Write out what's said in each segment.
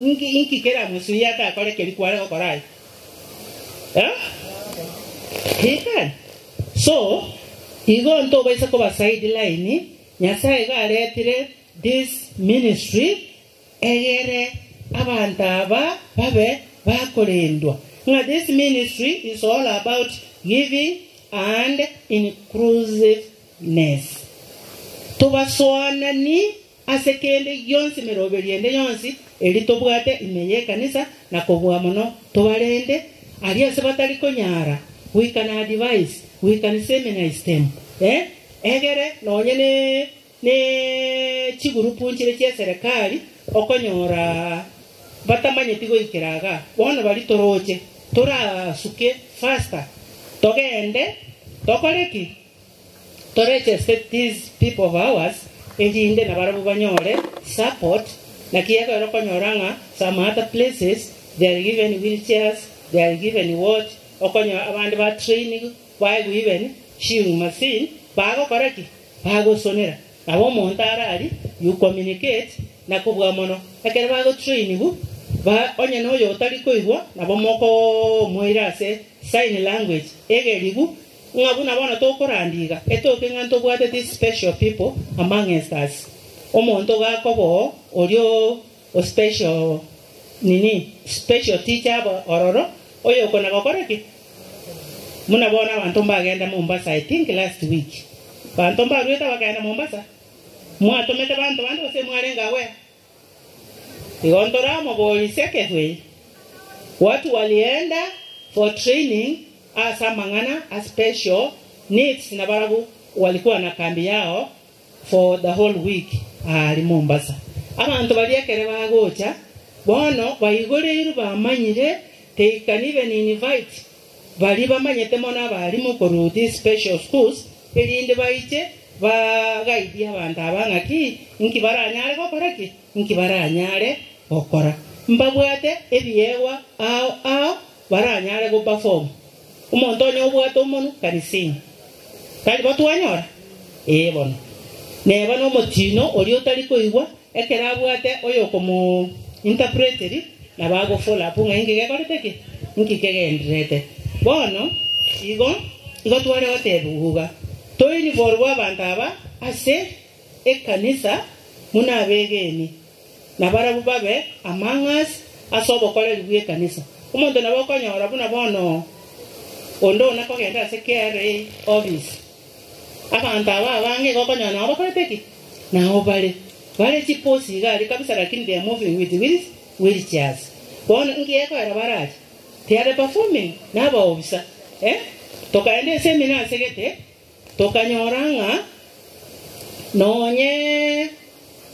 inki kera musuya ta kole keli kware ko korai. He can. So, igo nto baisa ko ba sideline Nyasaye ga retire this ministry egere abantaba babe bakolendwa. Now this ministry is all about giving and inclusiveness. Tubaswana ni asekende yonsi meroberiende yonsi elitobwate imeye kanisa na kobwa mono tubarende aliya sebatali konyara. We can advise, we can seminize them. Egere nonyene ne chigurupu nchire chia serikali okonyora batamanye tigo ikiraga bona bali toroche tora suke faster togende tokoleki toreche set these people of ours ejinde na barabu banyore support na kiyego rokonyoranga some other places they are given wheelchairs, they are given what okonyo abandi ba training by given shewing machine bago koreki bago sonera abo montara ali you communicate na kubwa mono ekere bago training ba onye no yo tali koigwa nabo moko moirase sign language egeribu ngabuna bona to korandiga etoke nganto bwate these special people among us omonto ga kobo olio o special special teacher ororo oyo kona gokoreki muna bona abantu bagenda Mombasa I think last week bantu bagweta bagenda Mombasa mwato mete bantu se mwarenga we Igondora moboliseke hwe watu walienda for training asa mangana a special needs na barabu walikuwa na kambi yao for the whole week ali Mombasa abantu baliyekere bagocha bono bayigore yiru bamanyire they can even invite bali bamanyete mona bali mu koru these special schools elinde baiche bagaidia abantu abangaki nkibaranyare gokoreki nkibaranyare okora mbabwate ebiyewa ao baranyare go perform umontonyo obwate umuntu kanisini kali batwanyora bono neba no motino oli otali koigwa ekera bwate oyo komo interpreteri na bago follow up ngenge gekoreteke nkikegendrete bono igo tware otebuga toini forwa bantaba ase ekanisa muna begeni na barabu babe among us asobo kole liwe kanisa umuntu nabo konyora buna bono ondo na kogenda ase KRA office abantu abange gokonyana abakoleteki na obale bale chiposi gali kabisa lakini they are moving with wheelchairs bono ngiyeko era baraje they are performing na ba obisa tokaende seminar segete tokanyoranga nonye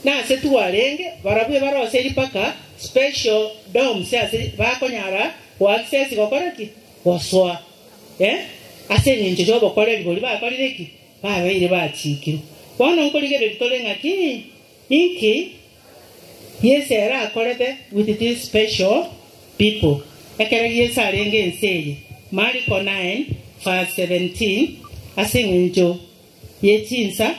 na setuarenge barabwe barose lipaka special dome sase bakonyara wa access gokoreki oswa ase nje jobo koreli boli bakolireki babeire bachikiro bono nkoligere litolenga ki inki yesera akorete with these special people ekere yesa arenge enseye Marko 9:17 ase njo yetinsa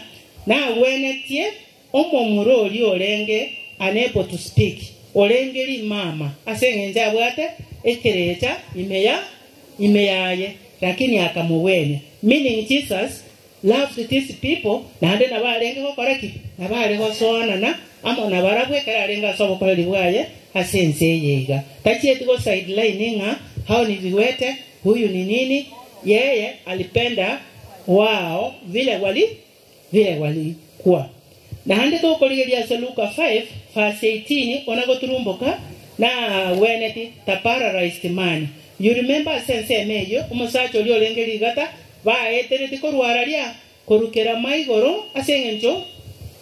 na wenetie omomuro oli olenge unable to speak olengeri mama asengenze abwate ekerecha imeyaye lakini akamuwene meaning Jesus loved these people na ande na balenge gokoreki na bale gosona na amo na barabwe kararenga sobo koleli bwaye asense yega tachieti go sideline nga hao ni viwete huyu ni nini yeye alipenda wao vile walikuwa na hande to koligeria se Luka 5:18 onagoturumboka na weneti taparalyzed man. You remember sense meyo umusacho oli olengeri gata baetereti korwararia korukera maigoro asengenjo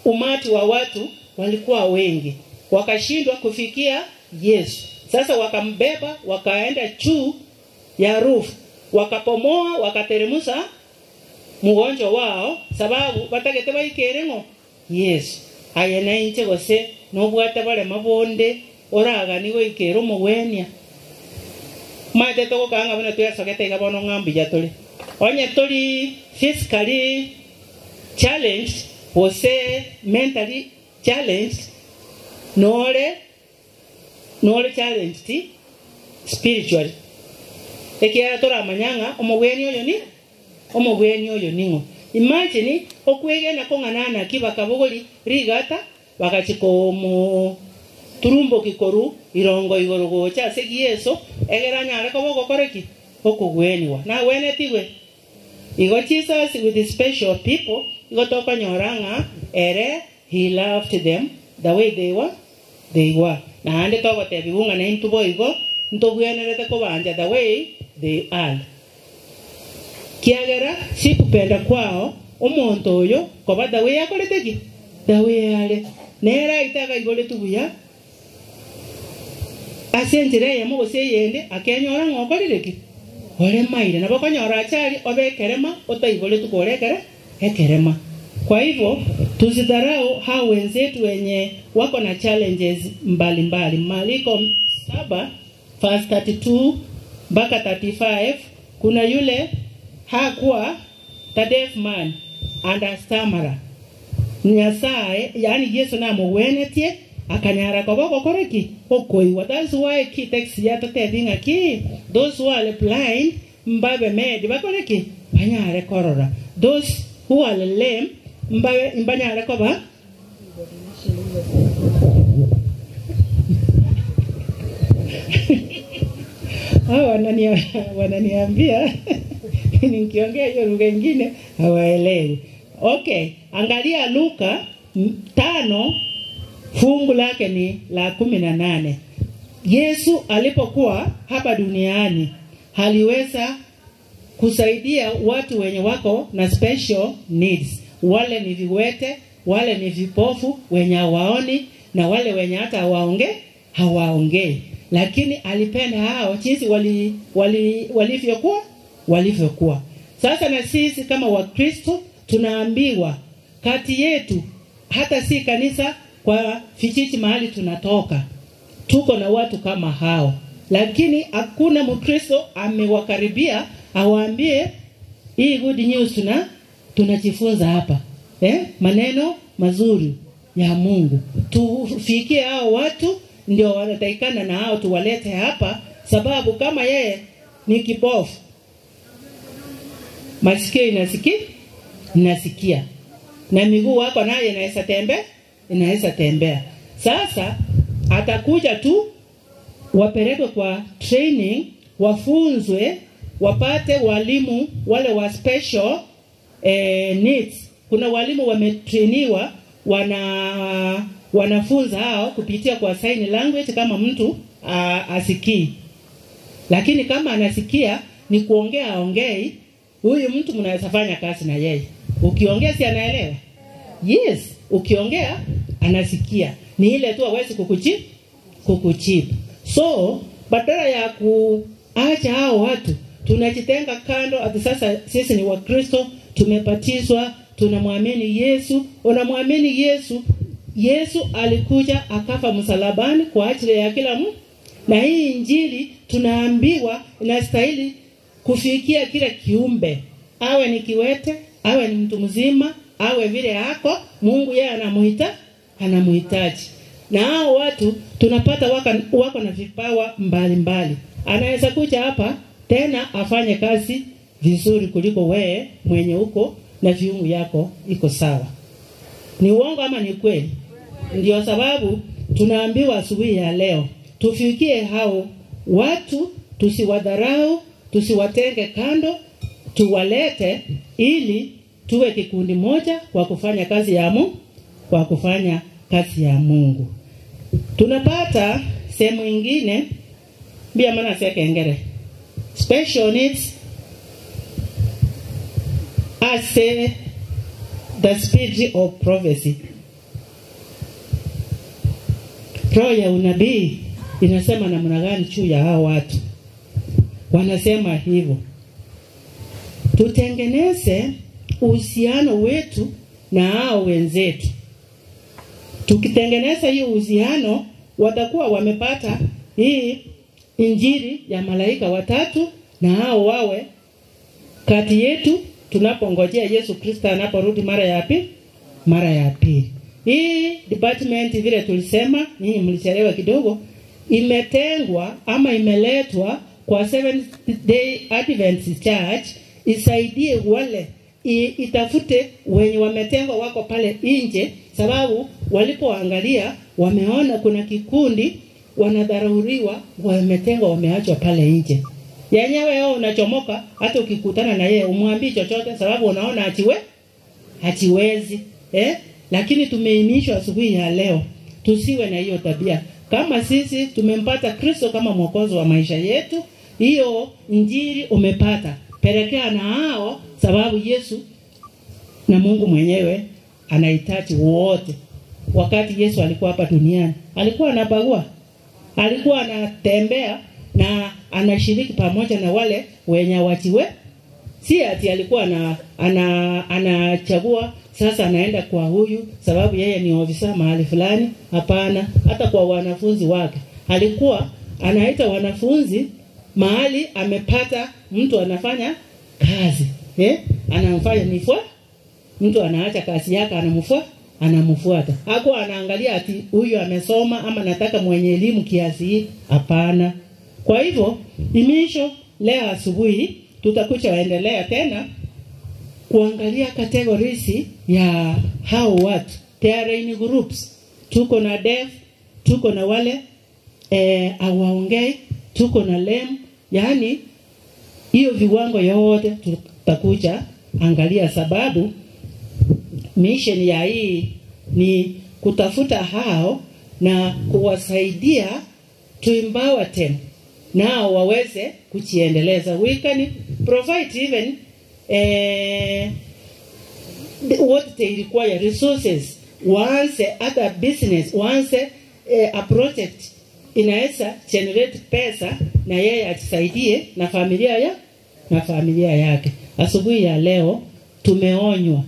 umati wa watu walikuwa wengi wakashindwa kufikia Yesu. Sasa wakambeba wakaenda juu ya roof wakapomoa wakateremusa mugonjwa wao sababu batagete baikerengo Yesu ayena inche gose nobwate bale mabonde oraga nigo ikero mugwenia mate to kanga bana tuyasogete gabono ngambi yatole onye toli physically challenged ose mentally challenged nore no challenge ti spiritual ekia tora manyanga omogweni oyo ningo. Imagine okwege na konganana kibakabogoli rigata bakachiko mu turumbo kikoru irongo igorogo cha segi Yesu egeranya areko bogo koreki okugweniwa na wenetiwe igo Jesus with the special people igo toka nyoranga ere he loved them the way they were na ande togo tebunga na intubo igo ntobwenerete ko banja the way they are kiagera sikupenda kwao omonto oyo koba the way akoleteki the way ale nera itaka igole tubuya asenjire yemo goseyende akenyora ngokolireki ole maire na bakonyora achari obekerema otaibole tukorekere ekerema. Kwa hivyo tusidharau hao wenzetu wenye wako na challenges mbalimbali. Marko 7 verse 32 mpaka 35 kuna yule hakuwa the deaf man and a stammerer. Nyasaye yani Yesu na muwenetie akanyara koboko koreki okoiwa. That's why key text yata tebinga ki those who are blind mbabe medi bakoreki banyare korora. Those who are lame mbabe mbanyare koba wananiambia nikiongea hiyo lugha nyingine hawaelewi. Okay, angalia Luka 5 fungu lake ni la 18. Yesu alipokuwa hapa duniani aliweza kusaidia watu wenye wako na special needs. Wale ni viwete, wale ni vipofu wenye hawaoni na wale wenye hata hawaongei. Lakini alipenda hao jinsi walivyokuwa. Sasa na sisi kama Wakristo tunaambiwa kati yetu hata si kanisa kwa vijiji mahali tunatoka tuko na watu kama hao, lakini hakuna Mkristo amewakaribia awaambie hii good news tunajifunza hapa maneno mazuri ya Mungu. Tufikie hao watu ndio wanataikana na hao tuwalete hapa, sababu kama yeye ni kipofu masikio inasikia na miguu wako naye inaweza tembea. Sasa atakuja tu wapelekwe kwa training, wafunzwe, wapate walimu wale wa special needs. Kuna walimu wametrainiwa wanafunza hao kupitia kwa sign language kama mtu asikii. Lakini kama anasikia ni kuongea aongei, huyu mtu mnaweza fanya kazi na yeye. Ukiongea si anaelewa? Yes, ukiongea anasikia. Ni ile tu hawezi kukuchip. So, badala ya kuacha hao watu, tunajitenga kando. Hata sasa sisi ni Wakristo, tumebatizwa, tunamwamini Yesu. Unamwamini Yesu. Yesu alikuja akafa msalabani kwa ajili ya kila mtu. Na hii injili tunaambiwa inastahili kufikia kila kiumbe. Awe ni kiwete, awe ni mtu mzima, awe vile yako, Mungu yeye anamuhitaji. Na hao watu tunapata wako na vipawa mbalimbali. Anaweza kuja hapa tena afanye kazi vizuri kuliko wewe mwenye uko na viungu yako iko sawa. Ni uongo ama ni kweli? Ndio sababu tunaambiwa asubuhi ya leo tufikie hao watu, tusiwadharau, tusiwatenge kando, tuwalete ili tuwe kikundi moja kwa kufanya kazi ya Mungu. Tunapata sehemu nyingine bia maana sekengere. Special needs as the spirit of prophecy. Roho ya unabii inasema namna gani juu ya hao watu? Wanasema hivyo, tutengeneze uhusiano wetu na hao wenzetu. Tukitengeneza hiyo uhusiano, watakuwa wamepata hii injili ya malaika watatu, na hao wawe kati yetu tunapongojea Yesu Kristo anaporudi mara ya pili. Hii department vile tulisema, nyinyi mlichelewa kidogo, imetengwa ama imeletwa kwa Seventh Day Adventist Church isaidie wale, itafute wenye wametengwa wako pale nje, sababu walipoangalia wameona kuna kikundi wanadharauliwa, wametengwa, wameachwa pale nje. Yenyewe wewe unachomoka, hata ukikutana na yeye umwambie chochote sababu unaona hachiwezi. Lakini tumeimishwa asubuhi ya leo tusiwe na hiyo tabia. Kama sisi tumempata Kristo kama mwokozi wa maisha yetu, hiyo injili umepata, pelekea na hao, sababu Yesu na Mungu mwenyewe anahitaji wote. Wakati Yesu alikuwa hapa duniani, alikuwa anabagua, alikuwa anatembea na anashiriki pamoja na wale wenye watiwe. Si ati alikuwa anachagua sasa anaenda kwa huyu sababu yeye ni ofisa mahali fulani. Hapana, hata kwa wanafunzi wake alikuwa anaita wanafunzi mahali amepata mtu anafanya kazi, anamfanya mtu anaacha kazi yake anamfuata. Hakuwa anaangalia ati huyu amesoma ama nataka mwenye elimu kiasi hii. Hapana. Kwa hivyo imisho leo asubuhi tutakuja waendelea tena kuangalia categories ya hao watu. There are in groups. Tuko na deaf, tuko na wale hawaongei, tuko na lame. Yani hiyo viwango yote tutakuja angalia, sababu mission ya hii ni kutafuta hao na kuwasaidia, to empower them nao waweze kujiendeleza. We can provide even what they require, resources. Once other business, once a project inaweza generate pesa na yeye atisaidie na familia yake. Asubuhi ya leo tumeonywa.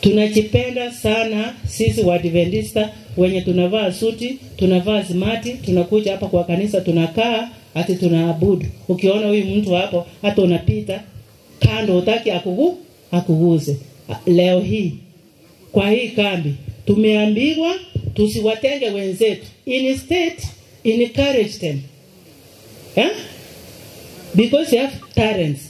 Tunajipenda sana sisi Waadventista wenye tunavaa suti, tunavaa smart, tunakuja hapa kwa kanisa, tunakaa ati tunaabudu. Ukiona huyu mtu hapo hata unapita kando utaki akuguze. Leo hii kwa hii kambi tumeambiwa tusiwatenge wenzetu. Instead encourage them. Because they have talents.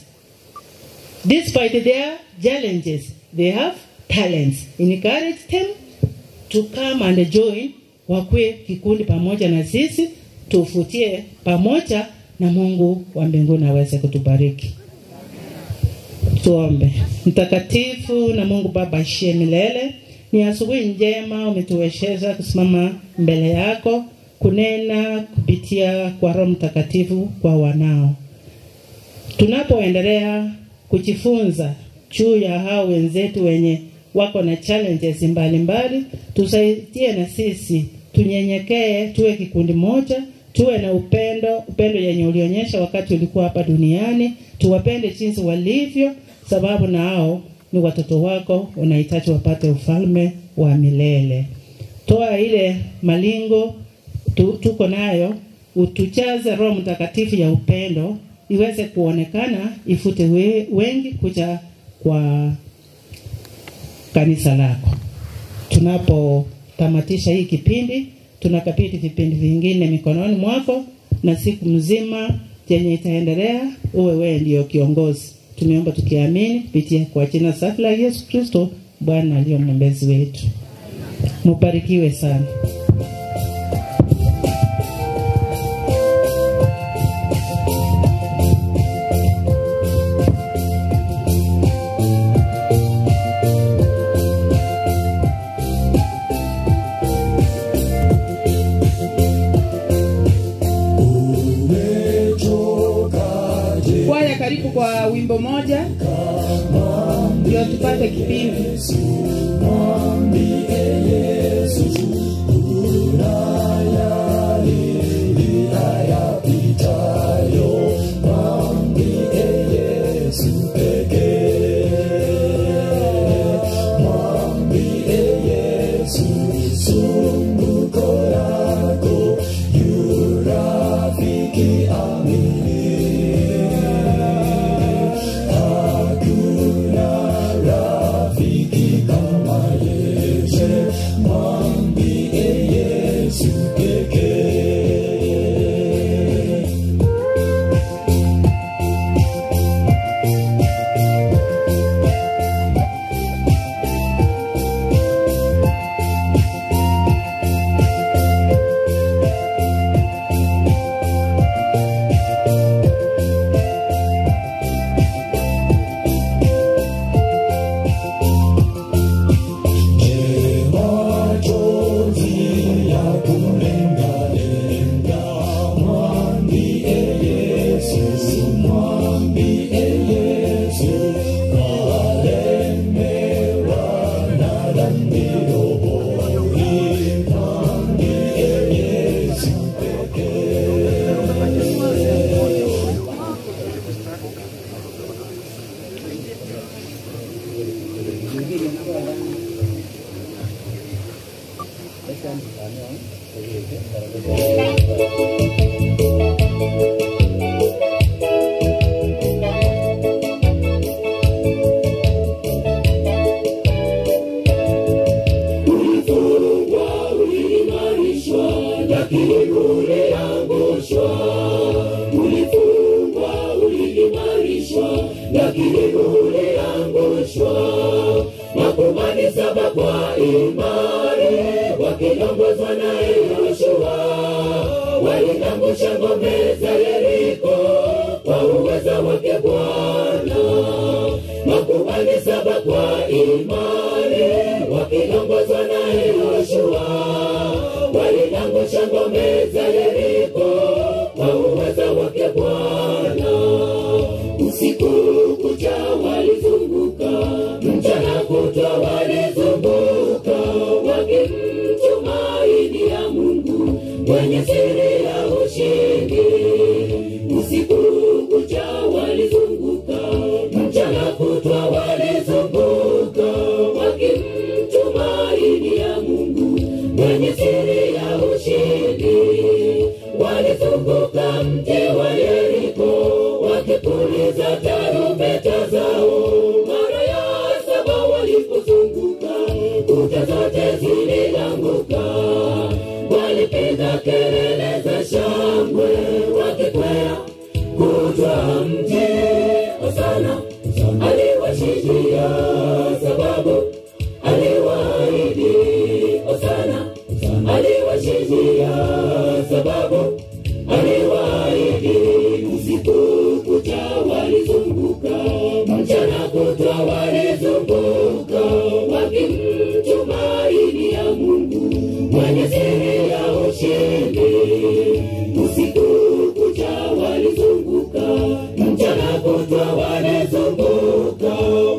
Despite their challenges, they have talents. Encourage them to come and join, wakwe kikundi pamoja na sisi, tufutie pamoja na Mungu wa mbinguni aweze kutubariki. Tuombe. Mtakatifu na Mungu Baba ishie milele, ni asubuhi njema umetuwezesha kusimama mbele yako kunena kupitia kwa Roho Mtakatifu kwa wanao. Tunapoendelea kujifunza juu ya hao wenzetu wenye wako na challenges mbalimbali, tusaidie na sisi tunyenyekee, tuwe kikundi moja, tuwe na upendo yenye ulionyesha wakati ulikuwa hapa duniani, tuwapende jinsi walivyo, sababu nao ni watoto wako, unahitaji wapate ufalme wa milele. Toa ile malingo tuko nayo, utujaze Roho Mtakatifu ya upendo, iweze kuonekana, ifute wengi kuja kwa kanisa lako. Tunapotamatisha hii kipindi, tunakabidhi vipindi vingine mikononi mwako, na siku mzima yenye itaendelea uwe wewe ndio kiongozi. Tumeomba tukiamini kupitia kwa jina safi la Yesu Kristo, Bwana aliye mwombezi wetu. Mubarikiwe sana. Karibu kwa wimbo moja ndio tupate kipindi. Mwambie Yesu pekee. uliangushwa, ulifungwa, uliimarishwa, lakini uliangushwa. Makuhani 7 kwa imani wakiongozwa na Yoshua waliangusha ngome za Yeriko kwa uweza wake Bwana. Makuhani 7 kwa imani wakiongozwa na Yoshua waliangusha ngome za Yeriko kwa uweza wake Bwana. Usiku kucha walizunguka, mchana kutwa walizunguka, wakimtumaini ya Mungu mwenye siri ya ushindi. Usiku kucha walizunguka, mchana kutwa walizunguka, wakimtumaini ya Mungu mwenye siri ya ushindi. Walizunguka mji wa Yeriko wakipuliza tarumbeta zao. Mara ya 7 walipozunguka, kuta zote zilianguka. Walipiga kelele za shangwe wakikwea kutwa mji. Hosana aliwashindia sababu aliwaahidi. Hosana aliwashindia sababu aliwaahidi. Usiku kucha walizunguka, mchana kutwa walizunguka, wakimtumaini ya Mungu mwenye siri ya ushindi. Usiku kucha walizunguka, mchana kutwa walizunguka,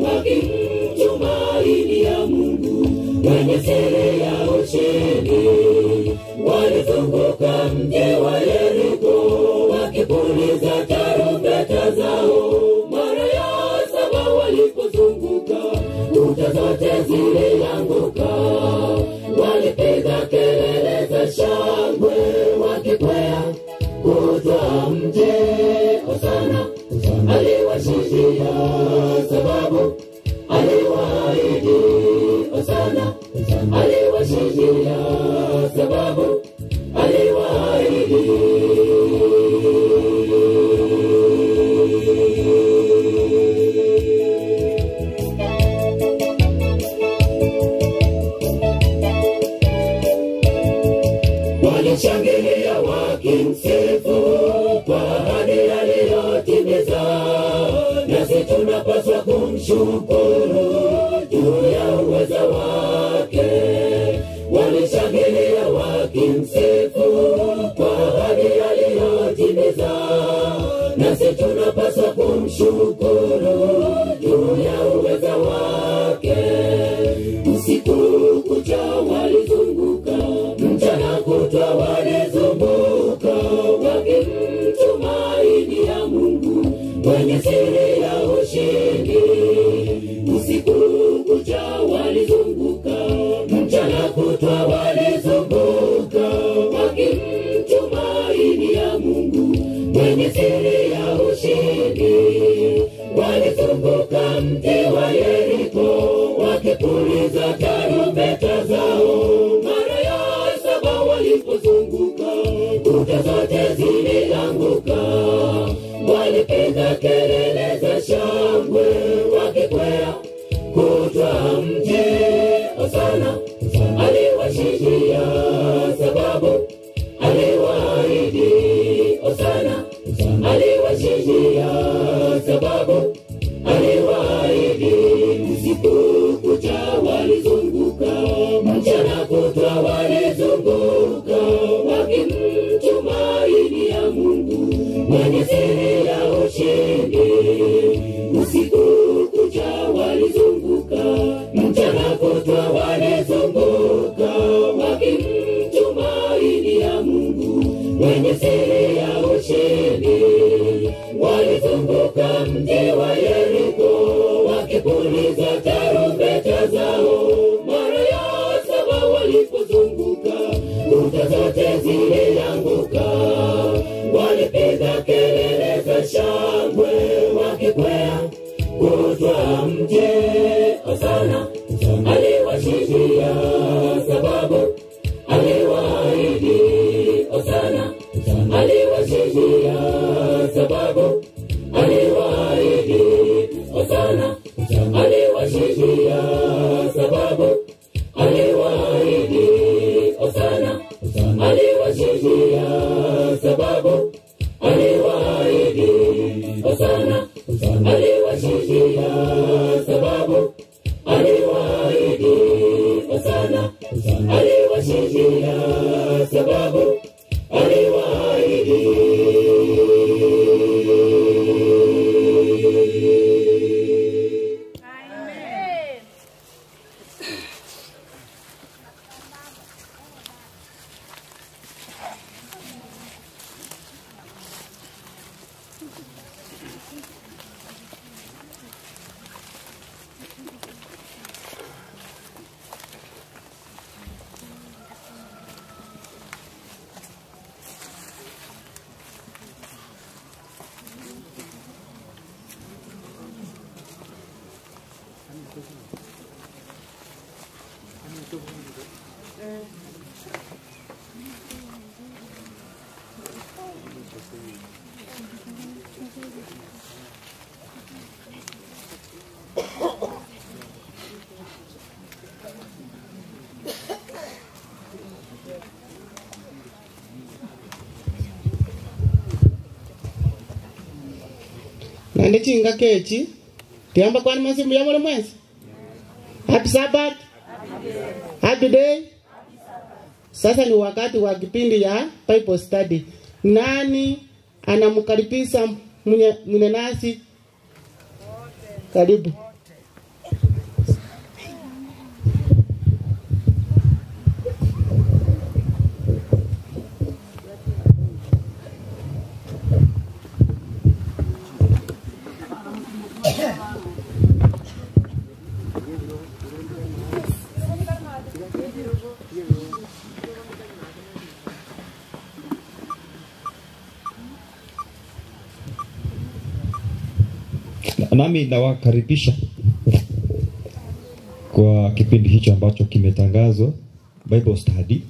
wakimtumaini ya Mungu mwenye siri ya ushindi. Walizunguka mji wa Yeriko wakipuliza tarumbeta zao. Mara ya 7 walipozunguka, kuta zote zilianguka. Walipiga kelele za shangwe wakikwea kutwa mji. Hosana aliwashindia sababu aliwaahidi. Hosana aliwashindia sababu aliwaahidi. Walishangilia wakimsifu kwa ahadi aliyotimiza, nasi tunapaswa kumshukuru juu ya uweza wake. Walishangilia wakimsifu kwa ahadi aliyotimiza, nasi tunapaswa kumshukuru juu ya uweza wake. Usiku kucha walizunguka, mchana kutwa walizunguka, wakimtumaini ya Mungu mwenye siri ya ushindi. Usiku kucha walizunguka, mchana kutwa walizunguka, wakimtumaini ya Mungu mwenye siri ya ushindi. Walizunguka mji wa Yeriko wakipuliza tarumbeta zao. Mara ya 7 walipozunguka, kuta zote zilianguka. Walipiga kelele za shangwe wakikwea kutwa mji. Hosana aliwashindia sababu aliwaahidi. Hosana aliwashindia sababu aliwaahidi. Usiku kucha walizunguka, mchana kutwa walizunguka, wakimtumaini ya Mungu mwenye siri ya ushindi. Usiku kucha walizunguka, mchana kutwa walizunguka, wakimtumaini ya Mungu mwenye siri ya ushindi. Walizunguka mji wa Yeriko wakipuliza tarumbeta zao. Mara ya 7 walipozunguka, kuta zote zilianguka. Walipiga kelele za shangwe wakikwea kutwa mji. Hosana aliwashindia sababu aliwaahidi. Hosana aliwashindia sababu aliwaahidi Hosana, aliwashindia sababu aliwaahidi Hosana, aliwashindia sababu aliwaahidi Hosana, aliwashindia sababu aliwaahidi Hosana, aliwashindia sababu aliwaahidi. Nande chinga kechi tiamba kwa masimu ya mwana mwezi. Happy Sabbath. Happy day. Sasa ni wakati wa kipindi ya Bible study. Nani anamkaribisha mwenye nasi? Karibu. Nami nawakaribisha kwa kipindi hicho ambacho kimetangazwa Bible study.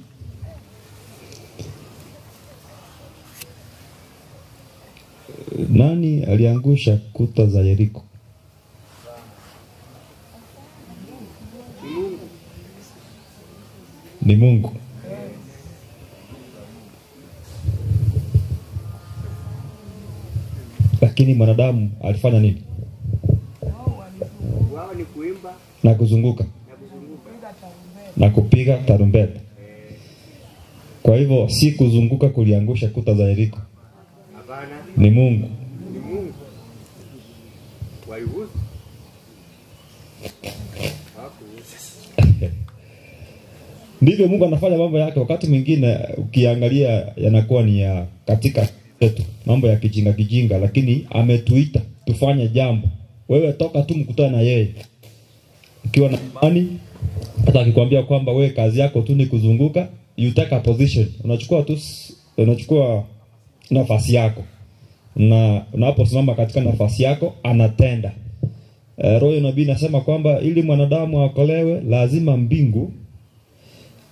Nani aliangusha kuta za Yeriko? Ni Mungu. Lakini mwanadamu alifanya nini? Wao ni kuimba na kuzunguka na kupiga tarumbeta. Kwa hivyo si kuzunguka kuliangusha kuta za Yeriko. Hapana. Ni Mungu. Ni Mungu. Waihusu. Ndivyo Mungu anafanya mambo yake. Wakati mwingine ukiangalia yanakuwa ni ya katika yetu, mambo ya kijinga, lakini ametuita tufanye jambo. Wewe toka tu mkutana na yeye ukiwa na imani, hata akikwambia kwamba wewe kazi yako tu ni kuzunguka, you take a position, unachukua nafasi yako, na unaposimama katika nafasi yako anatenda. Roho ya nabii nasema kwamba ili mwanadamu aokolewe lazima mbingu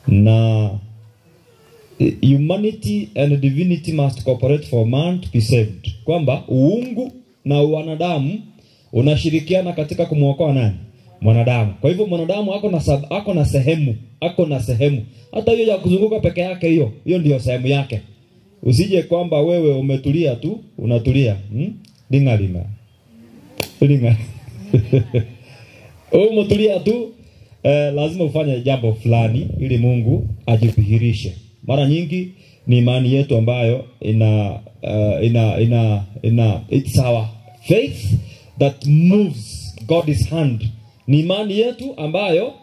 na humanity and divinity must cooperate for man to be saved. Kwamba uungu na wanadamu unashirikiana katika kumuokoa nani? Mwanadamu. Kwa hivyo mwanadamu ako na sehemu. Hata hiyo ya kuzunguka peke yake hiyo ndio sehemu yake. Usije kwamba wewe umetulia tu, unatulia. Linga. Umetulia tu, lazima ufanye jambo fulani ili Mungu ajidhihirishe. Mara nyingi ni imani yetu ambayo it's our faith that moves God's hand. Ni imani yetu ambayo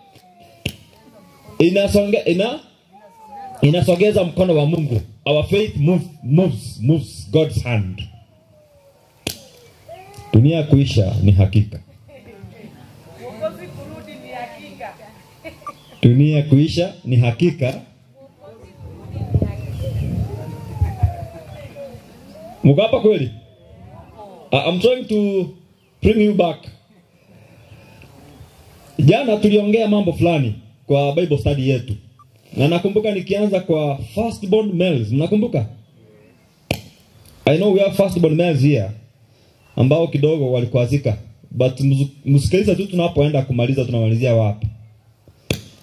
inasogeza mkono wa Mungu. Our faith moves God's hand. Dunia kuisha ni hakika. Dunia kuisha ni hakika. Mugapa kweli? I'm trying to bring you back. Jana tuliongea mambo fulani kwa Bible study yetu. Na nakumbuka nikianza kwa firstborn males. Mnakumbuka? I know we have firstborn males here ambao kidogo walikwazika, but msikilize tu tunapoenda kumaliza tunamalizia wapi.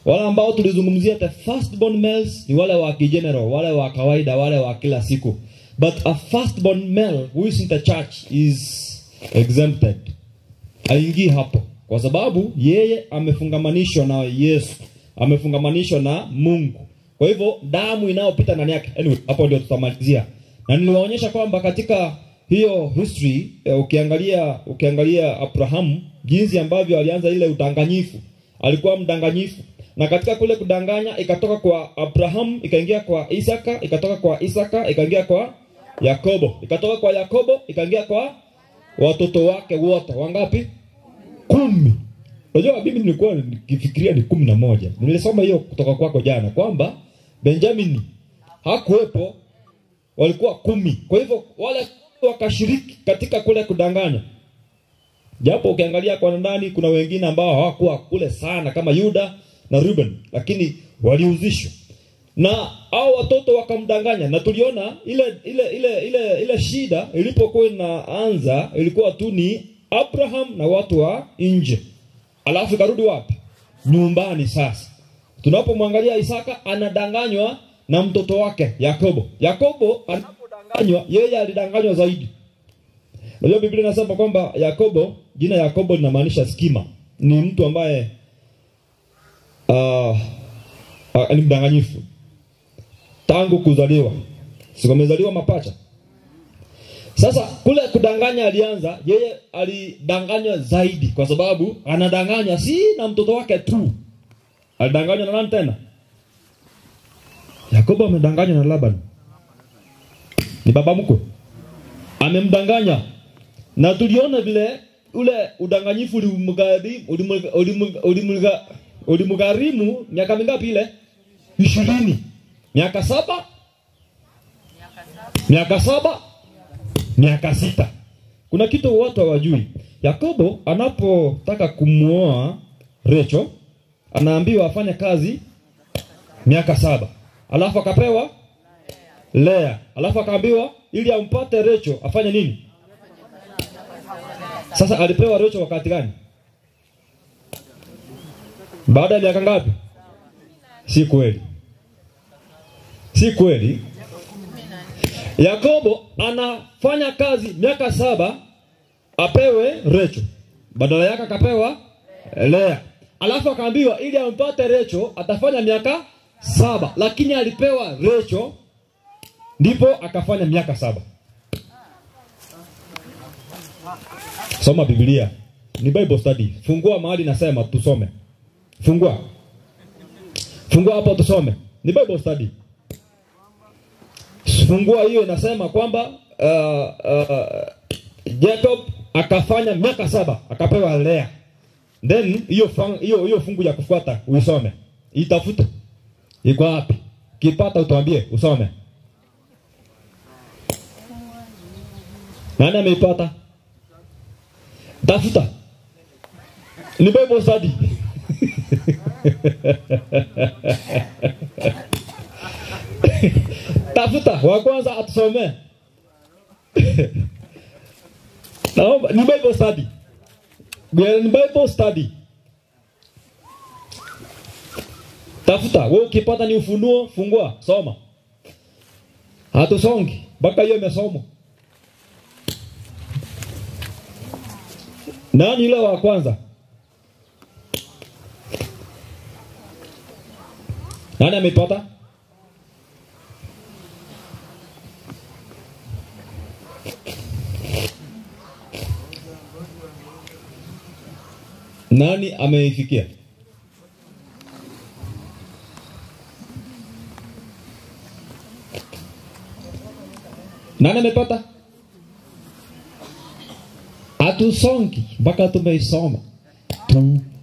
Wale ambao tulizungumzia the firstborn males ni wale wa general, wale wa kawaida, wale wa kila siku. But a firstborn male who is in the church is exempted. Haingii hapo kwa sababu yeye amefungamanishwa na Yesu, amefungamanishwa na Mungu. Kwa hivyo damu inayopita ndani yake. Anyway, hapo ndio tutamalizia. Na niliwaonyesha kwamba katika hiyo history ukiangalia Abraham jinsi ambavyo alianza ile udanganyifu. Alikuwa mdanganyifu. Na katika kule kudanganya ikatoka kwa Abraham, ikaingia kwa Isaka, ikatoka kwa Isaka, ikaingia kwa Yakobo. Ikatoka kwa Yakobo, ikaingia kwa watoto wake wote. Wangapi? 10. Unajua mimi nilikuwa nikifikiria ni 11. Nilisoma hiyo kutoka kwako jana kwamba Benjamin hakuepo, walikuwa 10. Kwa hivyo wale wakashiriki katika kule kudanganya. Japo ukiangalia kwa ndani kuna wengine ambao hawakuwa kule sana kama Yuda na Ruben, lakini waliuzishwa. Na hao watoto wakamdanganya, na tuliona ile shida ilipokuwa inaanza ilikuwa tu ni Abraham na watu wa nje. Alafu karudi wapi? Nyumbani sasa. Tunapomwangalia Isaka anadanganywa na mtoto wake Yakobo. Yakobo anapodanganywa yeye alidanganywa zaidi. Unajua Biblia inasema kwamba Yakobo, jina Yakobo linamaanisha skima. Ni mtu ambaye ni mdanganyifu. Tangu kuzaliwa. Sio amezaliwa mapacha. Sasa kule kudanganya alianza, yeye alidanganywa zaidi kwa sababu anadanganya si na mtoto wake tu. Alidanganywa na nani tena? Yakobo amedanganywa na Laban. Ni baba mkwe. Amemdanganya. Na tuliona vile ule udanganyifu ulimgharimu miaka mingapi ile? 20. Miaka 7? Miaka 7? Miaka 6. Kuna kitu watu hawajui. Yakobo anapotaka kumuoa Rachel, anaambiwa afanye kazi miaka 7. Alafu akapewa Lea. Alafu akaambiwa ili ampate Rachel afanye nini? Sasa alipewa Rachel wakati gani? Baada ya miaka ngapi? Si kweli. Si kweli. Yakobo anafanya kazi miaka 7 apewe Rachel. Badala yake akapewa Lea. Alafu akaambiwa ili ampate Rachel atafanya miaka 7, lakini alipewa Rachel ndipo akafanya miaka 7. Soma Biblia. Ni Bible study. Fungua mahali nasema tusome. Fungua. Fungua hapo tusome. Ni Bible study. Fungua hiyo inasema kwamba Jacob akafanya miaka 7 akapewa Lea. Then hiyo fungu ya kufuata uisome. Itafute. Iko wapi? Kipata utuambie usome. Nani ameipata? Tafuta. Ni Bible study. Tafuta wa kwanza atusome. Naomba ni Bible study. Ni Bible study. Tafuta, wewe ukipata ni Ufunuo, fungua, soma. Hatusongi mpaka hiyo imesomwa. Nani yule wa kwanza? Nani amepata? Nani ameifikia? Nani amepata? Hatusongi mpaka tumeisoma.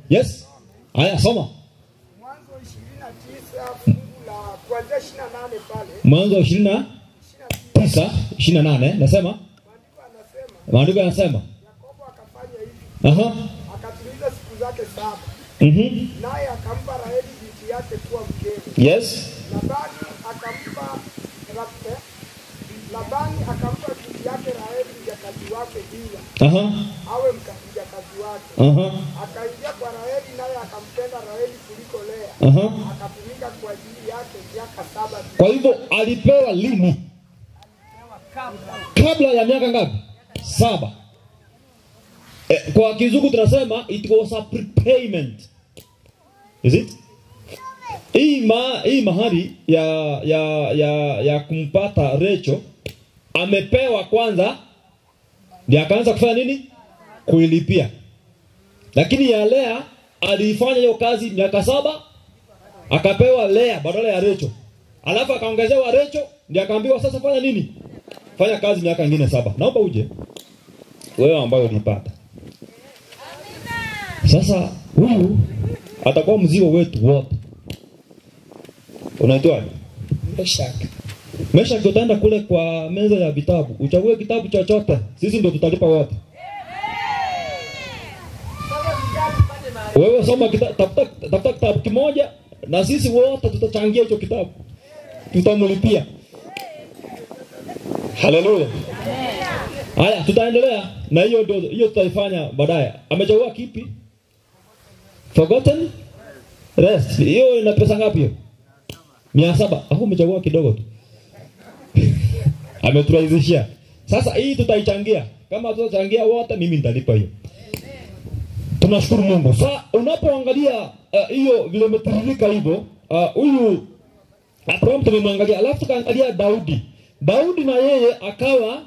Yes? Aya soma. Mwanzo 29 fungu la kuanzia 28 pale. Mwanzo 29 28 nasema? Maandiko yanasema Yakobo akafanya hivi. Akatimiza siku zake 7. Naye akampa Raheli binti yake kuwa mkewe. Yes. Labani akampa Labani akampa bibi yake Raheli mjakazi wake Bila. Awe mjakazi wake. Akaingia kwa Raheli naye akampenda Raheli kuliko Lea. Akatumika kwa ajili yake miaka 7. Kwa hivyo alipewa lini? Kabla ya miaka ngapi? 7. Kwa Kizungu tunasema it was a prepayment. Is it? Hii mahari ya kumpata Rachel amepewa kwanza, ndio akaanza kufanya nini? Kuilipia. Lakini ya Lea alifanya hiyo kazi miaka 7, akapewa Lea badala ya Rachel. Alafu akaongezewa Rachel, ndio akaambiwa sasa fanya nini? Fanya kazi miaka nyingine 7. Naomba uje wewe ambaye ulipata. Sasa huyu atakuwa mzigo wetu wote. Unaitwa Meshach utaenda kule kwa meza ya vitabu. Uchague kitabu chochote. Sisi ndio tutalipa wote. Wewe soma tafuta kitabu kimoja na sisi wote tutachangia hicho kitabu. Tutamlipia. Haleluya. Haya, tutaendelea na hiyo tutaifanya baadaye. Amechagua kipi? Forgotten rest. Hiyo ina pesa ngapi hiyo? 700. Hapo umechagua kidogo tu. Ameturahisishia. Sasa hii tutaichangia. Kama tutachangia wote mimi nitalipa hiyo. Tunashukuru Mungu. Sasa unapoangalia hiyo vile umetiririka hivyo, huyu Abraham tumemwangalia, alafu tukaangalia Daudi. Daudi na yeye akawa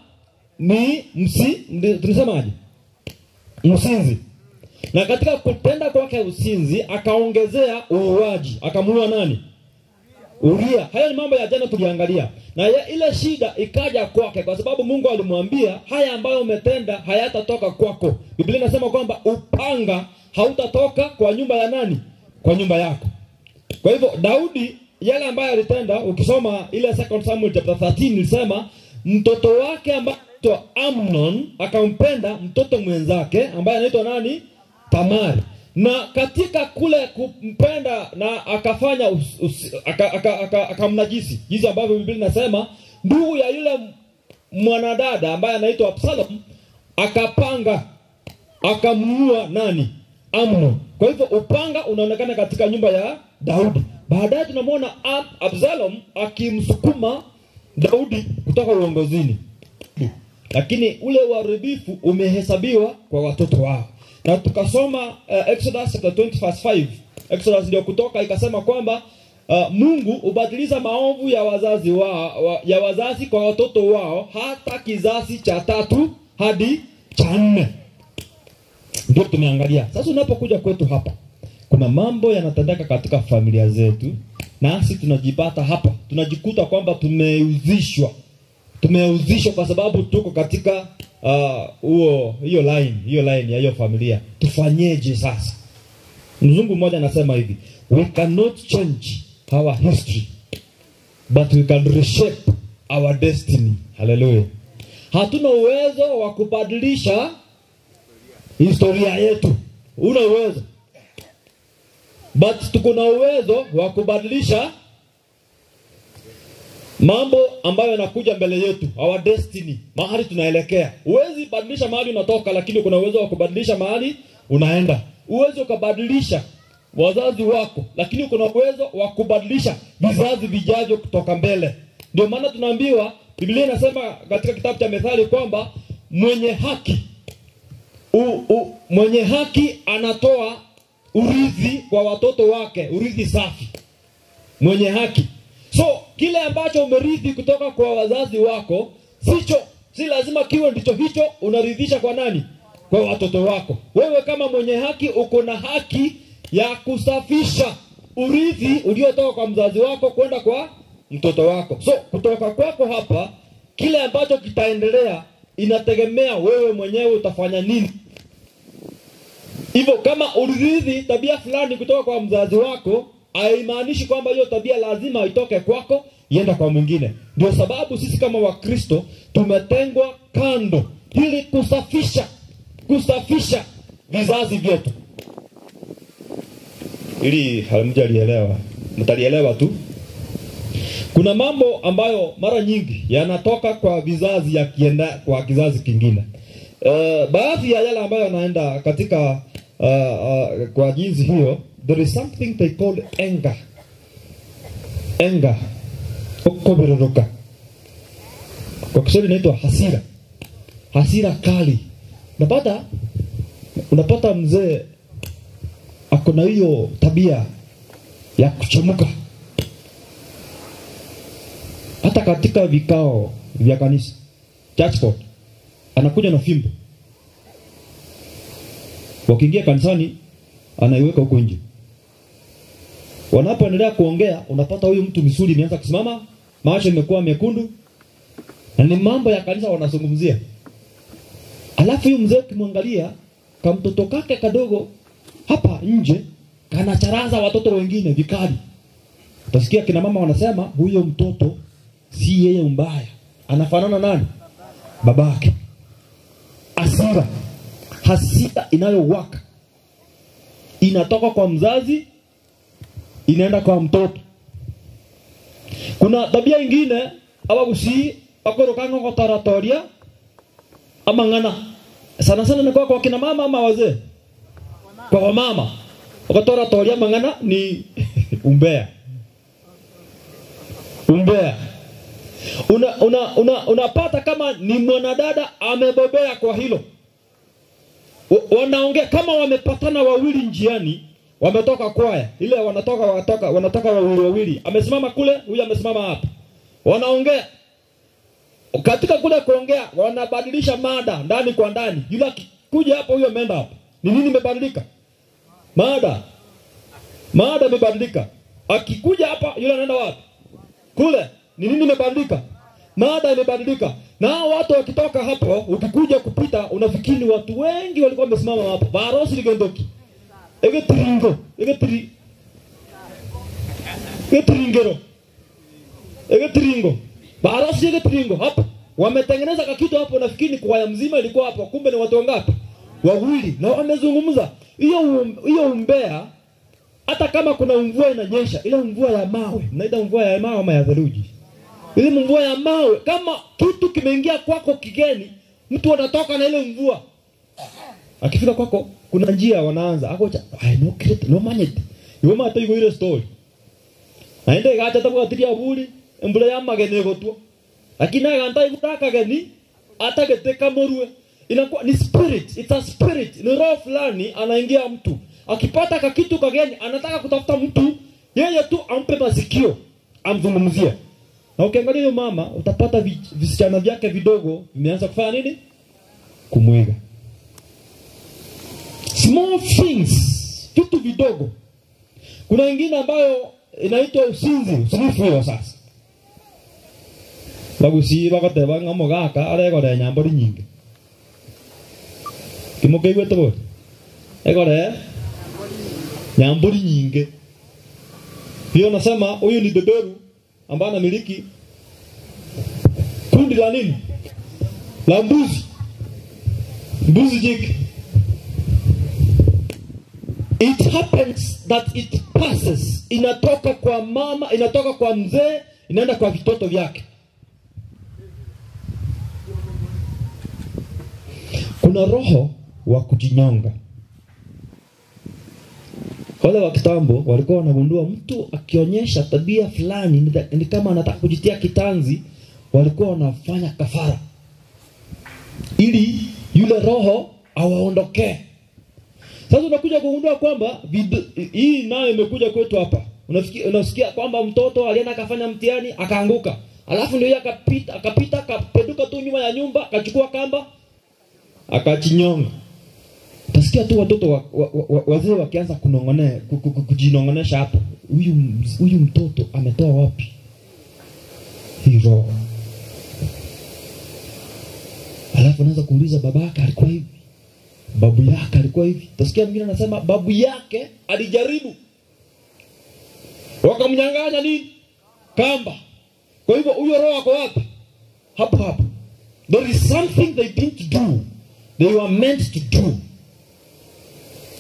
ni tunasemaje? Msinzi. Na katika kutenda kwake usinzi akaongezea uuaji. Akamuua nani? Uria. Haya ni mambo ya jana tuliangalia. Na ile shida ikaja kwake kwa sababu Mungu alimwambia haya ambayo umetenda hayatatoka kwako. Biblia inasema kwamba upanga hautatoka kwa nyumba ya nani? Kwa nyumba yako. Kwa hivyo Daudi yale ambayo alitenda, ukisoma ile 2 Samuel chapter 13 ilisema mtoto wake ambaye anaitwa Amnon akampenda mtoto mwenzake ambaye anaitwa nani? Tamari. Na katika kule kumpenda na akafanya akamnajisi. Jinsi ambavyo Biblia inasema ndugu ya yule mwanadada ambaye anaitwa Absalom akapanga akamuua nani? Amnon. Kwa hivyo upanga unaonekana katika nyumba ya Daudi. Baadaye tunamwona Absalom akimsukuma Daudi kutoka uongozini. Lakini ule uharibifu umehesabiwa kwa watoto wao. Na tukasoma Exodus 20:5. Exodus ndio kutoka ikasema kwamba Mungu ubadilisha maovu ya wazazi ya wazazi kwa watoto wao hata kizazi cha 3 hadi cha 4. Ndio tumeangalia. Sasa unapokuja kwetu hapa, kuna mambo yanatendeka katika familia zetu, nasi tunajipata hapa. Tunajikuta kwamba tumeuzishwa kwa sababu tuko katika hiyo line ya hiyo familia. Tufanyeje sasa? Mzungu mmoja anasema hivi, we cannot change our history but we can reshape our destiny. Hallelujah. Hatuna uwezo wa kubadilisha historia yetu. Una uwezo. But tuko na uwezo wa kubadilisha mambo ambayo yanakuja mbele yetu, our destiny, mahali tunaelekea. Huwezi badilisha mahali unatoka, lakini kuna uwezo wa kubadilisha mahali unaenda. Uwezo kubadilisha wazazi wako, lakini kuna uwezo wa kubadilisha vizazi vijavyo kutoka mbele. Ndio maana tunaambiwa, Biblia inasema katika kitabu cha Methali kwamba mwenye haki anatoa urithi kwa watoto wake, urithi safi. Mwenye haki. So kile ambacho umerithi kutoka kwa wazazi wako, si lazima kiwe ndicho hicho unaridhisha kwa nani? Kwa watoto wako. Wewe kama mwenye haki uko na haki ya kusafisha urithi uliotoka kwa mzazi wako kwenda kwa mtoto wako. So kutoka kwako hapa, kile ambacho kitaendelea inategemea wewe mwenyewe utafanya nini. Hivyo kama urithi tabia fulani kutoka kwa mzazi wako, haimaanishi kwamba hiyo tabia lazima itoke kwako iende kwa mwingine. Ndio sababu sisi kama Wakristo tumetengwa kando ili kusafisha vizazi vyetu. Ili hamjalielewa, mtalielewa tu. Kuna mambo ambayo mara nyingi yanatoka kwa vizazi yakienda kwa kizazi kingine. Baadhi ya yale ambayo yanaenda katika kwa jinsi hiyo, there is something they call anger. Anger. Kuberuruka. Kwa Kiswahili inaitwa hasira. Hasira kali. Unapata mzee akona hiyo tabia ya kuchomoka. Hata katika vikao vya kanisa, church court, anakuja na fimbo. Wakiingia kanisani, anaiweka huko nje. Wanapoendelea kuongea, unapata huyu mtu misuli imeanza kusimama, macho imekuwa mekundu, na ni mambo ya kanisa wanazungumzia. Alafu huyu mzee ukimwangalia, kama mtoto kake kadogo hapa nje, kanacharaza watoto wengine vikali. Utasikia kina mama wanasema huyo mtoto si yeye mbaya, anafanana nani? Babake. Hasira inayowaka inatoka kwa mzazi inaenda kwa mtoto. Kuna tabia nyingine abagusi akorokango kwa taratoria ama ngana. Sana ni kwa kina mama ama wazee. Kwa mama. Kwa taratoria mangana ni umbea. Unapata kama ni mwanadada amebobea kwa hilo. Wanaongea kama wamepatana wawili njiani, wametoka kwaya. Ile wanatoka wawili. Amesimama kule, huyu amesimama hapa. Wanaongea. Katika kule kuongea, wanabadilisha mada ndani kwa ndani. Yule kuja hapo, huyo ameenda hapo. Ni nini imebadilika? Mada imebadilika. Akikuja hapa, yule anaenda wapi? Kule. Ni nini imebadilika? Mada imebadilika. Na watu wakitoka hapo, ukikuja kupita, unafikiri watu wengi walikuwa wamesimama hapo. Barosi ligendoki. Egetringero. Barosi egetringo hapo. Wametengeneza kitu hapo, unafikiri kwaya mzima ilikuwa hapo, kumbe ni watu wangapi? Wawili. Na wamezungumza. Hiyo umbea, hata kama kuna mvua inanyesha, ile mvua ya mawe, mnaita mvua ya mawe ama ya theluji. Ile mvua ya mawe, kama kitu kimeingia kwako kigeni, mtu anatoka na ile mvua. Akifika kwako, kuna njia wanaanza. Akocha, no create, no magnet. Yoma hata yuko ile story. Aende gacha tabu atiria buri, embule ya magene gotwa. Lakini aganta ikutaka gani, atageteka morue. Inakuwa ni spirit, it's a spirit. Ni roho fulani anaingia mtu. Akipata kitu kageni, anataka kutafuta mtu, yeye tu ampe masikio, amzungumzie. Na ukiangalia huyo mama, utapata visichana vyake vidogo vimeanza kufanya nini? Kumwega. Small things, vitu vidogo. Kuna wengine ambayo inaitwa usinzi, usinifu hiyo sasa. Bagusi bakateba ngamo gaka aregore nyambori nyingi. Kimokegwe to. Egore nyambori nyingi. Hiyo nasema huyu ni beberu ambaye anamiliki kundi la nini? La mbuzi. Mbuzi jike. It happens that it passes. Inatoka kwa mama, inatoka kwa mzee, inaenda kwa vitoto vyake. Kuna roho wa kujinyonga. Wale wa kitambo walikuwa wanagundua mtu akionyesha tabia fulani ni kama anataka kujitia kitanzi, walikuwa wanafanya kafara ili yule roho awaondokee. Sasa unakuja kugundua kwamba hii nayo imekuja kwetu hapa. Unasikia kwamba mtoto alienda akafanya mtihani akaanguka. Alafu ndio yeye akapita akapeduka tu nyuma ya nyumba, akachukua kamba akachinyonga. Utasikia tu watoto wazee wakianza kujinongonesha hapo. Huyu mtoto ametoa wapi hilo? Alafu anaanza kuuliza babake alikuwa hivi, babu yake alikuwa hivi. Utasikia mwingine anasema babu yake alijaribu, wakamnyang'anya nini? Kamba. Kwa hivyo huyo roho wako wapi? Hapo. There is something they didn't do, they were meant to do.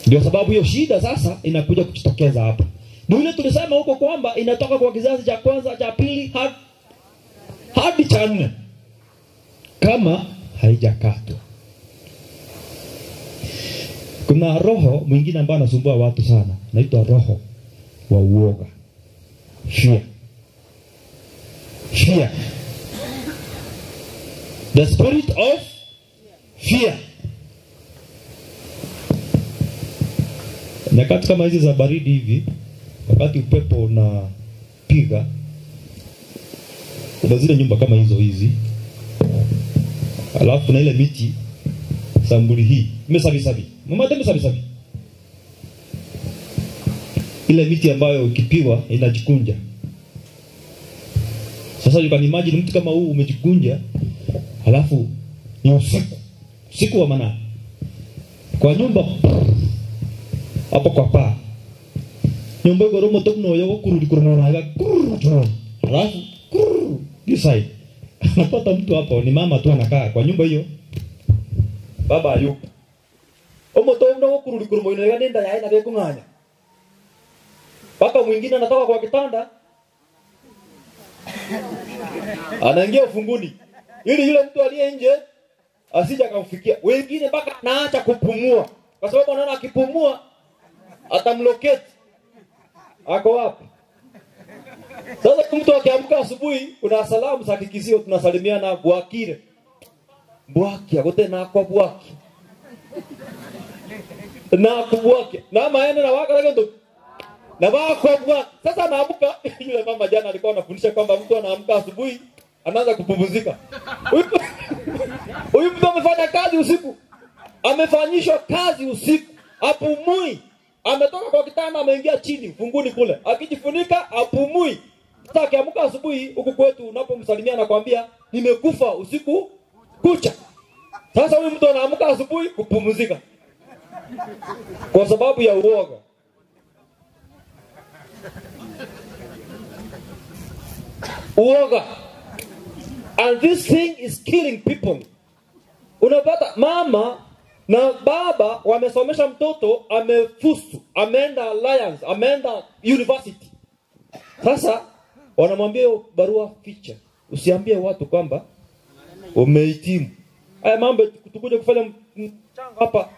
Ndio sababu hiyo shida sasa inakuja kujitokeza hapa. Ndio ile tulisema huko kwamba inatoka kwa kizazi cha kwanza, cha pili hadi cha nne kama haijakatwa. Kuna roho mwingine ambaye anasumbua watu sana, anaitwa roho wa uoga. Fear. The spirit of fear. Nyakati kama hizi za baridi hivi, wakati upepo unapiga, kuna zile nyumba kama hizi, alafu kuna ile miti sambuli hii, mesabi. Mama tena sabi. Ile miti ambayo ukipigwa inajikunja. Sasa you can imagine mtu kama huu umejikunja, alafu ni usiku wa manane. Kwa nyumba hapo kwa paa. Nyumba iko romo tokno yogo kurudi alafu decide. Napata mtu hapo ni mama tu anakaa kwa nyumba hiyo. Baba yupo. Omoto mdogo kurudi ile nenda ya ina beko nganya. Paka mwingine anatoka kwa kitanda. Anaingia ufunguni. Ili yule mtu aliye nje asije akamfikia. Wengine mpaka naacha kupumua. Kwa sababu anaona akipumua atamlocate. Ako wapi? Sasa mtu akiamka asubuhi kuna salamu za kikisio tunasalimiana bwakire. Bwaki agote na kwa bwaki. Na kubwaki. Na maana na waka ndo. Na wako bwaki. Sasa anaamka yule mama jana alikuwa anafundisha kwamba mtu anaamka asubuhi anaanza kupumzika. Huyu mtu amefanya kazi usiku. Amefanyishwa kazi usiku. Apumui. Ametoka kwa kitanda ameingia chini funguni kule. Akijifunika apumui. Sasa akiamka asubuhi huku kwetu unapomsalimia anakuambia nimekufa usiku kucha. Sasa huyu mtu anaamka asubuhi kupumzika. Kwa sababu ya uoga. Uoga. And this thing is killing people. Unapata mama na baba wamesomesha mtoto amefusu, ameenda Alliance, ameenda university. Sasa wanamwambia barua ficha. Usiambie watu kwamba umehitimu. Haya mambo tukuje kufanya mchanga hapa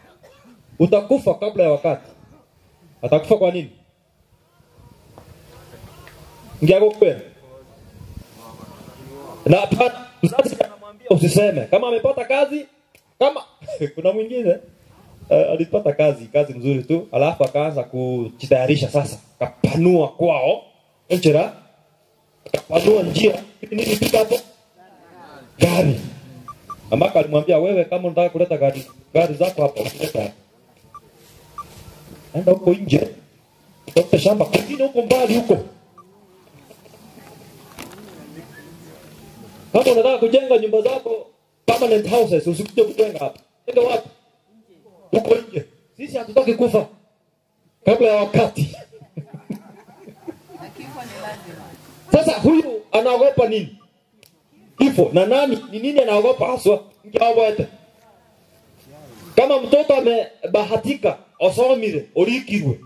utakufa kabla ya wakati. Atakufa kwa nini? Ngiago kweli. Na mzazi anamwambia usiseme kama amepata kazi kama kuna mwingine alipata kazi nzuri tu alafu akaanza kujitayarisha sasa kapanua kwao enchera kapanua njia nini pika hapo gari ambako alimwambia wewe kama unataka kuleta gari zako hapa usileta enda huko nje utafuta shamba kingine huko mbali huko. Kama unataka kujenga nyumba zako permanent houses usikuje kujenga hapa. Ndio wapi? Huko nje. Sisi hatutaki kufa kabla ya wakati. Sasa huyu anaogopa nini? Kifo. Na nani? Ni nini anaogopa haswa? Ngiawote. Kama mtoto amebahatika osomire orikirwe.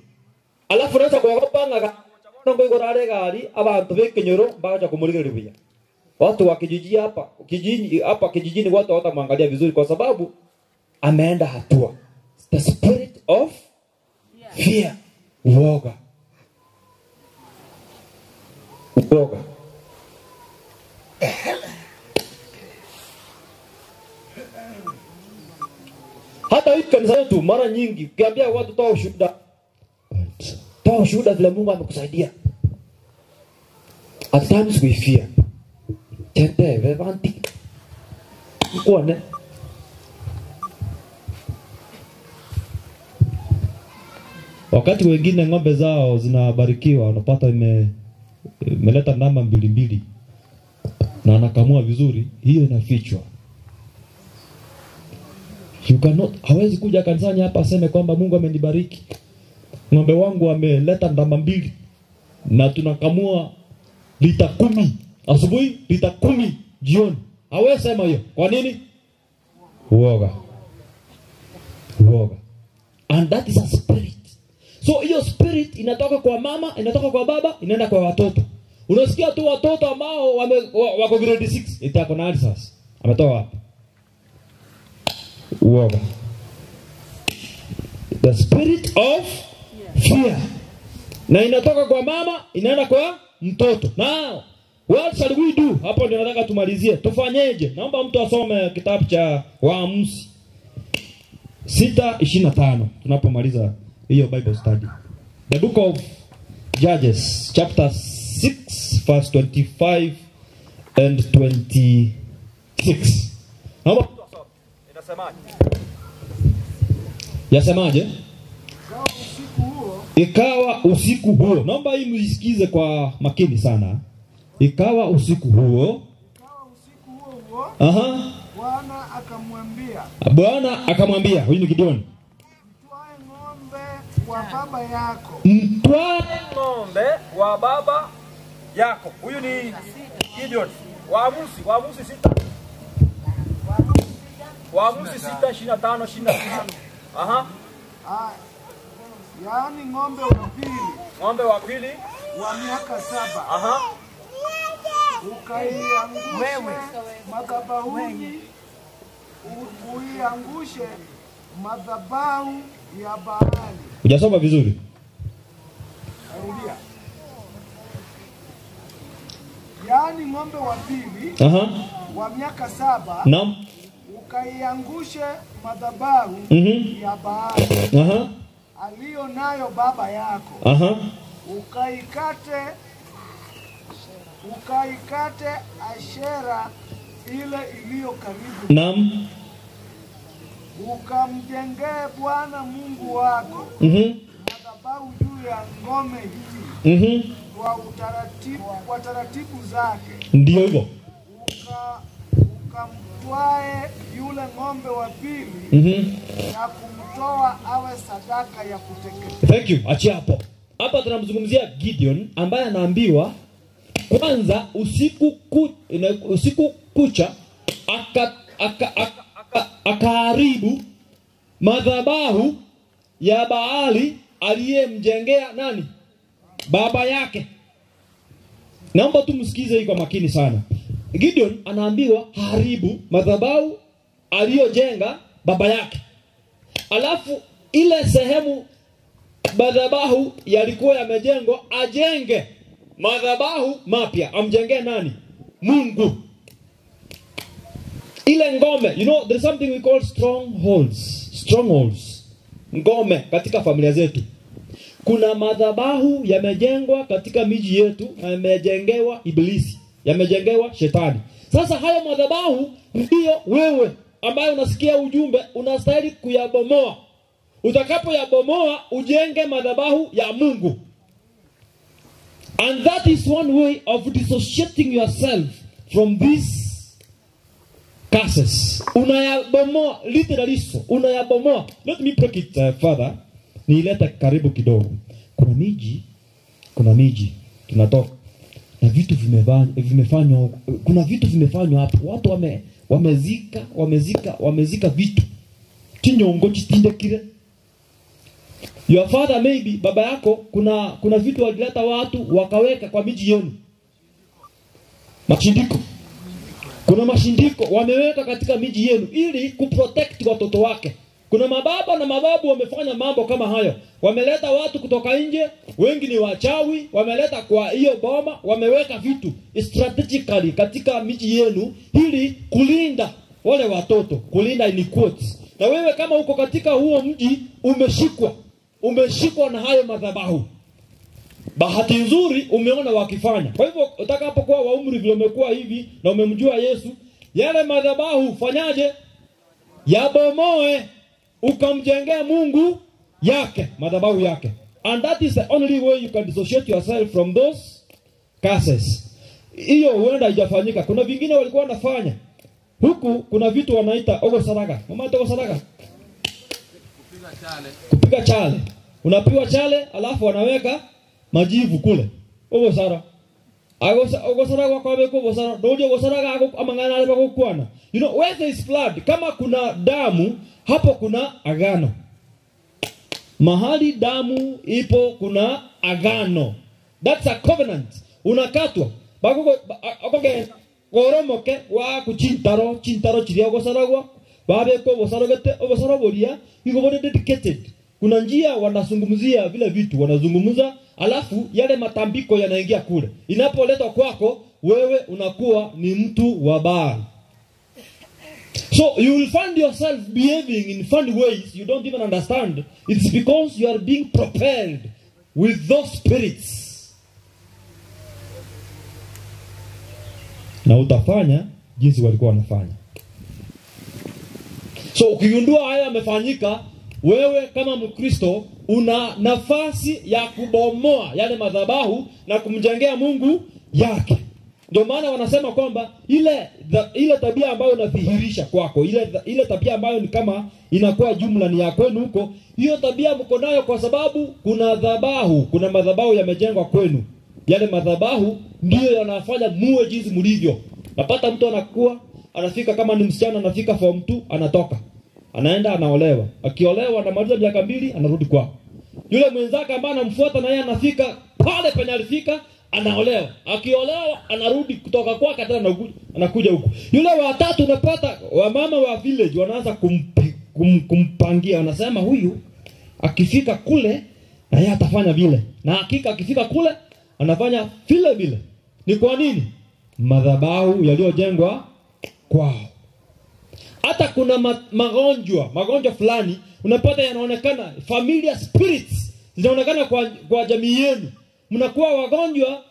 Alafu anaanza kuogopa ngaga. Ngo igorare gari abantu bekenyoro baje kumurigiribia. Watu wa kijiji hapa, kijijini watu hawatamwangalia vizuri kwa sababu ameenda hatua. The spirit of fear. Uoga. Hata hii kanisa yetu mara nyingi ukiambia watu toa ushuhuda. Toa ushuhuda vile Mungu amekusaidia. At times we fear. Tete vevanti. Kuone. Wakati wengine ng'ombe zao zinabarikiwa, unapata imeleta ndama 2 na anakamua vizuri, hiyo inafichwa. Hawezi kuja kanisani hapa aseme kwamba Mungu amenibariki. Ng'ombe wangu ameleta ndama 2 na tunakamua lita 10 asubuhi, lita 10 jioni. Hawezi sema hiyo. Kwa nini? Uoga. And that is a spirit. So hiyo spirit inatoka kwa mama, inatoka kwa baba, inaenda kwa watoto. Unasikia tu watoto ambao wako grade 6 itako na sasa. Ametoa wapi? Uoga. The spirit of fear. Na inatoka kwa mama, inaenda kwa mtoto. Now, what shall we do? Hapo ndio nataka tumalizie. Tufanyeje? Naomba mtu asome kitabu cha Waamuzi 6:25 tunapomaliza hiyo Bible study. The book of Judges chapter 6 verse 25 and 26. Naomba mtu asome. Inasemaje? Yasemaje? Ikawa usiku huo. Naomba hii msikize kwa makini sana. Ikawa usiku huo. Aha. Bwana akamwambia, huyu ni Gideon. Mtwae ng'ombe wa baba yako. Mtwae ng'ombe wa baba yako. Huyu ni Gideon. Waamuzi 6. Waamuzi 6:25 26. Aha. Yaani ng'ombe wa pili. Ng'ombe wa pili wa miaka 7. Aha. Ukaiangushe madhabahuni. Uiangushe madhabahu ya Baali. Hujasoma vizuri. Rudia. Yaani ng'ombe wa pili. Aha. Wa miaka 7. Naam. Ukaiangushe madhabahu ya Baali. Aha. Aliyo nayo baba yako. Aha. Ukaikate Ashera ile iliyo karibu. Naam. Ukamjengee Bwana Mungu wako madhabahu juu ya ngome hii kwa taratibu zake. Ndio hivyo. Ukamtwae yule ng'ombe wa pili na kumtoa awe sadaka ya kuteketezwa. Thank you. Achia hapo. Hapa tunamzungumzia Gideon ambaye anaambiwa kwanza usiku kucha akaharibu madhabahu ya Baali aliyemjengea nani? Baba yake. Naomba tumsikize hii kwa makini sana. Gideon anaambiwa haribu madhabahu aliyojenga baba yake. Alafu ile sehemu madhabahu yalikuwa yamejengwa, ajenge madhabahu mapya. Amjengee nani? Mungu. Ile ngome, you know, there's something we call strongholds. Ngome katika familia zetu. Kuna madhabahu yamejengwa katika miji yetu, yamejengewa ibilisi, yamejengewa shetani. Sasa haya madhabahu ndio wewe ambaye unasikia ujumbe unastahili kuyabomoa. Utakapoyabomoa ujenge madhabahu ya Mungu. And that is one way of dissociating yourself from these curses. Unayabomoa, literally so. Unayabomoa. Let me break it further. Niileta karibu kidogo. Kuna miji tunatoka na vitu vimefanywa. Kuna vitu vimefanywa hapo. Watu wamezika vitu. Kinyongo chitinde kile. Your father maybe, baba yako, kuna vitu walileta watu wakaweka kwa miji yenu. Mashindiko. Kuna mashindiko wameweka katika miji yenu ili kuprotect watoto wake. Kuna mababa na mababu wamefanya mambo kama hayo. Wameleta watu kutoka nje, wengi ni wachawi, wameleta kwa hiyo boma, wameweka vitu strategically katika miji yenu ili kulinda wale watoto, kulinda in quotes. Na wewe kama uko katika huo mji umeshikwa na hayo madhabahu. Bahati nzuri umeona wakifanya. Kwa hivyo utakapokuwa wa umri vile umekuwa hivi na umemjua Yesu, yale madhabahu fanyaje? Yabomoe, ukamjengea Mungu yake, madhabahu yake. And that is the only way you can dissociate yourself from those curses. Hiyo huenda haijafanyika. Kuna vingine walikuwa wanafanya. Huku kuna vitu wanaita ogosaraga. Mama ogosaraga. Kupiga chale. Unapiwa chale alafu wanaweka majivu kule. Ogosara. Ogosaraga kwa beko ogosara. Dojo ogosaraga amangana ale bako kuana. You know, where there is blood, kama kuna damu, hapo kuna agano. Mahali damu ipo kuna agano. That's a covenant. Unakatwa. Bakoge goromoke wa kuchintaro chiria gosaragwa. Babeko bosarogete obosaraboria iko dedicated. Kuna njia wanazungumzia vile vitu wanazungumza, alafu yale matambiko yanaingia kule. Inapoletwa kwako, wewe unakuwa ni mtu wa Baal. So you will find yourself behaving in funny ways you don't even understand. It's because you are being propelled with those spirits. Na utafanya jinsi walikuwa wanafanya. So ukigundua haya yamefanyika, wewe kama Mkristo una nafasi ya kubomoa yale madhabahu na kumjengea Mungu yake. Ndio maana wanasema kwamba ile tabia ambayo unadhihirisha kwako, ile tabia ambayo ni kama inakuwa jumla ni ya kwenu huko, hiyo tabia mko nayo kwa sababu kuna madhabahu yamejengwa kwenu. Yale madhabahu ndio yanafanya muwe jinsi mlivyo. Napata mtu anafika kama ni msichana, anafika form 2 anatoka. Anaenda anaolewa. Akiolewa anamaliza miaka 2 anarudi kwao. Yule mwenzake ambaye anamfuata na yeye anafika pale penye alifika, anaolewa. Akiolewa anarudi kutoka kwake tena anakuja huko. Yule wa tatu unapata wamama wa village wanaanza kumpangia, wanasema huyu akifika kule na yeye atafanya vile. Na hakika akifika kule anafanya vile vile. Ni kwa nini? Madhabahu yaliyojengwa kwao. Hata kuna magonjwa fulani unapata yanaonekana, familiar spirits zinaonekana kwa jamii yenu. Mnakuwa wagonjwa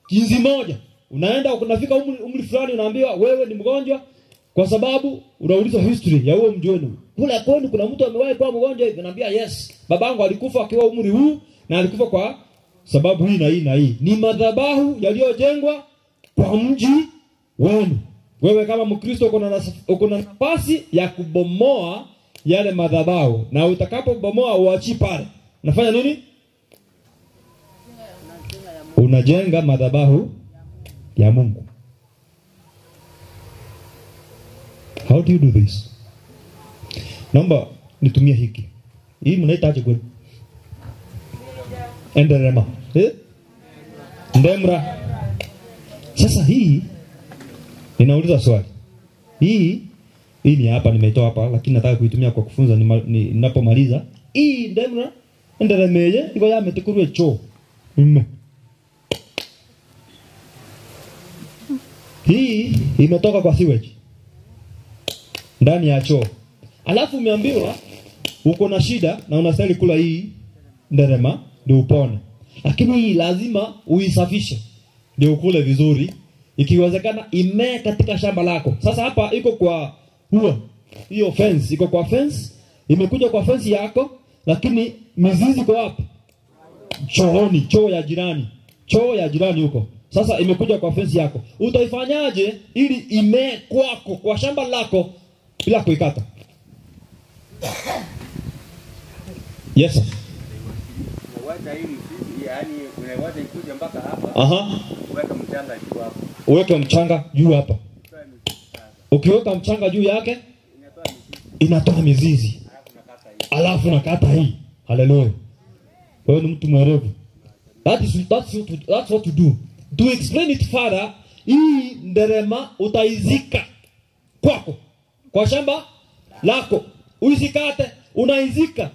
jinsi moja. Unaenda unafika umri fulani unaambiwa wewe ni mgonjwa kwa sababu unaulizwa history ya huo mji wenu. Kule kwenu kuna mtu amewahi kuwa mgonjwa hivi, anaambia yes, babangu alikufa akiwa umri huu na alikufa kwa sababu hii na hii na hii. Ni madhabahu yaliyojengwa kwa mji wenu. Wewe kama Mkristo uko na nafasi ya kubomoa yale madhabahu, na utakapobomoa uachi pale. Unafanya nini? Unajenga madhabahu ya Mungu. How do you do this? Naomba nitumie hiki. Hii mnaita aje kweli? Enderema. Ndemra. Sasa hii ninauliza swali. Hii ni hapa nimetoa hapa, lakini nataka kuitumia kwa kufunza ninapomaliza. Hii ndemra enderemeje iko yametekurwe choo. Hii imetoka kwa sewage ndani ya choo. Alafu umeambiwa uko na shida na unastahili kula hii nderema ndio upone. Lakini hii lazima uisafishe ndio ukule vizuri. Ikiwezekana imee katika shamba lako. Sasa hapa iko kwa hiyo fence, iko kwa fence, imekuja kwa fence yako, lakini mizizi iko wapi? Chooni, choo ya jirani huko. Sasa imekuja kwa fence yako. Utaifanyaje ili imee kwako kwa shamba lako bila kuikata? Yes sir. Unaweza hii yani unaweza ikuja mpaka hapa. Weka mchanga juu hapo. Uweke mchanga juu hapa. Ukiweka mchanga juu yake inatoa mizizi. Alafu nakata hii. Hallelujah. Wewe ni mtu mwerevu. That's what to do. To explain it further, hii nderema utaizika kwako, kwa shamba lako. Uisikate,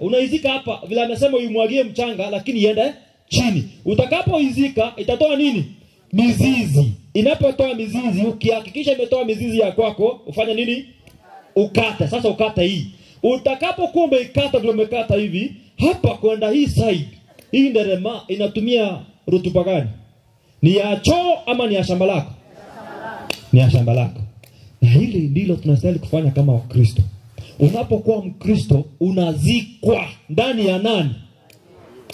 unaizika hapa. Vile amesema uimwagie mchanga lakini iende chini. Utakapoizika itatoa nini? Mizizi. Inapotoa mizizi, ukihakikisha imetoa mizizi ya kwako, ufanye nini? Ukate. Sasa ukate hii. Utakapokuwa umeikata vile umekata hivi, hapa kwenda hii side, hii nderema inatumia rutuba gani? Ni ya choo ama ni ya shamba lako? Ni ya shamba lako. Na hili ndilo tunastahili kufanya kama Wakristo. Unapokuwa Mkristo unazikwa ndani ya nani?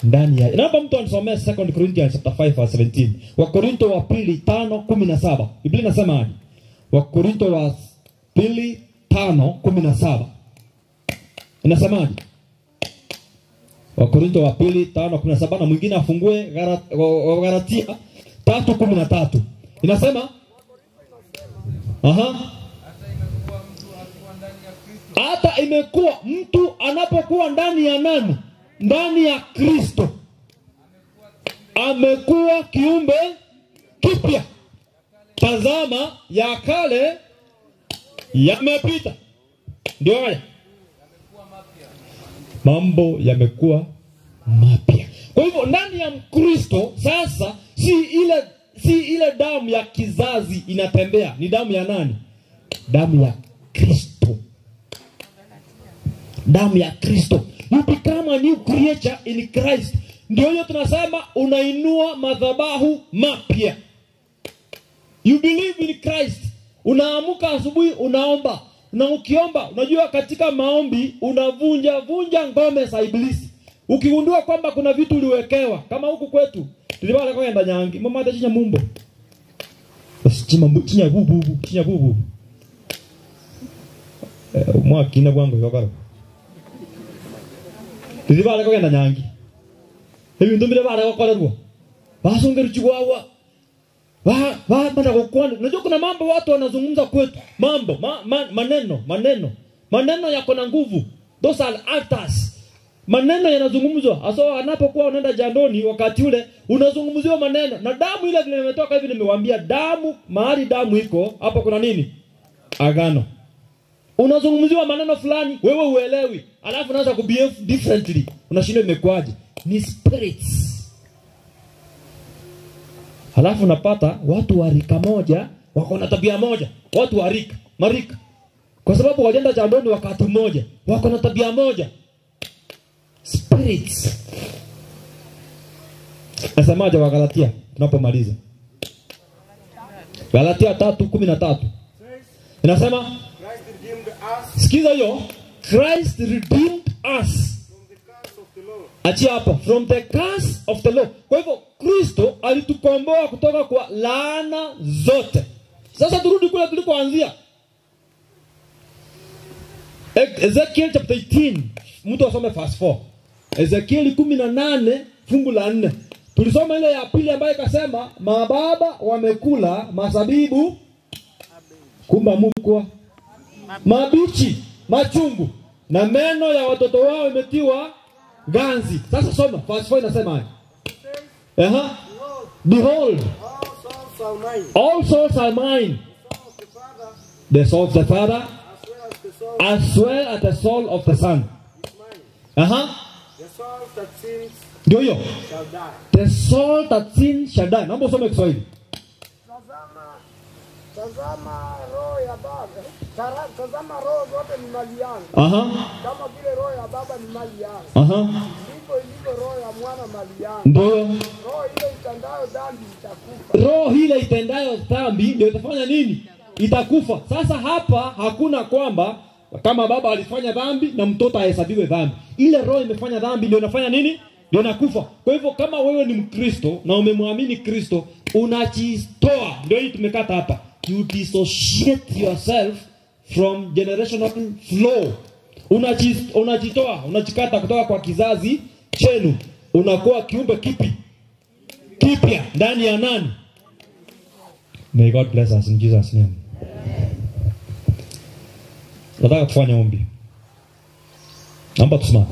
Ndani ya. Naomba mtu anisomee 2 Corinthians chapter 5 verse 17. Wakorintho wa pili 5:17. Biblia inasema aje? Wakorintho wa pili 5:17. Inasemaje? Wakorintho wa pili 5:17, na mwingine afungue Galatia 3:13. Inasema hata imekuwa mtu anapokuwa ndani ya nani? ndani ya Kristo amekuwa kiumbe kipya. Tazama ya kale yamepita. Ndio haya. Mambo yamekuwa mapya. Kwa hivyo ndani ya Kristo sasa si ile damu ya kizazi inatembea, ni damu ya nani? Damu ya Kristo. Damu ya Kristo. You become a new creature in Christ. Ndio hiyo tunasema unainua madhabahu mapya. You believe in Christ. Unaamuka asubuhi unaomba. Na ukiomba, unajua katika maombi unavunja ngome za ibilisi. Ukigundua kwamba kuna vitu uliwekewa, kama huku kwetu, tulibala kwa enda nyangi, mama atachinya mumbo. Chinya bubu. Mwakina bwangu yokaro. Tulibala kwa enda nyangi. Hivi ndio bale kwa korerwa. Basongera chigwawa. Manda kwa unajua kuna mambo watu wanazungumza kwetu. Mambo, maneno yako na nguvu. Those are altars. Maneno yanazungumzwa. Aso anapokuwa unaenda jandoni wakati ule unazungumziwa maneno. Na damu ile vile imetoka hivi nimewaambia damu, mahali damu iko, hapo kuna nini? Agano. Unazungumziwa maneno fulani, wewe uelewi. Alafu unaanza kubehave differently. Unashindwa imekwaje? Ni spirits. Halafu napata watu wa rika moja wako na tabia moja, watu wa marika. Kwa sababu walienda jandoni wakati mmoja, wako na tabia moja. Spirits. Nasemaje wa Galatia tunapomaliza? Galatia 3:13. Inasema Christ redeemed us sikiza hiyo, Christ redeemed us. Achia hapa, from the curse of the law. Kwa hivyo Kristo alitukomboa kutoka kwa laana zote. Sasa turudi kule tulikoanzia. Ezekiel chapter 18. Mtu asome verse 4. Ezekiel 18 fungu la 4. Tulisoma ile ya pili ambayo ikasema mababa wamekula masabibu kumba mukwa mabichi machungu na meno ya watoto wao imetiwa ganzi. Sasa soma verse 4 inasema behold all souls are mine, the soul of the Father as well as the soul of the Son. the soul that sins Ndio hiyo. shall die. The soul that sins shall die. Naomba usome Kiswahili. Tazama roho ya baba. Tazama roho zote ni mali yangu. Kama vile roho ya baba ni mali yangu. Ndivyo ilivyo roho ya mwana mali yangu. Ndio. Roho ile itendayo dhambi itakufa. Roho ile itendayo dhambi ndio itafanya nini? Itakufa. Sasa hapa hakuna kwamba kama baba alifanya dhambi na mtoto ahesabiwe dhambi. Ile roho imefanya dhambi ndio inafanya nini? Ndio inakufa. Kwa hivyo kama wewe ni Mkristo na umemwamini Kristo, unajitoa. Ndio hii tumekata hapa. You dissociate yourself from generational flow. Unajitoa, unajikata kutoka kwa kizazi chenu. Unakuwa kiumbe kipya ndani ya nani? May God bless us in Jesus' name. Nataka kufanya ombi. Naomba tusimame.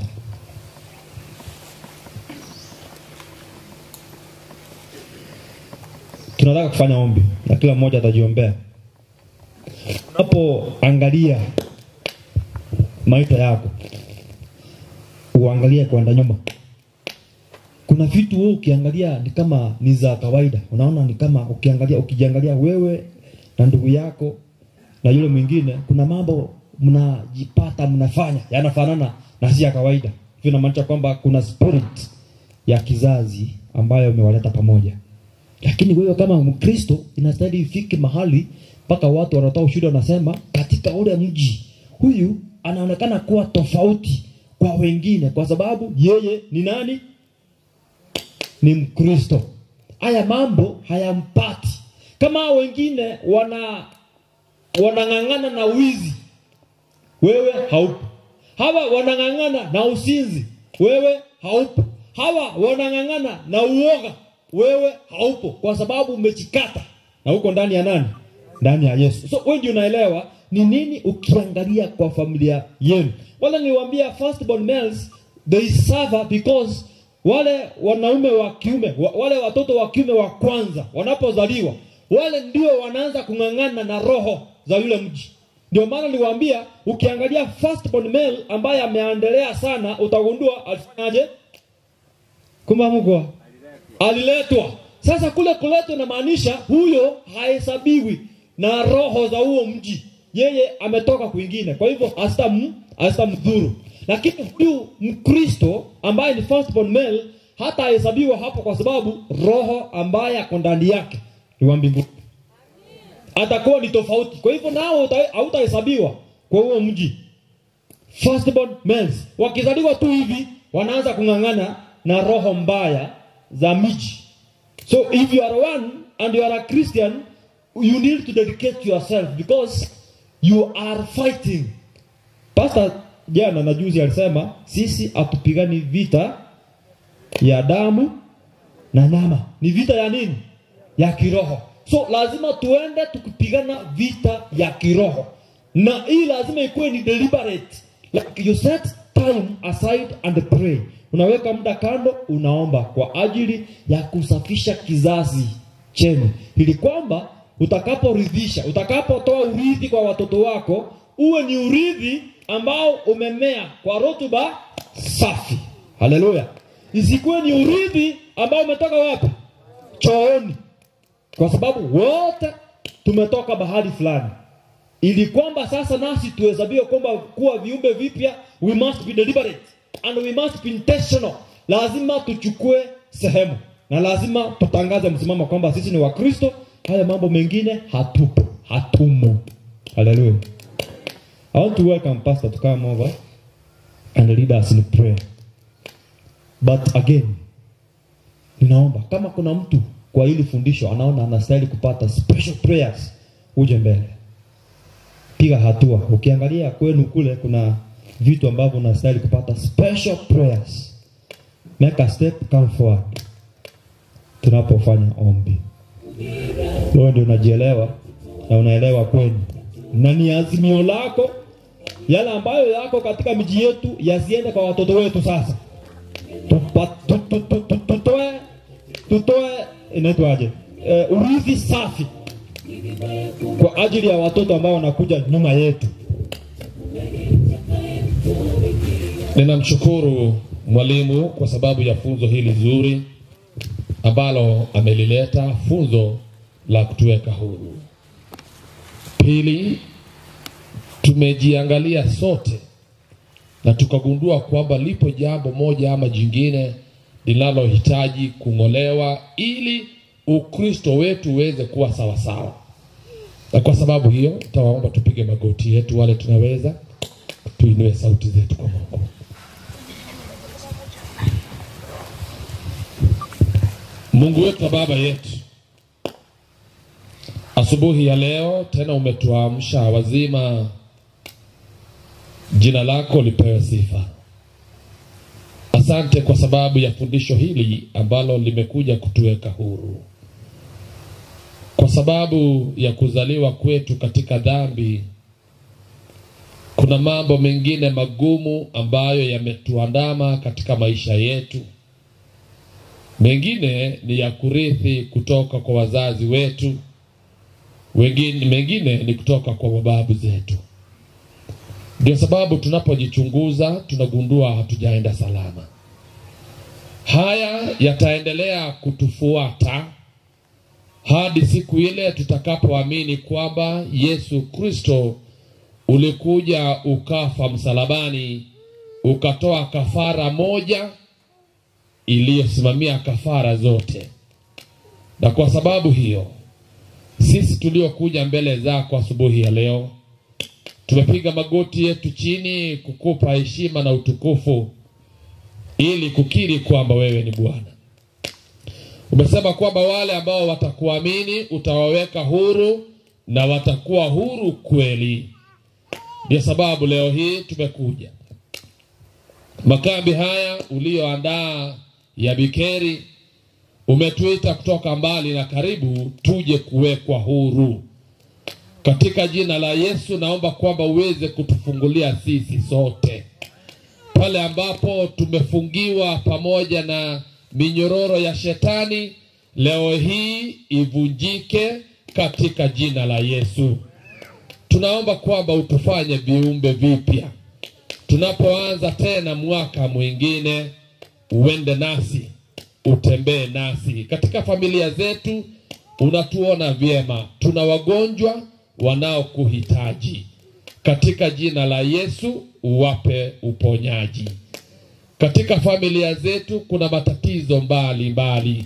Tunataka kufanya ombi na kila mmoja atajiombea. Hapo angalia maisha yako. Uangalie kwenda nyuma. Kuna vitu wewe ukiangalia ni kama ni za kawaida. Unaona ni kama ukijiangalia wewe na ndugu yako na yule mwingine, kuna mambo mnajipata mnafanya yanafanana na si ya kawaida. Hivyo inamaanisha kwamba kuna spirit ya kizazi ambayo imewaleta pamoja. Lakini wewe kama Mkristo inastahili ifike mahali mpaka watu wanatoa ushuhuda wanasema katika ule mji huyu anaonekana kuwa tofauti kwa wengine kwa sababu yeye ni nani? Ni Mkristo. Haya mambo hayampati. Kama wengine wanang'ang'ana na wizi, wewe haupo. Hawa wanang'ang'ana na usinzi, wewe haupo. Hawa wanang'ang'ana na uoga, wewe haupo kwa sababu umejikata na uko ndani ya nani? Ndani ya Yesu. So wewe ndio unaelewa ni nini ukiangalia kwa familia yenu. Wala niwaambia firstborn males they suffer because wale wanaume wa kiume, wale watoto wa kiume wa kwanza wanapozaliwa, wale ndio wanaanza kung'ang'ana na roho za yule mji. Ndio maana niliwaambia ukiangalia firstborn male ambaye ameendelea sana, utagundua alifanyaje? Kumbe aliletwa. Sasa kule kuletwa inamaanisha huyo hahesabiwi na roho za huo mji. Yeye ametoka kwingine. Kwa hivyo asitamdhuru. Lakini huyu Mkristo ambaye ni firstborn male hata hahesabiwa hapo, kwa sababu roho ambaye ako ndani yake ni wa mbinguni. Atakuwa ni tofauti. Kwa hivyo nao hautahesabiwa kwa huo mji. Firstborn males wakizaliwa tu hivi wanaanza kung'ang'ana na roho mbaya za miji. So if you are one and you are a Christian, you need to dedicate yourself because you are fighting. Pastor jana na juzi alisema sisi hatupigani vita ya damu na nyama. Ni vita ya nini? Ya kiroho. So lazima tuende tukipigana vita ya kiroho. Na hii lazima ikuwe ni deliberate. Like you set time aside and pray. Unaweka muda kando, unaomba kwa ajili ya kusafisha kizazi chenu. Ili kwamba utakaporidhisha, utakapotoa urithi kwa watoto wako, uwe ni urithi ambao umemea kwa rotuba safi. Haleluya. Isikuwe ni urithi ambao umetoka wapi? Chooni. Kwa sababu wote tumetoka bahari fulani. Ili kwamba sasa nasi tuhesabiwe kwamba kuwa viumbe vipya, we must be deliberate and we must be intentional. Lazima tuchukue sehemu na lazima tutangaze msimamo kwamba sisi ni Wakristo. Haya mambo mengine hatumo. Hallelujah. I want to welcome Pastor to come over and lead us in prayer. But again, ninaomba kama kuna mtu kwa hili fundisho anaona anastahili kupata special prayers, uje mbele. Piga hatua. Ukiangalia kwenu kule kuna vitu ambavyo unastahili kupata special prayers. Make a step, come forward. Tunapofanya ombi. Wewe ndio unajielewa na unaelewa kwenu. Na ni azimio lako yale ambayo yako katika miji yetu yasiende kwa watoto wetu sasa. Tutoe inaitwaje? Urithi safi kwa ajili ya watoto ambao wanakuja nyuma yetu. Ninamshukuru mwalimu kwa sababu ya funzo hili zuri ambalo amelileta, funzo la kutuweka huru. Pili, tumejiangalia sote na tukagundua kwamba lipo jambo moja ama jingine linalohitaji kung'olewa ili Ukristo wetu uweze kuwa sawa sawa. Na kwa sababu hiyo, tutawaomba tupige magoti yetu wale tunaweza, tuinue sauti zetu kwa Mungu. Mungu wetu na Baba yetu, asubuhi ya leo tena umetuamsha wazima. Jina lako lipewe sifa. Asante kwa sababu ya fundisho hili ambalo limekuja kutuweka huru. Kwa sababu ya kuzaliwa kwetu katika dhambi, kuna mambo mengine magumu ambayo yametuandama katika maisha yetu. Mengine ni ya kurithi kutoka kwa wazazi wetu. Mengine ni kutoka kwa mababu zetu. Ndio sababu tunapojichunguza tunagundua hatujaenda salama. Haya yataendelea kutufuata hadi siku ile tutakapoamini kwamba Yesu Kristo ulikuja ukafa msalabani, ukatoa kafara moja iliyosimamia kafara zote. Na kwa sababu hiyo, sisi tuliokuja mbele zako asubuhi ya leo, tumepiga magoti yetu chini kukupa heshima na utukufu ili kukiri kwamba wewe ni Bwana. Umesema kwamba wale ambao watakuamini utawaweka huru na watakuwa huru kweli. Ndio sababu leo hii tumekuja. Makambi haya ulioandaa ya Bikeri, umetuita kutoka mbali na karibu tuje kuwekwa huru. Katika jina la Yesu naomba kwamba uweze kutufungulia sisi sote. pale ambapo tumefungiwa pamoja na minyororo ya shetani, leo hii ivunjike katika jina la Yesu. Tunaomba kwamba utufanye viumbe vipya. Tunapoanza tena mwaka mwingine, uende nasi, utembee nasi. Katika familia zetu unatuona vyema, tuna wagonjwa wanaokuhitaji. Katika jina la Yesu uwape uponyaji. Katika familia zetu kuna matatizo mbali.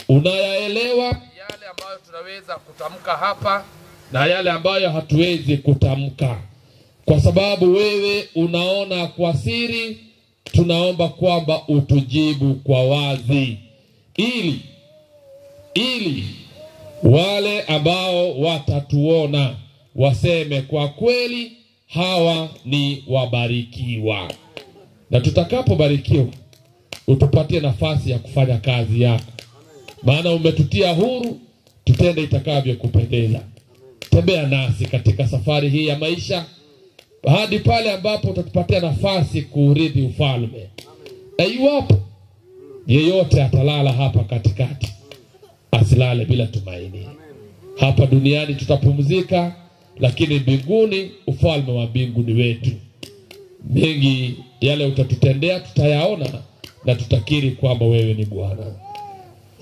Unayaelewa yale ambayo tunaweza kutamka hapa na yale ambayo hatuwezi kutamka. Kwa sababu wewe unaona kwa siri, tunaomba kwamba utujibu kwa wazi. Ili wale ambao watatuona waseme kwa kweli hawa ni wabarikiwa. Na tutakapobarikiwa utupatie nafasi ya kufanya kazi yako. Maana umetutia huru, tutende itakavyo kupendeza. Tembea nasi katika safari hii ya maisha hadi pale ambapo utatupatia nafasi kuurithi ufalme. Na iwapo yeyote atalala hapa katikati, asilale bila tumaini. Hapa duniani tutapumzika, lakini mbinguni ufalme wa mbingu ni wetu. Mengi yale utatutendea tutayaona na tutakiri kwamba wewe ni Bwana.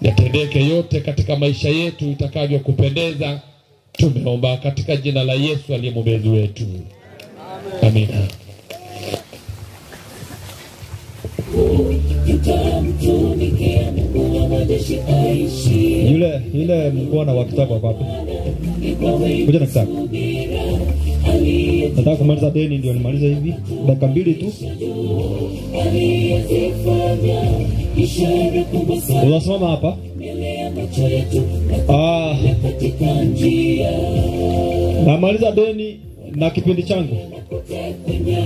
Yatendeke yote katika maisha yetu itakavyo kupendeza. Tumeomba katika jina la Yesu aliye mwombezi wetu. Amina. Yule mkono wa kitabu wapi? Kuja na kitabu. Nataka kumaliza deni ndio nimalize hivi. Dakika 2 tu. Unasimama hapa? Namaliza deni na kipindi changu.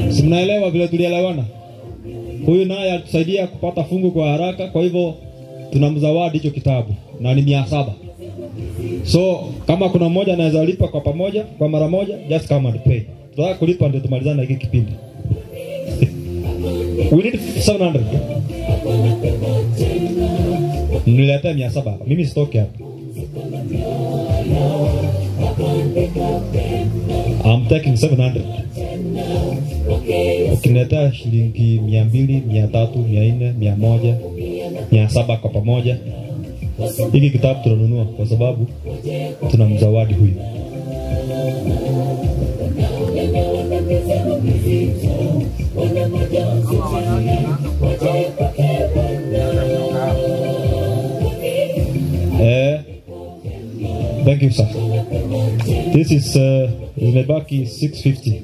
Si mnaelewa vile tulielewana? Huyu naye atusaidia kupata fungu kwa haraka, kwa hivyo tunamzawadi hicho kitabu na ni 700. So kama kuna mmoja anaweza lipa kwa pamoja kwa mara moja, just come and pay. Tunataka kulipa ndio tumalizane hiki kipindi. We need 700. Niletea 700. Mimi sitoke hapa. I'm taking 700. Ukiniletea shilingi 200, 300, 400, 100, 700 kwa pamoja, hiki kitabu tunanunua kwa sababu tunamzawadi huyu. Thank you, sir. This is imebaki 650.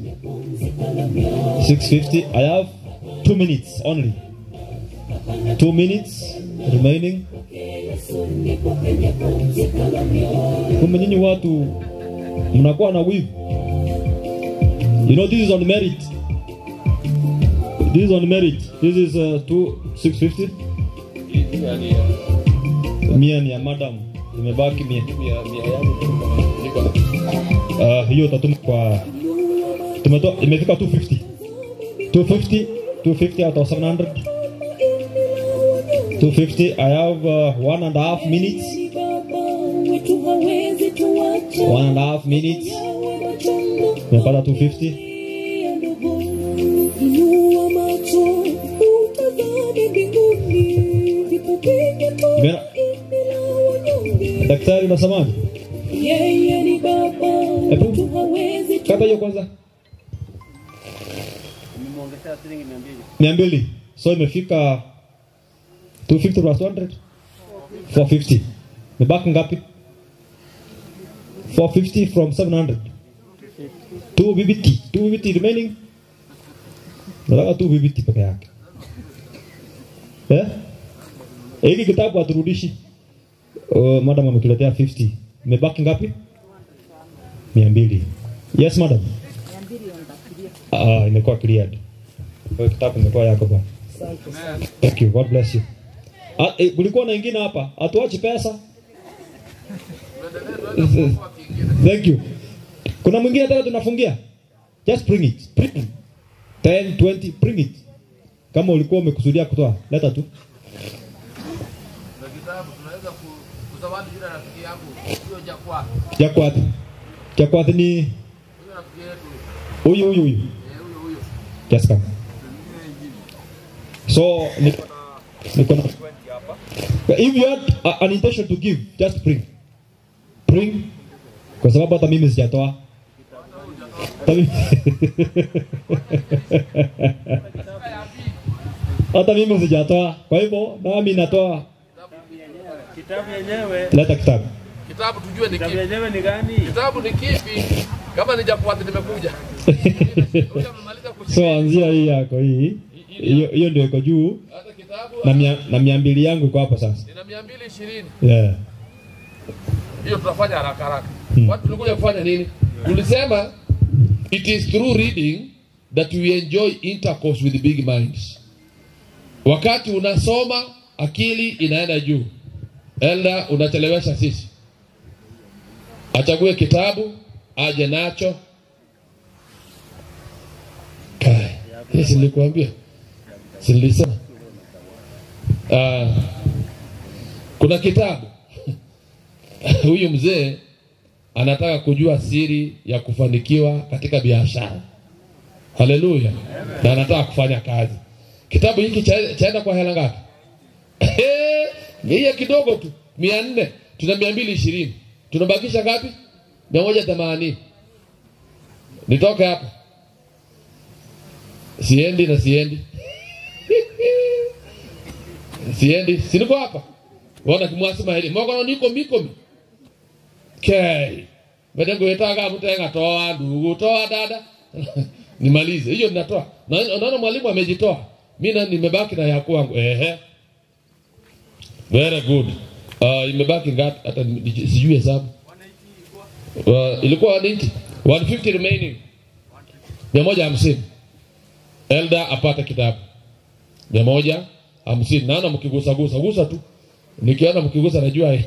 650. I have 2 minutes only. 2 minutes remaining. Kumbe nyinyi watu mnakuwa na wivu. You know, this is on merit. This is on merit. This is 650. Mia ni ya madam. Imebaki 100. Hiyo tatuma kwa tumetoa imefika 250. 250 out of 700. 250. I have 1.5 minutes. 1.5 minutes. Nimepata 250. Daktari unasemaje? Yeye ni baba, hawezi kata hiyo kwanza. Nimeongezea shilingi 200. So imefika 250 plus 100. 450. Nimebaki ngapi? 450 from 700. 250 remaining. Nataka 250 peke yake. Hiki kitabu aturudishi. Madam ametuletea 50. Imebaki ngapi? 200. Yes madam. 200 imekuwa cleared. Kwa kitabu imekuwa yako bwana. Thank you. God bless you. Kulikuwa na wengine hapa. Atuachi pesa. Thank you. Kuna mwingine tena tunafungia. Just bring it. Bring it. 10, 20, bring it. Kama ulikuwa umekusudia kutoa, leta tu. Na kitabu tunaweza kuzawadi yule rafiki yangu, huyo Jakwat. Jakwat ni Huyo rafiki yetu. huyu. Huyo. Yes, come. So, niko na if you had an intention to give, just bring. Kwa sababu hata mimi sijatoa. Hata mimi sijatoa. Kwa hivyo nami natoa. Kitabu yenyewe. Leta kitabu. Kitabu tujue ni Kitabu kipi. yenyewe ni gani? Kitabu ni kipi? Kama ni Jakwat nimekuja. So anzia hii yako hii. Hiyo ndio iko juu. Hata kitabu Na 200 yangu iko hapa sasa. nina 220. Yeah. Hiyo tunafanya haraka. Watu tulikuja kufanya nini? Tulisema it is through reading that we enjoy intercourse with big minds. Wakati unasoma akili inaenda juu. Elda unachelewesha sisi. Achague kitabu aje nacho. Kai. Yes, nilikuambia. Silisema. Kuna kitabu. Huyu mzee anataka kujua siri ya kufanikiwa katika biashara. Haleluya. Na anataka kufanya kazi. Kitabu hiki chaenda kwa hela ngapi? Ni kidogo tu. 400. Tuna 220. Tunabakisha ngapi? 180. Nitoke hapa. Siendi. Siniko hapa. Wana kumwasema hili. Moko niko mikomi. Okay. Badengo yetaka mtenga toa ndugu, toa dada. Nimalize. Hiyo ninatoa. Naona mwalimu amejitoa. Mimi nimebaki na yako wangu. Very good. Imebaki ngapi? Hata sijui hesabu. Ilikuwa 150 remaining. 150. Elda apata kitabu. 150. Naona mkigusa tu. Nikiona mkigusa najua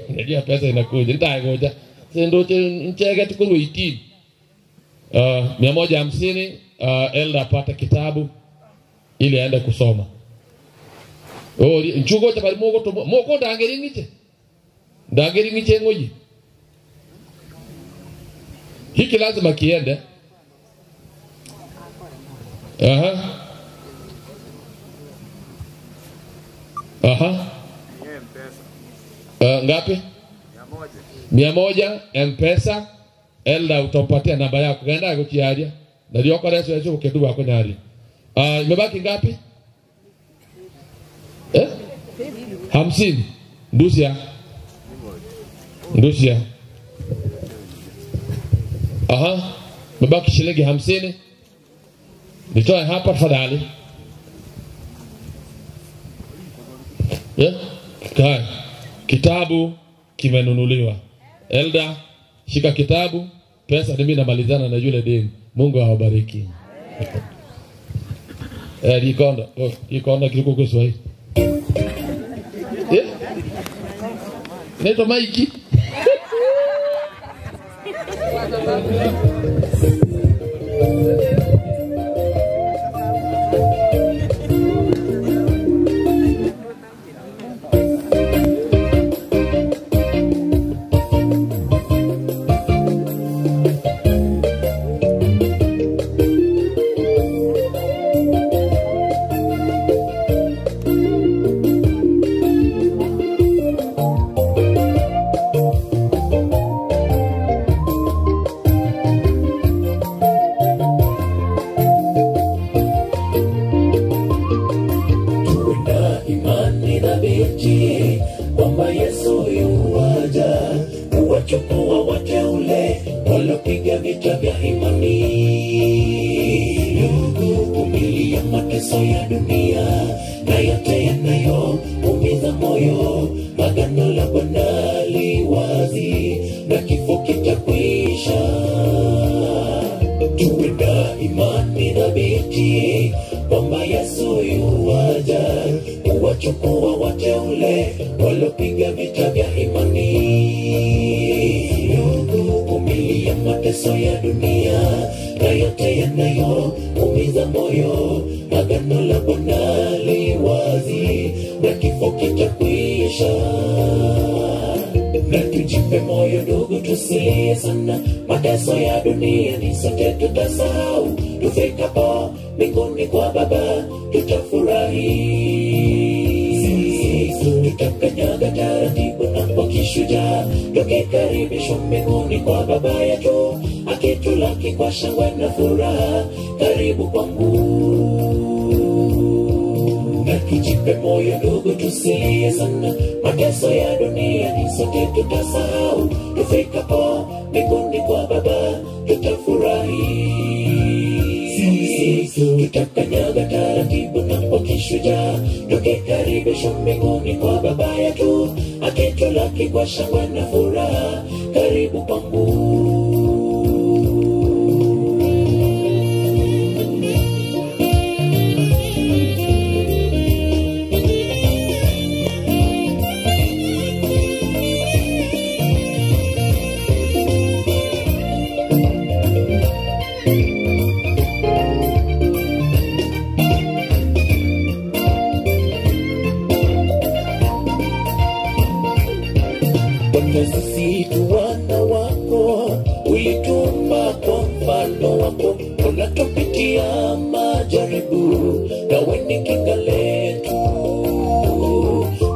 pesa inakuja. Nitagoja. Sendo nchege tukuru 18. 150 Elda apata kitabu ili aende kusoma. Nchugo cha bali moko ndangeringiche ngoji. Hiki lazima kiende. Ngapi? 100 M-Pesa. Elda utampatia namba yako. Kaenda kuchiaria. Ndio kwa reso yetu kedu wako nyari. Imebaki ngapi? 50. Ndusia. Imebaki shilingi 50. Nitoe hapa tafadhali. Kai. Kitabu kimenunuliwa. Elda, shika kitabu, pesa ni mimi namalizana na yule deni. Mungu awabariki. Ikonda kiliko kwa Kiswahili. Neto maiki. mateso ya dunia na yote yanayo umiza moyo, magano Agano la Bwana li wazi, na kifo kitakwisha. Na tujipe moyo ndugu, tusilie sana, mateso ya dunia ni sote tutasahau. Tufikapo mbinguni kwa Baba tutafurahi. Tutakanyaga taratibu na kwa kishujaa, tukikaribishwa mbinguni kwa Baba yetu, akitulaki kwa shangwe na furaha. Karibu kwangu. Na tujipe moyo ndugu, tusilie sana, mateso ya dunia ni sote tutasahau. Tufikapo mbinguni kwa Baba tutafurahi. Tutakanyaga taratibu na kwa kishujaa, tukikaribishwa mbinguni kwa Baba yetu, akitulaki kwa shangwe na furaha. Karibu kwangu. Sisi tu wana wako, ulituumba kwa mfano wako, unatupitia majaribu, nawe ni kinga letu.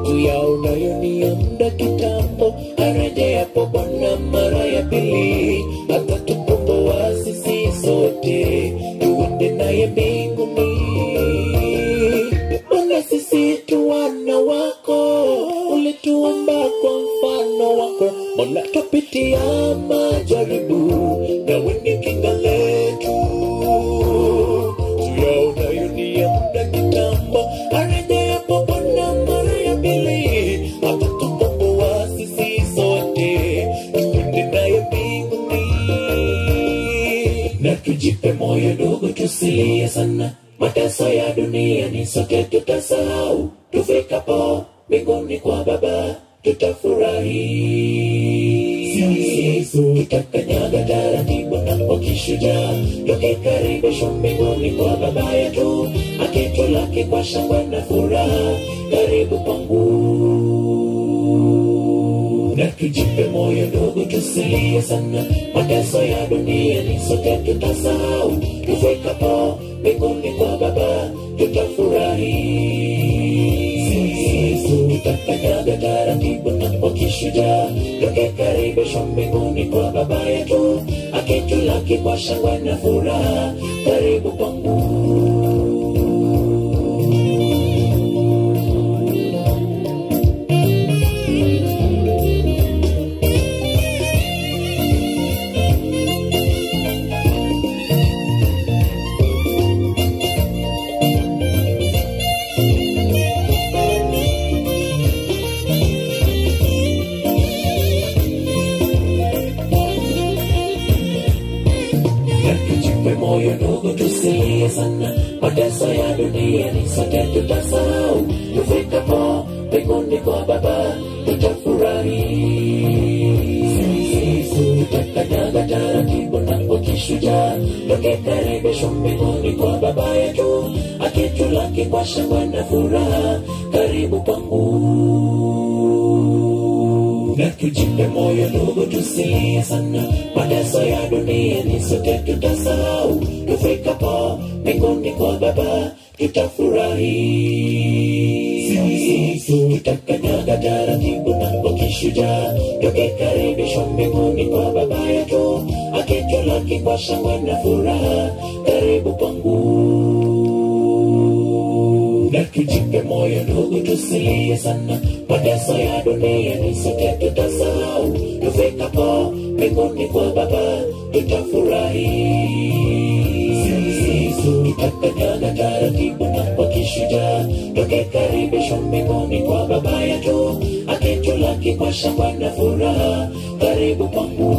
Tuyaonayo ni ya muda kitambo, arejeapo Bwana mara ya pili, atatukomboa sisi sote, tuende naye mbinguni. Bwana, sisi tu wana wako, ulituumba kwa mfano wako, Mola tupitia majaribu, nawe ni kinga letu. Tuyaonayo ni ya muda kitambo, arejeapo Bwana mara ya pili, atatukomboa sisi sote, tuende naye mbinguni. Na tujipe moyo ndugu, tusilie sana, mateso ya dunia ni sote tutasahau. Tufikapo mbinguni kwa Baba tutafurahi. Tutakanyaga taratibu na kwa kishujaa, tukikaribishwa mbinguni kwa Baba yetu, akitulaki kwa shangwe na furaha. Karibu kwangu. Na tujipe moyo ndugu, tusilie sana, mateso ya dunia ni sote tutasahau. Tufikapo mbinguni kwa Baba tutafurahi. Tutakanyaga taratibu na kwa kishujaa, tukikaribishwa mbinguni kwa Baba yetu, akitulaki kwa shangwe na furaha. Karibu kwangu. Moyo ndugu, tusilie sana, mateso ya dunia ni sote tutasahau. Tufikapo mbinguni kwa Baba tutafurahi. Tutakanyaga taratibu na kwa kishujaa, tukikaribishwa mbinguni kwa Baba yetu, akitulaki kwa shangwe na furaha. Karibu kwangu. Na tujipe moyo ndugu, tusilie sana, mateso ya dunia ni sote tutasahau. Tufikapo mbinguni kwa Baba tutafurahi. Tutakanyaga taratibu na kwa kishujaa, tukikaribishwa mbinguni kwa Baba yetu, akitulaki kwa shangwe na furaha. Karibu kwangu. Na tujipe moyo ndugu, tusilie sana, mateso ya dunia ni sote tutasahau. Tufikapo mbinguni kwa Baba tutafurahi. Tutakanyaga taratibu na kwa kishujaa, tukikaribishwa mbinguni kwa Baba yetu, akitulaki kwa shangwe na furaha. Karibu kwangu.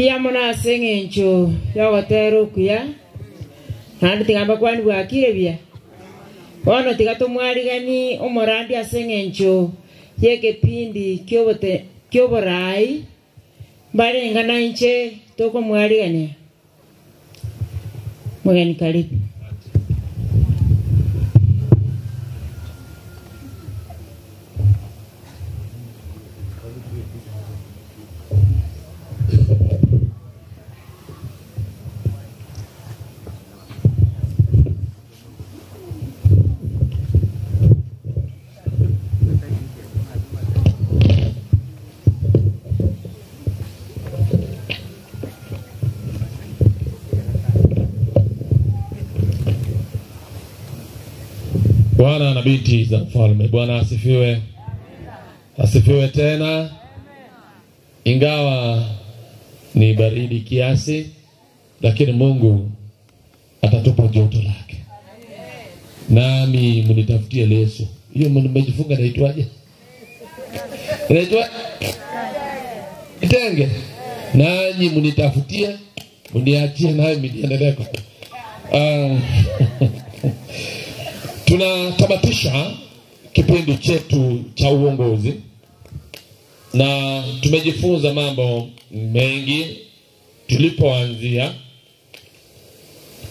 Biamona singing cho yawatero kuya. Handi tingamba kwani wakire bia. Ono tigato mwari gani omorandi singing cho yeke pindi kyoborai. Bari ngana inche toko mwari gani. Mwagani karibu. Bwana na binti za mfalme, Bwana asifiwe. Asifiwe tena. Ingawa ni baridi kiasi, lakini Mungu atatupa joto lake. Nami mnitafutie leso. Hiyo mmejifunga inaitwaje? Inaitwa kitenge. Nanyi mnitafutie, mniachie naye niendelee. Tunatamatisha kipindi chetu cha uongozi na tumejifunza mambo mengi. Tulipoanzia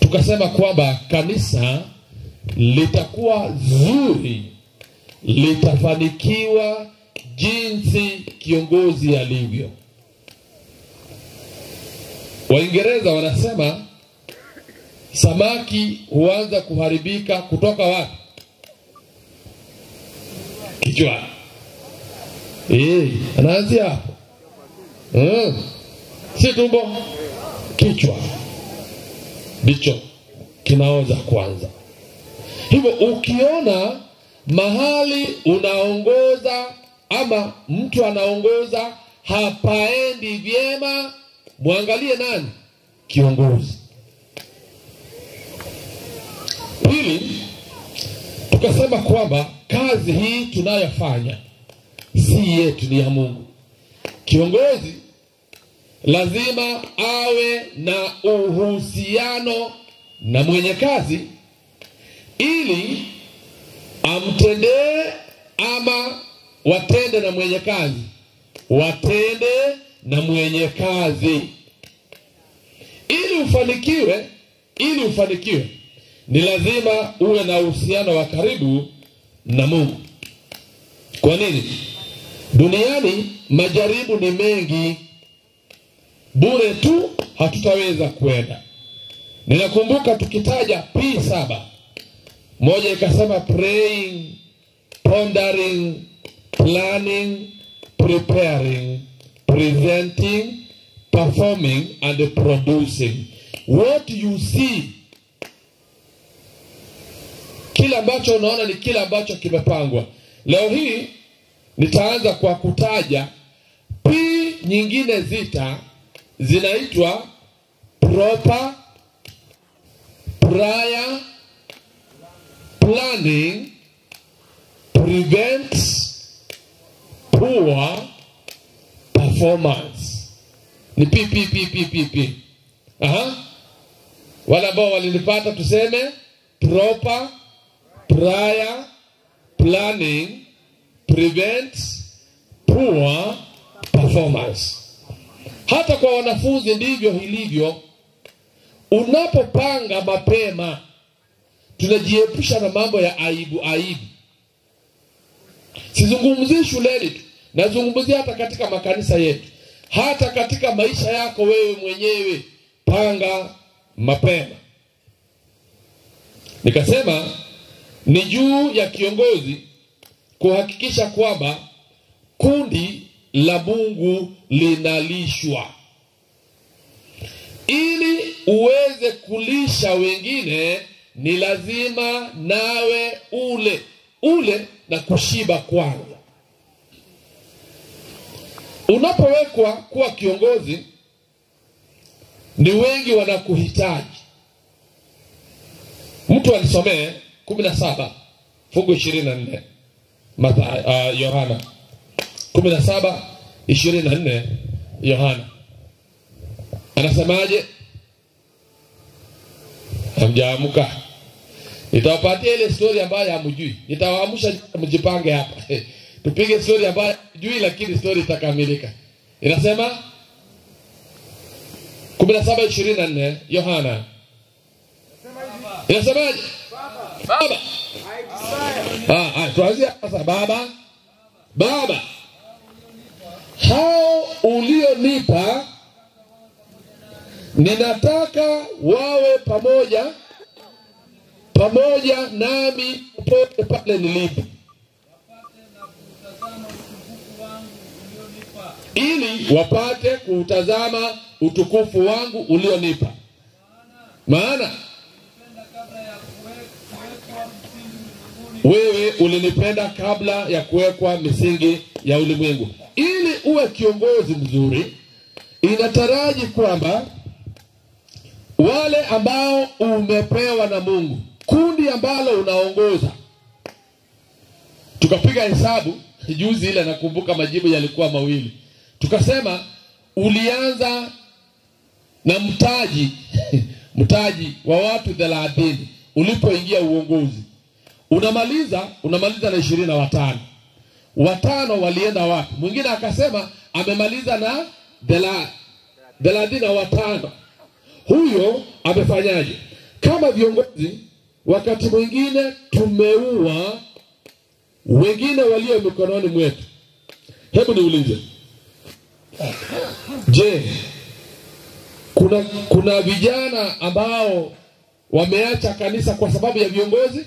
tukasema kwamba kanisa litakuwa zuri, litafanikiwa jinsi kiongozi alivyo. Waingereza wanasema samaki huanza kuharibika kutoka wapi? Kichwa. Anaanzia hapo. Si tumbo, kichwa ndicho kinaoza kwanza. Hivyo ukiona mahali unaongoza ama mtu anaongoza hapaendi vyema, muangalie nani? Kiongozi. Pili, tukasema kwamba kazi hii tunayofanya si yetu, ni ya Mungu. Kiongozi lazima awe na uhusiano na mwenye kazi ili amtendee ama watende na mwenye kazi. Watende na mwenye kazi. Ili ufanikiwe ni lazima uwe na uhusiano wa karibu na Mungu. Kwa nini? Duniani majaribu ni mengi. Bure tu hatutaweza kwenda. Ninakumbuka tukitaja P7. Moja ikasema praying, pondering, planning, preparing, presenting, performing and producing. What you see, kila ambacho unaona ni kila ambacho kimepangwa. Leo hii nitaanza kwa kutaja P nyingine zinaitwa proper, prior, planning, prevent, poor, performance. Ni P. Wale ambao walinipata tuseme proper, prior, planning, prevent, poor, performance. Hata kwa wanafunzi ndivyo hilivyo. Unapopanga mapema, tunajiepusha na mambo ya aibu. Sizungumzii shuleni tu, nazungumzia hata katika makanisa yetu. Hata katika maisha yako wewe mwenyewe, panga mapema. Nikasema ni juu ya kiongozi kuhakikisha kwamba kundi la Mungu linalishwa. Ili uweze kulisha wengine ni lazima nawe ule na kushiba kwanza. Unapowekwa kuwa kiongozi, ni wengi wanakuhitaji. Mtu alisomee 17 fungu 24 Yohana 17:24 Yohana. Anasemaje? Hamjaamuka. Nitawapatia ile story ambayo hamjui. Nitawaamsha mjipange hapa. Tupige story ambayo hamjui lakini story itakamilika. Inasema 17:24 Yohana. Inasemaje? Baba. Tuanzie sasa. Baba. Hao ulionipa ninataka wawe pamoja nami popote pale nilipo, ili wapate kutazama utukufu wangu ulionipa. Maana wewe ulinipenda kabla ya kuwekwa misingi ya ulimwengu. Ili uwe kiongozi mzuri, inataraji kwamba wale ambao umepewa na Mungu, kundi ambalo unaongoza. Tukapiga hesabu juzi ile, nakumbuka majibu yalikuwa mawili. Tukasema ulianza na mtaji wa watu 30 ulipoingia uongozi. Unamaliza na 25. Watano walienda wapi? Mwingine akasema amemaliza na 35. Huyo amefanyaje? Kama viongozi, wakati mwingine tumeua wengine walio mikononi mwetu. Hebu niulize, je, kuna vijana ambao wameacha kanisa kwa sababu ya viongozi?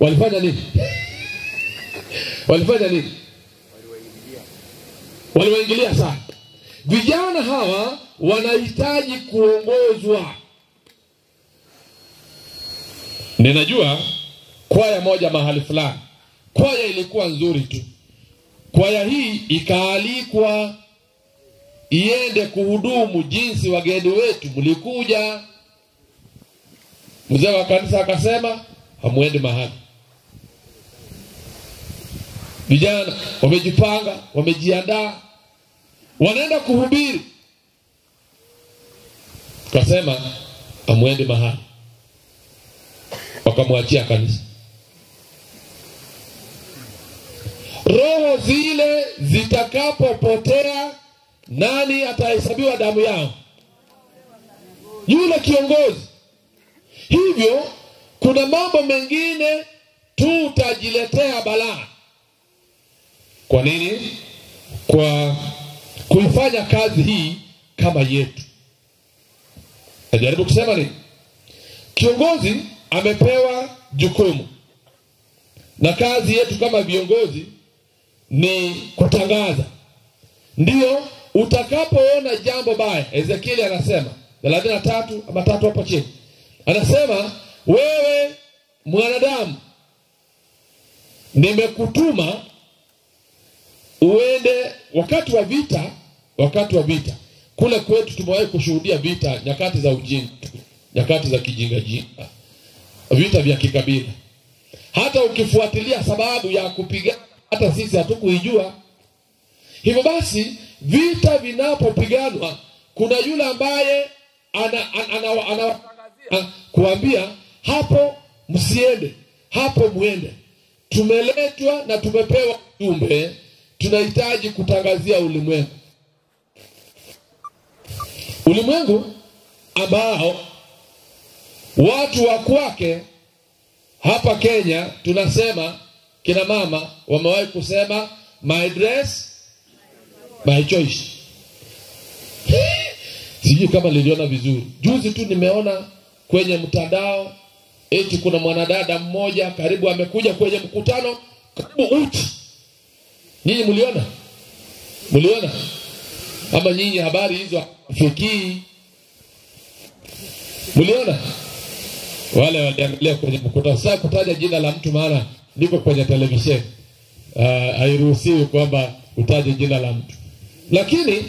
Walifanya nini? Waliwaingilia sana. Vijana hawa wanahitaji kuongozwa. Ninajua kwaya moja mahali fulani, kwaya ilikuwa nzuri tu. Kwaya hii ikaalikwa iende kuhudumu jinsi wageni wetu mlikuja. Mzee wa kanisa akasema hamuendi mahali. Vijana wamejipanga, wamejiandaa, wanaenda kuhubiri. Kasema hamuendi mahali. Wakamwachia kanisa. Roho zile zitakapopotea, nani atahesabiwa damu yao? Yule kiongozi. Hivyo kuna mambo mengine tutajiletea balaa. Kwa nini? Kwa kuifanya kazi hii kama yetu. Najaribu kusema nini? Kiongozi amepewa jukumu, na kazi yetu kama viongozi ni kutangaza. Ndio utakapoona jambo baya, Ezekiel anasema 33 ama 3 hapo chini, anasema wewe mwanadamu, nimekutuma uende wakati wa vita. Kule kwetu tumewahi kushuhudia vita nyakati za ujinga, nyakati za kijinga, vita vya kikabila. Hata ukifuatilia sababu ya kupigana, hata sisi hatukuijua. Hivyo basi vita vinapopiganwa, kuna yule ambaye anawatangazia kuambia hapo msiende, hapo muende. Tumeletwa na tumepewa ujumbe, tunahitaji kutangazia ulimwengu. Ulimwengu ambao watu wa kwake hapa Kenya tunasema, kina mama wamewahi kusema my dress my choice. Sijui kama niliona vizuri. Juzi tu nimeona kwenye mtandao eti kuna mwanadada mmoja karibu amekuja kwenye mkutano karibu uchi. Nyinyi mliona? Ama nyinyi habari hizo fikii? Mliona? Wale waliangalia kwenye mkutano. Sasa kutaja jina la mtu, maana niko kwenye televisheni. Hairuhusiwi kwamba utaje jina la mtu. Lakini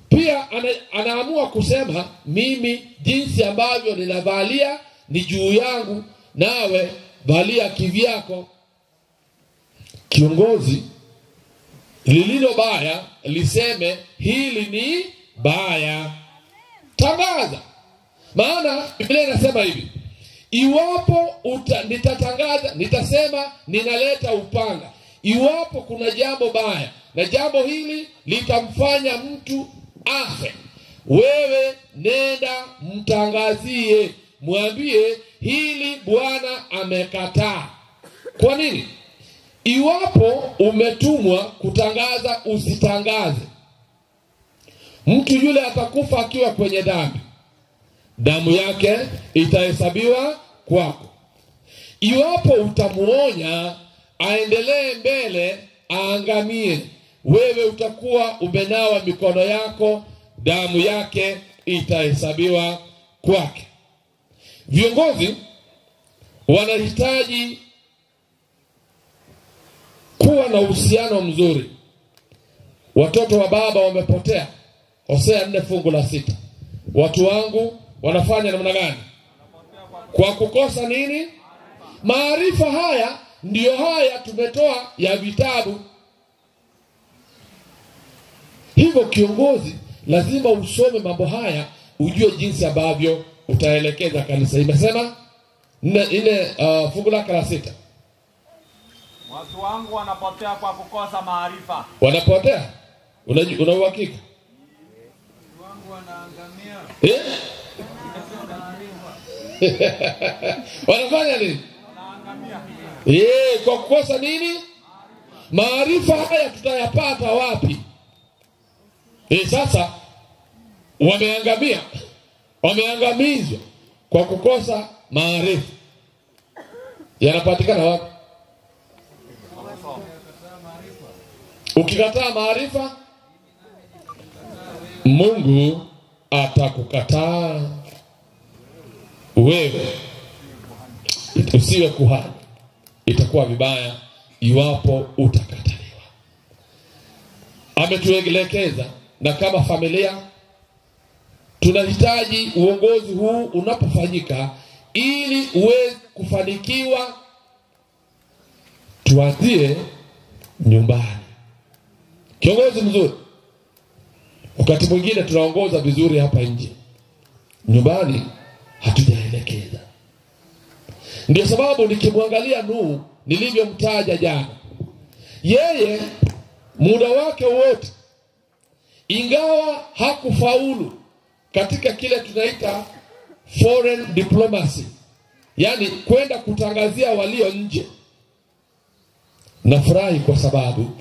pia anaamua kusema mimi jinsi ambavyo ninavalia ni juu yangu, nawe valia kivyako. Kiongozi lililo baya liseme hili ni baya. Tangaza. Maana Biblia inasema hivi, iwapo nitatangaza, nitasema ninaleta upanga. Iwapo kuna jambo baya na jambo hili litamfanya mtu afe, wewe nenda mtangazie, mwambie hili Bwana amekataa. Kwa nini? Iwapo umetumwa kutangaza, usitangaze. Mtu yule atakufa akiwa kwenye dhambi, damu yake itahesabiwa kwako. Iwapo utamuonya aendelee mbele, aangamie, wewe utakuwa umenawa mikono yako, damu yake itahesabiwa kwake. Viongozi wanahitaji kuwa na uhusiano mzuri. Watoto wa baba wamepotea. Hosea 4:6. Watu wangu wanafanya namna gani? Kwa kukosa nini? Maarifa. Haya ndiyo haya tumetoa ya vitabu. Hivyo kiongozi lazima usome mambo haya, ujue jinsi ambavyo utaelekeza kanisa. Imesema fungu lake la 6. Watu wangu wanapotea kwa kukosa maarifa. Wanapotea? Una uhakika? Watu wangu wanaangamia. Wanafanya nini? Wanaangamia. Kwa kukosa nini? Maarifa. Haya tutayapata wapi? Sasa wameangamia. Wameangamizwa kwa kukosa maarifa. Yanapatikana wapi? Ukikataa maarifa, Mungu atakukataa wewe, usiwe kuhani. Itakuwa vibaya iwapo utakataliwa. Ametuelekeza, na kama familia tunahitaji uongozi huu unapofanyika ili uweze kufanikiwa. Tuanzie nyumbani. Kiongozi mzuri, wakati mwingine tunaongoza vizuri hapa nje, nyumbani hatujaelekeza. Ndio sababu nikimwangalia Nuhu nilivyomtaja jana, yeye muda wake wote, ingawa hakufaulu katika kile tunaita foreign diplomacy, yani kwenda kutangazia walio nje, nafurahi kwa sababu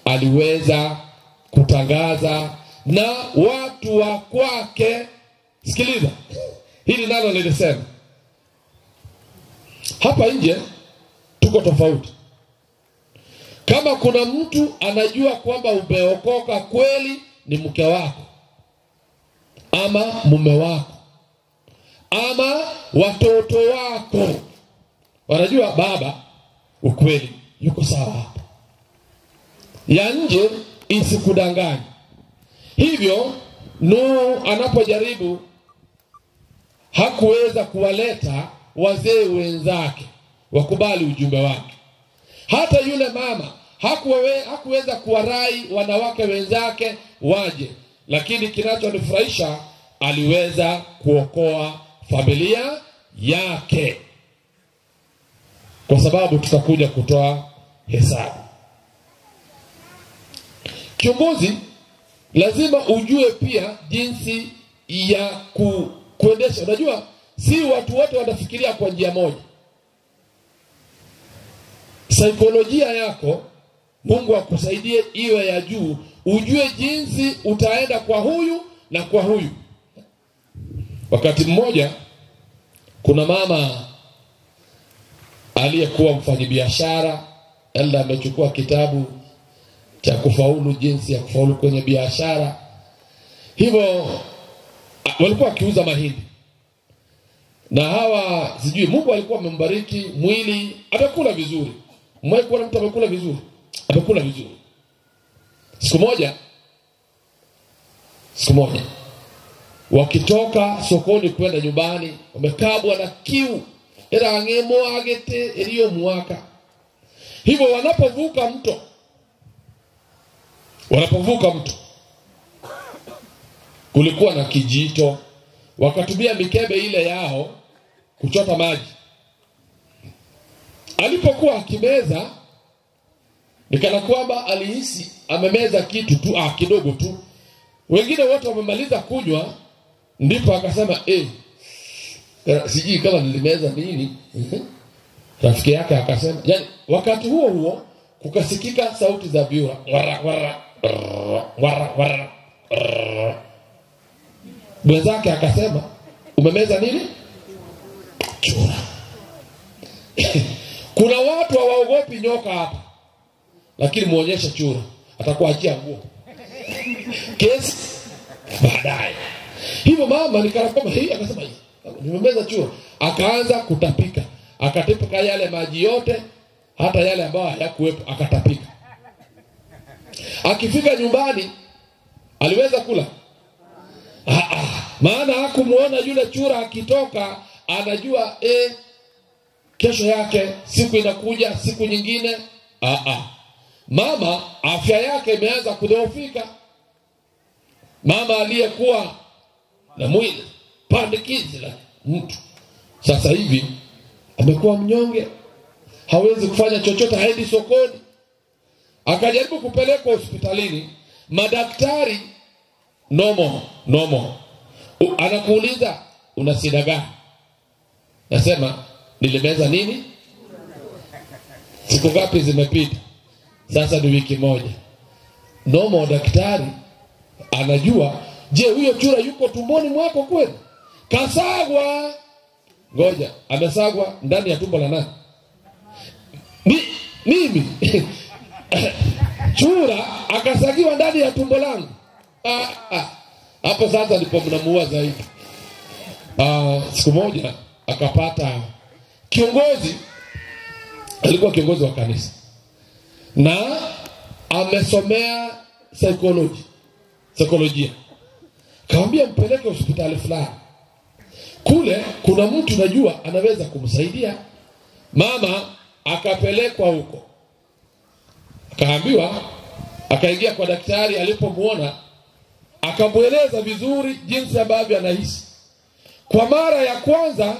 aliweza kutangaza na watu wa kwake. Sikiliza, hili nalo nilisema hapa nje tuko tofauti. Kama kuna mtu anajua kwamba umeokoka kweli, ni mke wako ama mume wako ama watoto wako. Wanajua baba ukweli yuko sawa hapa. Ya nje isikudanganye. Hivyo Nuhu anapojaribu, hakuweza kuwaleta wazee wenzake wakubali ujumbe wake. Hata yule mama hakuweza kuwarai wanawake wenzake waje. Lakini kinachonifurahisha, aliweza kuokoa familia yake. Kwa sababu tutakuja kutoa hesabu. Kiongozi lazima ujue pia jinsi ya kuendesha. Unajua si watu wote wanafikiria kwa njia moja. Saikolojia yako Mungu akusaidie iwe ya juu, ujue jinsi utaenda kwa huyu na kwa huyu. Wakati mmoja kuna mama aliyekuwa mfanyabiashara, Elda amechukua kitabu cha kufaulu, jinsi ya kufaulu kwenye biashara. Hivyo walikuwa wakiuza mahindi. Na hawa sijui Mungu alikuwa amembariki mwili, amekula vizuri. Mmoja kuona mtu amekula vizuri. Amekula vizuri. Siku moja wakitoka sokoni kwenda nyumbani, wamekabwa na kiu. Era ngemo agete iliyo mwaka. Hivyo wanapovuka mto, kulikuwa na kijito, wakatumia mikebe ile yao kuchota maji. Alipokuwa akimeza, nikana kwamba alihisi amemeza kitu tu, kidogo tu. Wengine wote wamemaliza kunywa, ndipo akasema sijui kama nilimeza nini. Rafiki yake akasema, yani wakati huo huo kukasikika sauti za vyura, wara wara wara wara. Mwenzake akasema, umemeza nini? Chura. Kuna watu hawaogopi nyoka hapa, lakini muonyeshe chura, atakuachia nguo kesi baadaye. Hivyo mama nikana kama hii, akasema nimemeza chura, akaanza kutapika, akatapika yale maji yote, hata yale ambayo hayakuwepo akatapika. Akifika nyumbani aliweza kula? Maana hakumuona yule chura akitoka, anajua kesho yake siku inakuja, siku nyingine. Mama afya yake imeanza kudhoofika. Mama aliyekuwa na mwili pandikizi la mtu, sasa hivi amekuwa mnyonge, hawezi kufanya chochote, haendi sokoni. Akajaribu kupelekwa hospitalini, madaktari nomo. Anakuuliza una shida gani? Nasema nilimeza nini? Siku ngapi zimepita? Sasa ni wiki moja. Nomo daktari anajua, je, huyo chura yuko tumboni mwako kweli? Kasagwa. Ngoja, amesagwa ndani ya tumbo la nani? Mimi. Chura akasagiwa ndani ya tumbo langu. Hapo sasa ndipo mnamuua zaidi. Siku moja akapata kiongozi, alikuwa kiongozi wa kanisa na amesomea saikolojia. Kaambia mpeleke hospitali fulani, kule kuna mtu najua anaweza kumsaidia. Mama akapelekwa huko, akaambiwa, akaingia kwa daktari. Alipomuona akamweleza vizuri jinsi ambavyo anahisi. Kwa mara ya kwanza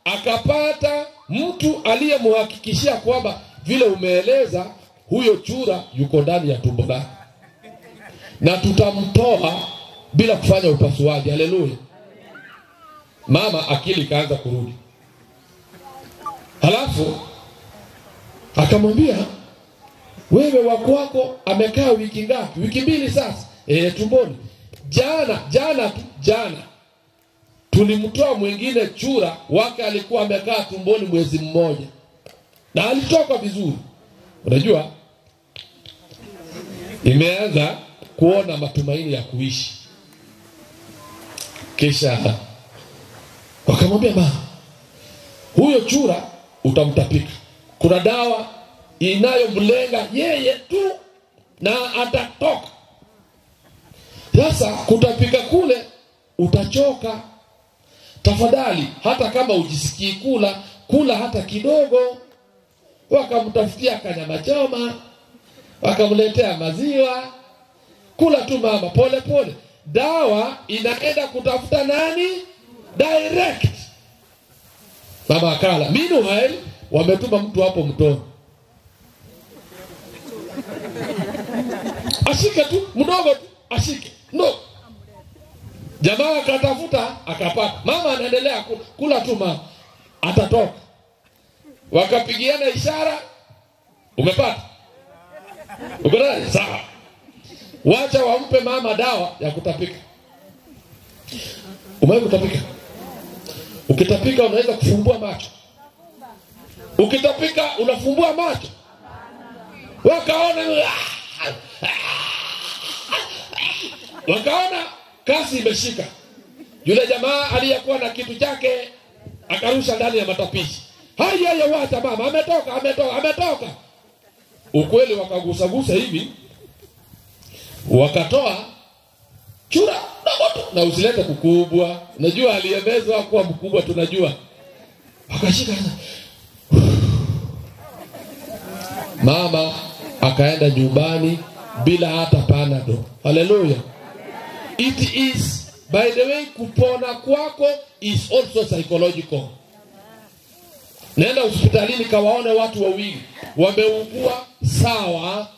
akapata mtu aliyemhakikishia kwamba vile umeeleza, huyo chura yuko ndani ya tumbo lake na tutamtoa bila kufanya upasuaji. Haleluya. Mama akili kaanza kurudi. Halafu akamwambia, wewe wako amekaa wiki ngapi? Wiki 2 sasa. Tumboni. Jana tulimtoa mwingine chura wake, alikuwa amekaa tumboni mwezi mmoja na alitoka vizuri. Unajua, imeanza kuona matumaini ya kuishi. Kisha wakamwambia, huyo chura utamtapika, kuna dawa inayomlenga yeye tu na atatoka. Sasa kutapika kule utachoka. Tafadhali, hata kama ujisikii kula hata kidogo. Wakamtafutia kanyama choma, wakamletea maziwa. Kula tu mama, pole pole. Dawa inaenda kutafuta nani? Direct. Mama akala. Meanwhile, wametuma mtu hapo mtoni, ashike tu, mdogo tu, ashike. No. Jamaa akatafuta, akapata. Mama anaendelea kula tu mama, atatoka. Wakapigiana ishara, umepata? Uko nani? Sawa. Wacha wampe mama dawa ya kutapika. Umewahi kutapika? Ukitapika unaweza kufumbua macho. Ukitapika unafumbua macho. Wakaona kasi imeshika. Yule jamaa aliyekuwa na kitu chake akarusha ndani ya matapishi. Haya wacha mama, ametoka. Ukweli wakagusa hivi, wakatoa chura na usilete kukubwa. Unajua aliyemezwa kuwa mkubwa tunajua. Wakashika. Mama akaenda nyumbani bila hata panado. Hallelujah. It is By the way, kupona kwako is also psychological. Nenda hospitalini kawaone watu wawili wameugua sawa,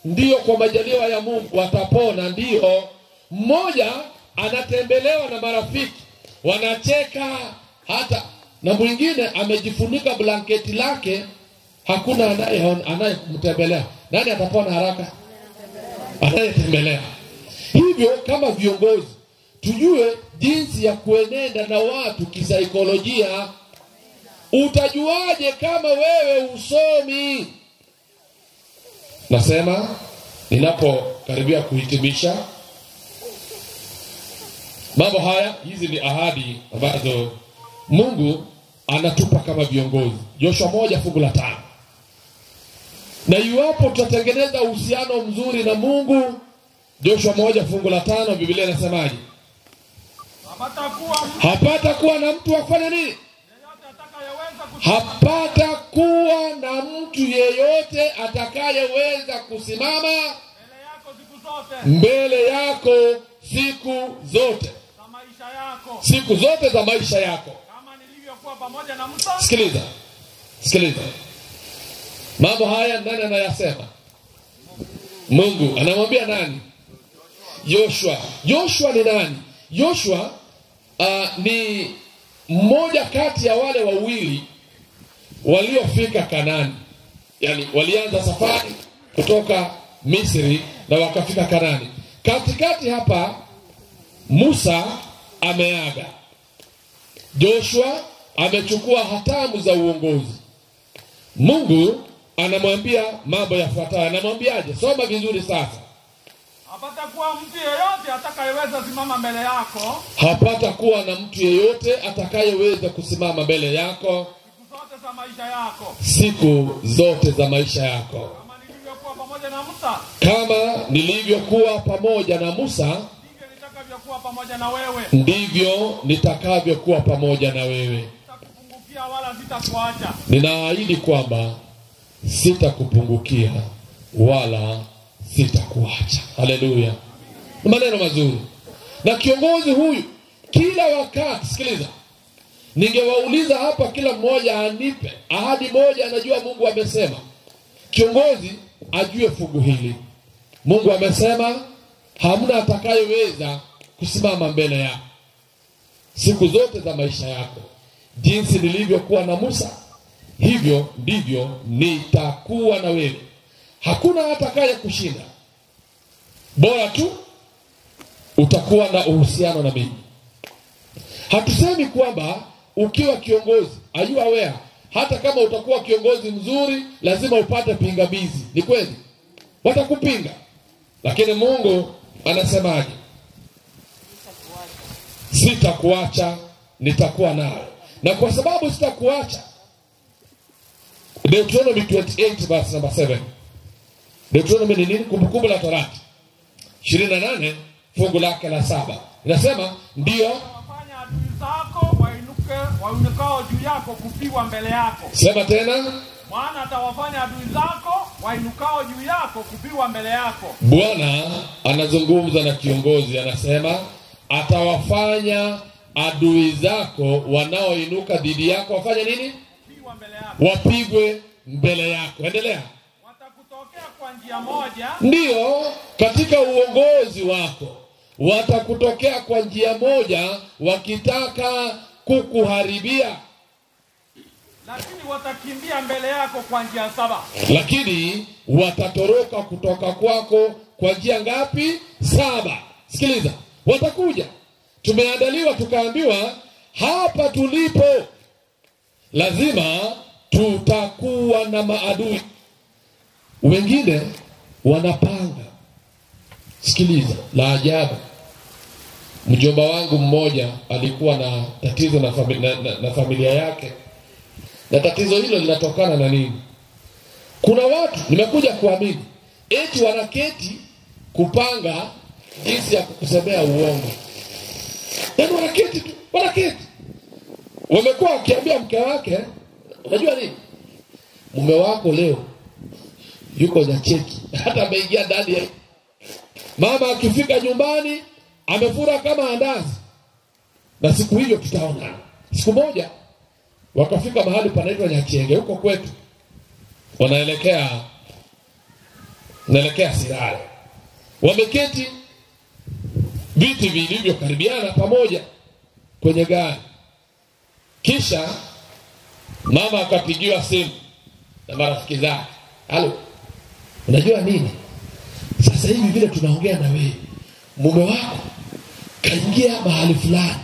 ndio kwa majaliwa ya Mungu watapona, ndio. Mmoja anatembelewa na marafiki, wanacheka hata, na mwingine amejifunika blanketi lake, hakuna anayemtembelea. Nani atapona haraka? Anayetembelea. Hivyo kama viongozi tujue jinsi ya kuenenda na watu kisaikolojia. Utajuaje kama wewe usomi? Nasema ninapokaribia kuhitimisha mambo haya, hizi ni ahadi ambazo Mungu anatupa kama viongozi. Joshua 1:5. Na iwapo tutatengeneza uhusiano mzuri na Mungu, Joshua 1:5, Biblia inasemaje? Hapata kuwa na mtu afanya nini? Hapata kuwa na mtu yeyote atakayeweza kusimama mbele yako siku zote. Siku zote za maisha yako. Kama nilivyokuwa pamoja na Musa. Sikiliza. Mambo haya nani anayasema? Mungu. Anamwambia nani? Joshua. Joshua ni nani? Joshua ni mmoja kati ya wale wawili waliofika Kanaani. Yani walianza safari kutoka Misri na wakafika Kanaani. Katikati hapa Musa ameaga. Joshua amechukua hatamu za uongozi. Mungu anamwambia mambo yafuatayo. Anamwambiaje? Soma vizuri sasa. Hapata kuwa mtu yeyote atakayeweza simama mbele yako. Hapata kuwa na mtu yeyote atakayeweza kusimama mbele yako. Siku zote za maisha yako. Siku zote za maisha yako. Kama nilivyokuwa pamoja na Musa. Kama nilivyokuwa pamoja na Musa. Ndivyo nitakavyokuwa pamoja na wewe. Ndivyo nitakavyokuwa pamoja na wewe. Sitakupungukia wala sitakuacha. Ninaahidi kwamba sitakupungukia wala sitakuacha. Haleluya. Maneno mazuri. Na kiongozi huyu kila wakati, sikiliza, ningewauliza hapa kila mmoja anipe ahadi moja anajua Mungu amesema. Kiongozi ajue fungu hili. Mungu amesema hamna atakayeweza kusimama mbele yako siku zote za maisha yako. Jinsi nilivyokuwa na Musa, hivyo ndivyo nitakuwa na wewe. Hakuna atakaye kushinda. Bora tu utakuwa na uhusiano na mimi. Hatusemi kwamba ukiwa kiongozi, ajua wewe, hata kama utakuwa kiongozi mzuri, lazima upate pingamizi. Ni kweli? Watakupinga. Lakini Mungu anasemaje? Sitakuacha, nitakuwa nawe. Na kwa sababu sitakuacha, Deuteronomy 28 verse number 7. Deuteronomy ni nini? Kumbukumbu la Torati 28 fungu lake la 7. Inasema ndio wafanya adui zako wainukao juu yako kupiwa mbele yako. Sema tena. Bwana atawafanya adui zako wainukao juu yako kupiwa mbele yako. Bwana anazungumza na kiongozi, anasema atawafanya adui zako wanaoinuka dhidi yako wafanye nini? Kupiwa mbele yako. Wapigwe mbele yako. Endelea. Watakutokea kwa njia moja. Ndio, katika uongozi wako watakutokea kwa njia moja wakitaka kukuharibia. Lakini watakimbia mbele yako kwa njia 7. Lakini watatoroka kutoka kwako kwa njia ngapi? 7. Sikiliza, watakuja. Tumeandaliwa tukaambiwa hapa tulipo lazima tutakuwa na maadui. Wengine wanapanga. Sikiliza, la ajabu. Mjomba wangu mmoja alikuwa na tatizo na familia yake. Na tatizo hilo linatokana na nini? Kuna watu nimekuja kuamini eti wanaketi kupanga jinsi ya kukusemea uongo. Yaani wanaketi. Wamekuwa wakiambia mke wake, unajua nini? Mume wako leo yuko na cheki. Hata ameingia ndani ya mama akifika nyumbani amefura kama andazi, na siku hiyo tutaonana. Siku moja wakafika mahali panaitwa Nyakienge huko kwetu, wanaelekea Sirare. Wameketi viti vilivyokaribiana pamoja kwenye gari. Kisha mama akapigiwa simu na marafiki zake. Halo, unajua nini? Sasa hivi vile tunaongea na wewe, mume wako kaingia mahali fulani.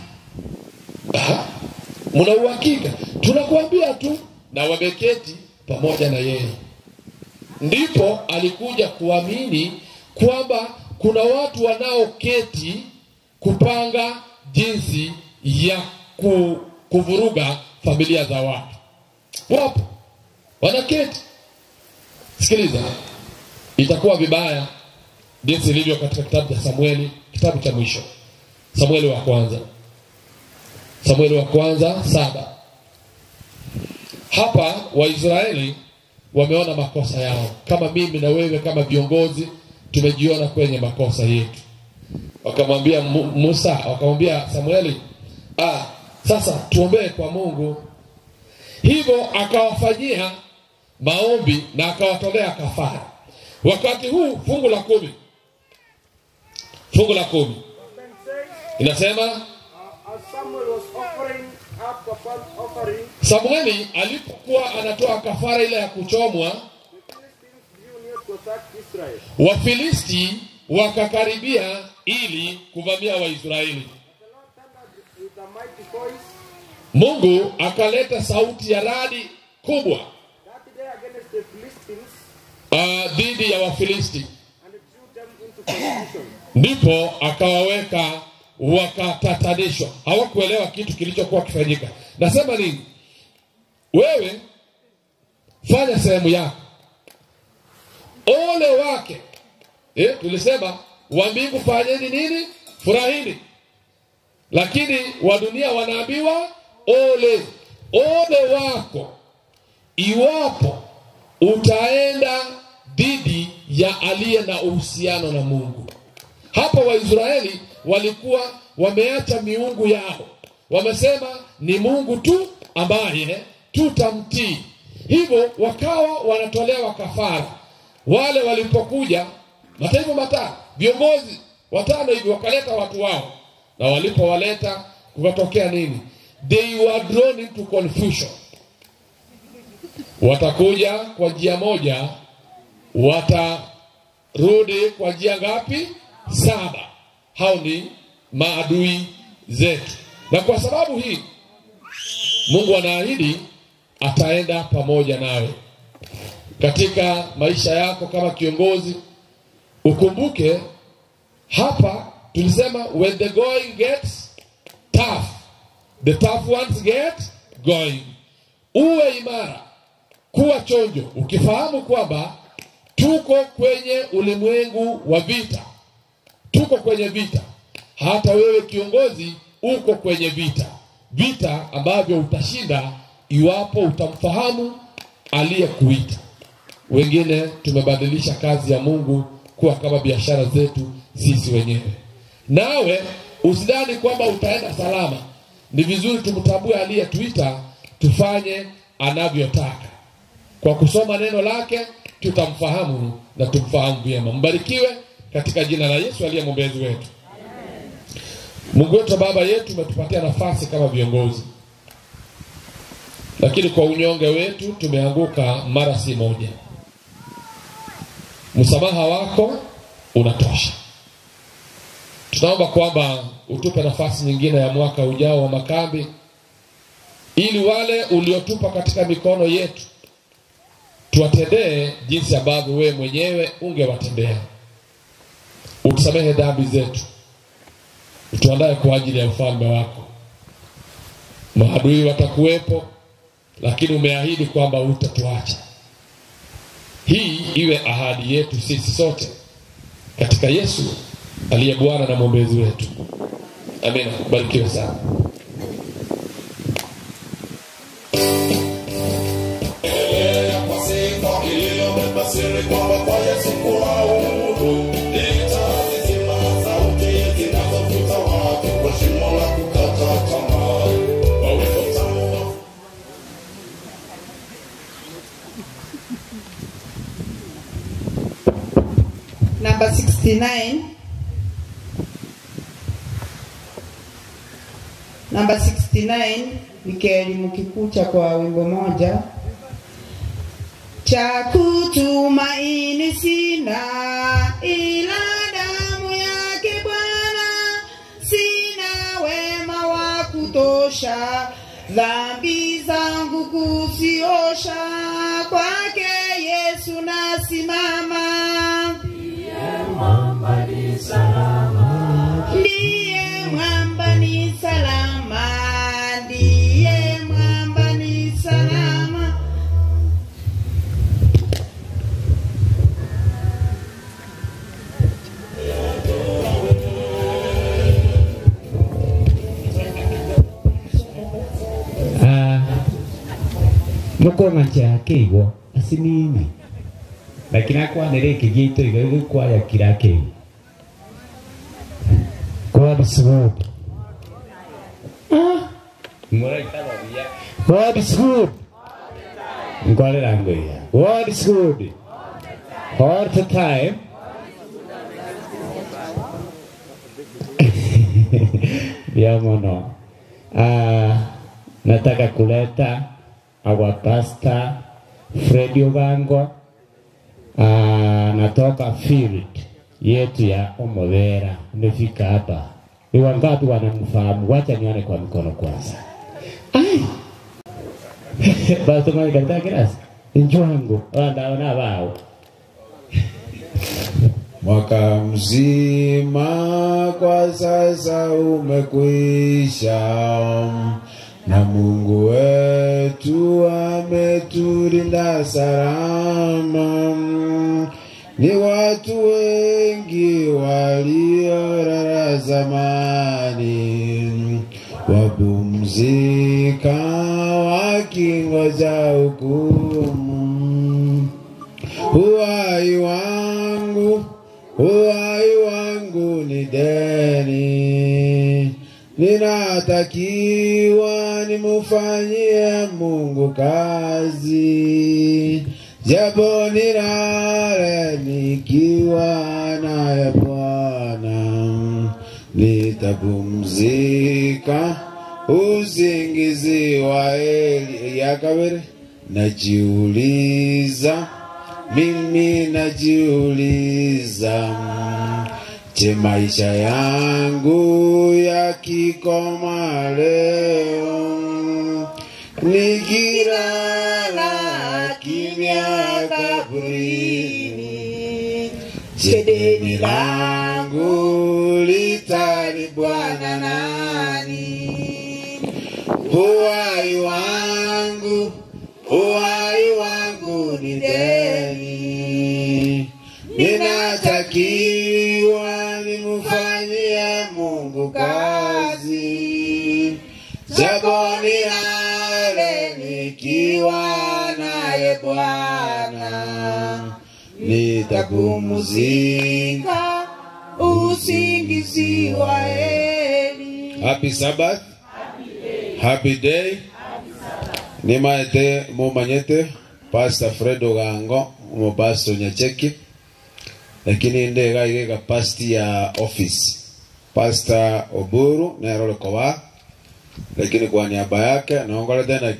Mna uhakika? Tunakuambia tu. Na wameketi pamoja na yeye. Ndipo alikuja kuamini kwamba kuna watu wanaoketi kupanga jinsi ya kuvuruga familia za watu. Wapo wanaketi. Sikiliza, itakuwa vibaya jinsi ilivyo katika kitabu cha Samueli, kitabu cha mwisho, Samueli wa kwanza 7. Hapa Waisraeli wameona makosa yao, kama mimi na wewe kama viongozi tumejiona kwenye makosa yetu. Wakamwambia Musa, wakamwambia Samueli, sasa tuombee kwa Mungu. Hivyo akawafanyia maombi na akawatolea kafara. Wakati huu fungu la 10 inasema Samueli alipokuwa anatoa kafara ile ya kuchomwa, Wafilisti wakakaribia ili kuvamia Waisraeli. Mungu akaleta sauti ya radi kubwa dhidi ya Wafilisti. Ndipo akawaweka wakatatanishwa. Hawakuelewa kitu kilichokuwa kifanyika. Nasema nini? Wewe fanya sehemu yako. Ole wake. Tulisema wa mbingu fanyeni nini? Furahini. Lakini wa dunia wanaambiwa ole wako iwapo utaenda dhidi ya aliye na uhusiano na Mungu. Hapa Waisraeli walikuwa wameacha miungu yao. Wamesema ni Mungu tu ambaye tutamtii. Hivyo wakawa wanatolewa kafara. Wale walipokuja mataifa matano, viongozi 5 hivi wakaleta watu wao. Na walipowaleta kukatokea nini? They were drawn into confusion. Watakuja kwa njia moja, watarudi kwa njia ngapi? 7. Hao ni maadui zetu. Na kwa sababu hii Mungu anaahidi ataenda pamoja nawe katika maisha yako kama kiongozi. Ukumbuke hapa tulisema when the going gets tough, the tough ones get going. Uwe imara, kuwa chonjo, ukifahamu kwamba tuko kwenye ulimwengu wa vita. Tuko kwenye vita. Hata wewe kiongozi uko kwenye vita. Vita ambavyo utashinda iwapo utamfahamu aliyekuita. Wengine tumebadilisha kazi ya Mungu kuwa kama biashara zetu sisi wenyewe. Nawe usidhani kwamba utaenda salama. Ni vizuri tumtambue aliyetuita, tufanye anavyotaka. Kwa kusoma neno lake tutamfahamu na tumfahamu vyema. Mbarikiwe katika jina la Yesu aliye mwombezi wetu. Mungu wetu Baba yetu, umetupatia nafasi kama viongozi. Lakini kwa unyonge wetu tumeanguka mara si moja. Msamaha wako unatosha. Tunaomba kwamba utupe nafasi nyingine ya mwaka ujao wa makambi, ili wale uliotupa katika mikono yetu tuwatendee jinsi ambavyo wewe mwenyewe ungewatendea. Utusamehe dhambi zetu. Utuandae kwa ajili ya ufalme wako. Maadui watakuwepo, lakini umeahidi kwamba hutatuacha. Hii iwe ahadi yetu sisi sote katika Yesu aliye Bwana na mwombezi wetu. Amen. Barikiwe sana. Siri kwamba kwa Yesu kuna uhuru, nitazima sauti zinazofu 69. Namba 69 Mikaeli Mkikucha kwa wimbo moja. Cha kutumaini sina ila damu yake Bwana, sina wema wa kutosha dhambi zangu kuziosha, kwake Yesu nasimama. Ndiye mwamba ni salama, ndiye mwamba ni salama, ndiye mwamba ni salama. Mukonga chakigwo asinini lakini akwanireke gito igo kwa ya kirake God is good. God is good. Ngwale langoya. God is good. All the time. Biamono. Nataka kuleta our pastor Freddy Ogango natoka field yetu ya Omodera. Nimefika hapa. Ni wangapi wanamfahamu? Wacha nione kwa mikono kwanza. Ai. Basi mimi kanita kirasi. Njwangu wanaona wao. Mwaka mzima kwa sasa umekwisha, na Mungu wetu ametulinda salama. Ni watu wengi waliolala zamani, wapumzika wakingoja hukumu. Uhai wangu ni deni, ninatakiwa nimufanyie Mungu kazi, japo nilale nikiwa naye Bwana, nitapumzika usingizi wa Eli. Ya kabiri najiuliza, mimi najiuliza, je, maisha yangu yakikoma leo, nikilala kimya kaburini, je, deni langu litalipwa na nani? Uhai wangu ni deni, ninatakiwa nimufanyie Mungu kazi, japo nilale nikiwa naye Bwana, nitapumzika usingizi wa Eli. Happy Sabbath. Happy day. Nimaete mumanyete Pastor Fred Ogango Pastor Nyacheki, lakini ndega ile capacity ya office Pastor Oburu na role kwa, lakini kwa niaba yake naongola tena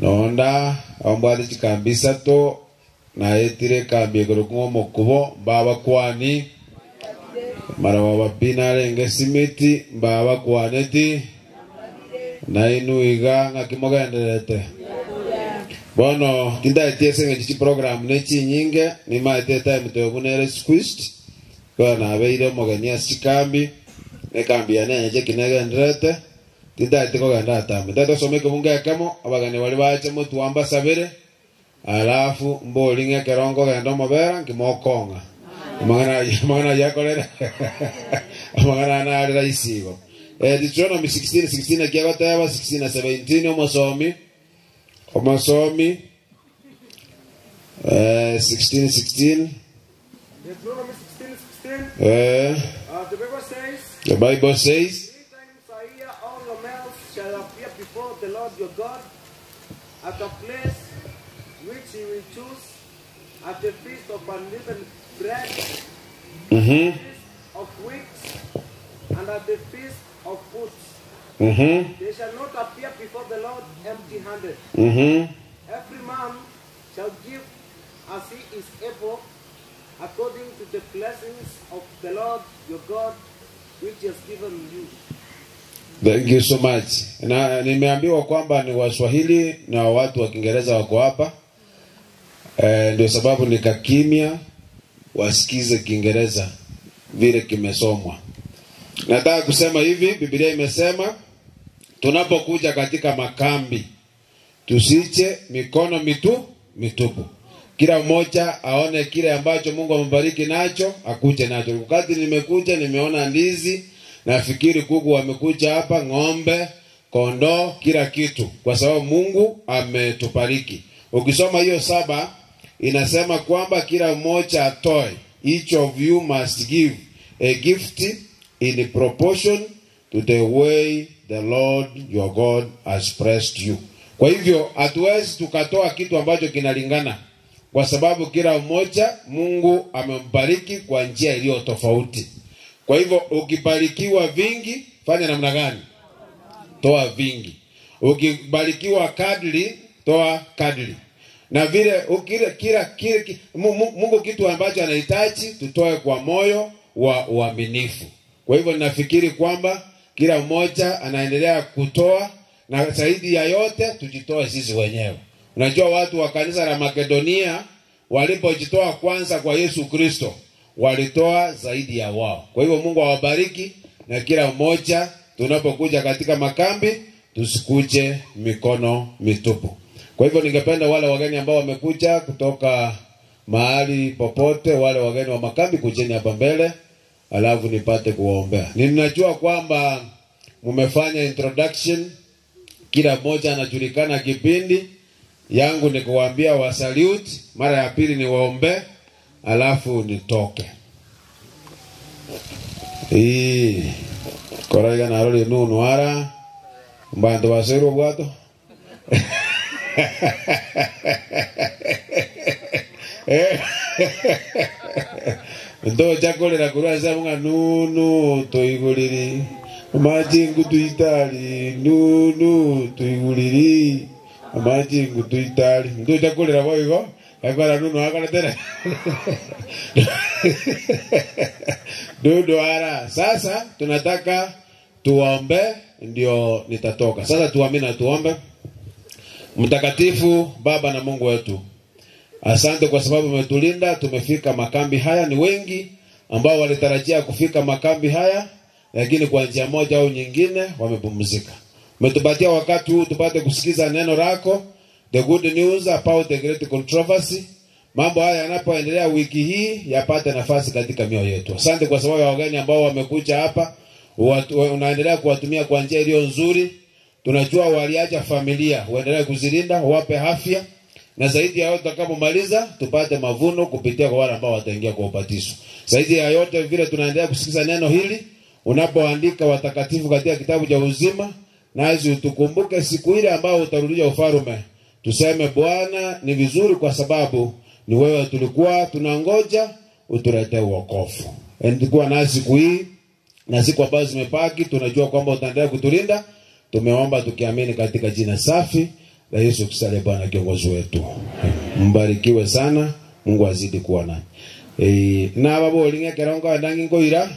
naonda ambali chikambisa to na etire kambi kurukumo mokubo baba kwani marawa babinare ngesimiti baba kwaneti na inuiga ngakimogenderete. Bono tinda itiese ngechi program nechi nyinge ni maite time to kunere squished kwa na beire mogenia sikambi ne kambi ya nyenye kinegenderete tinda itiko ganda tame ndato some ko bunga kamo abagane bali bache mutu amba sabere alafu mbolinge kerongo ganda mabera ngimokonga mangana yakolera mangana na ala isigo. Deuteronomy 16:16 akiagotaba 16:17 omosomi 16:16 Deuteronomy 16:16. The Bible says, "Three times a year all the males shall appear before the Lord your God at a place which he will choose, at the feast of unleavened bread, Mhm. of weeks, and at the feast of booths. Mhm. They shall not appear before the Lord empty-handed. Mhm. Every man shall give as he is able, according to the blessings of the Lord your God, which he has given you. Thank you so much. Na nimeambiwa kwamba ni Waswahili na watu wa Kiingereza wako hapa. Ndio sababu nikakimya wasikize Kiingereza vile kimesomwa. Nataka kusema hivi, Biblia imesema tunapokuja katika makambi tusiche mikono mitupu. Kila mmoja aone kile ambacho Mungu amembariki nacho, akuje nacho. Wakati nimekuja nimeona ndizi, nafikiri kuku wamekuja hapa, ng'ombe, kondoo, kila kitu, kwa sababu Mungu ametubariki. Ukisoma hiyo 7 inasema kwamba kila mmoja atoe. Each of you must give a gift in proportion to the way the Lord your God has blessed you. Kwa hivyo hatuwezi tukatoa kitu ambacho kinalingana, kwa sababu kila mmoja Mungu amembariki kwa njia iliyo tofauti. Kwa hivyo ukibarikiwa vingi, fanya namna gani? Toa vingi. Ukibarikiwa kadri, toa kadri. Na vile Mungu kitu ambacho anahitaji tutoe kwa moyo wa uaminifu. Kwa hivyo ninafikiri kwamba kila mmoja anaendelea kutoa, na zaidi ya yote tujitoe sisi wenyewe. Unajua watu wa kanisa la Makedonia walipojitoa kwanza kwa Yesu Kristo, walitoa zaidi ya wao. Kwa hivyo Mungu awabariki, na kila mmoja tunapokuja katika makambi tusikuje mikono mitupu. Kwa hivyo ningependa wale wageni ambao wamekuja kutoka mahali popote, wale wageni wa makambi, kujeni hapa mbele, alafu nipate kuwaombea. Ninajua kwamba mmefanya introduction, kila mmoja anajulikana kipindi. Yangu ni kuwaambia wa salute, mara ya pili ni waombe, alafu nitoke. Koraiga na roli nunu ara mbando wasero bwato. Ndo chakole la kurasa mga nunu toiguliri majingu tuitali nunu toiguliri majingu tuitali ndo chakole la boigo akala nunu akala tena dodo ara. Sasa tunataka tuombe ndio nitatoka. Sasa tuamini na tuombe. Mtakatifu Baba na Mungu wetu, asante kwa sababu umetulinda, tumefika makambi haya. Ni wengi ambao walitarajia kufika makambi haya, lakini kwa njia moja au nyingine wamepumzika. Umetupatia wakati huu tupate kusikiza neno lako, the good news about the great controversy. Mambo haya yanapoendelea wiki hii yapate nafasi katika mioyo yetu. Asante kwa sababu ya wageni ambao wamekuja hapa, unaendelea kuwatumia kwa njia iliyo nzuri. Tunajua waliacha familia, uendelee kuzilinda, wape afya, na zaidi ya yote tutakapomaliza tupate mavuno kupitia kwa wale ambao wataingia kwa ubatizo. Zaidi ya yote vile tunaendelea kusikiza neno hili, unapoandika watakatifu katika kitabu cha uzima, nasi utukumbuke siku ile ambao utarudia ufalme. Tuseme Bwana, ni vizuri kwa sababu ni wewe tulikuwa tunangoja utuletee wokovu. Endikuwa nasi siku hii na siku ambazo zimepaki, tunajua kwamba utaendelea kutulinda. Tumeomba tukiamini katika jina safi la Yesu Kristo Bwana kiongozi wetu. Mbarikiwe sana, Mungu azidi kuwa nani. Na babo linge keronga ndangi ngoira.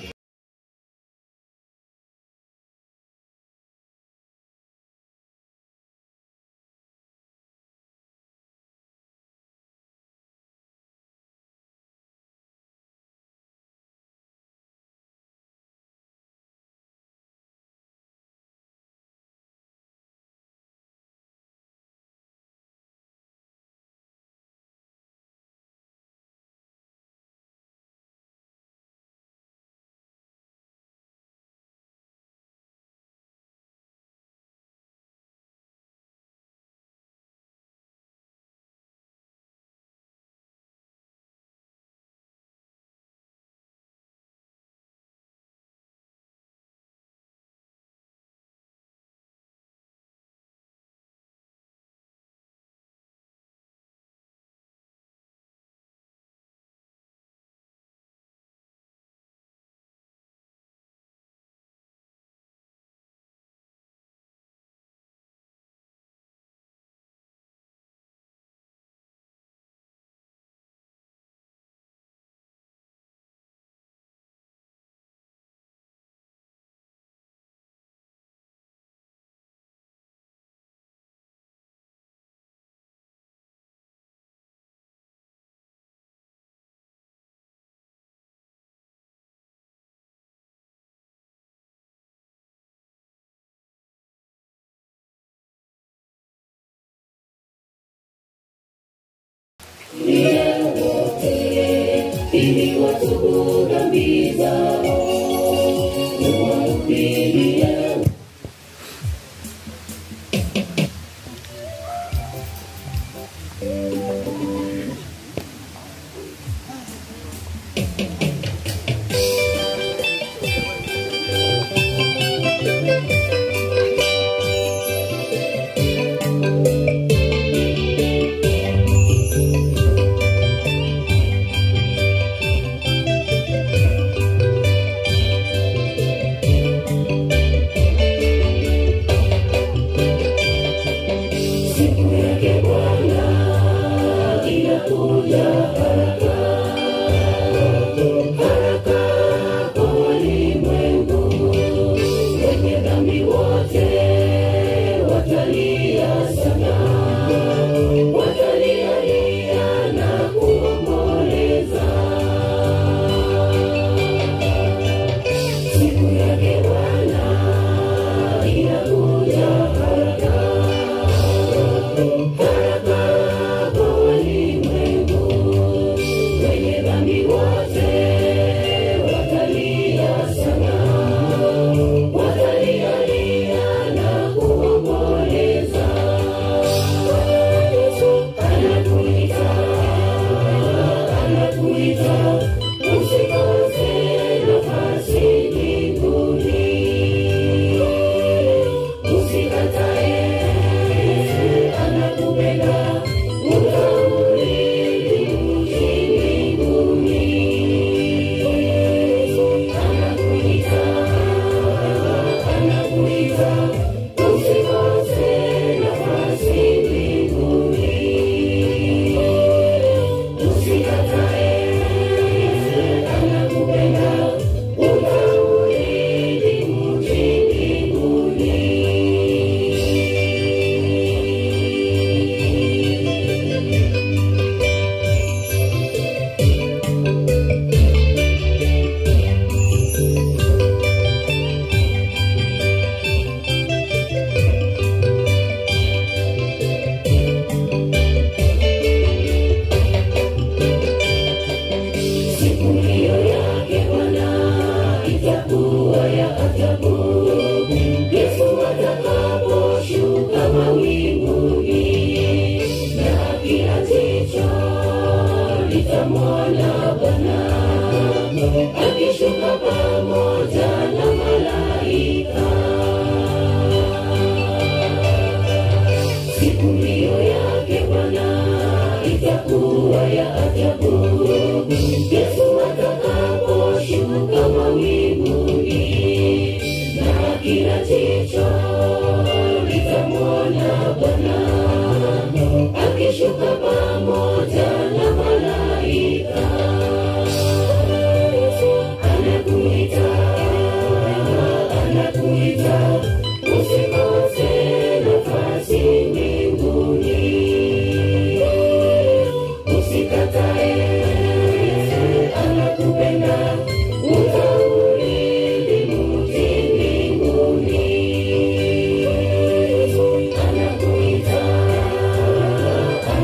watubu dhambi zao, uwahubirie.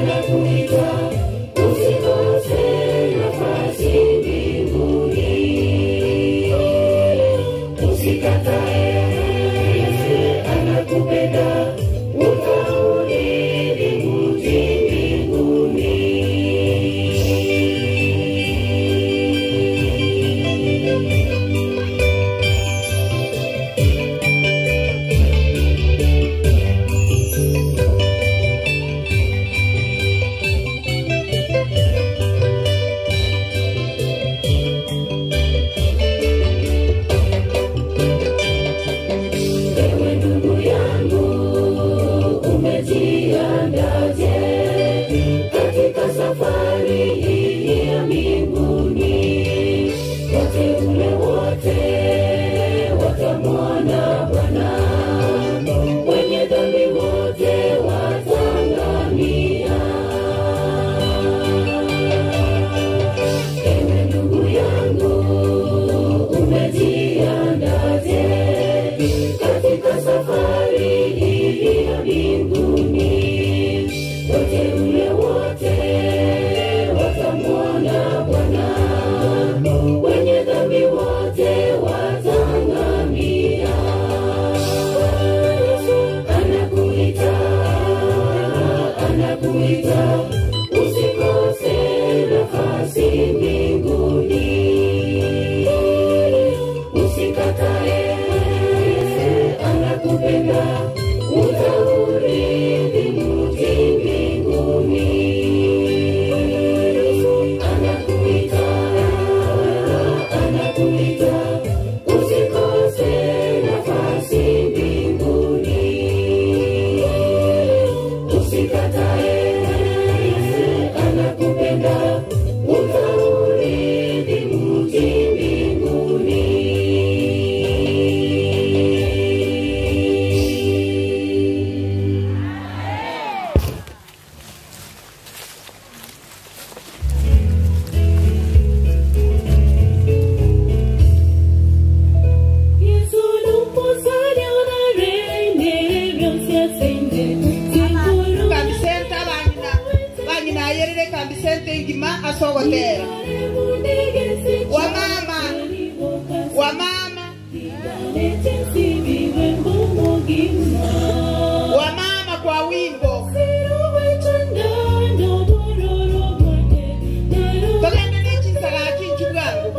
Anakuita asogotera. Wamama kwa wimbo. Togende nichi sala chinchu bwangu.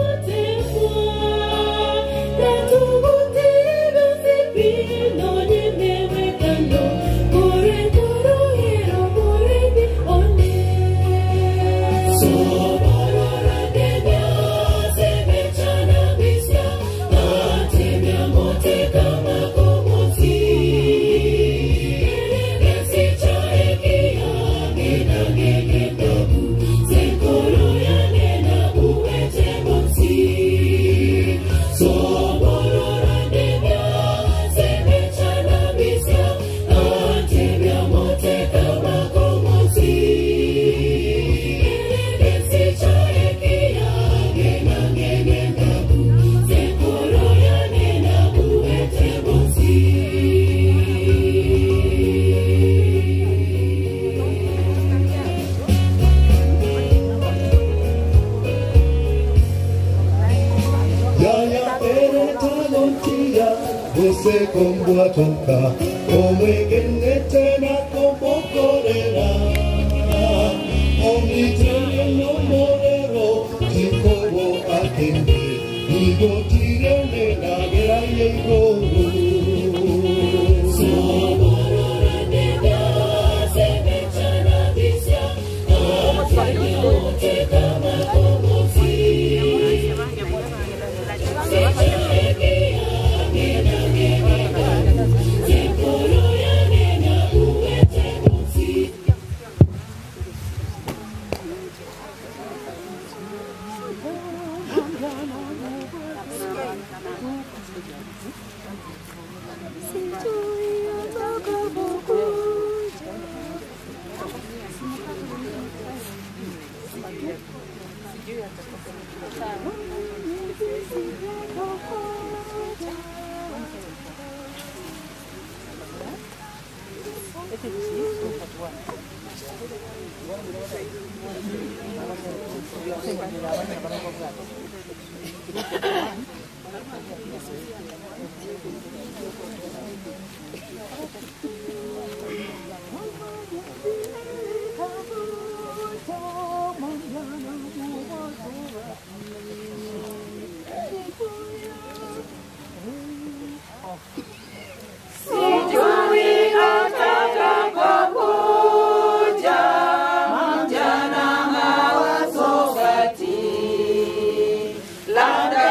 Se combo toka omwegenete na combo korera omnitere no morero tikobo akende igo tirene na gera yego soborora nega se mechana visya atikote kama komosi Labda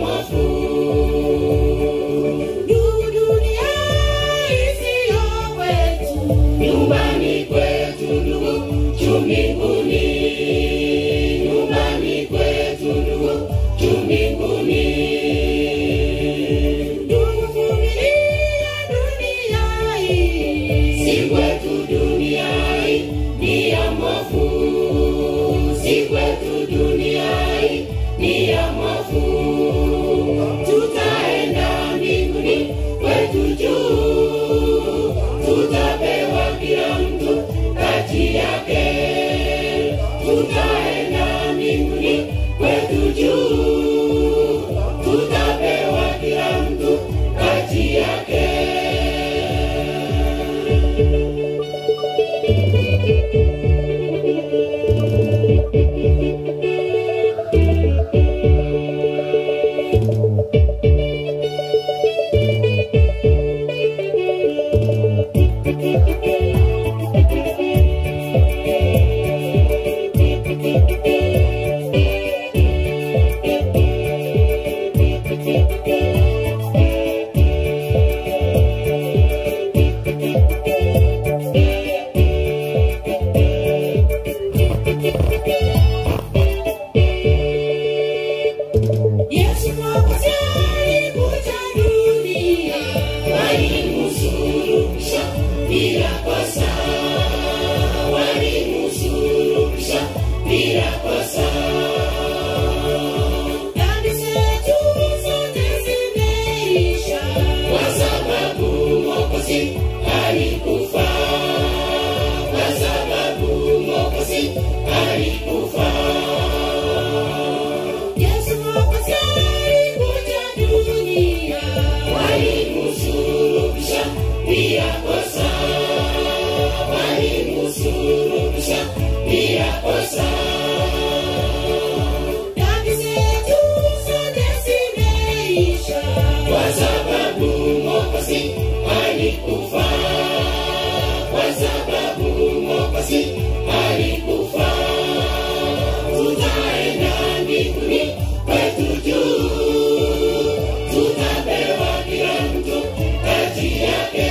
mwafu. Dunia isiyo kwetu, nyumbani kwetu ndugu, juu mbinguni. Nyumbani kwetu ndugu, juu mbinguni. Ndugu, vumilia dunia hii, si kwetu dunia hii ni ya mwafu. Si kwetu dunia hii ni ya mwafu. Tutaenda mbinguni kwetu juu, tutapewa kila mtu kati yake. Tutaenda mbinguni kwetu juu, tutapewa kila mtu kati yake. Yesu Mwokozi alikuja dunia, walimsulubisha bila kosa. Walimsulubisha bila kosa. Dhambi zetu zote zimeisha, kwa sababu Mwokozi alikufa. Kwa sababu Mwokozi alikufa. Yesu Mwokozi alikuja dunia, walimsulubisha bila kosa. Walimsulubisha bila kosa. Dhambi zetu zote zimeisha, kwa sababu Mwokozi alikufa. Kwa sababu Mwokozi alikufa. Tutaenda mbinguni kwetu juu, tutapewa kila mtu kati yake.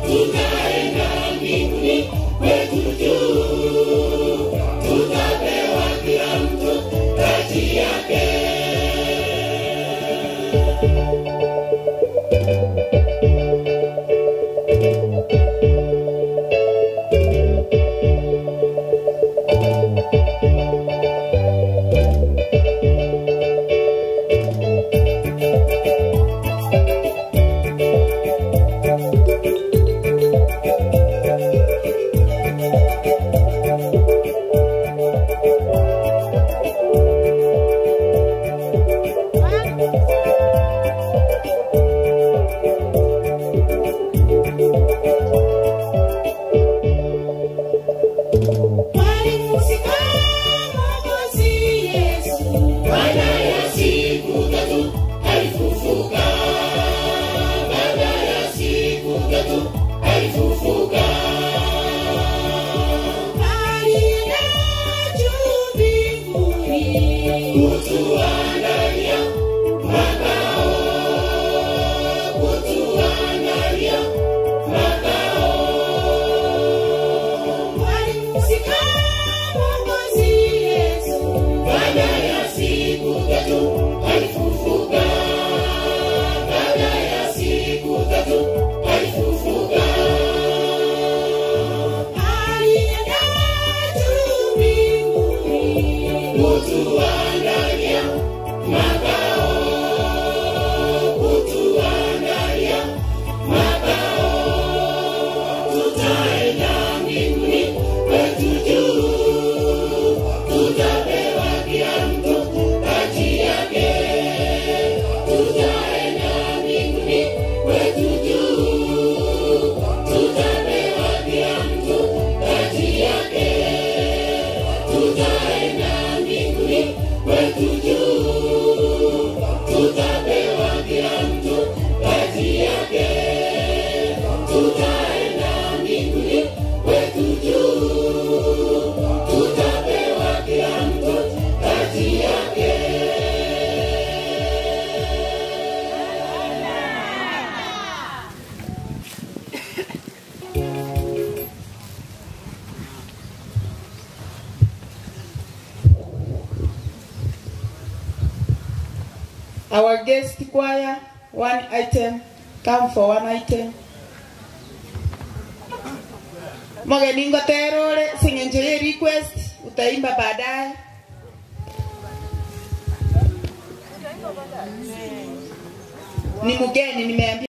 Tutaenda mbinguni kwetu juu, tutapewa kila mtu kati yake. Our guest choir, one item, come for one item. Mogeni ngoterore singenje request utaimba baadaye. Ni mgeni nimeambia.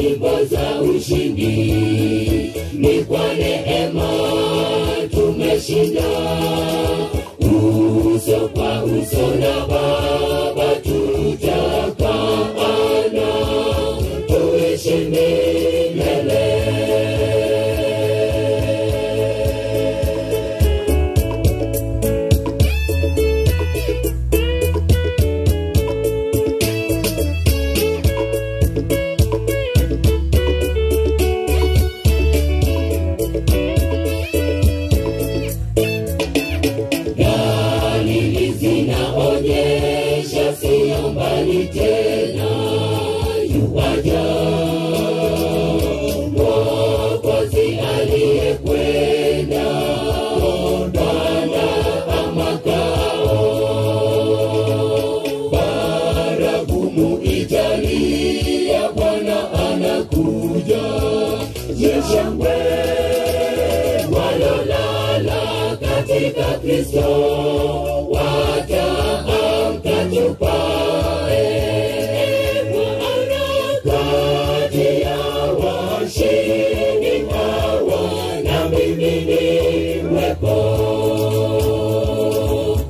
Nyimbo za ushindi neema tumeshinda, uso kwa uso na Baba tutakaana, tuishi milele. Zinaonyesha sio mbali tena, yuwaja Mwokozi aliyekwenda kuandaa makao. Baragumu italia, Bwana anakuja. Je, shangwe walolala katika Kristo wataamka tupae. Bwana kati ya washindi hawa, na mimi niwepo.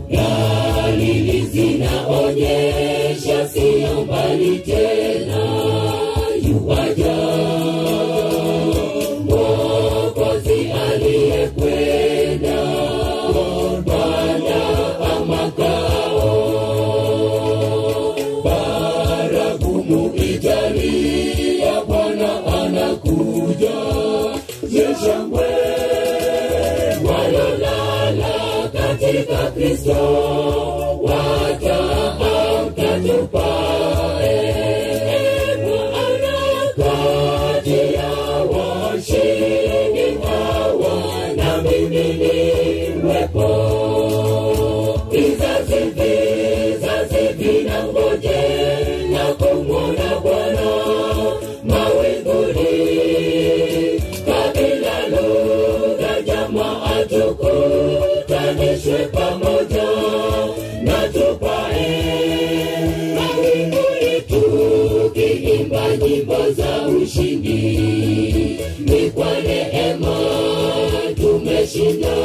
Dalili zinaonyesha sio mbali tena, yuwaja Mwokozi aliyekwenda kuandaa makao. Baragumu italia, Bwana anakuja. Je, shangwe walolala katika Kristo wataamka tupae. Bwana kati ya washindi hawa, na mimi niwepo. Vizazi vinangoje na kumwona Bwana mawinguni. Kabila, lugha, jamaa tukutanishwe pamoja na tupae mawinguni, tukiimba nyimbo za ushindi. Ni kwa neema tumeshinda,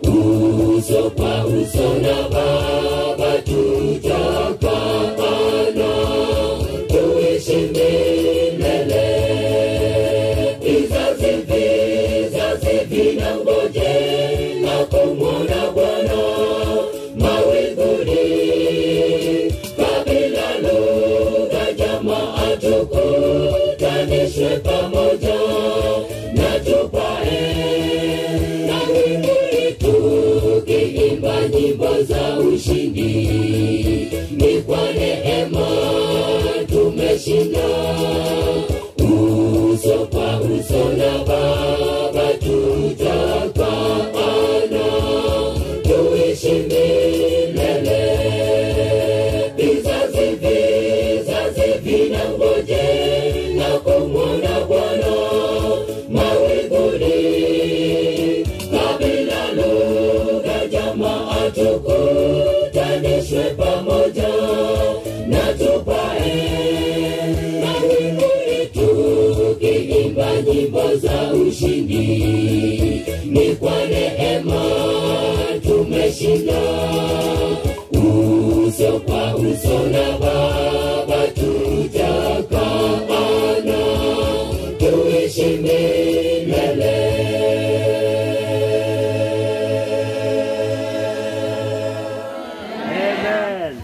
uso kwa uso na Baba tutakaana, tuishi milele. Vizazi vinangoje na kumwona Bwana mawinguni. Kabila, lugha, jamaa tukutanishwe pamoja na tupae mawinguni, tukiimba nyimbo za ushindi. Ni kwa neema tumeshinda, uso kwa uso na Baba tutakaana, tuishi milele. Vizazi vinangoje na kumwona Bwana mawinguni. Kabila, lugha, jamaa tukutanishwe pamoja na tupae mawinguni, tukiimba nyimbo za ushindi. Ni kwa neema tumeshinda, uso kwa uso na Baba tutakaana, tuishi milele. Amen.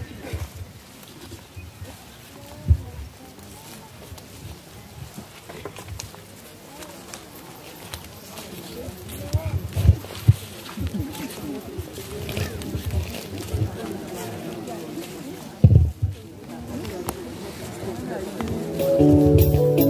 Thank you.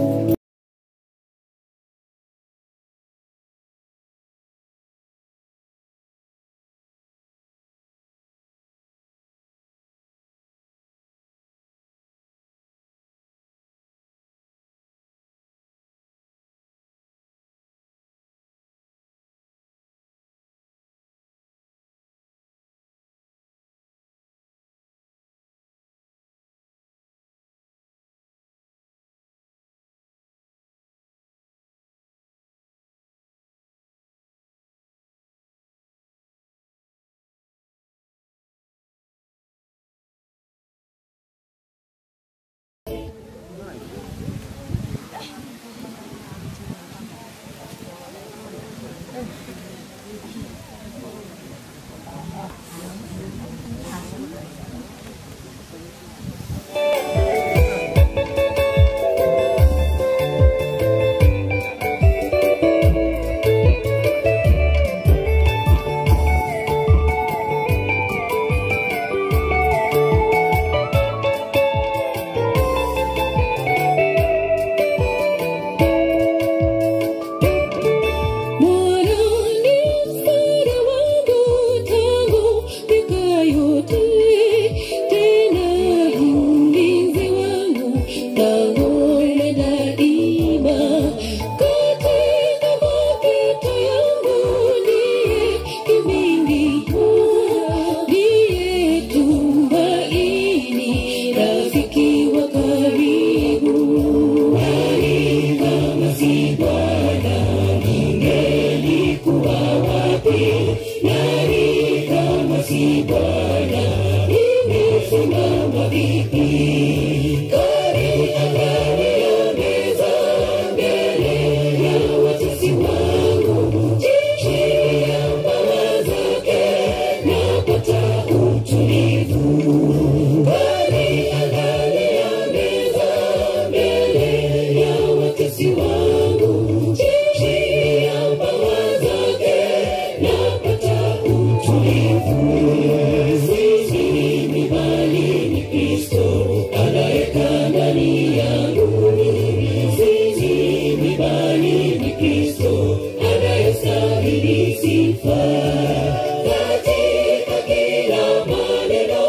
mama vipi? Karibu angalia meza mbele ya watesi wangu, chini ya mbawa zake napata utulivu. Karibu angalia meza mbele ya watesi wangu, chini ya mbawa zake napata utulivu. Sisi ni bali ni Kristo anayekaa ndani yangu. Sisi ni bali ni Kristo anayestahili sifa. Katika kila maneno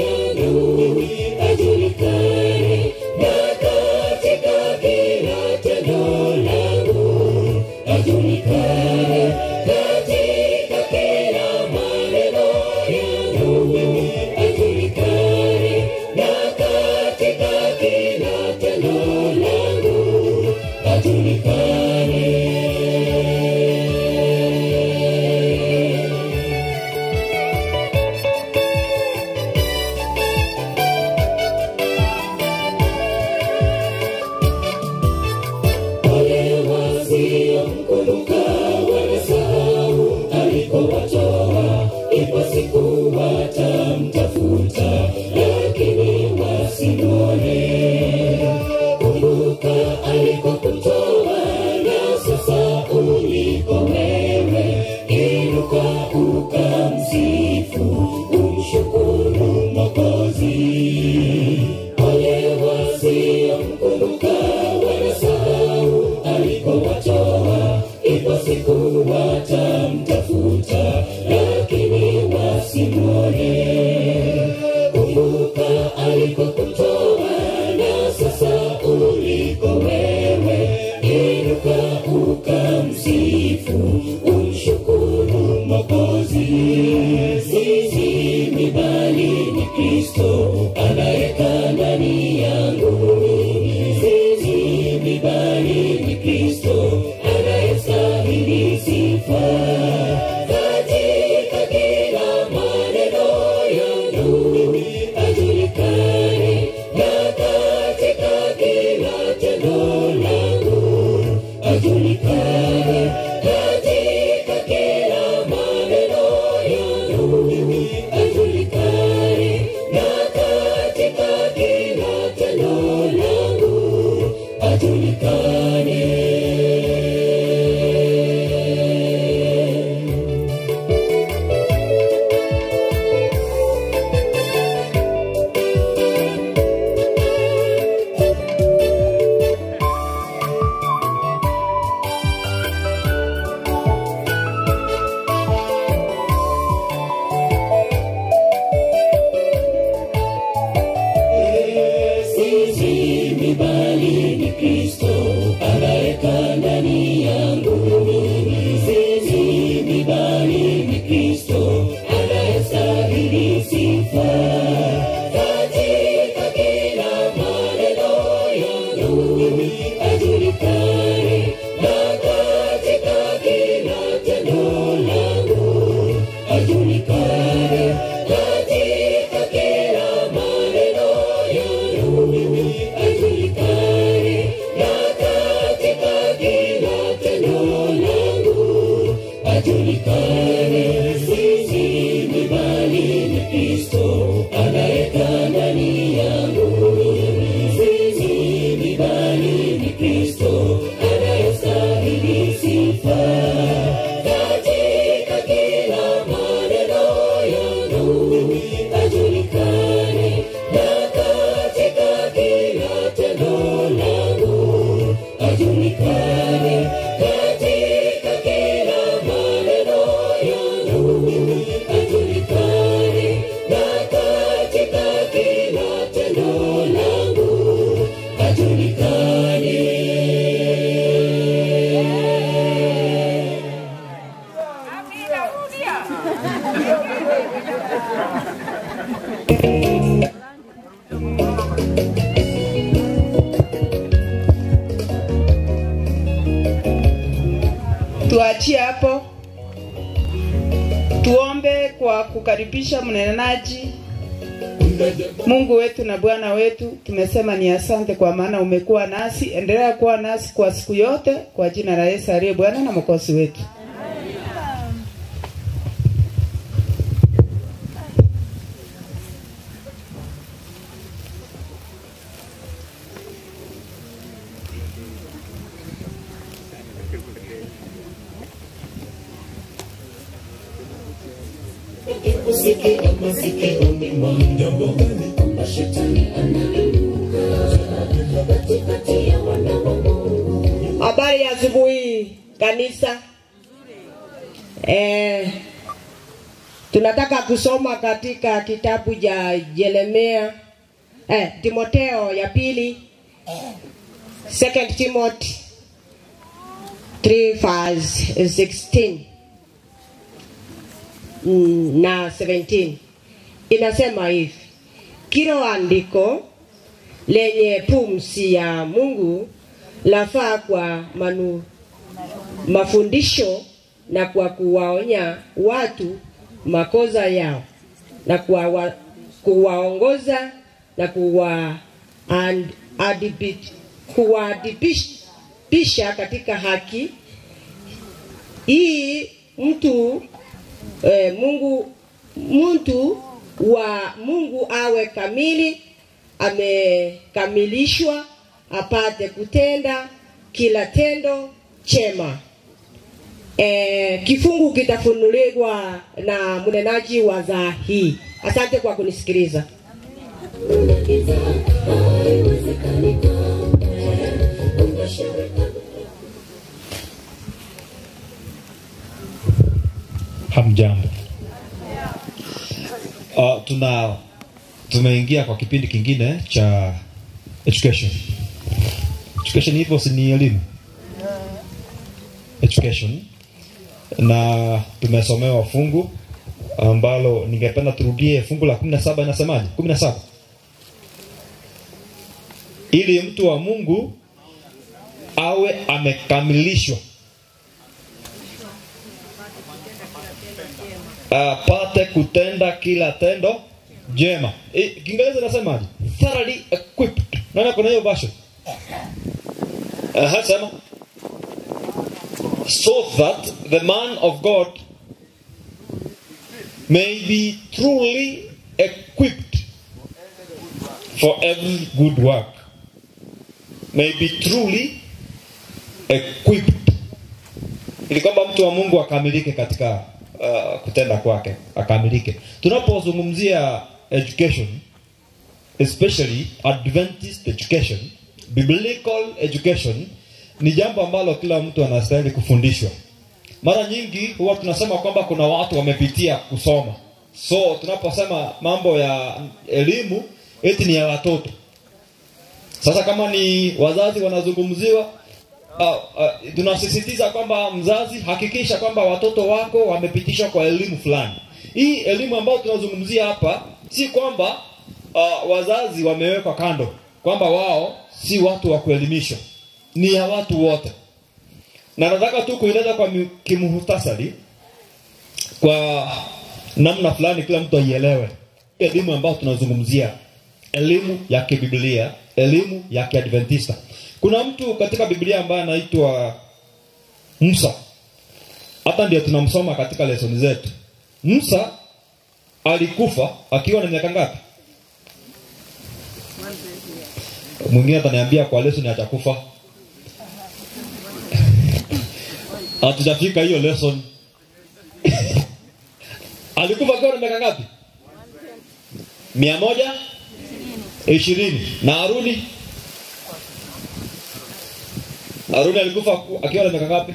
yangu ajulikane, na katika kila tendo langu ajulikane. Katika kila maneno yangu ajulikane, na katika kila tendo langu ajulikane. Wale wasiomkumbuka wanasahau alikowatoa, ipo siku watamtafuta, lakini wasimwone. Kumbuka alikokutoa na sasa uliko wewe, inuka ukamsifu, umshukuru Mwokozi. Wale wasiomkumbuka wanasahau alikowatoa, ipo siku watamtafuta, lakini wasimwone. Kumbuka alikokutoa na sasa uliko wewe, inuka ukamsifu, umshukuru Mwokozi. Sisi ni bali ni Kristo anayekaa ndani yangu. Sisi ni bali ni Kristo anayestahili sifa. Katika kila maneno yangu ajulikane, na katika kila tendo langu ajulikane. Katika kila maneno yangu ajulikane, na katika kila tendo langu ajulikane. Sisi ni bali ni Kristo anayekaa ndani yangu. Sisi ni bali ni Kristo anayestahili sifa. Katika kila maneno yangu ajulikane, na katika kila tendo langu ajulikane. Katika kila maneno yangu ajulikane, na katika kila tendo langu ajulikane. Sisi ni bali ni Kristo anayekaa ndani yangu. Sisi ni bali ni Kristo anayestahili sifa. Katika kila maneno yangu ajulikane, na katika kila tendo langu ajulikane. Katika kila maneno yangu ajulikane, na katika kila tendo langu ajulikane. Tuachie hapo, tuombe kwa kukaribisha mnenaji Mungu wetu na Bwana wetu, tumesema ni asante kwa maana umekuwa nasi. Endelea kuwa nasi kwa siku yote, kwa jina la Yesu aliye Bwana na Mwokozi wetu. Habari ya asubuhi kanisa. Tunataka kusoma katika kitabu cha Yeremia, Timotheo ya pili, 2 Timothy 3:16 na 17. Inasema hivi: kila andiko lenye pumzi ya Mungu lafaa kwa mafundisho na kwa kuwaonya watu makosa yao na kuwaongoza na kuwaadibisha katika haki. Hii mtu wa Mungu awe kamili, amekamilishwa, apate kutenda kila tendo chema. Kifungu kitafunuliwa na mnenaji wa saa hii. Asante kwa kunisikiliza. Hamjambo. Tumeingia kwa kipindi kingine cha education. Education hivyo si ni elimu. Education. Na tumesomewa fungu ambalo ningependa turudie fungu la 17. Inasemaje? 17. Ili mtu wa Mungu awe amekamilishwa, apate kutenda kila tendo jema. Kiingereza nasemaje? Thoroughly equipped. Nani kuna hiyo version? Sema, so that the man of God may be truly equipped for every good work. May be truly equipped. Ili kwamba mtu wa Mungu akamilike katika kutenda kwake, akamilike. Tunapozungumzia education, especially Adventist education, biblical education, ni jambo ambalo kila mtu anastahili kufundishwa. Mara nyingi huwa tunasema kwamba kuna watu wamepitia kusoma. So tunaposema mambo ya elimu, eti ni ya watoto. Sasa kama ni wazazi wanazungumziwa, tunasisitiza kwamba mzazi hakikisha kwamba watoto wako wamepitishwa kwa elimu fulani. Hii elimu ambayo tunazungumzia hapa si kwamba wazazi wamewekwa kando, kwamba wao si watu wa kuelimishwa. Ni ya watu wote. Na nataka tu kueleza kwa kimuhtasari, kwa namna fulani kila mtu aielewe elimu ambayo tunazungumzia, elimu ya kibiblia, elimu ya kiadventista. Kuna mtu katika Biblia ambaye anaitwa Musa. Hata ndio tunamsoma katika lesoni zetu. Musa alikufa akiwa na miaka ngapi? Mwingine ataniambia kwa lesoni atakufa. Hatujafika hiyo lesson. Alikufa akiwa na miaka ngapi? 120. Na Haruni alikufa akiwa na miaka ngapi?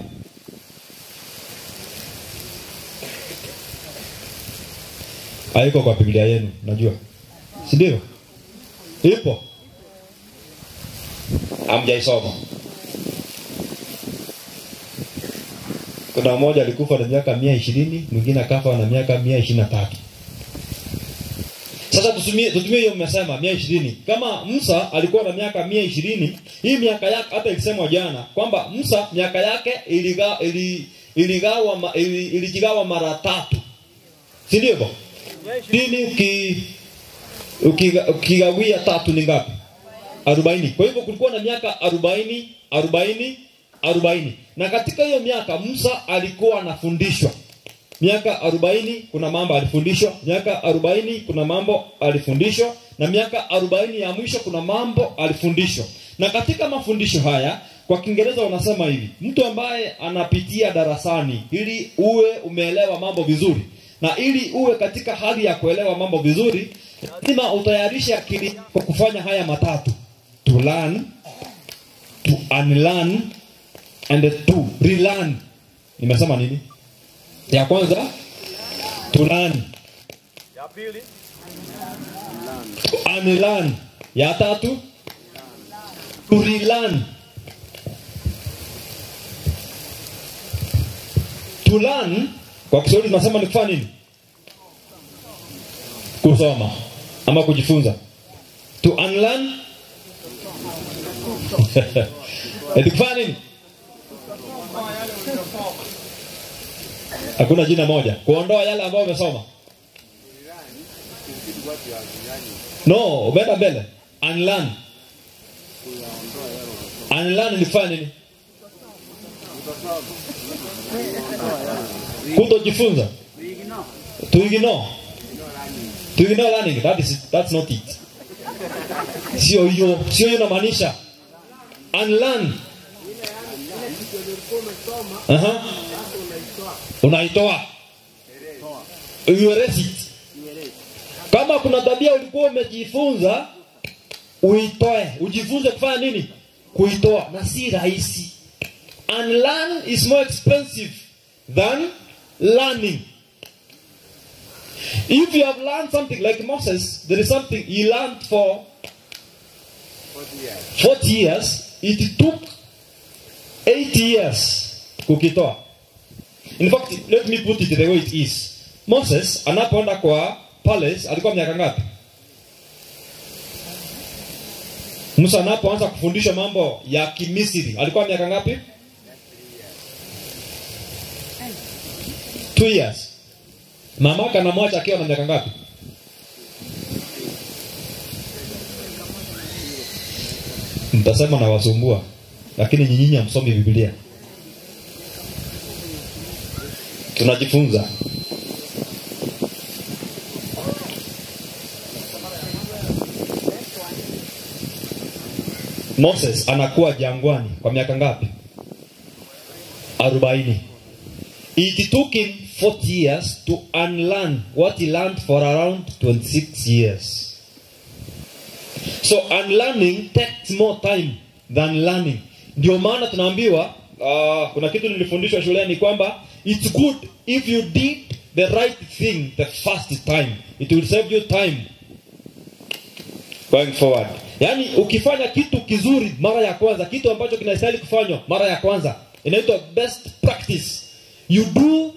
Haiko kwa Biblia yenu, najua. Si ndio? Ipo. Hamjaisoma. Kuna mmoja alikufa na miaka 120, mwingine akafa na miaka 123. Sasa tutumie hiyo mmesema 120. Kama Musa alikuwa na miaka 120, hii miaka yake hata ilisemwa jana kwamba Musa miaka yake ilijigawa mara 3. Si ndio? Dini Ukigawia 3 ni ngapi? 40. Kwa hivyo kulikuwa na miaka 40. Na katika hiyo miaka Musa alikuwa anafundishwa. Miaka 40 kuna mambo alifundishwa, miaka 40 kuna mambo alifundishwa, na miaka 40 ya mwisho kuna mambo alifundishwa. Na katika mafundisho haya kwa Kiingereza wanasema hivi: mtu ambaye anapitia darasani ili uwe umeelewa mambo vizuri, na ili uwe katika hali ya kuelewa mambo vizuri, lazima utayarishe akili kwa kufanya haya matatu: to learn, to unlearn, and to relearn. Nimesema nini? Ya kwanza to learn, ya pili to unlearn, ya tatu to relearn. To learn kwa Kiswahili tunasema ni kufanya nini? Kusoma ama kujifunza. To unlearn ni kufanya nini? Hakuna jina moja. Kuondoa yale ambayo umesoma. No, umeenda mbele. Unlearn. Unlearn ni kufanya nini? Kutojifunza. To ignore. To ignore learning. That's not it. Sio hiyo inamaanisha. Unlearn. Unaitoa. You erase it. Kama kuna tabia ulikuwa umejifunza, uitoe. Ujifunze kufanya nini? Kuitoa. Na si rahisi. Unlearn is more expensive than learning. If you have learned something like Moses, there is something he learned for 40 years. It took 8 years kukitoa. In fact, let me put it the way it is. Moses anapoenda kwa palace alikuwa miaka ngapi? Musa anapoanza kufundisha mambo ya Kimisri alikuwa miaka ngapi? 2 years. Mamaka anamwacha akiwa na miaka ngapi? Mtasema na wasumbua, lakini nyinyi hamsomi Biblia. Tunajifunza. Moses anakuwa jangwani kwa miaka ngapi? 40. It took him 40 years to unlearn what he learned for around 26 years. So unlearning takes more time than learning. Ndio maana tunaambiwa kuna kitu nilifundishwa shuleni kwamba it's good if you did the right thing the first time. It will save you time going forward. Yani ukifanya kitu kizuri mara ya kwanza, kitu ambacho kinastahili kufanywa mara ya kwanza, inaitwa best practice. You do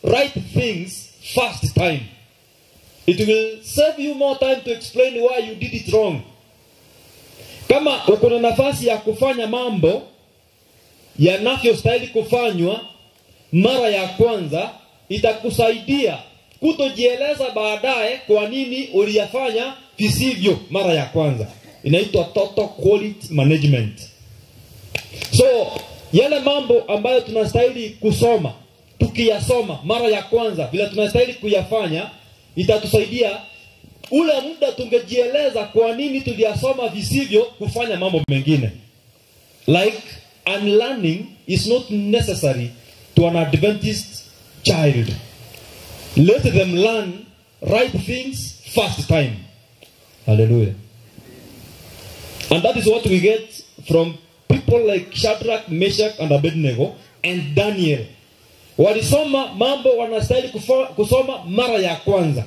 right things first time. It will save you more time to explain why you did it wrong. Kama uko na nafasi ya kufanya mambo yanavyostahili kufanywa mara ya kwanza, itakusaidia kutojieleza baadaye kwa nini uliyafanya visivyo mara ya kwanza. Inaitwa total quality management. So yale mambo ambayo tunastahili kusoma, tukiyasoma mara ya kwanza vile tunastahili kuyafanya, itatusaidia ule muda tungejieleza kwa nini tuliyasoma visivyo kufanya mambo mengine. Like unlearning is not necessary to an Adventist child. Let them learn right things first time. Hallelujah. And that is what we get from people like Shadrach, Meshach and Abednego and Daniel. Walisoma mambo wanastahili kusoma mara ya kwanza.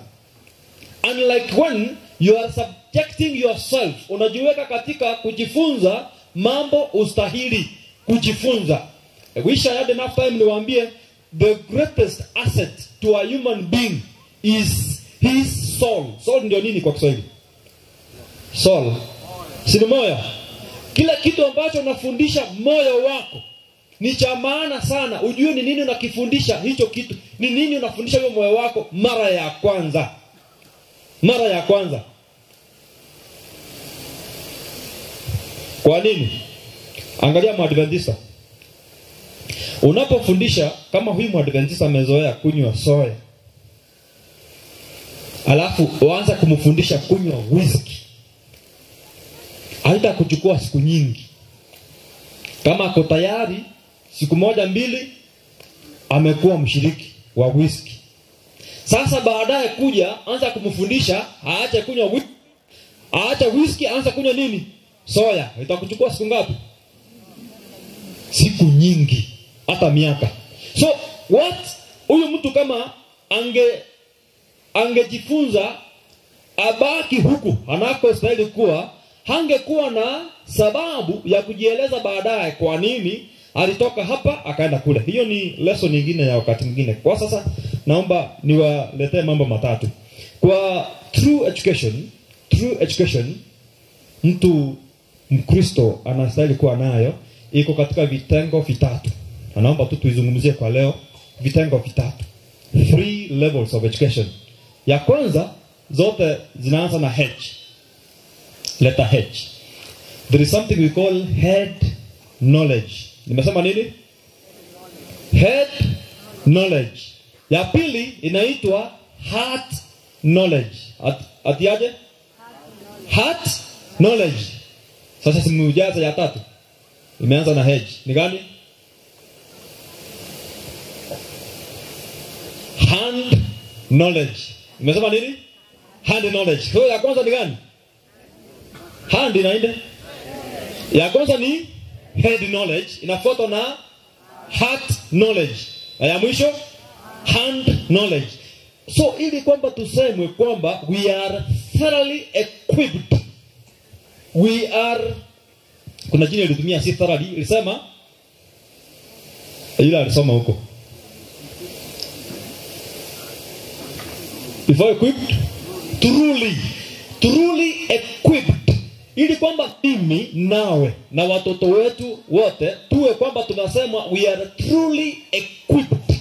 Unlike when you are subjecting yourself, unajiweka katika kujifunza mambo ustahili kujifunza. I wish I had enough time niwaambie the greatest asset to a human being is his soul. Soul ndio nini kwa Kiswahili? Soul. Si moyo. Kila kitu ambacho unafundisha moyo wako ni cha maana sana. Ujue ni nini unakifundisha hicho kitu. Ni nini unafundisha hiyo moyo wako mara ya kwanza. Mara ya kwanza. Kwa nini? Angalia Mwadventista. Unapofundisha kama huyu Mwadventista amezoea kunywa soya, alafu uanza kumfundisha kunywa whisky, haita kuchukua siku nyingi. Kama ako tayari siku moja mbili amekuwa mshiriki wa whisky. Sasa baadaye kuja anza kumfundisha aache kunywa whisky, aache whisky, anza kunywa nini? Soya. Itakuchukua siku ngapi? Siku nyingi, hata miaka. So what huyu mtu kama angejifunza abaki huku anakostahili kuwa, hangekuwa na sababu ya kujieleza baadaye kwa nini alitoka hapa akaenda kule. Hiyo ni lesson nyingine ya wakati mwingine. Kwa sasa naomba niwaletee mambo matatu. Kwa true education mtu Mkristo anastahili kuwa nayo, iko katika vitengo vitatu. Naomba tu tuizungumzie kwa leo vitengo vitatu. 3 levels of education. Ya kwanza zote zinaanza na H. Letter H. There is something we call head knowledge. Nimesema nini? Head knowledge. Ya pili inaitwa heart knowledge. Atiaje? Heart knowledge. Sasa simujaza ya tatu. Imeanza na H. Ni gani? Hand knowledge. Nimesema nini? Hand knowledge. So ya kwanza ni gani? Hand inaende. Ya kwanza ni head knowledge, inafuatwa na heart knowledge. Na ya mwisho hand knowledge. So ili kwamba tusemwe kwamba we are thoroughly equipped. We are, kuna jina ilitumia si thoroughly, ilisema yule alisoma huko. Before equipped, truly equipped. Ili kwamba mimi nawe na watoto wetu wote tuwe kwamba tunasema we are truly equipped.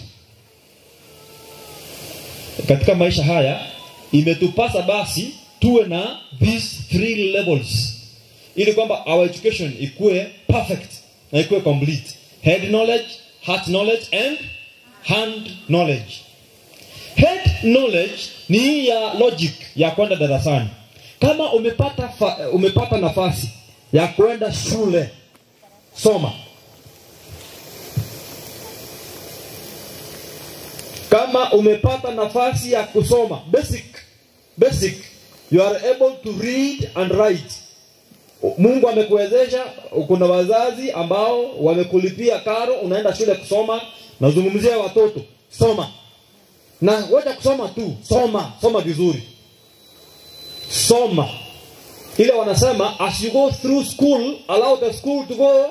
Katika maisha haya imetupasa basi tuwe na these 3 levels, ili kwamba our education ikue perfect na ikue complete. Head knowledge, heart knowledge and hand knowledge. Head knowledge ni ya logic ya kwenda darasani. Kama umepata nafasi ya kwenda shule, soma. Kama umepata nafasi ya kusoma basic, you are able to read and write. Mungu amekuwezesha, kuna wazazi ambao wamekulipia karo, unaenda shule kusoma. Nazungumzia watoto, soma. Na wacha kusoma tu, soma vizuri. Soma. Ile wanasema as you go through school, allow the school to go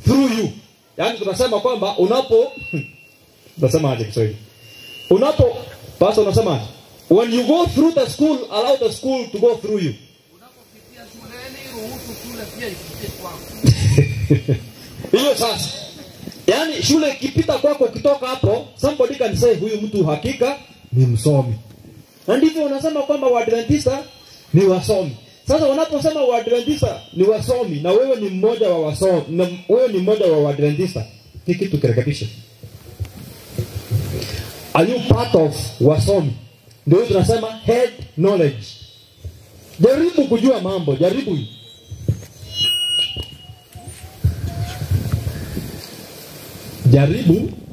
through you. Yaani tunasema kwamba tunasema aje Kiswahili? Pastor unasema when you go through the school, allow the school to go through you. Unapopitia shuleni, ruhusu shule pia ipitie kwako. Hiyo sasa. Yaani shule ikipita kwako, ukitoka hapo, somebody can say huyu mtu hakika ni msomi. Na ndivyo unasema kwamba Waadventista ni wasomi. Sasa wanaposema Waadventista ni wasomi na wewe ni mmoja wa wasomi, na wewe ni mmoja wa Waadventista, ni kitu kirekebishe. Are you part of wasomi? Ndio tunasema head knowledge. Jaribu kujua mambo, jaribu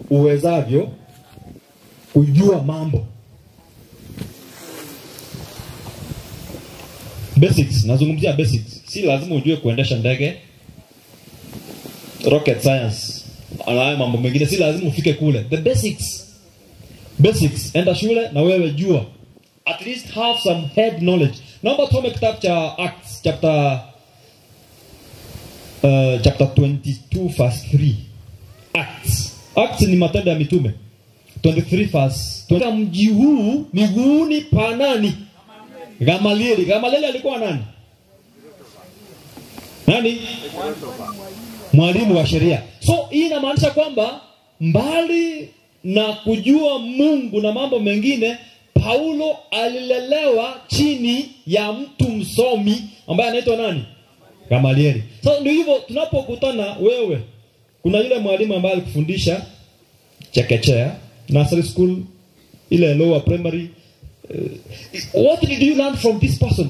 uwezavyo kujua mambo. Basics, nazungumzia basics. Si lazima ujue kuendesha ndege, rocket science, ana mambo mengine, si lazima ufike kule. The basics. Enda shule na wewe jua. At least have some head knowledge. Naomba tusome kitabu cha Acts chapter 22 verse 3. Acts ni matendo ya mitume. 23 verse 20. Mji huu miguuni pa nani? Gamalieli. Gamalieli alikuwa nani? Mwalimu wa sheria. So hii inamaanisha kwamba mbali na kujua Mungu na mambo mengine, Paulo alilelewa chini ya mtu msomi ambaye anaitwa nani? Gamalieli. Sasa ndio hivyo tunapokutana wewe, kuna yule mwalimu ambaye alikufundisha chekechea, nursery school, ile lower primary. What did you learn from this person?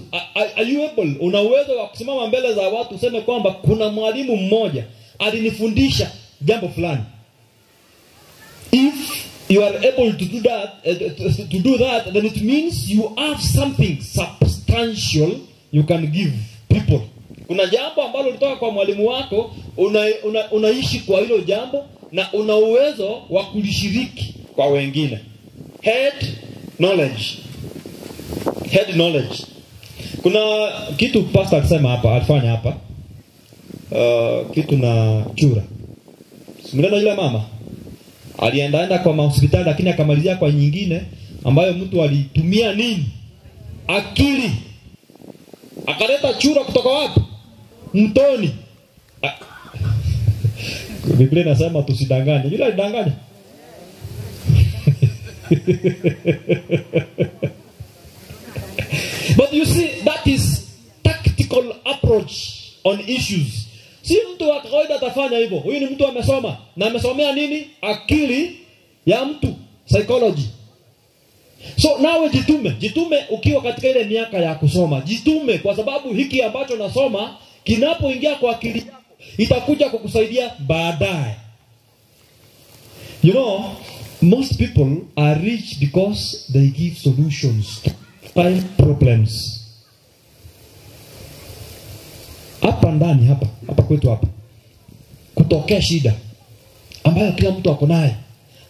Are you able, una uwezo wa kusimama mbele za watu useme kwamba kuna mwalimu mmoja alinifundisha jambo fulani? If you are able to do that, then it means you have something substantial you can give people. Kuna jambo ambalo litoka kwa mwalimu wako, unaishi kwa hilo jambo na una uwezo wa kulishiriki kwa wengine. Head knowledge. Head knowledge. Kuna kitu pastor alisema hapa, alifanya hapa. Kitu na chura. Simulana yule mama alienda kwa hospitali lakini akamalizia kwa nyingine ambayo mtu alitumia nini? Akili. Akaleta chura kutoka wapi? Mtoni. Biblia inasema tusidanganye. Yule alidanganya. But you see, that is tactical approach on issues. Si mtu wa kawaida atafanya hivyo. Huyu ni mtu amesoma na amesomea nini? Akili ya mtu, psychology. So nawe jitume ukiwa katika ile miaka ya kusoma. Jitume kwa sababu hiki ambacho nasoma kinapoingia kwa akili yako itakuja kukusaidia baadaye. You know, most people are rich because they give solutions to find problems. Hapa ndani hapa kwetu hapa kutokea shida ambayo kila mtu ako nayo.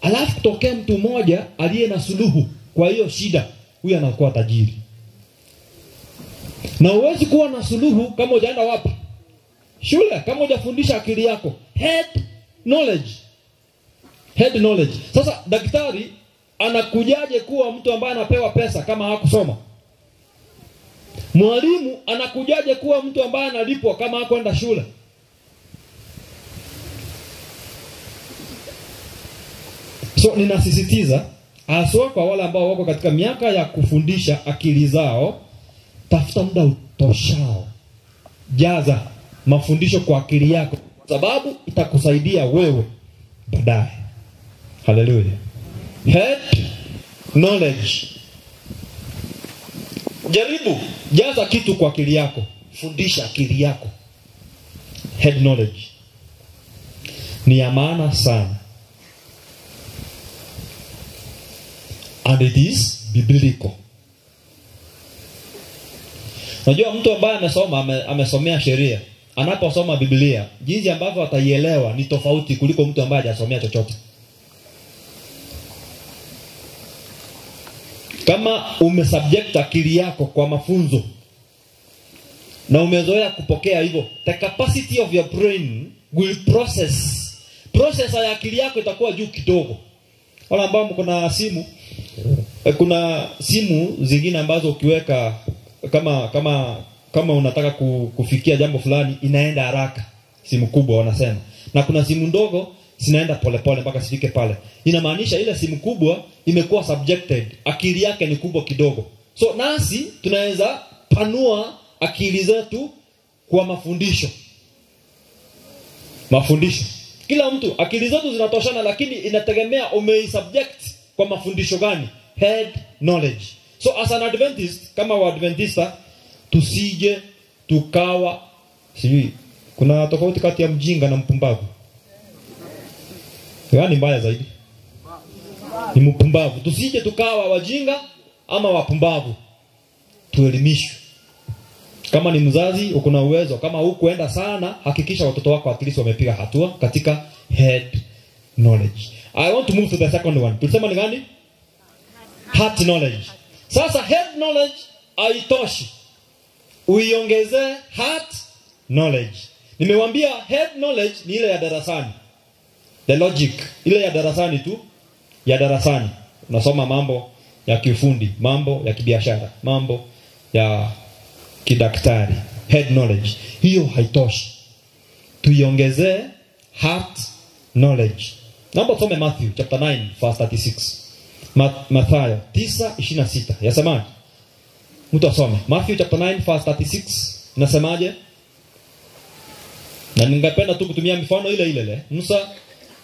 Alafu kutokea mtu mmoja aliye na suluhu kwa hiyo shida, huyu anakuwa tajiri. Na huwezi kuwa na suluhu kama hujaenda wapi? Shule, kama hujafundisha akili yako. Head knowledge. Head knowledge. Sasa daktari anakujaje kuwa mtu ambaye anapewa pesa kama hakusoma? Mwalimu anakujaje kuwa mtu ambaye analipwa kama hakwenda shule? So ninasisitiza haswa kwa wale ambao wako katika miaka ya kufundisha akili zao, tafuta muda utoshao. Jaza mafundisho kwa akili yako sababu itakusaidia wewe baadaye. Hallelujah. Head knowledge. Jaribu jaza kitu kwa akili yako, fundisha akili yako. Head knowledge ni ya maana sana. And it is biblical. Unajua mtu ambaye amesomea sheria, anaposoma Biblia, jinsi ambavyo ataielewa ni tofauti kuliko mtu ambaye hajasomea chochote. Kama umesubject akili yako kwa mafunzo na umezoea kupokea hivyo, the capacity of your brain will process ya akili yako itakuwa juu kidogo. Wala ambao kuna simu, kuna simu zingine ambazo ukiweka kama unataka kufikia jambo fulani inaenda haraka, simu kubwa wanasema. Na kuna simu ndogo zinaenda polepole mpaka sifike pale. Inamaanisha ile simu kubwa imekuwa subjected, akili yake ni kubwa kidogo. So nasi tunaweza panua akili zetu kwa mafundisho. Kila mtu akili zetu zinatoshana, lakini inategemea umeisubject kwa mafundisho gani? Head knowledge. So as an Adventist, kama wa Adventista, tusije tukawa sijui kuna tofauti kati ya mjinga na mpumbavu. Gani mbaya zaidi? Ni mpumbavu. Tusije tukawa wajinga ama wapumbavu. Tuelimishwe. Kama ni mzazi uko na uwezo, kama hukuenda sana, hakikisha watoto wako at least wamepiga hatua katika head knowledge. I want to move to the second one. Tulisema ni gani? Heart knowledge. Sasa head knowledge haitoshi. Uiongezee heart knowledge. Nimewambia head knowledge ni ile ya darasani. The logic, ile ya darasani tu, ya darasani. Unasoma mambo ya kiufundi, mambo ya kibiashara, mambo ya kidaktari. Head knowledge. Hiyo haitoshi. Tuiongezee heart knowledge. Naomba tusome Matthew chapter 9 verse 36. Mathayo 9:26. Yasemaje? Mtu asome. Matthew chapter 9 verse 36. Nasemaje? Na ningependa tu kutumia mifano ile ile. Musa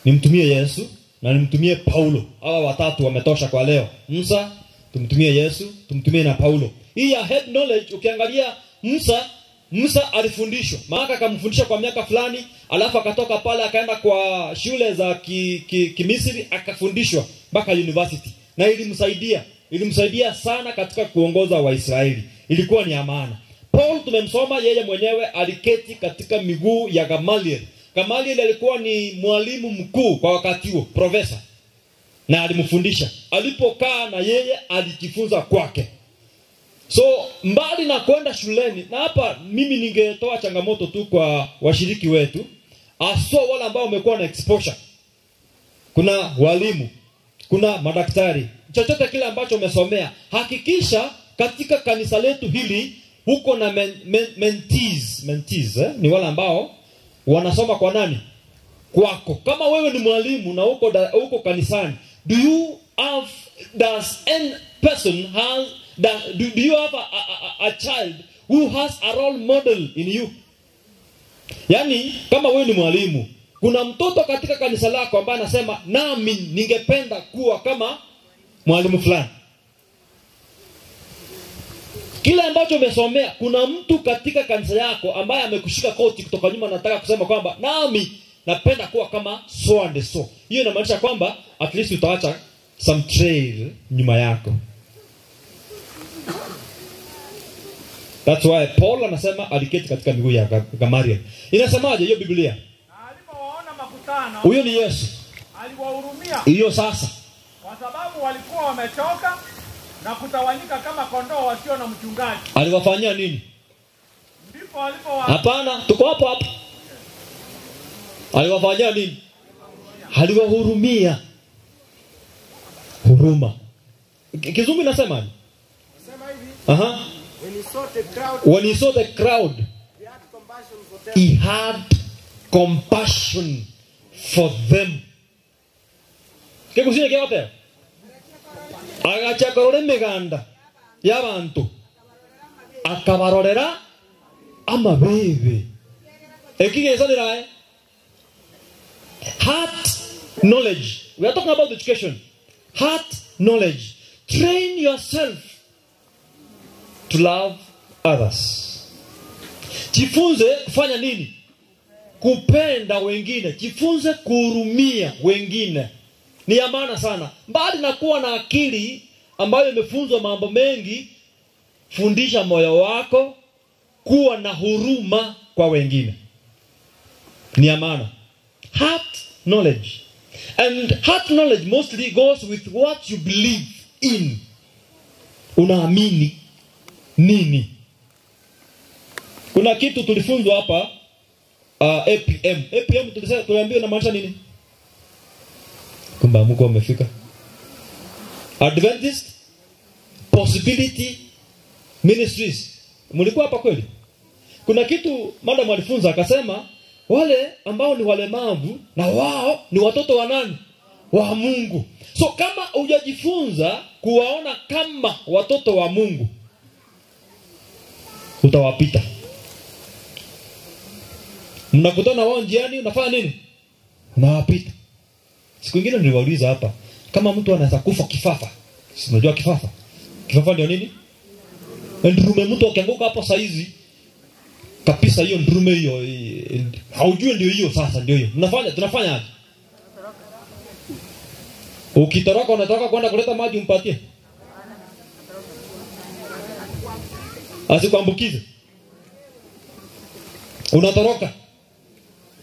nimtumie Yesu na nimtumie Paulo. Hawa watatu wametosha kwa leo. Musa, tumtumie Yesu, tumtumie na Paulo. Hii ya head knowledge ukiangalia Musa alifundishwa. Maana akamfundisha kwa miaka fulani, alafu akatoka pale akaenda kwa shule za Kimisri akafundishwa mpaka university. Na ilimsaidia sana katika kuongoza Waisraeli. Ilikuwa ni amana. Paul tumemsoma yeye mwenyewe aliketi katika miguu ya Gamaliel. Gamaliel alikuwa ni mwalimu mkuu kwa wakati huo, profesa. Na alimfundisha. Alipokaa na yeye alijifunza kwake. So mbali na kwenda shuleni, na hapa mimi ningetoa changamoto tu kwa washiriki wetu, aswa wale ambao wamekuwa na exposure. Kuna walimu, kuna madaktari, chochote kile ambacho umesomea, hakikisha katika kanisa letu hili huko na mentees, ni wale ambao wanasoma kwa nani? Kwako. Kama wewe ni mwalimu na uko kanisani, does any person has do you have a child who has a role model in you? Yani kama wewe ni mwalimu, kuna mtoto katika kanisa lako ambaye anasema nami ningependa kuwa kama mwalimu fulani. Kile ambacho umesomea, kuna mtu katika kanisa yako ambaye amekushika koti kutoka nyuma anataka kusema kwamba nami napenda kuwa kama so and so. Hiyo inamaanisha kwamba at least utaacha some trail nyuma yako. That's why Paul anasema aliketi katika miguu ya Gamaliel. Inasemaje hiyo Biblia? Alipowaona makutano, huyo ni Yesu. Aliwahurumia. Hiyo sasa. Kwa sababu walikuwa wamechoka na kutawanyika kama kondoo wasio na mchungaji. Aliwafanyia nini? Ndipo Hapana, tuko hapo. Aliwafanyia nini? Aliwahurumia. Huruma. Kizungu inasema nini? Nasema hivi. Aha. When he saw the crowd, he had compassion for them. Kekusine keote. Agachakorore meganda y'abantu. Akabarorera amabebe. Ekigesanira heart knowledge. We are talking about education. Heart knowledge. Train yourself to love others. Jifunze kufanya nini? Kupenda wengine. Jifunze kuhurumia wengine. Ni ya maana sana. Mbali na kuwa na akili ambayo imefunzwa mambo mengi, fundisha moyo wako kuwa na huruma kwa wengine. Ni ya maana. Heart knowledge. And heart knowledge mostly goes with what you believe in. Unaamini nini? Kuna kitu tulifunzwa hapa APM. APM tuliambiwa inamaanisha nini? Kumbe mko umefika. Adventist Possibility Ministries. Mlikuwa hapa kweli? Kuna kitu madam alifunza akasema wale ambao ni walemavu na wao ni watoto wa nani? Wa Mungu. So kama hujajifunza kuwaona kama watoto wa Mungu, utawapita. Mnakutana wao njiani, unafanya nini? Unawapita. Siku nyingine niliwauliza hapa, kama mtu anaweza kufa kifafa. Si unajua kifafa? Kifafa ndio nini? Ndume mtu akianguka hapo saa hizi kabisa, hiyo ndume hiyo haujui ndio hiyo sasa ndio hiyo. Tunafanya aje? Ukitoroka unataka kwenda kuleta maji umpatie. Asikuambukize. Unatoroka.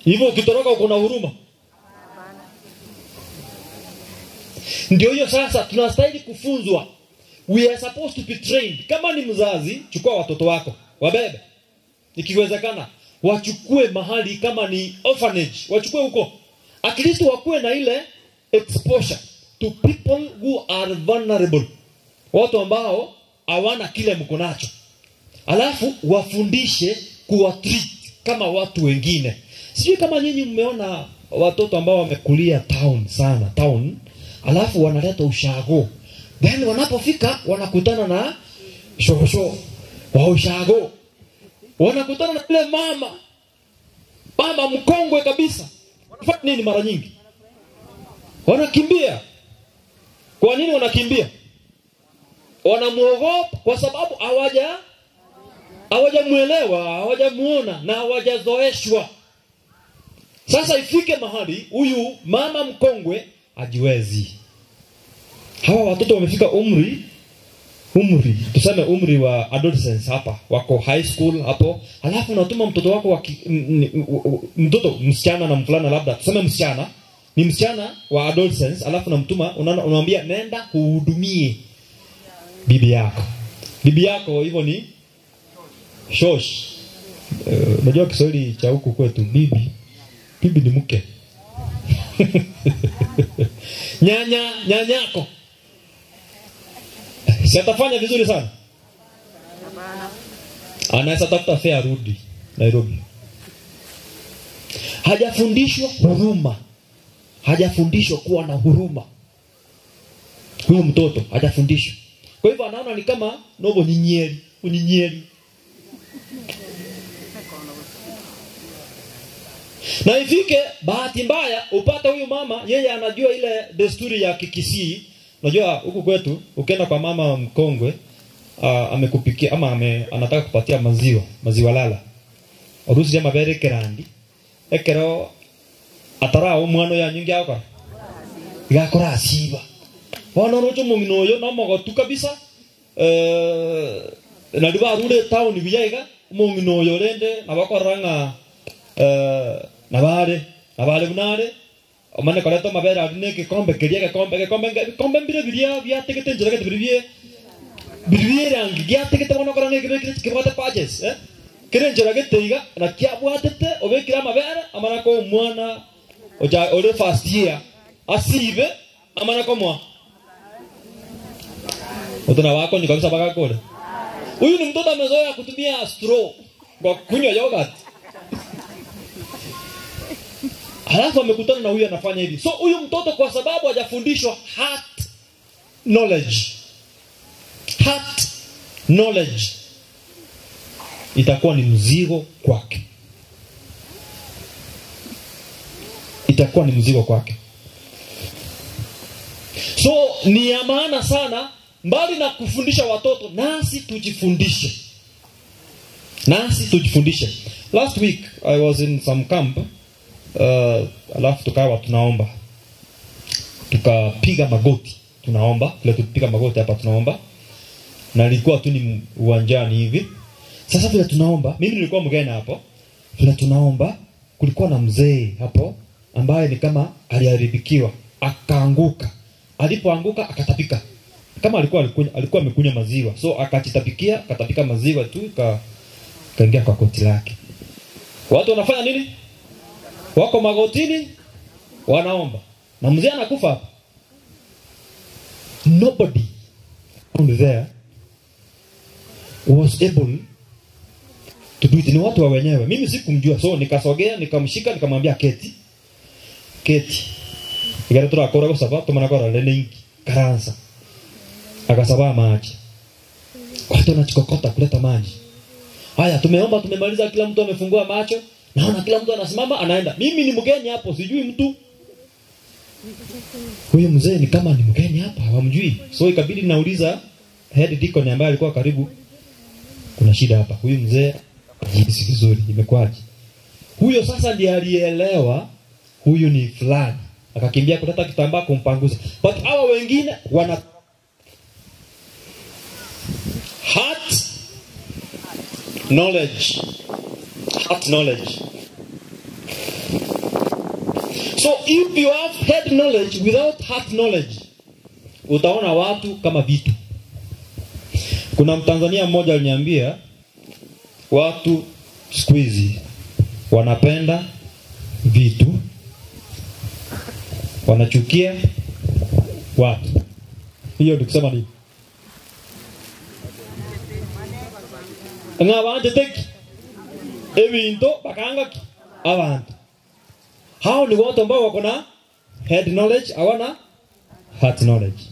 Hivyo ukitoroka uko na huruma. Ndio hiyo sasa tunastahili kufunzwa. We are supposed to be trained. Kama ni mzazi, chukua watoto wako, wabebe. Ikiwezekana, wachukue mahali kama ni orphanage, wachukue huko. At least wakuwe na ile exposure to people who are vulnerable. Watu ambao hawana kile mko nacho. Alafu wafundishe kuwatreat kama watu wengine. Sijui kama nyinyi mmeona watoto ambao wamekulia town, alafu wanaleta ushago. Then wanapofika wanakutana na shosho wa ushago. Wanakutana na yule mama. mama mkongwe kabisa. Fanya nini mara nyingi? Wanakimbia. Kwa nini wanakimbia? Wanamuogopa kwa sababu hawajamuelewa, hawajamuona na hawajazoeshwa. Sasa ifike mahali huyu mama mkongwe ajiwezi. Hawa watoto wamefika umri, tuseme umri wa adolescence hapa, wako high school hapo, alafu unatuma mtoto wako mtoto msichana na mvulana, labda tuseme msichana, ni msichana wa adolescence, alafu unamtuma, unamwambia nenda kuhudumie bibi yako. Bibi yako hivyo ni shosh. Unajua Kiswahili cha huku kwetu bibi ni mke. Nyanyako. Si atafanya vizuri sana? Anaweza tafuta fare rudi Nairobi. Hajafundishwa huruma. Hajafundishwa kuwa na huruma. Huyo mtoto hajafundishwa. Kwa hivyo anaona ni kama nobo unyinyeri. Na ifike bahati mbaya upata huyu mama yeye anajua ile desturi ya Kikisii. Unajua huku kwetu ukienda kwa mama mkongwe amekupikia ama anataka kupatia maziwa lala. Urusi ya mabere kerandi. Ekero atara umwana ya nyingi yako. Igakora asiba. Wana rojo muminoyo na mogotu kabisa. Na diba rule town bijaiga muminoyo rende na bakoranga nabare bunare omane koleto mabere adine kikombe mbire biria byategete njira gete birie rangi byategete bono koranga kibote pages kire njira gete iga na kyabwatete obekira mabere amana ko mwana oja ore first year asibe amana ko mwa utana wako ni kabisa baka kule. Huyu ni mtoto amezoea kutumia straw kwa kunywa yogurt. Halafu amekutana na huyu anafanya hivi. So huyu mtoto kwa sababu hajafundishwa heart knowledge itakuwa ni mzigo kwake. So ni ya maana sana mbali na kufundisha watoto nasi tujifundishe. Last week I was in some camp. Alafu tukawa tunaomba. Tukapiga magoti tunaomba. Vile tupiga magoti hapa tunaomba. Na nilikuwa tu ni uwanjani hivi. Sasa vile tunaomba, mimi nilikuwa mgeni hapo. Vile tunaomba, kulikuwa na mzee hapo ambaye ni kama aliharibikiwa, akaanguka. Alipoanguka akatapika. Kama alikuwa amekunywa maziwa. So akatapika maziwa tu kaingia kwa koti lake. Watu wanafanya nini? Wako magotini wanaomba. Na mzee anakufa hapa. Nobody on there was able to do it. Ni watu wa wenyewe. Mimi sikumjua. So nikasogea, nikamshika, nikamwambia keti. Igaretura akora kwa sababu tumanakora leningi karansa. Akasaba maji. Watu wanachokota kuleta maji. Haya tumeomba, tumemaliza, kila mtu amefungua macho. Naona kila mtu anasimama anaenda. Mimi ni mgeni hapo, sijui mtu. Huyu mzee ni kama ni mgeni hapa, hawamjui. So ikabidi nauliza head deacon ambaye alikuwa karibu, kuna shida hapa. Huyu mzee hajihisi vizuri, imekwaje? Huyo sasa ndiye alielewa huyu ni fulani. Akakimbia kutata kitambaa kumpanguza. But hawa wengine wana heart knowledge. So if you have head knowledge without heart knowledge, utaona watu kama vitu. Kuna Mtanzania mmoja aliniambia watu siku hizi wanapenda vitu, wanachukia watu. Hiyo ndio kusema nini? Ngabanje teki ebinto bakangaki abantu. Hao ni watu ambao wako na head knowledge, hawana heart knowledge.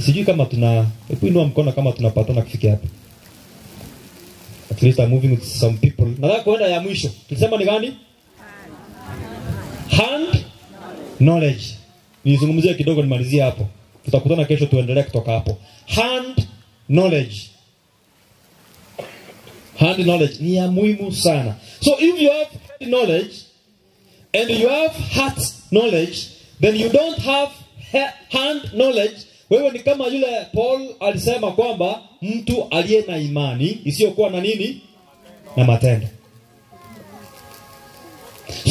Sijui kama hebu inua mkono kama tunapatana kufikia hapa. At least I'm moving with some people. Nataka kuenda ya mwisho. Tulisema ni gani? Hand knowledge. Nizungumzie kidogo nimalizie hapo. Tutakutana kesho tuendelee kutoka hapo. Hand knowledge. Hand knowledge ni ya muhimu sana. So if you have hand knowledge and you have heart knowledge, then you don't have hand knowledge. Wewe ni kama yule Paul alisema kwamba mtu aliye na imani isiyokuwa na nini? Na matendo.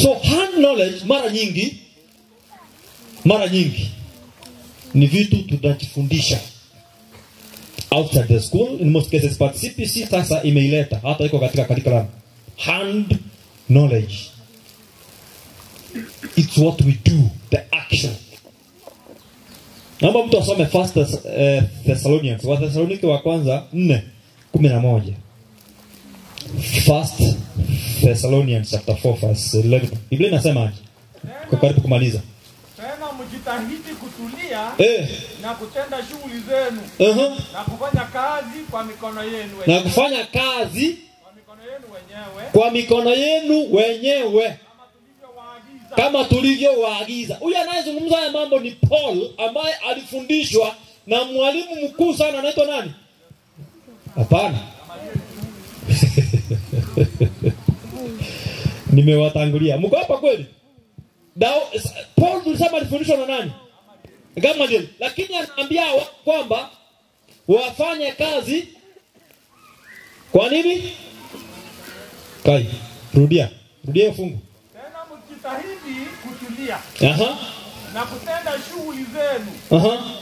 So hand knowledge mara nyingi ni vitu tunajifundisha outside the school in most cases, but CPC sasa imeileta hata iko katika curriculum. Hand knowledge, it's what we do, the action. Naomba mtu asome First Thessalonians, wa Thessalonike wa kwanza 4:11. First Thessalonians chapter 4 verse 11. Biblia inasema aje? Kwa karibu kumaliza. Tena mjitahidi kutulia na kutenda shughuli zenu na kufanya kazi kwa mikono yenu wenyewe. Na kufanya kazi kwa mikono yenu wenyewe. Kama tulivyowaagiza. Huyu anayezungumza haya mambo ni Paul ambaye alifundishwa na mwalimu mkuu sana anaitwa nani? Hapana. Nimewatangulia. Mko hapa kweli? Paul tulisema alifundishwa na nani? Gamaliel. Lakini anaambia kwamba wafanye kazi kwa nini? Kai, rudia fungu. Mjitahidi kutulia na kutenda shughuli zenu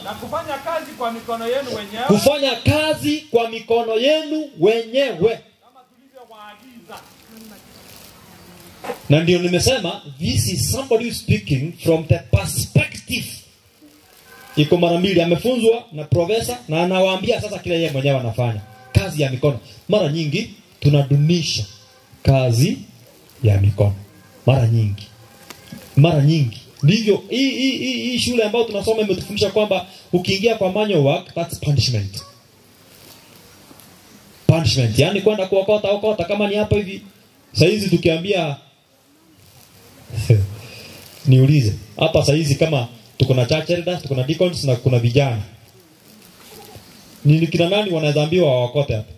na kufanya kazi kwa mikono yenu wenyewe. Kufanya kazi kwa mikono yenu wenyewe. Kama tulivyowaagiza. Na ndio nimesema this is somebody speaking from the perspective. Iko mara mbili amefunzwa na profesa na anawaambia sasa kile yeye mwenyewe anafanya. Kazi ya mikono. Mara nyingi tunadunisha kazi ya mikono. Mara nyingi. Ndivyo hii shule ambayo tunasoma imetufundisha kwamba ukiingia kwa manual work that's punishment. Punishment. Yaani kwenda kuokota kama ni hapa hivi. Sasa hizi tukiambia niulize. Hapa sasa hizi kama tuko na church elders, tuko na deacons na kuna vijana. Ni kina nani wanaweza ambiwa waokote hapa?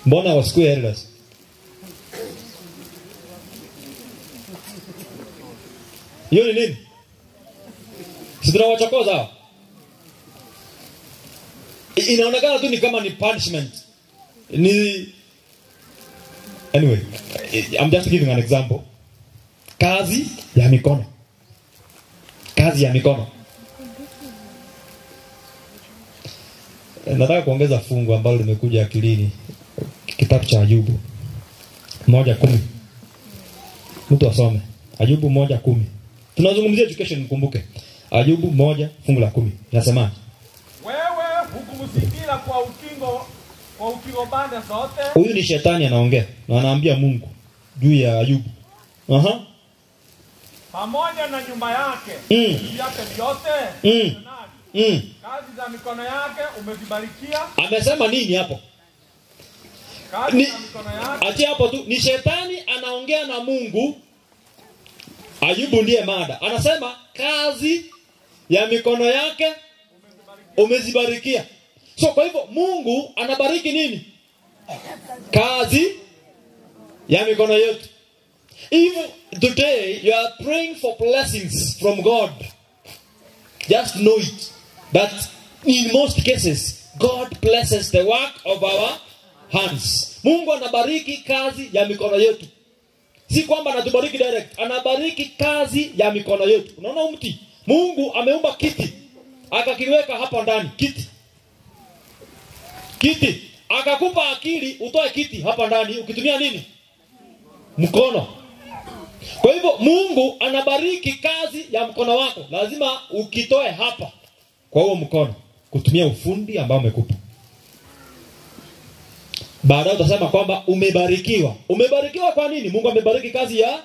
Mbona wasikue elders? Hiyo ni nini? Sisi tunawachokoza hao. Inaonekana tu ni kama ni punishment. Anyway, I'm just giving an example. Kazi ya mikono. Nataka kuongeza fungu ambalo limekuja akilini. Kitabu cha Ayubu 1:10. Mtu asome. Ayubu 1:10. Tunazungumzia education mkumbuke. Ayubu 1 fungu la 10. Nasema wewe hukumsikia kwa ukingo bande zote. Huyu ni shetani anaongea na anaambia Mungu juu ya Ayubu. Pamoja na nyumba yake. Yake yote. Kazi za mikono yake umezibarikia. Amesema nini hapo? Kazi za mikono yake. Ati hapo tu ni shetani anaongea na Mungu. Ayubu ndiye mada. Anasema kazi ya mikono yake umezibarikia. So kwa hivyo Mungu anabariki nini? Kazi ya mikono yetu. If today you are praying for blessings from God, just know it that in most cases God blesses the work of our hands. Mungu anabariki kazi ya mikono yetu. Si kwamba anatubariki direct, anabariki kazi ya mikono yetu. Unaona mti? Mungu ameumba kiti. Akakiweka hapa ndani, kiti. Akakupa akili utoe kiti hapa ndani ukitumia nini? Mkono. Kwa hivyo Mungu anabariki kazi ya mkono wako. Lazima ukitoe hapa kwa huo mkono kutumia ufundi ambao umekupa. Baadaye utasema kwamba umebarikiwa. Umebarikiwa kwa nini? Mungu amebariki kazi ya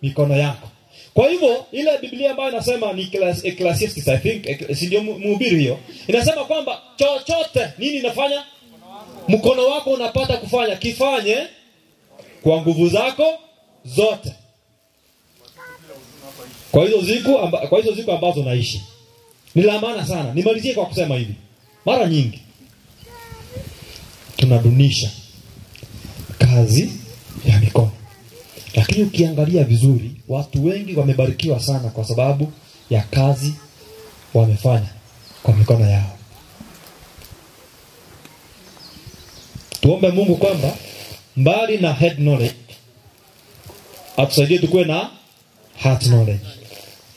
mikono yako. Kwa hivyo ile Biblia ambayo inasema ni Ecclesiastes, I think, si ndio mhubiri hiyo. Inasema kwamba chochote nini inafanya? mkono wako unapata kufanya, kifanye kwa nguvu zako zote. Kwa hizo siku ambazo naishi. Ni la maana sana. Nimalizie kwa kusema hivi. Mara nyingi tunadunisha kazi ya mikono. Lakini ukiangalia vizuri, watu wengi wamebarikiwa sana kwa sababu ya kazi wamefanya kwa mikono yao. Tuombe Mungu kwamba mbali na head knowledge atusaidie tukue na heart knowledge.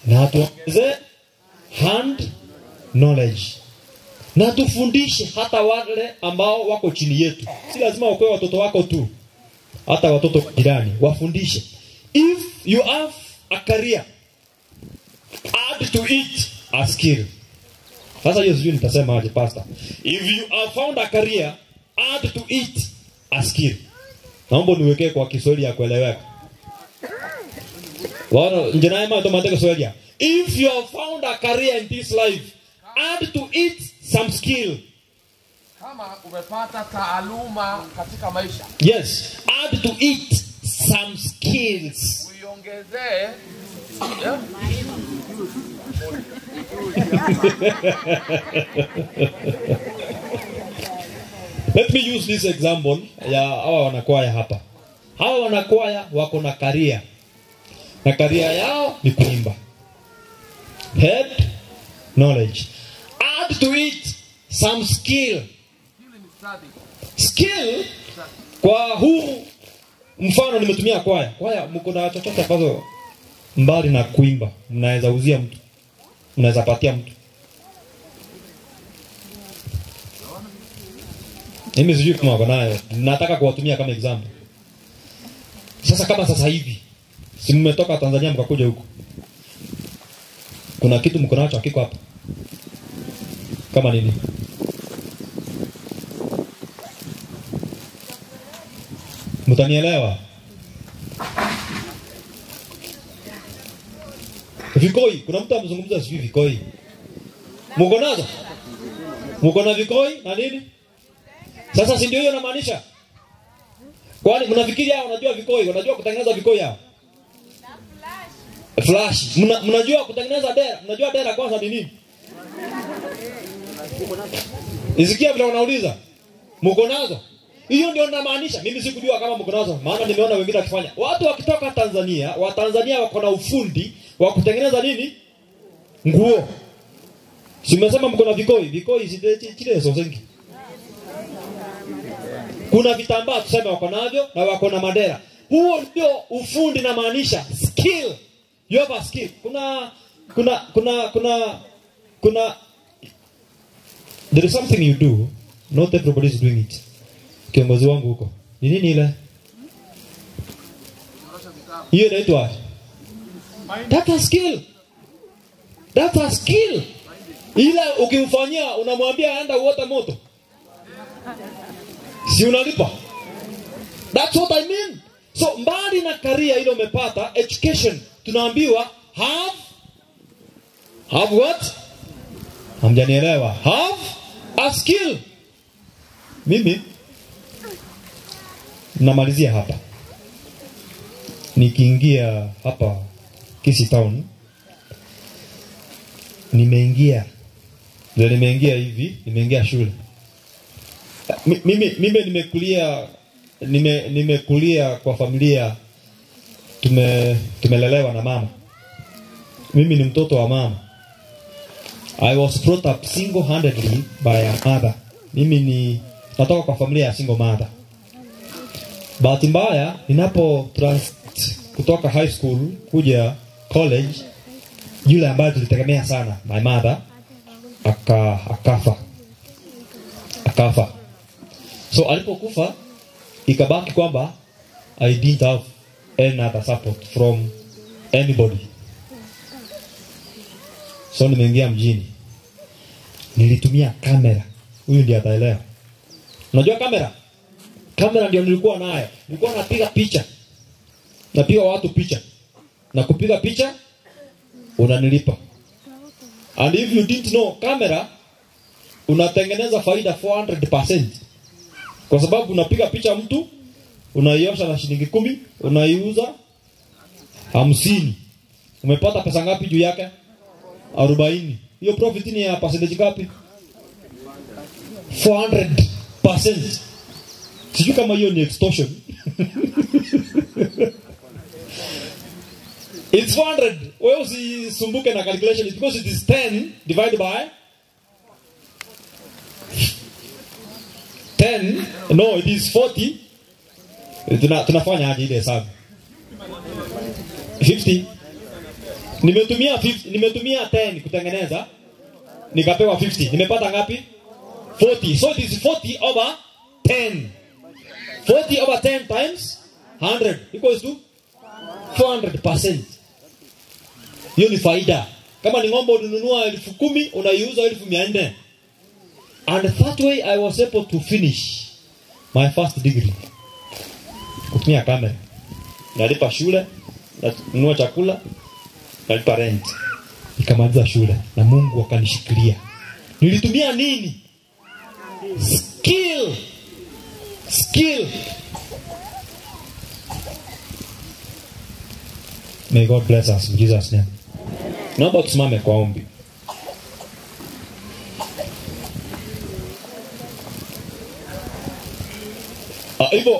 Na tuongeze hand knowledge. Na tufundishe hata wale ambao wako chini yetu. Si lazima wakoe watoto wako tu. Hata watoto jirani wafundishe. If you have a career, add to it a skill. Sasa hiyo sijui nitasema aje pastor. If you have found a career, add to it a skill. Naomba niwekee kwa Kiswahili ya kueleweka. Wana njanaema automatic Kiswahili. If you have found a career in this life, add to it some skill. Kama umepata taaluma katika maisha. Yes, add to it some skills. Uiongezee Let me use this example ya hawa wanakwaya hapa. Hawa wanakwaya wako na career. Na career yao ni kuimba. Head knowledge. Add to it some skill. Skill kwa huu mfano nimetumia kwaya. Kwaya mko na chochote ambazo mbali na kuimba mnaweza uzia mtu. Mnaweza patia mtu. Mimi sijui kama wako nayo. Nataka kuwatumia kama example. Sasa kama sasa hivi si mmetoka Tanzania mkakuja huko. Kuna kitu mko nacho hakiko hapa. Kama nini? Mtanielewa? Vikoi, kuna mtu amezungumza sijui vikoi. Mko nazo? Mko na vikoi na nini? Sasa si ndio hiyo inamaanisha? Kwani mnafikiri hao wanajua vikoi, wanajua kutengeneza vikoi hao? Flash. Mnajua kutengeneza dera, mnajua dera kwanza ni nini? Isikia vile wanauliza. Mko nazo? Hiyo ndio ninamaanisha. Mimi sikujua kama mko nazo, maana nimeona wengine wakifanya. Watu wakitoka Tanzania, wa Tanzania wako na ufundi wa kutengeneza nini? Nguo. Simesema mko na vikoi, vikoi zile zozengi. Kuna vitambaa tuseme wako navyo na wako na madera. Huo ndio ufundi na maanisha skill. You have a skill. Kuna there is something you do, not everybody is doing it. Kiongozi wangu huko. Ni nini ile? Hiyo inaitwa that's a skill. That's a skill. Ila ukimfanyia unamwambia aenda uote moto. Si unalipa. That's what I mean. So mbali na career ile umepata, education tunaambiwa have what? Hamjanielewa. Have a skill. Mimi namalizia hapa. Nikiingia hapa Kisii Town, nimeingia shule. Mimi nimekulia kwa familia, tumelelewa na mama. Mimi ni mtoto wa mama. I was brought up single-handedly by a mother. Mimi natoka kwa familia ya single mother. Bahati mbaya ninapo transit kutoka high school kuja college, yule ambaye tulitegemea sana, my mother, akafa. So alipokufa ikabaki kwamba I didn't have any other support from anybody. So nimeingia mjini. Nilitumia kamera. Huyu ndiye ataelewa. Unajua kamera? Kamera ndio nilikuwa nayo. Nilikuwa napiga picha. Napiga watu picha. Na kupiga picha unanilipa. And if you didn't know, kamera unatengeneza faida 400%. Kwa sababu unapiga picha mtu, unaiosha na shilingi 10, unaiuza 50. Umepata pesa ngapi juu yake? 40. Hiyo profit ni ya percentage ngapi? 400%. Sijui kama hiyo ni extortion. It's 400. Wewe usisumbuke na calculation because it is 10 divided by 10. No, it is 40. Tunafanya aje ile hesabu? 50. Nimetumia 10 kutengeneza. Nikapewa 50. Nimepata ngapi? 40. So it is 40 over 10. 40 over 10 times 100 equals to 400%. Hiyo ni faida. Kama ni ng'ombe ununua 10,000 unaiuza 1,400. And that way I was able to finish my first degree. Kutumia kamera. Nalipa shule, nanunua chakula, nalipa rent. Nikamaliza shule na Mungu akanishikilia. Nilitumia nini? Skill. May God bless us in Jesus' name. Naomba tusimame kwa ombi.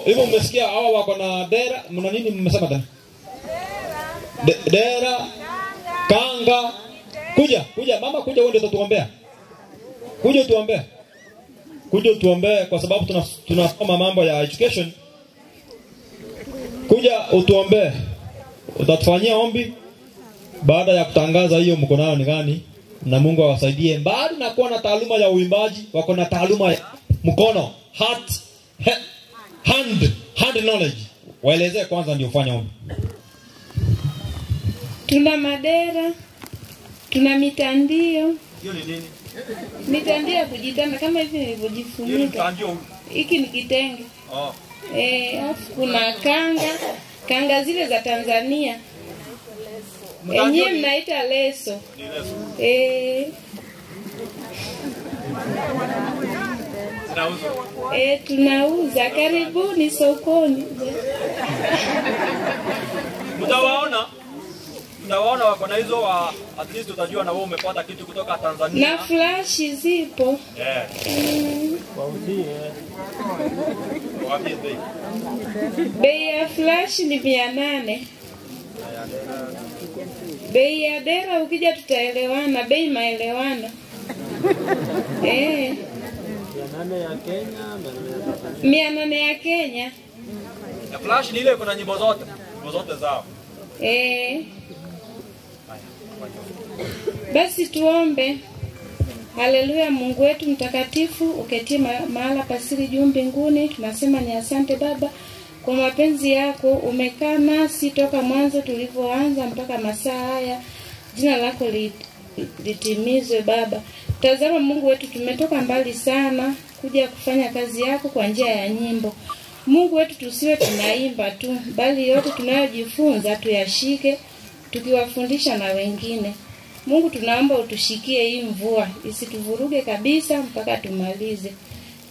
Hivyo mmesikia hawa wako na dera, mna nini mmesema tena? Dera, kanga. Kuja mama, kuja uende tutuombea. Kuja tuombee kwa sababu tunasoma mambo ya education. Kuja utuombee. Utatufanyia ombi baada ya kutangaza hiyo mko nayo ni gani, na Mungu awasaidie. Bado na kuwa na taaluma ya uimbaji, wako na taaluma ya mkono, hand knowledge. Waelezee kwanza ndio ufanye ombi. Tuna madera, tuna mitandio. Hiyo ni nini? Mitandio ya kujitanda kama hivi nilivyojifunika. Hiki ni kitenge. Kuna kanga zile za Tanzania. Enyewe mnaita leso. Tunauza, karibuni sokoni. Mtawaona wako na hizo at least utajua na wewe umepata kitu kutoka Tanzania. Na flash zipo. Bei ya flash ni 800. Bei ya dera ukija tutaelewana, bei maelewano. 800 ya Kenya. Ya flash ni ile kuna nyimbo zote zao. Basi tuombe. Haleluya. Mungu wetu mtakatifu, uketie mahala pasiri juu mbinguni, tunasema ni asante Baba kwa mapenzi yako. Umekaa nasi toka mwanzo tulivyoanza mpaka masaa haya. Jina lako litimizwe Baba. Tazama Mungu wetu, tumetoka mbali sana kuja kufanya kazi yako kwa njia ya nyimbo. Mungu wetu, tusiwe tunaimba tu, bali yote tunayojifunza tuyashike, tukiwafundisha na wengine. Mungu, tunaomba utushikie hii mvua, isituvuruge kabisa mpaka tumalize.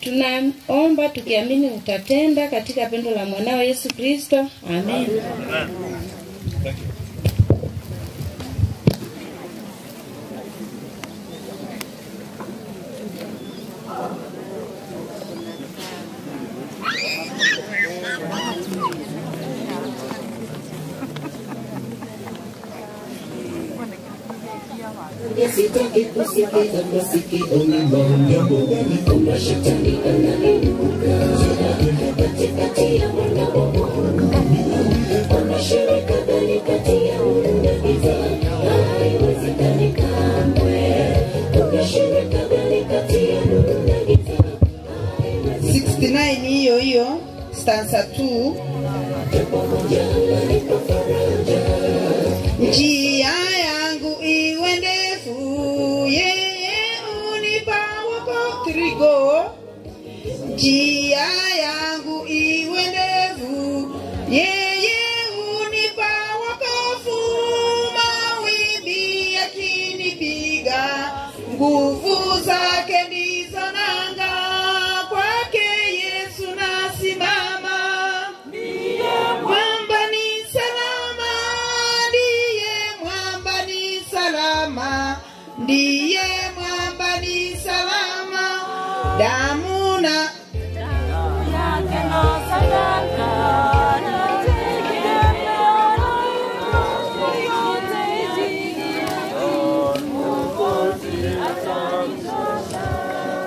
Tunaomba tukiamini utatenda katika pendo la mwanao Yesu Kristo. Amen. Thank you. Sitaki kusikiza masikio mambo kama shetani ananinuka katikati ya wanadamu. Kuna shirika gani kati ya nuru na giza? Haiwezekani kamwe. Kuna shirika gani kati ya nuru na giza? 69 hiyo stanza 2. Njia yangu iwe ndefu, yeye unipa wokovu. Njia yangu iwe ndefu, yeye unipa wokovu. Mawimbi yakinipiga, nguvu zake ndizo nanga. Kwake Yesu damu na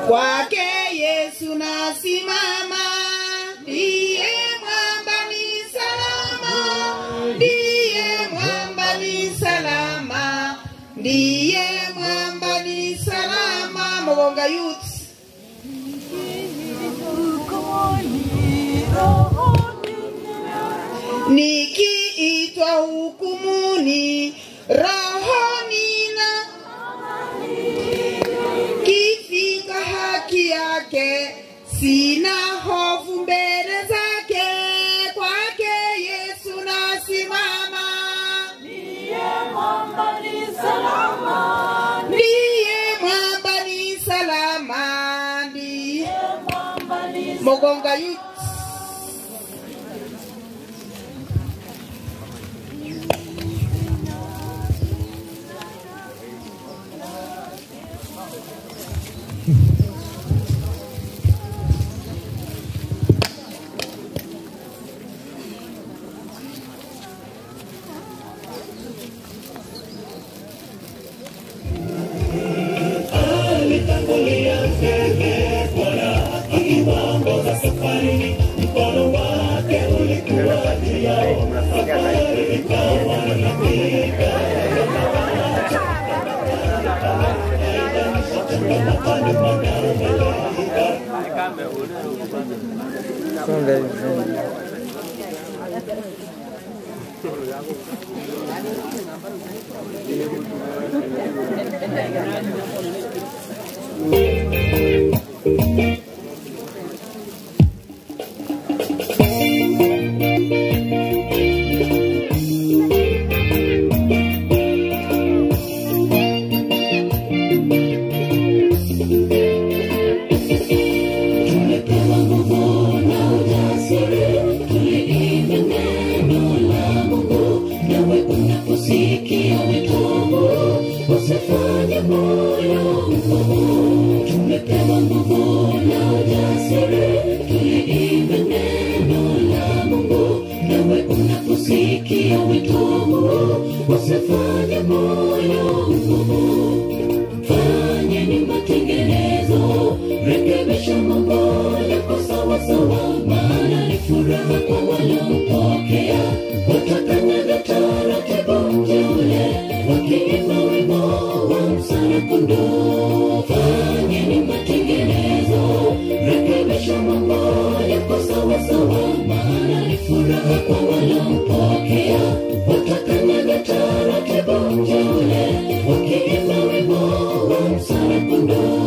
kwake Yesu nasimama, ndiye mwamba ni salama, ndiye mwamba ni salama, ndiye mwamba ni salama. Mogonga Youth. Nikiitwa hukumuni rohoni na kifika haki yake, sina hofu mbele zake. Kwake Yesu nasimama, ndiye mwamba ni salama, ndiye mwamba ni salama, ndiye mwamba ni salama. Mogonga Youth. Alitangulia mbele Bwana akiwaongoza safarini, mkono wake ulikuwa juu yao, safari ikawa inafika. Tumepewa nguvu na ujasiri, tuliimba neno la Mungu, nawe unaposikia wito usifanye moyo mgumu. Tumepewa nguvu na ujasiri, tuliimba neno la Mungu, nawe unaposikia wito usifanye moyo mgumu. Fanyeni matengenezo, rekebisha mambo yako sawa sawa, maana ni furaha kwa waliompokea. Watakanyaga taratibu mteule, wakiimba wimbo wa mwana-kondoo. Fanyeni matengenezo, rekebisha mambo yako sawa sawa, maana ni furaha kwa waliompokea. Watakanyaga taratibu mteule, wakiimba wimbo wa mwana-kondoo.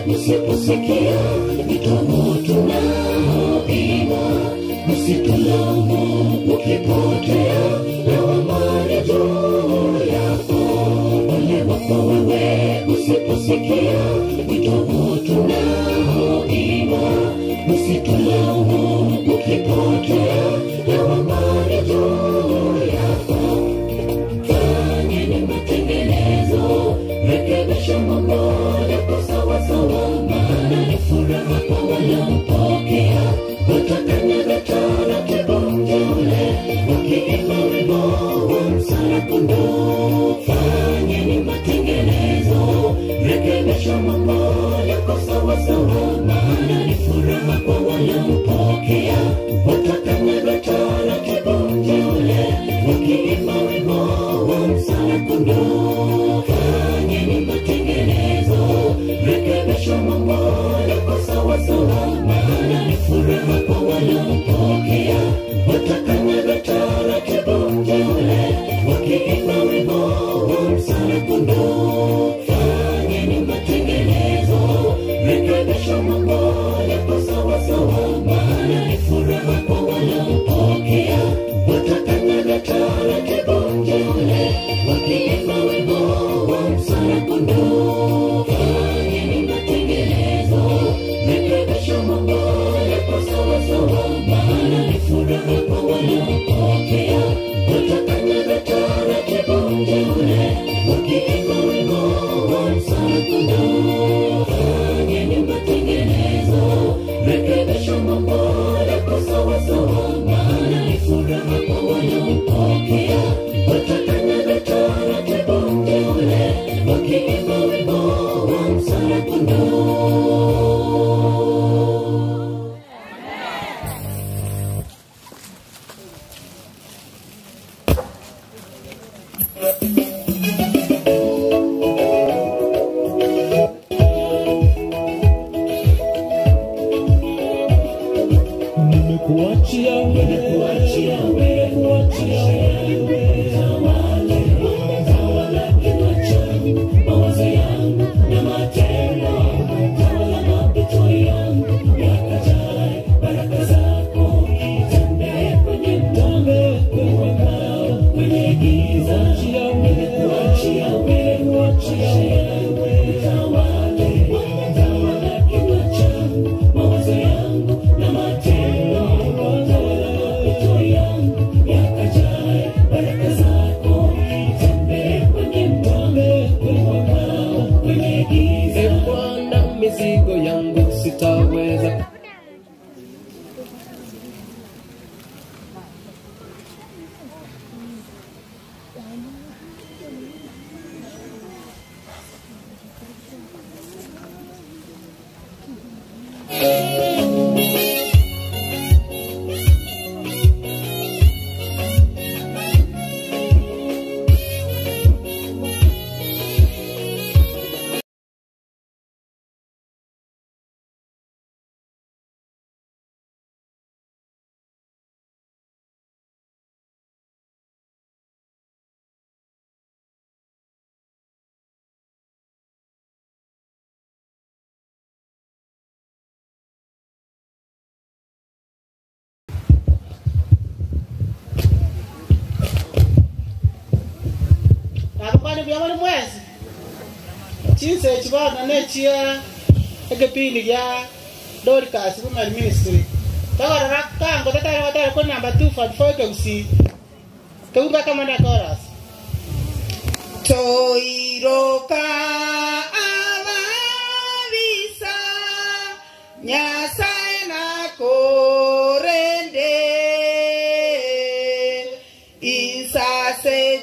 Usiposikia mitomo tunaoimba, msitulaumu ukipotea, lawama juu yako. Ole wako wewe usiposikia mitomo tunaoimba, msitulaumu ukipotea, lawama juu yako. Fanyeni matengenezo, rekebisha mambo yako sawa sawa, maana ni furaha kwa waliompokea. Watakanyaga taratibu mteule, wakiimba wimbo wa mwana-kondoo. Fanyeni matengenezo, rekebisha mambo yako sawa sawa, maana ni furaha kwa waliompokea. Watakanyaga taratibu mteule, wakiimba wimbo wa mwana-kondoo. Fanyeni matengenezo, rekebisha mambo yako sawa sawa, maana ni furaha kwa waliompokea. Watakanyaga taratibu mteule, wakiimba wimbo wa mwana-kondoo. Fanyeni matengenezo, rekebisha mambo yako sawa sawa, maana ni furaha kwa waliompokea. Watakanyaga taratibu mteule, wakiimba wimbo wa mwana-kondoo. kesho mambo yako sawa sawa, maana ni furaha kwa wanaopokea. Watakanya taratibu mteule, wakiimba wimbo wa msana-kondoo. Byamali mwezi chinse chibana nechia ekepindi ya Dorcas Women Ministry tawara rakango tatara ko number 244 keusi keuba kama na chorus toiroka avavisa Nyasaye na korende isase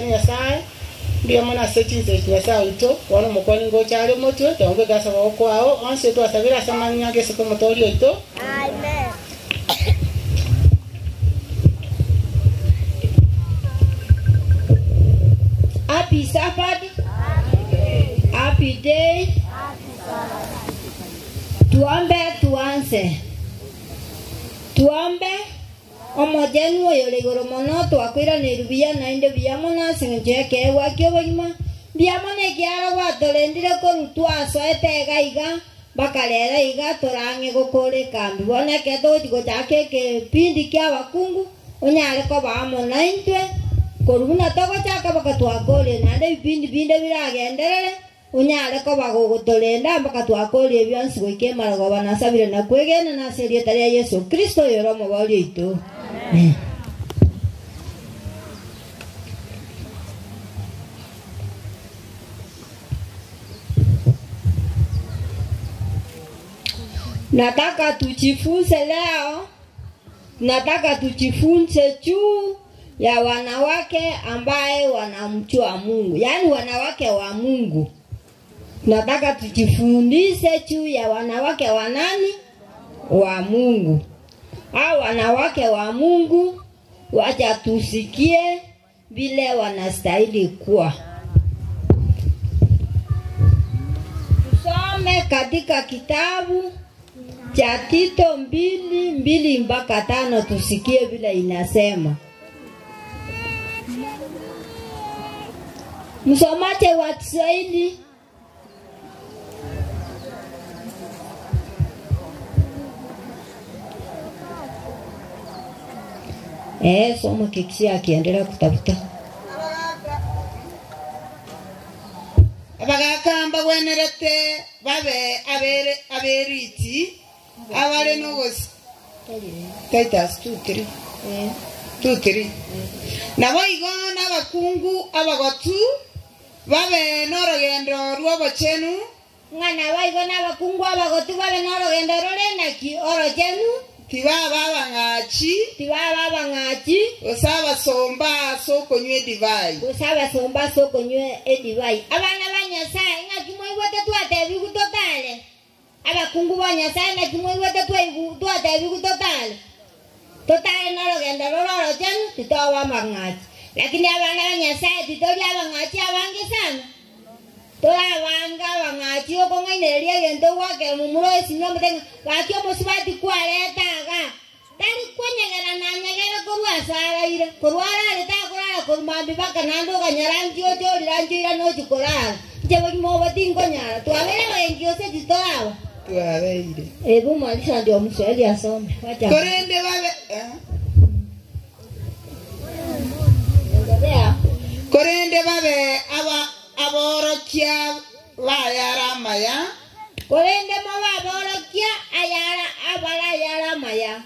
Nyasaye ndio maana sechize Nyasaye ito wana mukoni ngo chale moto tonge gasa kwao onse to asabira sama nyage siko motorio ito. Amen. Happy Sabbath. Happy day. Tuombe. Omojenu oyolegoro mono twakwira ni rubia na inde biamona singejeke wakyo bagima biamone kyara gwatolendire korutwa asoete gaiga bakalera iga torange gokore kambi boneke totigo chake ke pindi kya bakungu onyale ko bamona intwe koruna togo chaka bakatwakore nande pindi biragenderere onyale ko bagogotolenda bakatwakore byonsi gwikemara go banasabire na kwegena na serie tari ya Yesu Kristo yoromo bali ito. Nataka tujifunze leo, nataka tujifunze juu ya wanawake ambaye wanamjua Mungu, yani wanawake wa Mungu. Nataka tujifundishe juu ya wanawake wa nani? Wa Mungu. Hao wanawake wa Mungu wacha tusikie vile wanastahili kuwa. Tusome katika kitabu cha Tito 2:2-5 tusikie vile inasema. Msomaji wa Kiswahili. Soma kikisia akiendelea kutafuta. Abagakamba gwenerete babe aberiti abale nogosi Titus 2:3 nabo igona abakungu abagotu babe norogendo rw'obochenu ngana baigona abakungu abagotu babe norogendo rorenaki orochenu tibaba abang'achi osaba somba sokonywe divai abana banyasaye ngakimwe iwete twatebi gutotale abakungu banyasaye ngakimwe iwete twatebi gutotale totale norogendo rororochenu titoba abang'achi lakini abana banyasaye titori abang'achi abange sana toabanga abang'achi okong'ainereria egento gwake mumuro esinyo mutenga gakio musibati kwaretaga tari kwenyegera na nyegere korwa asaraire korwa arareta korara korumambi baka nando kanyarangi otorira njira no chikorara njebo kimobati ngonyara twabere wengi ose titorawa twabeire malisha ndio mswahili asome wacha korende babe korende babe aborokia bayaramaya korende aborokia yaramaya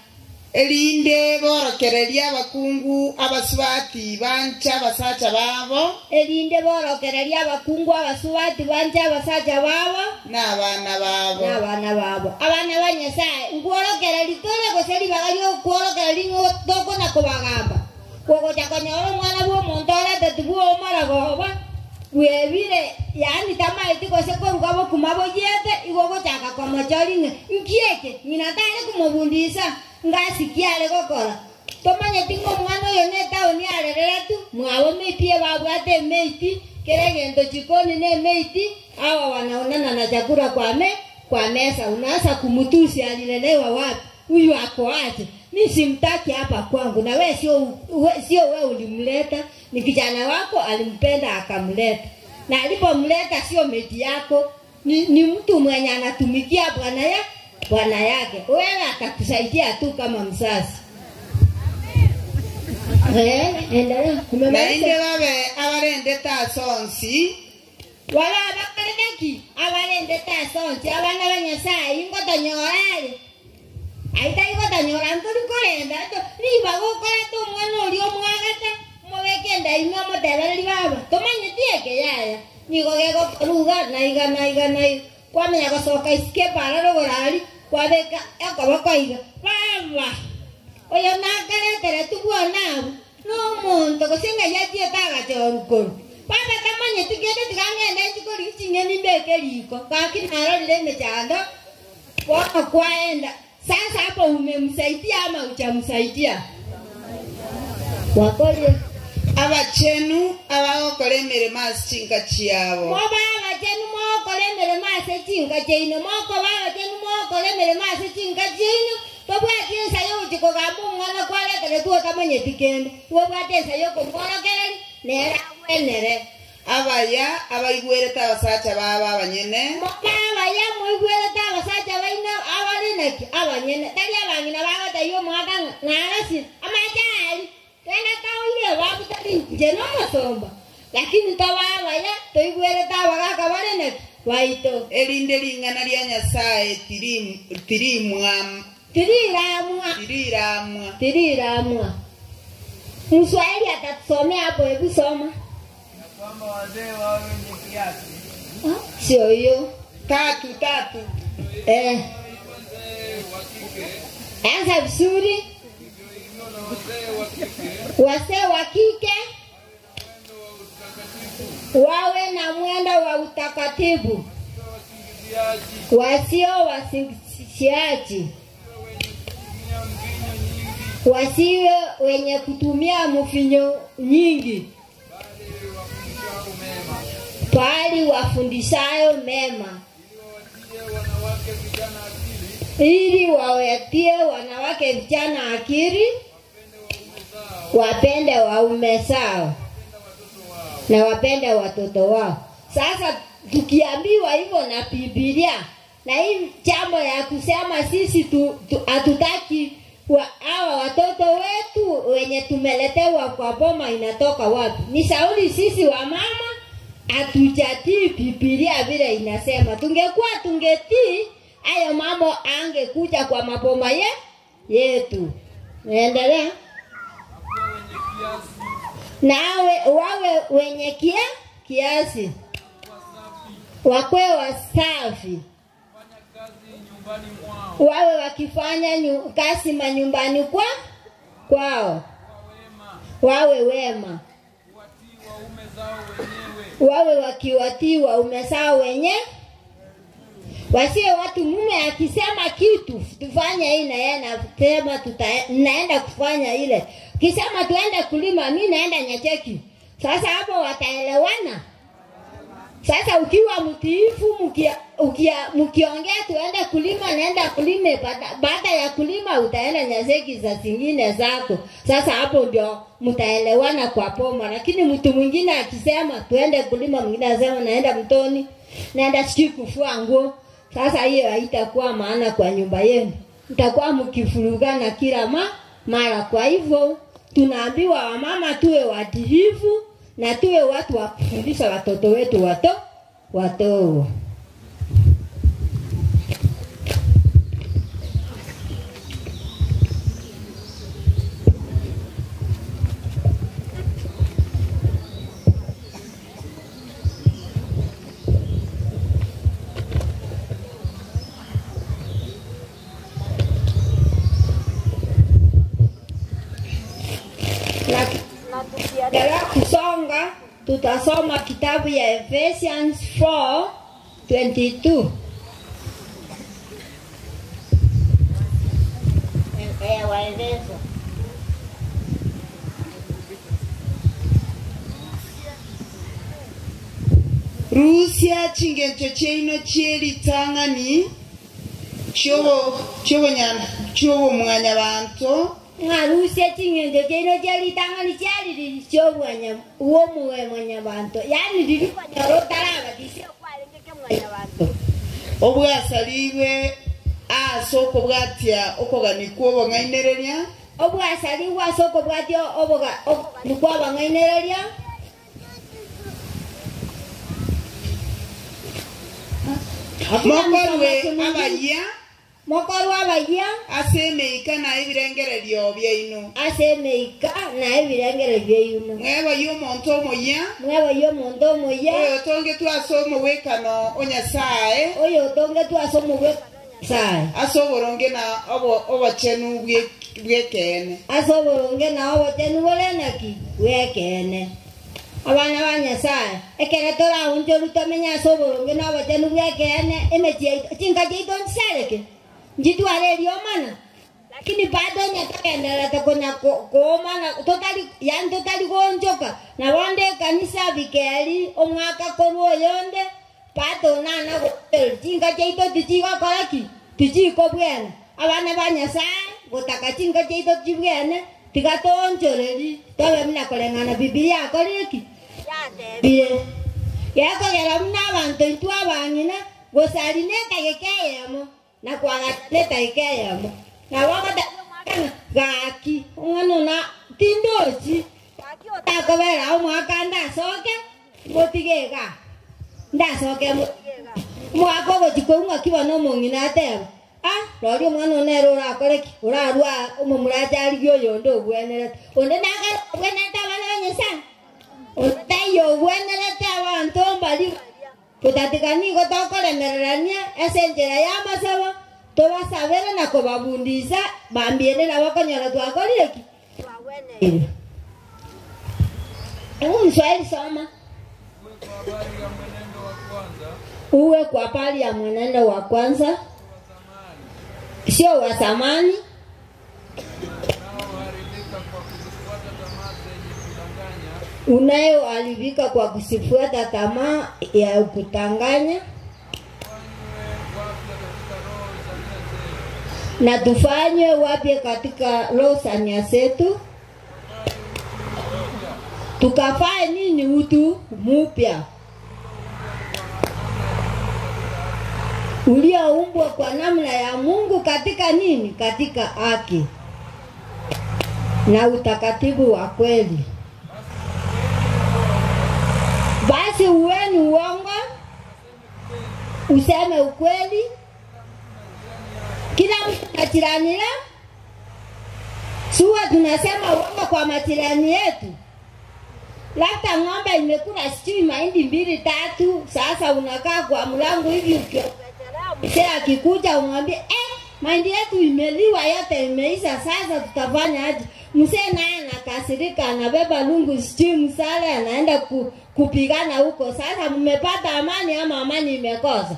elinde borokereria abakungu abasubati bancha basacha babo elinde borokereria abakungu abasubati bancha basacha babo n'abana babo abana banyasaye ngorokera litole goseri bagalio kuorokera lingo toko na kubagamba kuko chakonyoro mwana bo montore tetubo mara goba webire yani tama itiko sekoruka bo kumabo yete igogo chaka kwa machoringa nkieke ninatale kumubundisa ngasikiale gokora tomanye tingo mwana yo neta oni arerera tu mwabo mepie babwate meiti keregendo chikoni ne meiti awa wanaonana na chakula kwa mesa unaanza kumutusi alilelewa wapi huyu ako aje mimi simtaki hapa kwangu na wewe sio wewe ulimleta ni kijana wako alimpenda akamleta na alipomleta sio meti yako ni mtu mwenye anatumikia bwana yake wewe atakusaidia tu kama mzazi endelea nainde babe abarende tasonsi wala bakareki abarende tasonsi abana banyasaye ingotonyorale aita igotanyora nturi korenda to riba gukora tu mwana uri omwagata mubekenda ino motereri baba tomanye tieke yaya nigo gego ruga naiga kwamenya gosoka isike para rogorari kwabeka ekobokoiga baba oyo nakaretere tubwonabu no muntu gosinga yatie tagachorukoro baba tamanye tigende tigangenda chikori chinyeni bekeriko kakinarorire mechando kwaenda sasa hapo umemsaidia ama hujamsaidia wakolie abachenu abagokora emirimo asinga chiabo moba abachenu mokora emirimo asinga chino moko abachenu mokora emirimo asinga chino tobwatisa yo chikogambo mwana kwarekere tu tamanye tikende tobwatisa yo komorokereri nera wenere abaya abaigwereta abasacha baba abanyene abaya muigwereta abasacha baina abalinaki abanyene tali abangina bagata yo mwaka narasi amajali tena kaule babutari jeno masomba lakini tababaya toigwereta abagaka balinaki baito elinde lingana lya nyasaye tiriramwa Mswahili atatusomea hapo, hebu soma. Kwamba wazee wawe wenye kiasi. Sio hiyo. Tatu. Anza vizuri. Wazee wa kike wawe na mwendo wa utakatifu, wasio wasingiziaji, wasiwe wenye kutumia mvinyo nyingi, bali wafundishayo mema, ili wawetie wanawake vijana akili, wapende waume zao, na wapende watoto wao. Sasa tukiambiwa hivyo na Biblia, na hii jambo ya kusema sisi hatutaki hawa watoto wetu wenye tumeletewa kwa boma inatoka wapi? Ni shauri sisi wa mama hatujatii Biblia vile inasema. Tungekuwa tungetii, hayo mambo angekuja kwa maboma yetu. Naendelea. Nawe wawe wenye kiasi. Wakwe wasafi. Wawe wakifanya kazi manyumbani kwao. Wawe wema. Wawe wakiwatii waume zao wenyewe. Wasiwe watu mume akisema kitu tufanye hii na yeye anasema naenda kufanya ile. Kisema tuende kulima mimi naenda Nyacheki. Sasa hapo wataelewana. Sasa ukiwa mtiifu mkiongea tuende kulima naenda kulime, baada ya kulima utaenda Nyacheki za zingine zako. Sasa hapo ndio mtaelewana kwa poma. Lakini mtu mwingine akisema tuende kulima, mwingine anasema naenda mtoni, naenda siki kufua nguo. Sasa hiyo haitakuwa maana kwa nyumba yenu. Mtakuwa mkifurugana kila mara. Kwa hivyo tunaambiwa wamama tuwe watiifu na tuwe watu wa kufundisha watoto wetu watoto. Tukiendelea kusonga tutasoma kitabu ya Ephesians 4:22. Waefeso. Rusia chingencho cheino cheli tangani chobo mwanya banto Rusia chingencho cheino cheli tangani chali chobo mwanya banto. Yani dilifanya rotaraga disio kwalengeke mwanya banto. Obwasaliwe soko bwatia okoganikwo bangainereria. Obwasaliwe soko bwatia okoganikwo bangainereria. Mokorwa abaya asemeika na ebirengererio byaino. Asemeika na ebirengererio byaino. Mweba y'omuntu omoya. Mweba y'omuntu omoya. Oyo tonge twasoma wekano onyasaye. Oyo tonge twasoma wekano onyasaye. Asoboronge na obachenu bwekene. Asoboronge na obachenu bolenaki bwekene. Abana banyasaye ekere tora unjo lutamenya asoboronge na obachenu bwekene emetie tinga jeito nsaleke. Jitu alelio mana. Lakini bado nyatakendelea takona kuomana totali kuonjoka. Na wande kanisa vikeli omwaka koruo yonde pato nana gotel chinga cheito tichiga koraki tichiko bwene. Abana banyasaye gotaka chinga cheito chibwene tigatonjoleri tobe mna kolengana Biblia akoriki yate yako yara mna abantu itwa bangina gosaline kagekeyemo na kwagateta ikeyamo na wakata gaki ngano na tindochi gaki otakobera omwaka ndasoke motigega ndasoke motigega mwako gochikonga kiba no mongina ateba lori mwana nero rakoreki urarwa umumurajari gyo ndo bwenere onde naga bweneta bana nyesa onde yo bwenere abantu mbali kutatikani gotokoremererania esenjera ya masaba tobasabera na kobabundiza bambiene na bakonyora twakoreki twawene Mswahili soma uwe kwa pali ya mwenendo wa kwanza sio wa zamani unayoharibika kwa kusifuata tamaa ya kutanganya na tufanywe wapya katika roho za nia zetu tukafae nini utu mupya ulioumbwa kwa namna ya Mungu katika nini? Katika haki na utakatifu wa kweli. Basi uweni uongo, useme ukweli. Kila mtu na jirani yake. Suwa tunasema uongo kwa majirani yetu. Labda ng'ombe imekula sijui mahindi 2-3, sasa unakaa kwa mlango hivi ukiokelea mzee akikuja umwambie mahindi yetu imeliwa yote imeisha, sasa tutafanya aje? Mzee naye anakasirika, anabeba lungu sijui msale, anaenda kupigana huko. Sasa mmepata amani ama amani imekosa?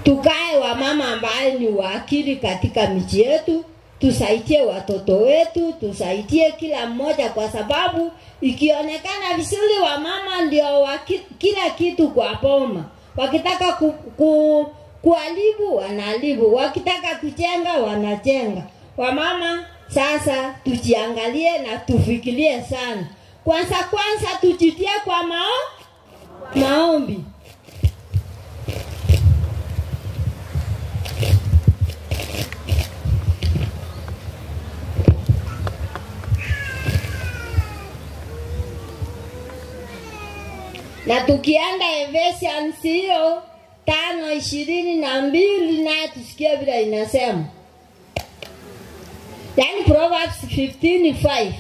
Tukae wa mama ambaye ni wakili katika miji yetu, tusaidie watoto wetu, tusaidie kila mmoja, kwa sababu ikionekana vizuri wa mama ndio kila kitu kwa boma. Wakitaka kuharibu wanaharibu, wakitaka kujenga wanajenga. Wa mama sasa tujiangalie na tufikirie sana. Kwanza tujitie kwa maombi. Na tukienda Ephesians 5:22 na tusikie vile inasema. Yani Proverbs 15:5.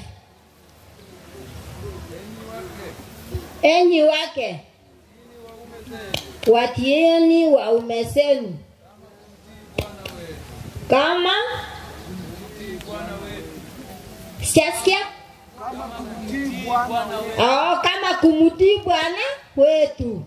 Enyi wake watieni waume zenu kama siasikia kama kumutii Bwana wetu.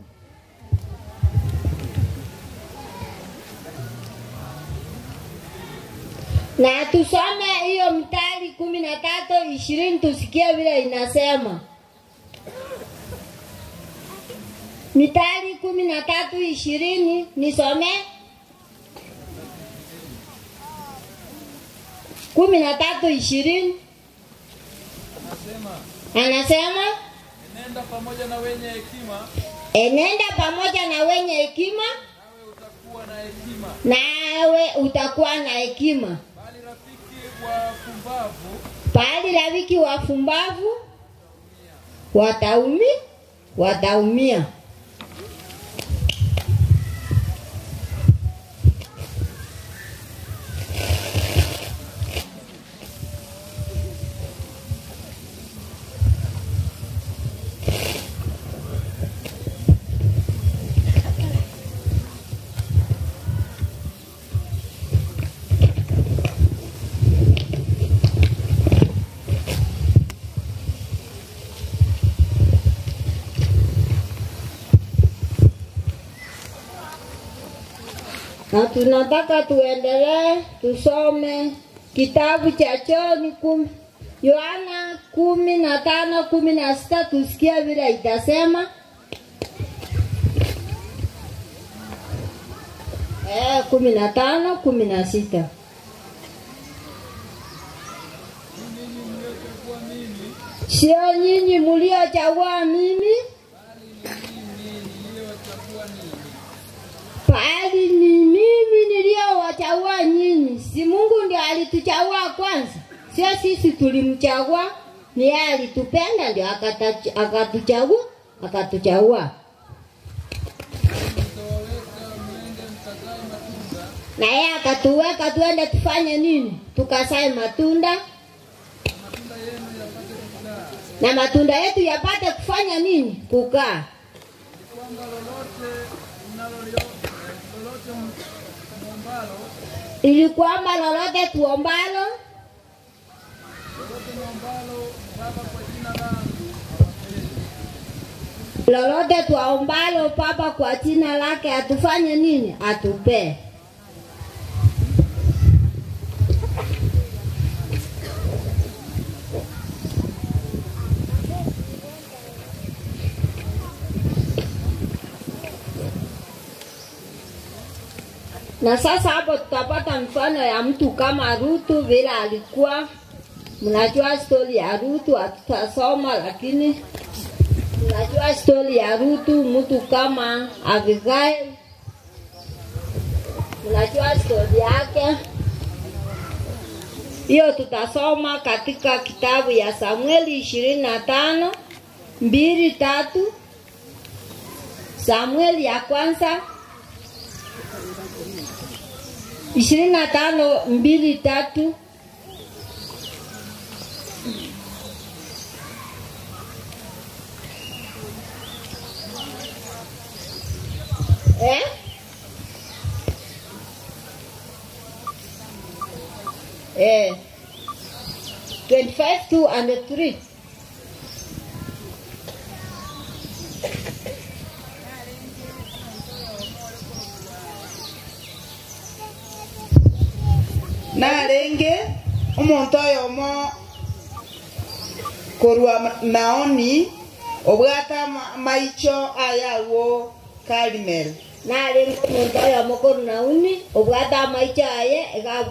Na tusome hiyo Mithali 13:20 tusikie vile inasema. Mithali 13:20 nisome. 13:20 anasema enenda pamoja na wenye hekima, nawe utakuwa na hekima. Bali rafiki wafumbavu wataumia. Na tunataka tuendelee tusome kitabu cha Yohana 15:16 tusikie vile itasema. 15:16. Sio nyinyi mliochagua mimi, bali ni mimi niliyowachagua nyinyi. Si Mungu ndiye alituchagua kwanza? Sio sisi tulimchagua, ni yeye alitupenda ndio akatuchagua. Na yeye akatuweka tuende tufanye nini? Tukasae matunda. Na matunda yetu yapate kufanya nini? Kukaa. Ili kwamba lolote tuombalo Baba kwa jina lake atufanye nini? Atupe. Na sasa hapo tutapata mfano ya mtu kama Rutu vile alikuwa Mnajua story ya Rutu hatutasoma, lakini mnajua story ya Rutu, mtu kama Abigail. Mnajua story yake. Hiyo tutasoma katika kitabu ya Samueli 25:2-3. Samueli ya kwanza 25:2-3. Eh? Eh. 25:2-3. Narenge umuntu oyo mo korwa Naoni obwata maicho ayawo Karimel. Narenge umuntu oyo mo korwa Naoni obwata maicho aye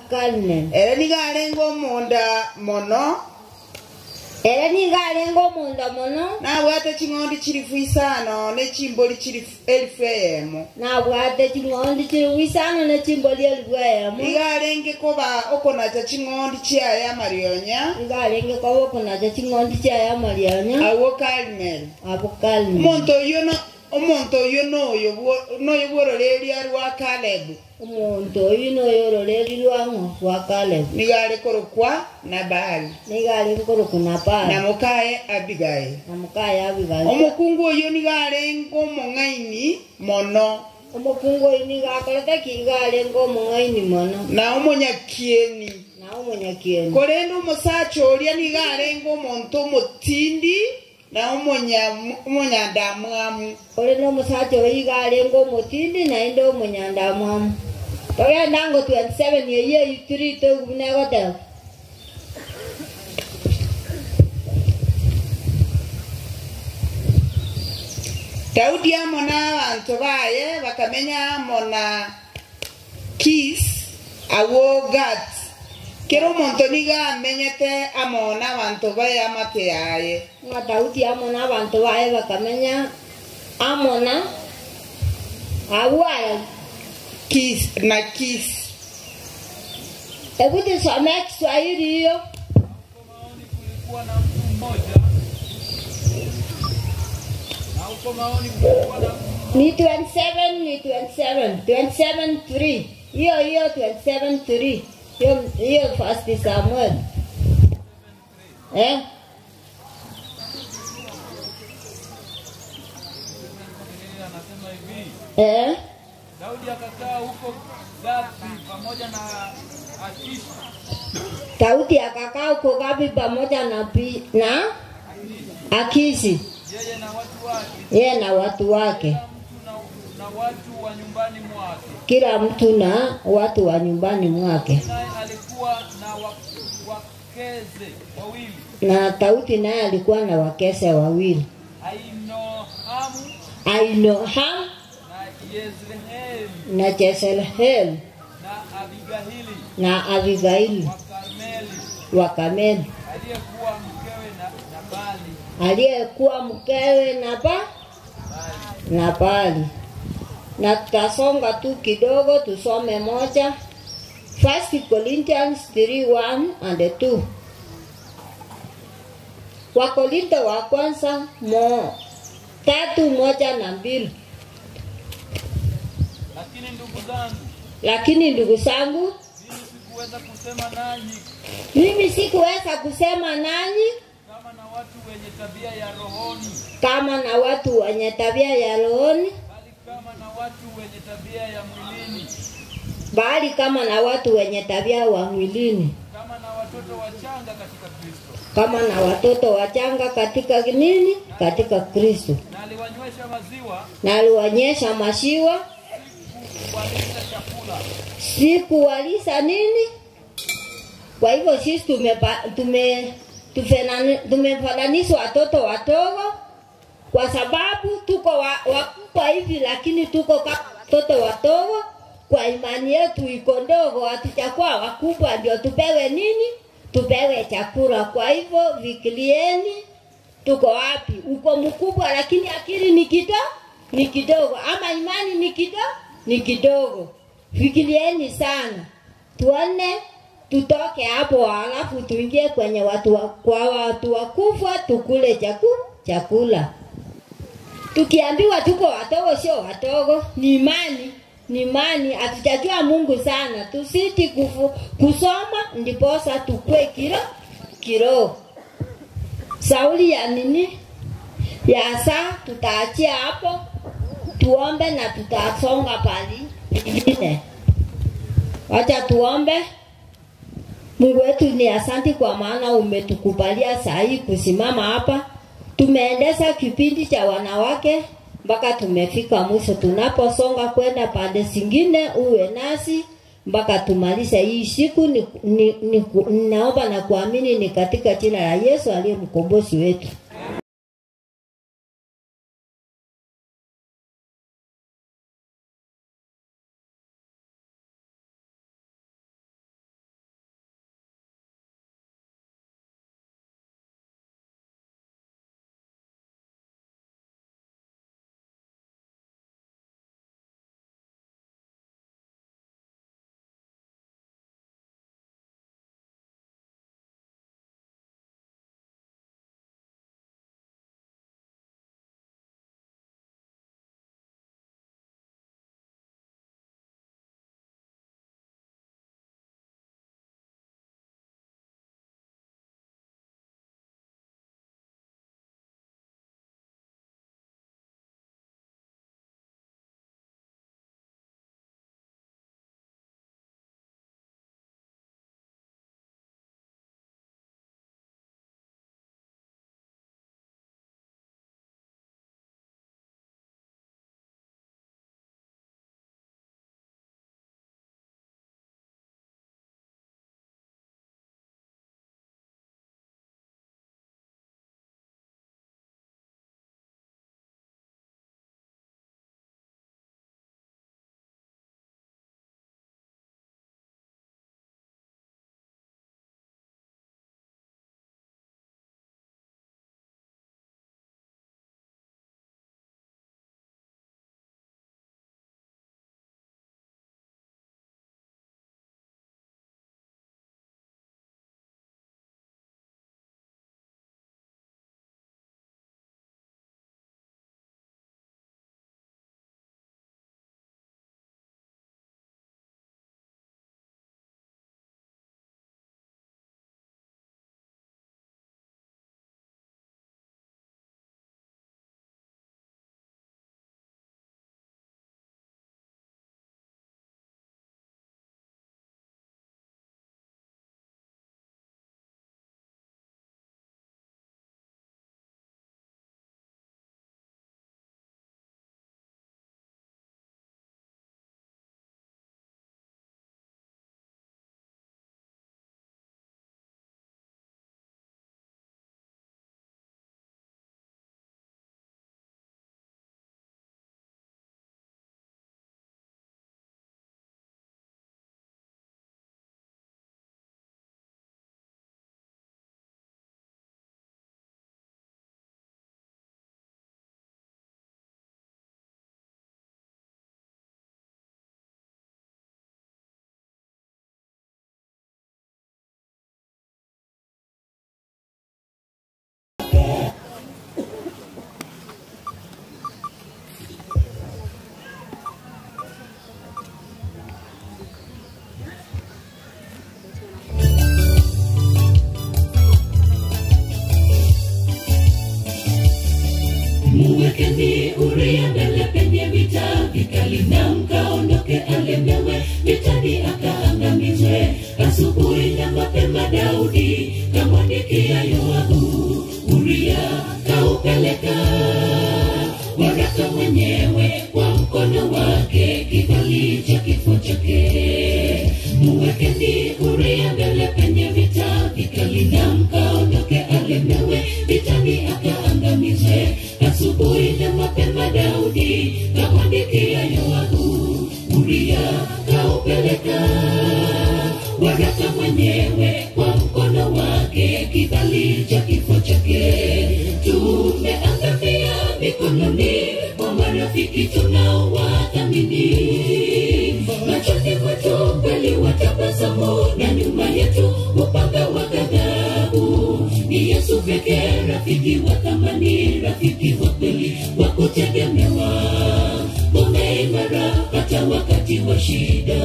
Karimel. Era nigarengo munda mono. Era nigarengo munda mono. Nabwate chingondi chirifu isano ne chimboli chirifu elfemo. Nabwate chingondi chirifu isano ne chimboli elfemo. Nigarenge koba okonacha chingondi chiaya marionya. Nigarenge koba okonacha chingondi chiaya marionya. Awo Karimel. Abo Karimel. Omuntu oyo noyo bwororeri arwa Caleb. Omuntu oyo noyo roreri rwa Caleb. Nigare korokwa Nabali. Nigare korokwa Nabali. Na mukaye Abigail. Na mukaye Abigail. Omukungu oyo nigare ngomongaini mono. Omukungu oyo nigakorete kigare ngomongaini mono. Na omonyakieni. Na omonyakieni. Korendo musacho oria nigare ngomonto mutindi. Na umunyandamwamu. Ole no musacho igale ngo mutindi na indo umunyandamwamu. Toya ndango 27 ye 3 to kunego ta. Daudi amona abantu baye bakamenya mona Kis awo Gat. Kero monto niga menyete amona abantu baye amate yaye. Nga Daudi amona abantu baye bakamenya amona awa Kis na Kis. Hebu tusome Kiswahili hiyo. Kulikuwa na mtu mmoja. Na huko maoni kulikuwa na ni 27:3. Hiyo 27:3. Hiyo first Samuel. Eh? anasema hivi. Daudi akakaa huko Gathi pamoja na Akishi. Daudi akakaa huko Gathi pamoja na Akishi. Yeye na watu wake. Na watu wa nyumbani mwake. Kila mtu na watu wa nyumbani mwake. Naye alikuwa na wakeze wawili. Na Daudi naye alikuwa na wakeze wawili. Ainoham na Jezreel na Abigaili wa Karmeli aliyekuwa mkewe Nabali. Na tutasonga tu kidogo tusome moja. 1 Corinthians 3:1-2. Wakorintho wa kwanza 3:1-2. Lakini ndugu zangu mimi sikuweza kusema nanyi kama na watu wenye tabia ya rohoni, kama na watu wenye tabia ya rohoni, bali kama na watu wenye tabia ya mwilini, kama na watoto wachanga katika Kristo, kama na watoto wachanga katika nini? Katika Kristo. na aliwanyesha maziwa sikuwalisha nini. Kwa hivyo sisi tumefananishwa watoto wadogo, kwa sababu tuko wakubwa hivi, lakini tuko kama watoto wadogo. Kwa imani yetu iko ndogo, hatujakuwa wakubwa ndio tupewe nini? tupewe chakula. Kwa hivyo vikilieni, tuko wapi? Uko mkubwa lakini akili ni kidogo, ama imani ni kidogo. Fikirieni sana, tuone tutoke hapo, halafu tuingie kwenye kwa watu wakufa, tukule chakula. Tukiambiwa tuko watogo, sio watogo, ni imani. Hatujajua Mungu sana, tusiti kusoma ndiposa tukue kiroho. Sauli ya nini ya saa tutaachia hapo, tuombe na tutasonga pali ingine. Wacha tuombe. Mungu wetu, ni asante kwa maana umetukubalia saa hii kusimama hapa. Tumeendesha kipindi cha wanawake mpaka tumefika mwisho. Tunaposonga kwenda pande zingine, uwe nasi mpaka tumalize hii siku. Ninaomba na kuamini ni katika jina la Yesu aliye mkombozi wetu. mikononi mwa marafiki tunaowathamini. Machoni mwetu mbali watabasamu, na nyuma yetu upanga wa ghadhabu. Ni Yesu pekee rafiki wa thamani, rafiki wa kweli wa kutegemewa, ngome imara hata wakati wa shida.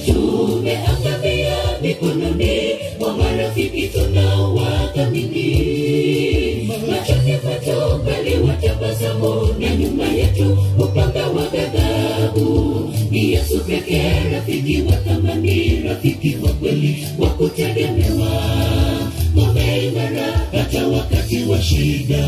Tumeangamia mikononi mwa marafiki tunaowathamini. Machoni mwetu mbali watabasamu, na nyuma yetu upanga wa ghadhabu. Ni Yesu pekee rafiki wa thamani, rafiki wa kweli wa kutegemewa, ngome imara hata wakati wa shida.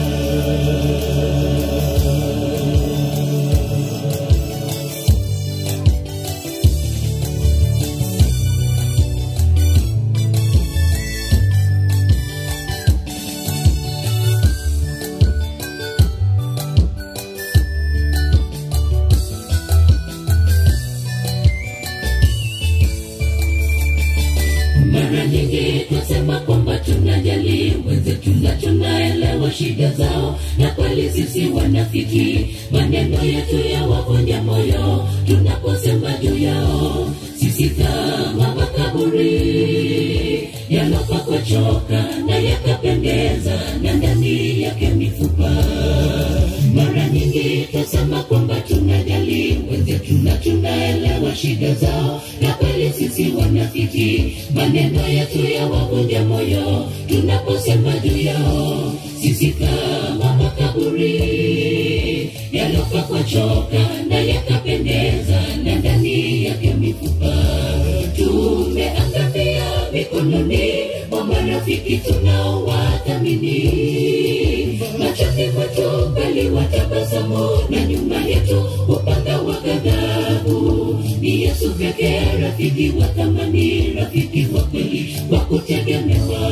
Mara nyingi tunasema kwamba tunajali wenzetu na tunaelewa shida zao, na kweli sisi wanafiki. Maneno yetu ya wavunja moyo tunaposema juu yao. Sisi kama makaburi yalopakwa choka na yakapendeza, na ndani yake mifupa. Mara nyingi tunasema kwamba tunajali wenzetu na tunaelewa shida zao, na kweli sisi wanafiki. Maneno yetu ya wavunja moyo tunaposema juu yao. Sisi kama makaburi yalopakwa choka na yakapendeza, na ndani yake mifupa. Tumeangamia mikononi mwa marafiki tunaowathamini. Machoni mwetu mbali watabasamu, na nyuma yetu upanga wa ghadhabu. Ni Yesu pekee rafiki wa thamani, rafiki wa kweli wa kutegemewa,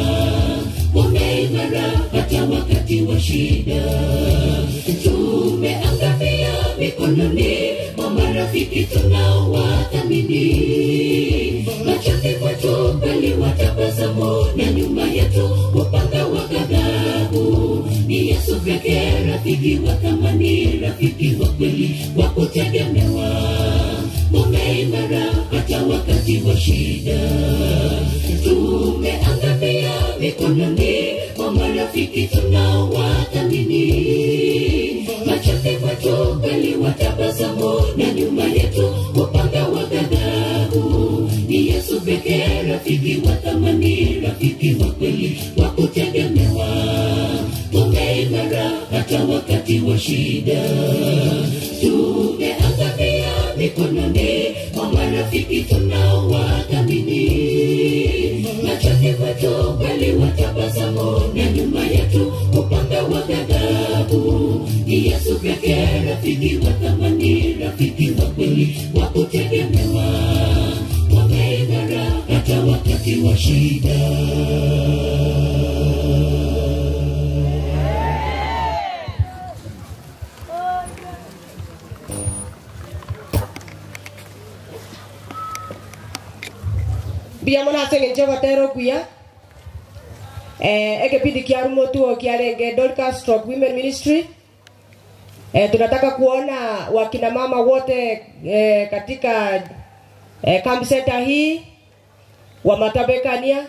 ngome imara hata wakati wa shida. Tumeangamia mikononi mwa marafiki tunaowathamini. Machoni mwetu mbali watabasamu, na nyuma yetu upanga wa ghadhabu. Ni Yesu pekee rafiki wa thamani, rafiki wa kweli wa kutegemewa, ngome imara hata wakati wa shida. Tumeangamia mikononi mwa marafiki tunaowathamini. Machoni mwetu mbali watabasamu, na nyuma yetu upanga wa ghadhabu. Ni Yesu pekee rafiki wa thamani, rafiki wa kweli wa kutegemewa, ngome imara hata wakati wa shida. Tumeangamia mikononi mwa marafiki tunaowathamini. Machoni mwetu mbali watabasamu, na nyuma yetu upanga wa ghadhabu. Ni Yesu pekee rafiki wa thamani, rafiki wa kweli wa kutegemewa, ngome imara hata wakati wa shida. Biamona senge nchego tero kuya. Ekipindi kia rumotu kiarenge Dorcas Stroke Women Ministry. Tunataka kuona wakina mama wote katika camp center hii wa Matabekania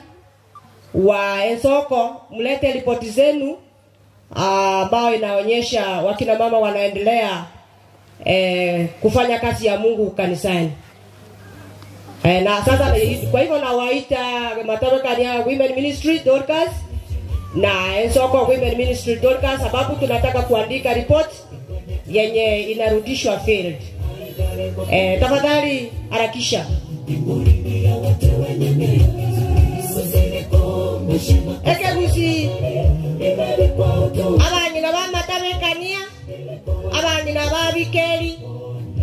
wa Ensoko, mlete ripoti zenu ambao inaonyesha wakina mama wanaendelea kufanya kazi ya Mungu kanisani. Na sasa kwa hivyo nawaita Matabekania Women Ministry Dorcas na Ensoko Women Ministry Dorcas, sababu tunataka kuandika report yenye inarudishwa field. Tafadhali harakisha. Ekebusi abanyina ba Matabekania, abanyina ba Bikeri,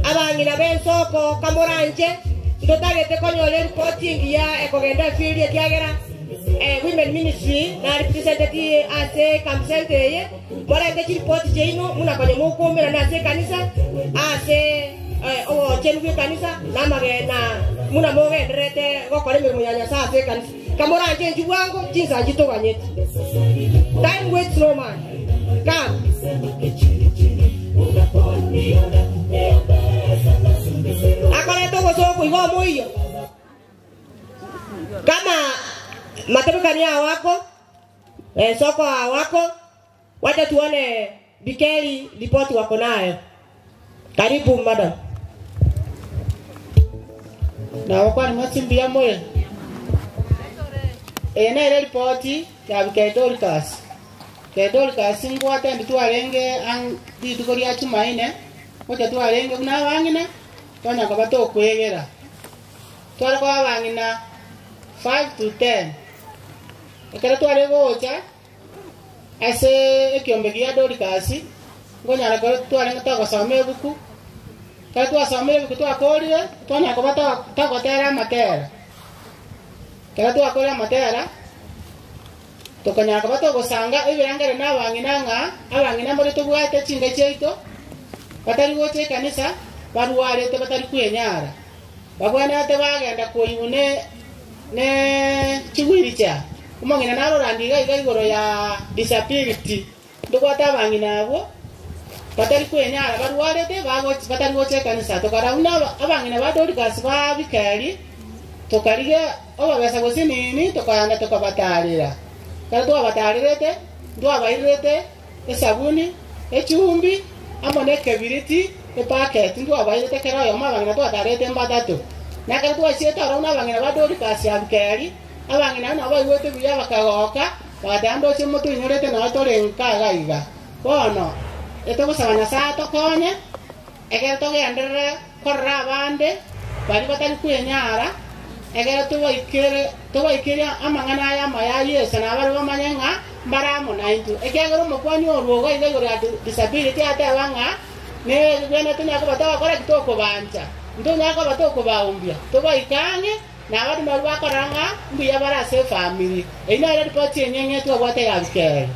abanyina b'Ensoko Kamuranje, tutagete konyole reporting ya ekogenda field yagera Women Ministry na representative ase kamsente ye mora ngeti report jeino muna kwenye mukumira na ase kanisa ase chenu kanisa na magena muna mogenderete gokore mirimo ya Nyasaye ase kanisa kamora nje wangu jinsa jitoganyete. Time waits no man. Come. matebekania hawako, soko hawako. Wacha tuone Bikeli ripoti wako nayo. Karibu madam. Na wakwa ni masimbia moyo. Na ile ripoti ya Bikeli Dorcas. Dorcas ngwate nditu arenge ang didukori ya Tumaine. Wacha tu arenge una wangina. Twana kwa bato kwegera. Twara kwa wangina 5 to 10. Ekara tware gocha. Ase ekiombe kia Dorcas. Ngonya na tware ngata kwa some buku. Ka twasome buku twakorire, twana kwa bato takotera matera. Kala twakorira matera. Tokanya kwa bato gosanga ebirangare na wangina nga, abangina muri tubwate chinga cheito. Batari goche kanisa, baruare te batari kwenyara. Bagwana te bagenda koyune ne chigwiricha. Umangina naro randiga igoro ya disability. Ndogwata bangina abo. Batari kwenyara baruare te batari goche kanisa. Tokara una abangina badorikasi ba Bikeli. Tokarige obabesa gosinini tokanda tokabatarira. Kala twabatarire twabairete esabuni, echumbi, amone kebiriti, epacket twabairete kera yo mabangina twatarete mbadatu. Nakala twacheta arona abangina badorikasi ya Bikeli. Abangina na bayiwote biya bakagoka, badando chimutu inyorete na torenka gaiga. Bono eto kusabana sa tokonye egera togendere korra bande bari batari kwenyara egera tubaikire amangana ya mayayese na bari bamanyenga mbaramo naintu egera mukwani orugo igoro ya disability ate wanga ne gwene tunya ko batawa kora kitoko banja ndunya ko batoko baumbia tubaikange na bari maru bakoranga mbuya bara se family ina ile report yenyenye tu abate ya Bikeli.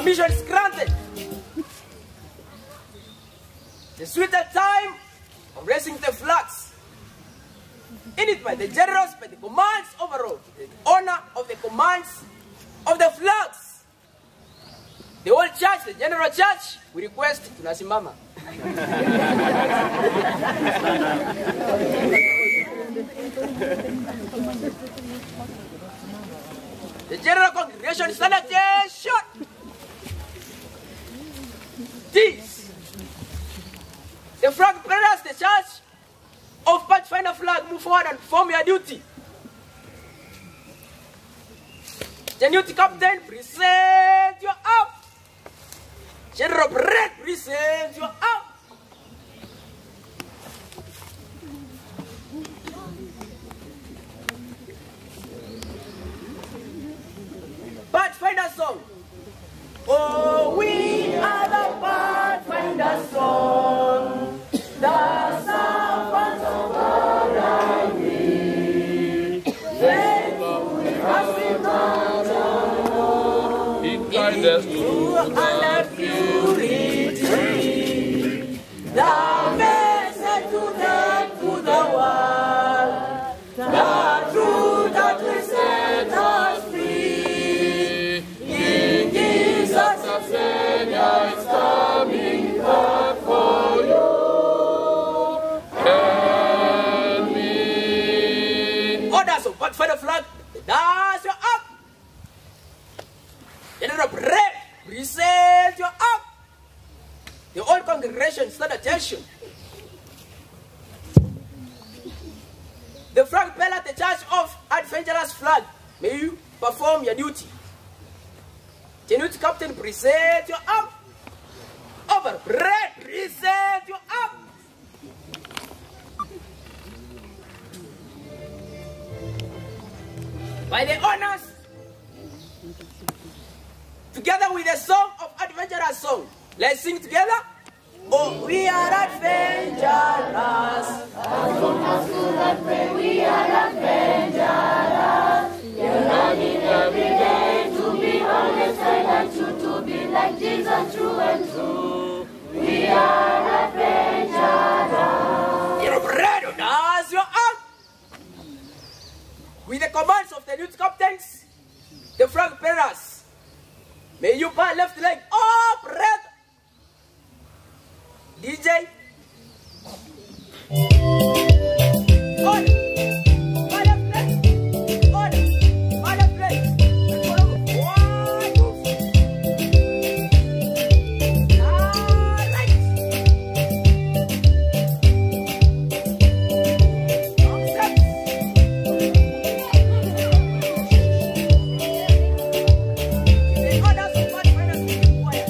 Permission is granted. The sweeter time of raising the flags. In it by the generals, by the commands overall, the honor of the commands of the flags. The whole church, the general church, we request tunasimama. The general congregation is stand attention. This, the flag bearers, the church of Pathfinder flag, move forward and perform your duty. The duty captain, present your arm. General Brett, present your arm. Pathfinder song. Oh, we are the Pathfinder song. The servants of God are we. Faithful as we mountain. He guides to the purity. The message to the world. The truth that will set us free. In Jesus' Savior is coming back for you and me. Orders of Pathfinder flag, that's your up. General Brett, present your up. The whole congregation stand attention. The flag bearer, the church of Adventurous flag, may you perform your duty. The duty captain, present your arm. Over Brett, present your arm. By the honors, together with the song of Adventurous song, let's sing together. Oh, we are adventurous. As long as we pray, we are adventurous. Learning every day to be honest and true, to be like Jesus, true and true. We are adventurous. You're ready, as your arm. With the commands of the youth captains, the flag bearers, may you bar left leg up, red. DJ. On. Fire play. On. Fire play. One, two. Right. Long steps. The others of Pathfinder keep quiet.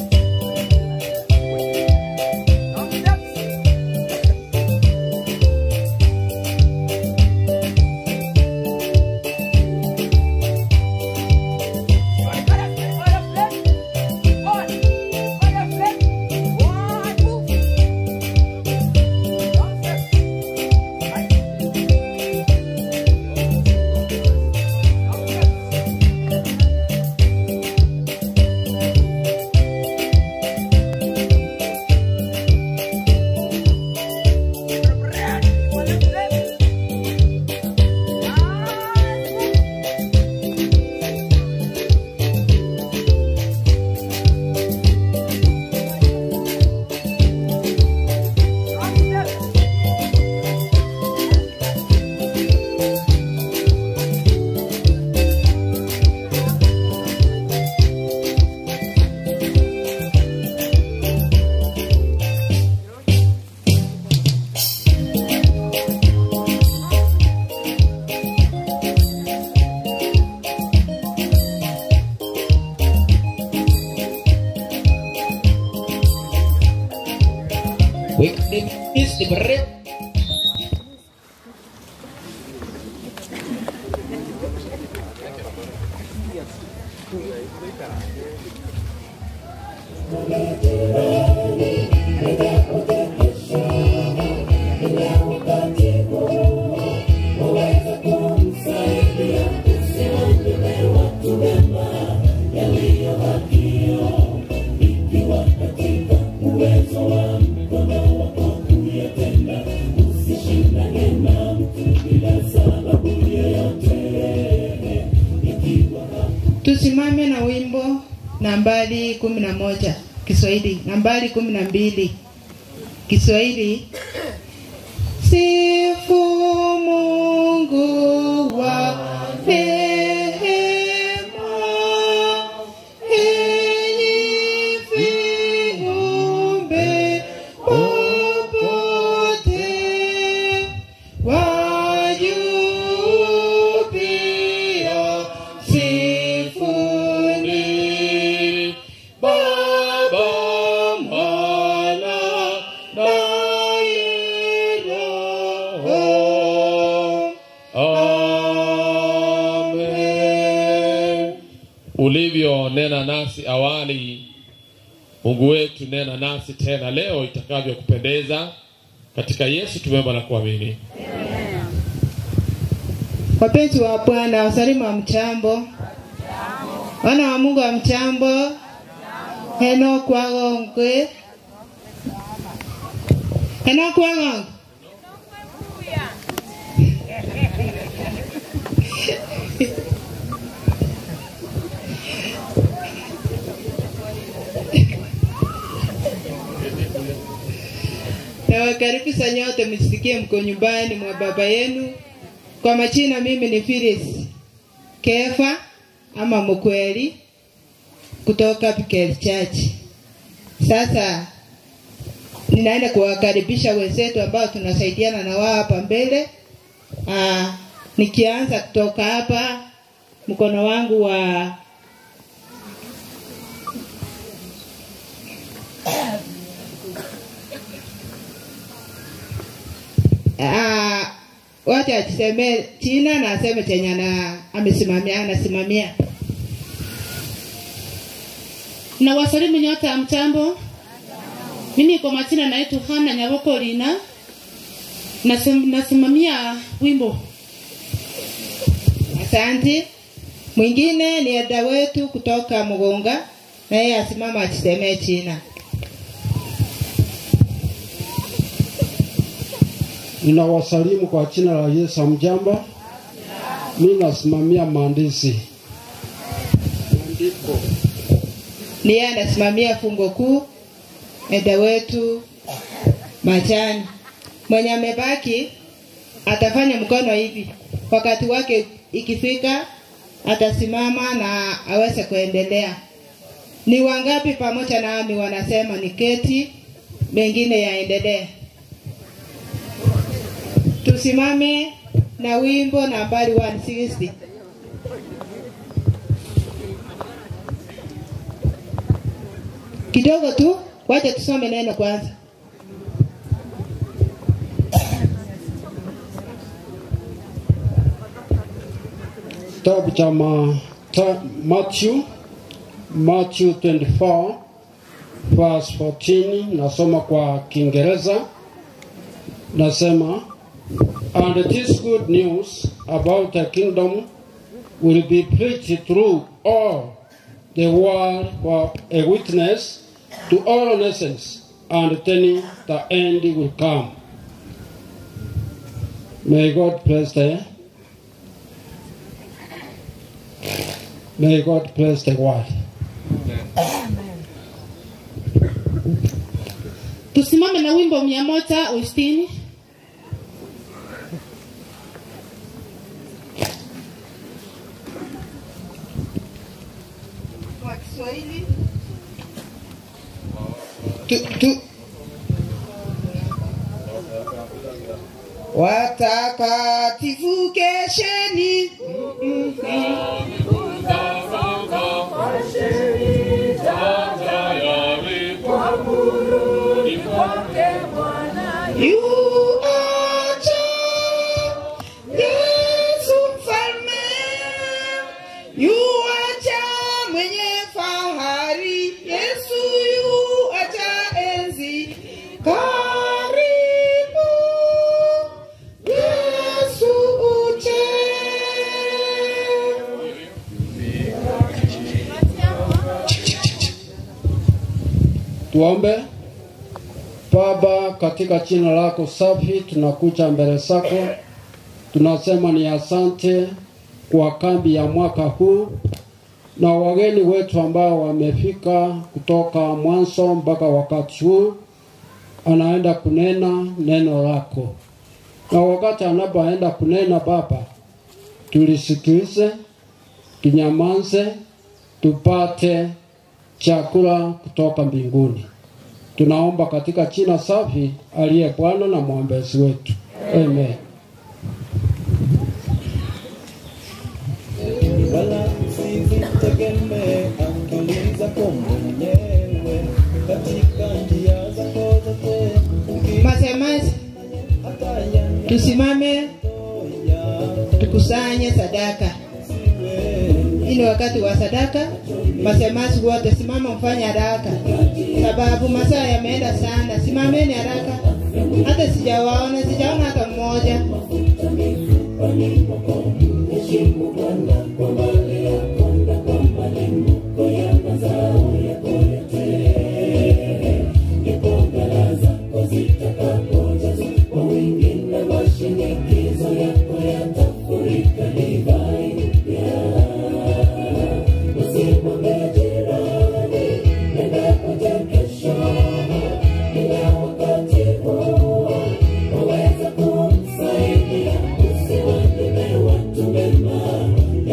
Is the bread. Yaliyo hakio Tusimame na wimbo nambari 11 Kiswahili, nambari 12 Kiswahili. Sifu Mungu wa rehema, enyi viumbe popote, wajuu pia sifuni Baba, Mwana naye Roho. Amen. Ulivyonena nasi awali, Mungu wetu, nena nasi tena leo itakavyokupendeza. Katika Yesu tumeomba na kuamini. Wapenzi wa Bwana, wasalimu wa mchambo. Wana wa Mungu wa mchambo. Heno kwa gongwe. Heno kwa gongwe. Nawakaribisha nyote msikie mko nyumbani mwa baba yenu. Kwa majina mimi ni Phyllis Kefa ama Mkweli kutoka Pikel Church. Sasa ninaenda kuwakaribisha wenzetu ambao tunasaidiana na wao hapa mbele. Nikianza kutoka hapa, mkono wangu wa wacha atiseme China na aseme chenye na anasimamia. Na wasalimu nyote ya mchambo. Mimi kwa majina naitwa Hana Nyaboko Lina. Nasimamia wimbo. Asante. Mwingine ni ada wetu kutoka Mugonga, na yeye asimama atiseme China. Ninawasalimu kwa jina la Yesu. Mjambo. Mimi nasimamia maandishi. Maandiko. Ni anasimamia fungo kuu. Eda wetu Machani. Mwenye amebaki atafanya mkono hivi. Wakati wake ikifika atasimama na aweze kuendelea. Ni wangapi pamoja nami wanasema ni keti, mengine yaendelee? Tusimame na wimbo nambari 160. Kidogo tu, wacha tusome neno kwanza. Kitabu cha Matthew 24 verse 14, nasoma kwa Kiingereza. Nasema, and this good news about the kingdom will be preached through all the world for a witness to all nations, and then the end will come. May God bless the word. Tusimame na wimbo 160. Kwa Kiswahili. Watakatifu kesheni. Yesu mfalme, yuacha mwenye fahari. Yesu yuacha enzi, karibu Yesu uje. Tuombe. Baba, katika jina lako safi tunakuja mbele zako. Tunasema ni asante kwa kambi ya mwaka huu. na wageni wetu ambao wamefika kutoka mwanzo mpaka wakati huu. Anaenda kunena neno lako, na wakati anapoenda kunena Baba, tulisikilize, tunyamaze, tupate chakula kutoka mbinguni. Tunaomba katika jina safi aliye Bwana na mwombezi wetu. Amen. Wala usizitegemee akili zako mwenyewe, katika njia zako zote. Masemaji, tusimame tukusanye sadaka. Ili wakati wa sadaka, masemaji wote simama mfanye haraka, sababu masaa yameenda sana. Simameni haraka, hata sijaona hata mmoja.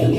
Yeah.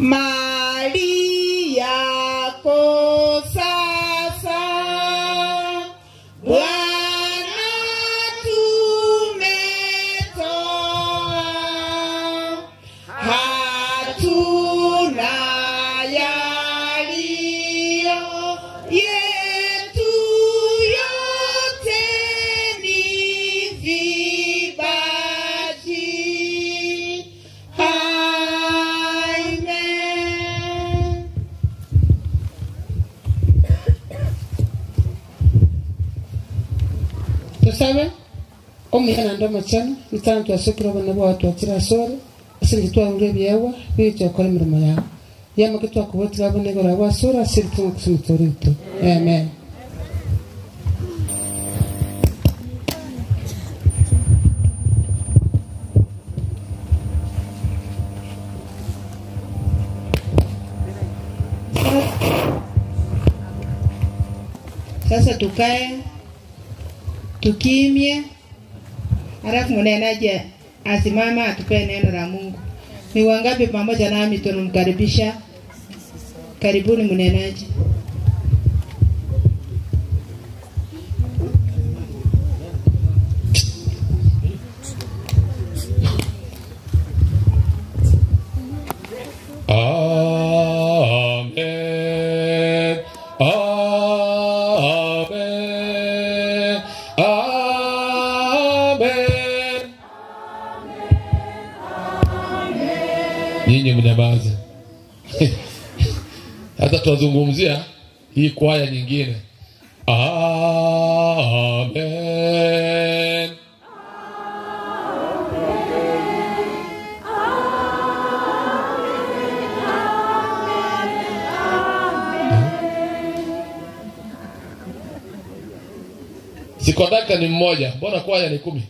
mali yako sasa Bwana tumetoa, hatuna yaliyo yetu, yote ni vipaji. Amen. Tusabe omwana ndo machana itantu asukira bana bwatu atira sore asingi twangure byewa bicho kora mirimo yawe yama kitwa kubotira bane gora basura sirtu kusumitorito. Amen. Sasa tukae tukimye, halafu mnenaje asimama atupe neno la Mungu. Ni wangapi pamoja nami tunamkaribisha? Karibuni mnenaje. Amen. Amen. Amen. Nyinyi mnyamaze. Hata tuzungumzia hii kwaya nyingine. Amen. Sikondakta ni mmoja, mbona kwaya ni 10?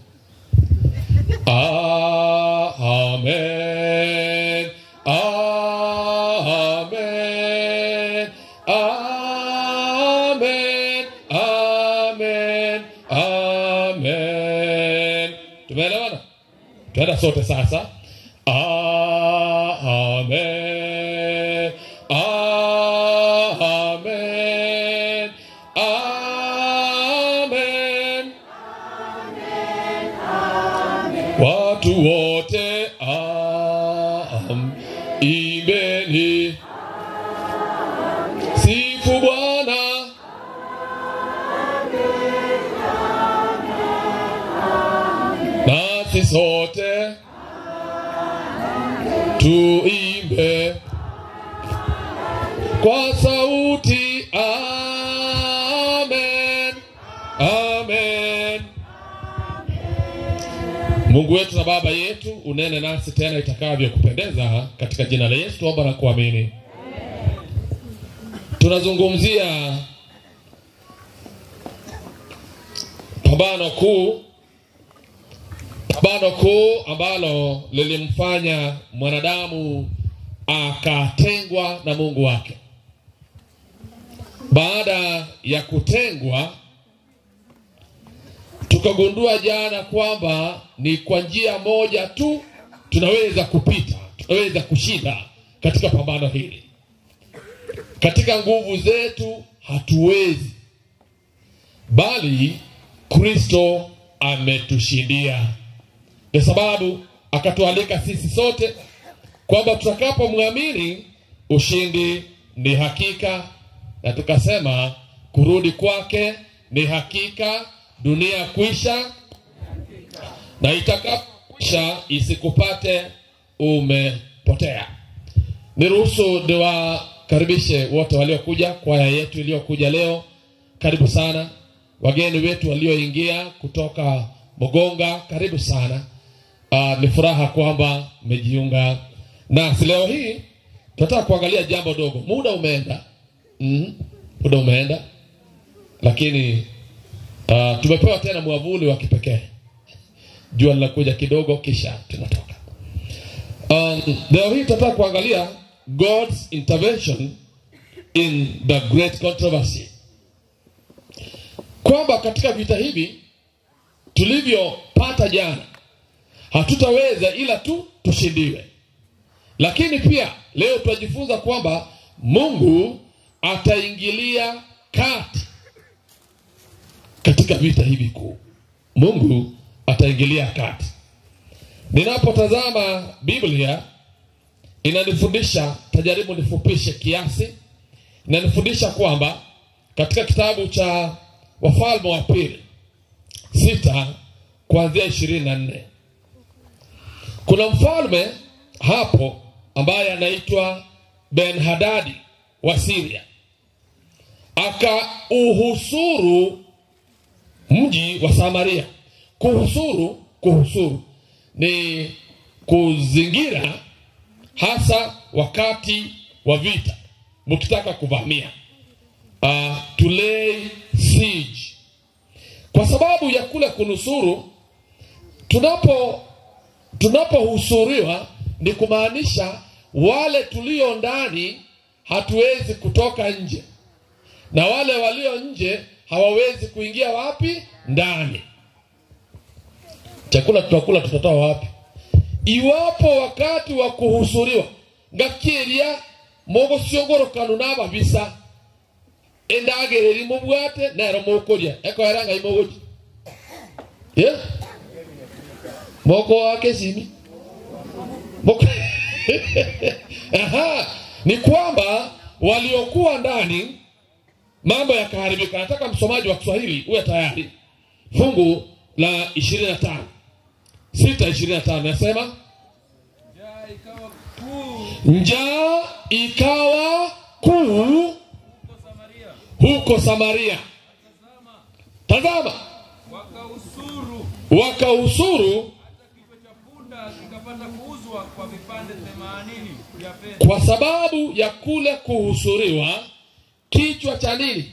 Amen. Amen. Amen. Amen. Amen. Tumeelewana? Tuenda sote sasa. Amen. Amen. Amen. Watu wote imbeni. Sifu Bwana. Nasi sote tuimbe kwa sauti. Amen. Amen. Mungu wetu na Baba yetu, unene nasi tena itakavyo kupendeza, katika jina la Yesu tuomba na kuamini. Tunazungumzia pambano kuu ambalo lilimfanya mwanadamu akatengwa na Mungu wake. Baada ya kutengwa, tukagundua jana kwamba ni kwa njia moja tu tunaweza kupita, tunaweza kushinda katika pambano hili. Katika nguvu zetu hatuwezi, bali Kristo ametushindia. Kwa sababu akatualika sisi sote kwamba tutakapomwamini ushindi ni hakika, na tukasema kurudi kwake ni hakika, dunia kuisha na itakapokwisha isikupate umepotea. Niruhusu niwakaribishe wote waliokuja, kwaya yetu iliyokuja leo. Karibu sana. Wageni wetu walioingia kutoka Mogonga, karibu sana. Ni furaha kwamba mmejiunga nasi leo hii. Tunataka kuangalia jambo dogo. Muda umeenda. Lakini tumepewa tena mwavuli wa kipekee. Jua linakuja kidogo kisha tunatoka. Leo hii tunataka kuangalia God's intervention in the great controversy. Kwamba katika vita hivi tulivyopata jana, hatutaweza ila tu tushindiwe. Lakini pia leo tunajifunza kwamba Mungu ataingilia kati katika vita hivi kuu. Mungu ataingilia kati. Ninapotazama Biblia inanifundisha, tajaribu nifupishe kiasi, inanifundisha kwamba katika kitabu cha Wafalme wa Pili 6 kuanzia 24 kuna mfalme hapo ambaye anaitwa Ben-Hadadi wa Syria. Akauhusuru mji wa Samaria. Kuhusuru ni kuzingira, hasa wakati wa vita mkitaka kuvamia. To lay siege. Kwa sababu ya kule kunusuru, tunapohusuriwa ni kumaanisha wale tulio ndani hatuwezi kutoka nje, na wale walio nje hawawezi kuingia wapi? Ndani. Chakula tutakula tutatoa wapi? Iwapo wakati wa kuhusuriwa ngakiria mogo siongoro kanuna babisa endagereri mubwate nero mukoria eko yaranga imogoji moko wake simi moko ni kwamba waliokuwa ndani mambo yakaharibika. Nataka msomaji wa Kiswahili uwe tayari. Fungu la 25 6:25 nasema njaa ikawa kuu huko Samaria. Tazama, wakausuru kwa sababu ya kule kuhusuriwa kichwa cha nini?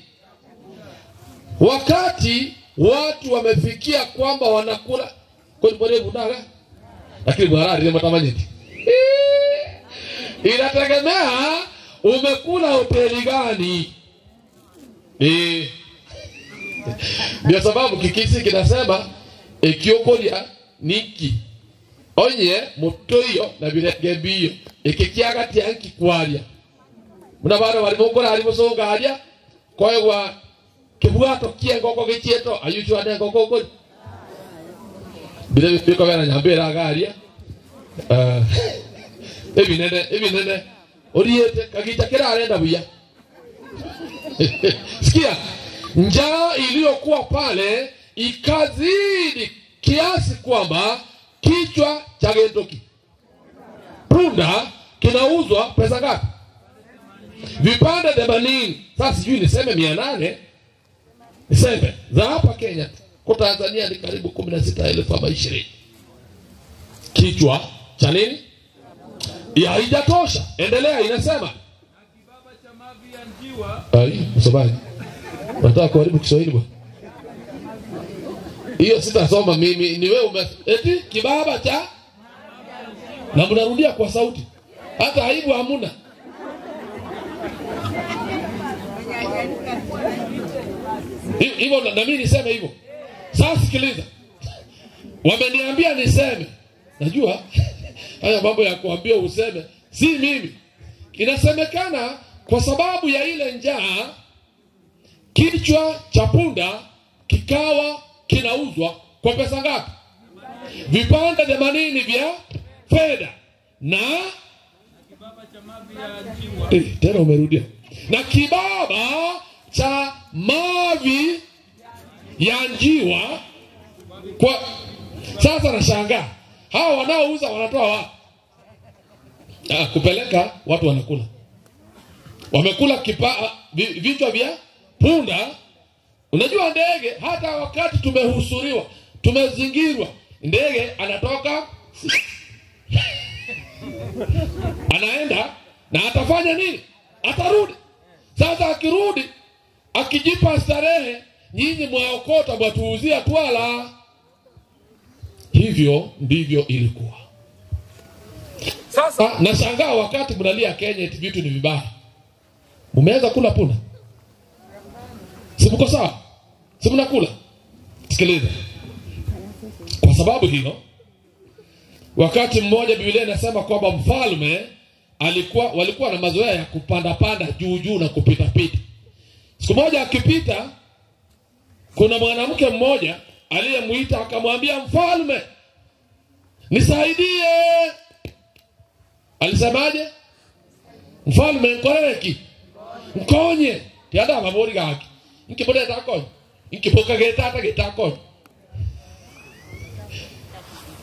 Wakati watu wamefikia kwamba wanakula kwa bore budaga, lakini bwana ile matamanyiti inategemea umekula hoteli gani. Ndio sababu kikisi kinasema ekiokoria niki onye mutoyo na biregebio ekikiaga tianki kwaria muna baro bari mukora ari musongaria koegwa kibwato kiengoko gichieto ayuchwa ne ngoko ko bile biko bana nyambera garia ebinene oriete kagicha kira arenda buya. Sikia, njaa iliyokuwa pale ikazidi kiasi kwamba kichwa cha gendoki punda kinauzwa pesa ngapi? Vipande 80. Sasa sijui niseme 800 niseme za hapa Kenya. Kwa Tanzania ni karibu 16,000 ama 20. Kichwa cha nini? Ya haijatosha. Endelea, inasema msomaji, nataka kuharibu Kiswahili bwana. Hiyo sitasoma mimi, ni wewe eti kibaba cha na mnarudia kwa sauti. Hata aibu hamuna. Hivyo na mimi niseme hivyo. Sasa sikiliza. Wameniambia niseme. Najua haya mambo ya kuambia useme si mimi. Inasemekana kwa sababu ya ile njaa kichwa cha punda kikawa kinauzwa kwa pesa ngapi? Vipande 80 vya fedha. Na kibaba cha mavi ya njiwa. Tena umerudia. Na kibaba cha mavi ya njiwa kwa sasa nashangaa. Hao wanaouza wanatoa wapi? Kupeleka watu wanakula. Wamekula vichwa vya punda. Unajua ndege hata wakati tumehusuriwa, tumezingirwa, ndege anatoka anaenda na atafanya nini? Atarudi. Sasa akirudi akijipa starehe, nyinyi mwaokota mwatuuzia twala. Hivyo ndivyo ilikuwa. Sasa nashangaa wakati mnalia Kenya eti vitu ni vibaya. Mumeanza kula punda? Si mko sawa? Si mnakula? Sikiliza. Kwa sababu hilo wakati mmoja Biblia inasema kwamba mfalme walikuwa na mazoea ya kupanda juu na kupita. Siku moja akipita, kuna mwanamke mmoja aliyemuita akamwambia, mfalme, nisaidie. Alisemaje? Mfalme nkorereki, mkonye. Tiada mabori gaki. Inkibode takonye. Inkipoka getata getakonye.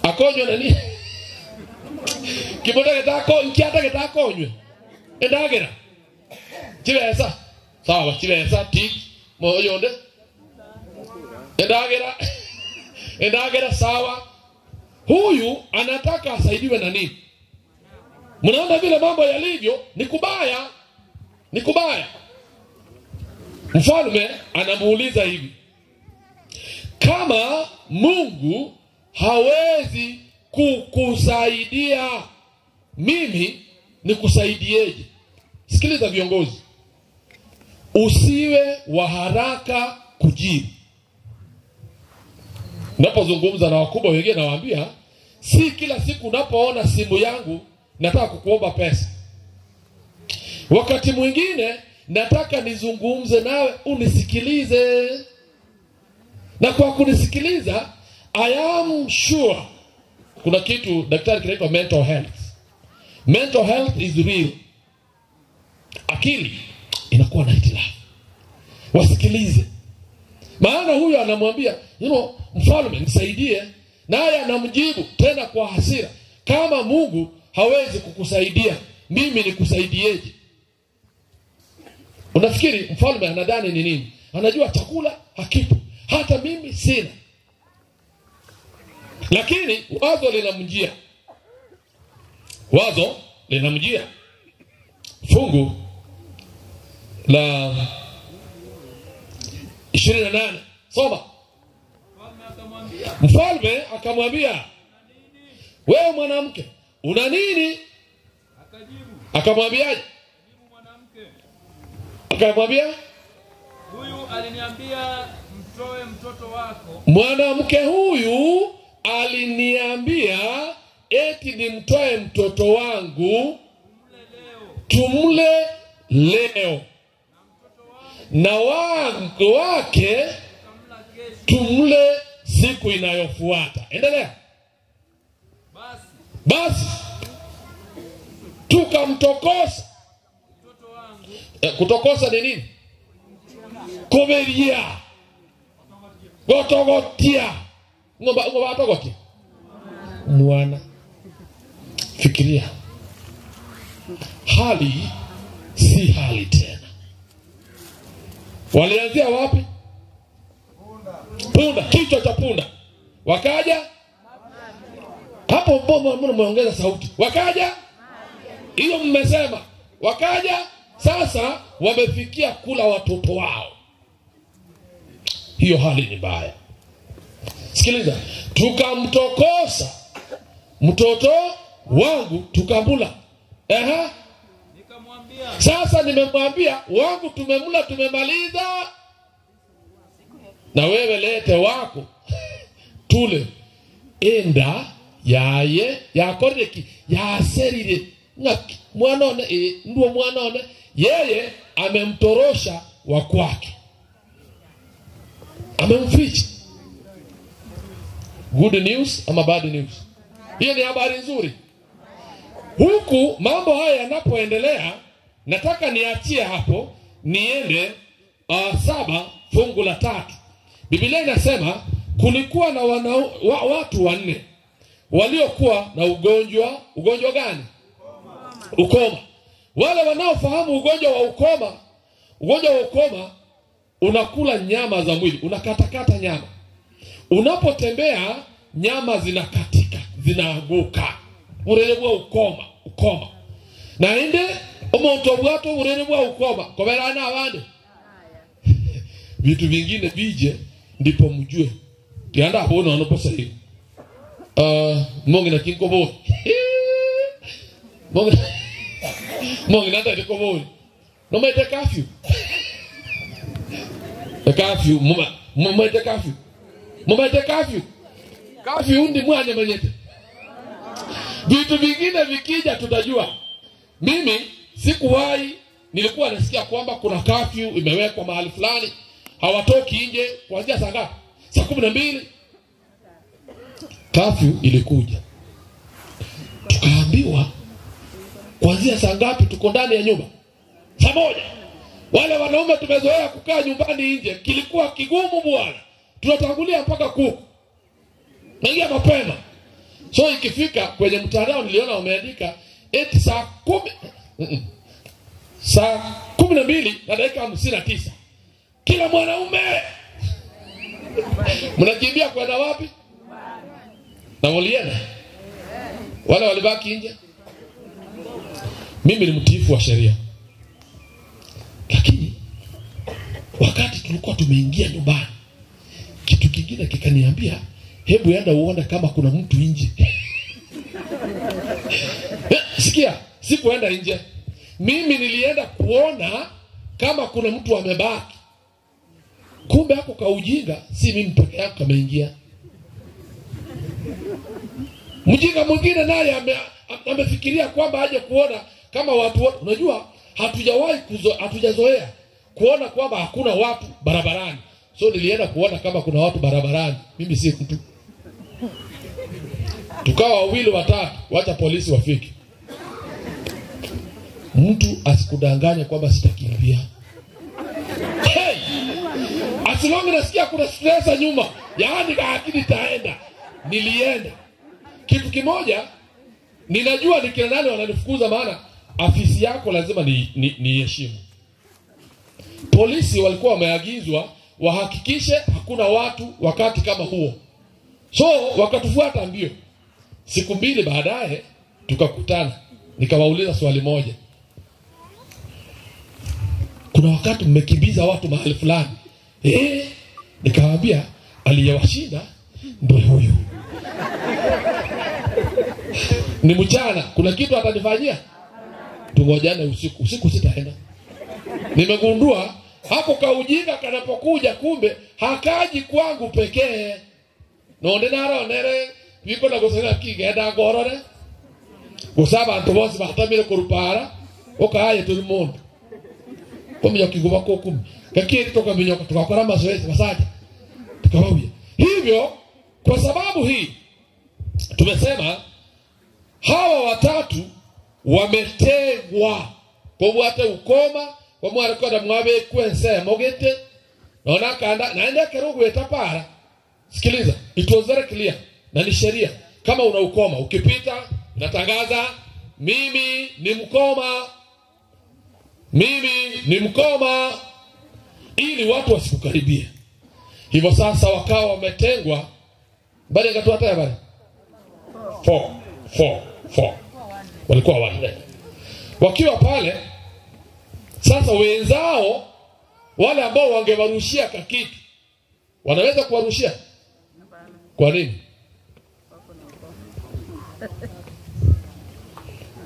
Akonyo nani? Kibode getako, inkiata getakonywe. Endagera. Chibesa. Sawa, chibesa tik moyonde. Endagera sawa. Huyu anataka asaidiwe na nini? Mnaona vile mambo yalivyo, ni kubaya. Mfalme anamuuliza hivi, kama Mungu hawezi kukusaidia, mimi nikusaidieje? Sikiliza viongozi, usiwe wa haraka kujibu. Napozungumza na wakubwa wengine nawaambia, si kila siku unapoona simu yangu nataka kukuomba pesa. Wakati mwingine nataka nizungumze nawe unisikilize. Na kwa kunisikiliza, I am sure kuna kitu daktari kinaitwa mental health. Mental health is real. Akili inakuwa na hitilafu. Wasikilize. Maana huyu anamwambia, mfalme nisaidie, naye anamjibu tena kwa hasira, kama Mungu hawezi kukusaidia, mimi nikusaidieje? Unafikiri mfalme anadhani ni nini? Anajua chakula hakipo, hata mimi sina. Lakini wazo linamjia. Fungu la 28. Soma. Mfalme akamwambia, wewe mwanamke, una nini? Akamwambiaje? Akamwambia, huyu aliniambia mtoe mtoto wako. Mwanamke huyu aliniambia eti nimtoe mtoto wangu tumle leo. Na wangu wake tumle siku inayofuata. Endelea. Basi tukamtokosa. Kutokosa ni nini? Kuberia. Gotogotia. Ngoba togotia. Mwana. Fikiria. Hali si hali tena. Walianzia wapi? Punda, kichwa cha punda. Wakaja? Hapo mbona mmeongeza sauti? Wakaja? Hiyo mmesema. Wakaja? Sasa wamefikia kula watoto wao. Hiyo hali ni mbaya. Sikiliza, tukamtokosa mtoto wangu tukambula. Sasa nimemwambia wangu tumemula, tumemaliza, na wewe lete wako tule. Enda yaye yakoreki yaserire ngaki mwanone ndio mwanone, yeye amemtorosha wa kwake, amemficha. Good news ama bad news? Hiyo ni habari nzuri. Huku mambo haya yanapoendelea, nataka niachie hapo niende 7 fungu la 3. Biblia inasema kulikuwa na watu 4 waliokuwa na ugonjwa gani? Ukoma. Wale wanaofahamu ugonjwa wa ukoma unakula nyama za mwili, unakatakata nyama. Unapotembea nyama zinakatika, zinaanguka. Urerebwa ukoma. Na inde omonto bwato urerebwa ukoma. Koberana abandi. Vitu vingine vije ndipo mjue. Tianda hapo unaposa hiyo. Mongi na kinkobo. Mongi na tata kobo. No mete curfew. Curfew mete curfew. Mumete curfew. Curfew ndi mwanya manyete. Vitu vingine vikija tutajua. Mimi sikuwahi, nilikuwa nasikia kwamba kuna curfew imewekwa mahali fulani, hawatoki nje kuanzia saa ngapi? Saa 12. Curfew ilikuja, tukaambiwa kuanzia saa ngapi tuko ndani ya nyumba? Saa 1. Wale wanaume tumezoea kukaa nyumbani nje, kilikuwa kigumu bwana. Tunatangulia mpaka kuku. Naingia mapema. So ikifika kwenye mtandao niliona wameandika eti saa 10 saa 12 na dakika 59. Kila mwanaume mnakimbia kwenda wapi? Na walienda. Wale walibaki nje. Mimi ni mtiifu wa sheria. Lakini wakati tulikuwa tumeingia nyumbani, kitu kingine kikaniambia, hebu enda uone kama kuna mtu nje. Sikia, sikuenda nje. Mimi nilienda kuona kama kuna mtu amebaki. Kumbe hapo kaujinga, si mimi peke yangu kameingia. Mjinga mwingine naye amefikiria kwamba aje kuona kama watu wote. Unajua hatujazoea kuona kwamba hakuna watu barabarani. So nilienda kuona kama kuna watu barabarani. Mimi si mtu. Tukawa wawili watatu, wacha polisi wafike. Mtu asikudanganye kwamba sitakimbia. Hey! Asilonge nasikia kuna stress nyuma. Yaani akili taenda. Nilienda. Kitu kimoja, ninajua ni kina nani wananifukuza, maana afisi yako lazima ni heshimu. Polisi walikuwa wameagizwa wahakikishe hakuna watu wakati kama huo. So wakatufuata mbio. Siku 2 baadaye tukakutana. Nikawauliza swali moja. Kuna wakati mmekimbiza watu mahali fulani. Nikawaambia aliyewashinda ndio huyo. Ni mchana, kuna kitu atanifanyia? Tungojane usiku. Usiku sitaenda. Nimegundua hapo kaujinga kanapokuja, kumbe hakaji kwangu pekee. Nonde naronere biko na gusanga kigenda gorore. Gusaba antu bose batamire kurupara okaye turi mundu. Komyo kiguba kokum. Kakiri toka minyoka tukakora mazoezi masaje. Tukawabia. Hivyo kwa sababu hii tumesema hawa watatu wametegwa kwa wate ukoma kwa mwarakoda mwabe kwense mogete naona kanda naenda kerugu etapara. Sikiliza, it was very clear na ni sheria. Kama una ukoma ukipita unatangaza mimi ni mkoma, mimi ni mkoma, ili watu wasikukaribie. Hivyo sasa wakawa wametengwa. Bali ngatu hata habari 4 walikuwa wanne wakiwa pale. Sasa wenzao wale ambao wangewarushia kakiti wanaweza kuwarushia. Kwa nini?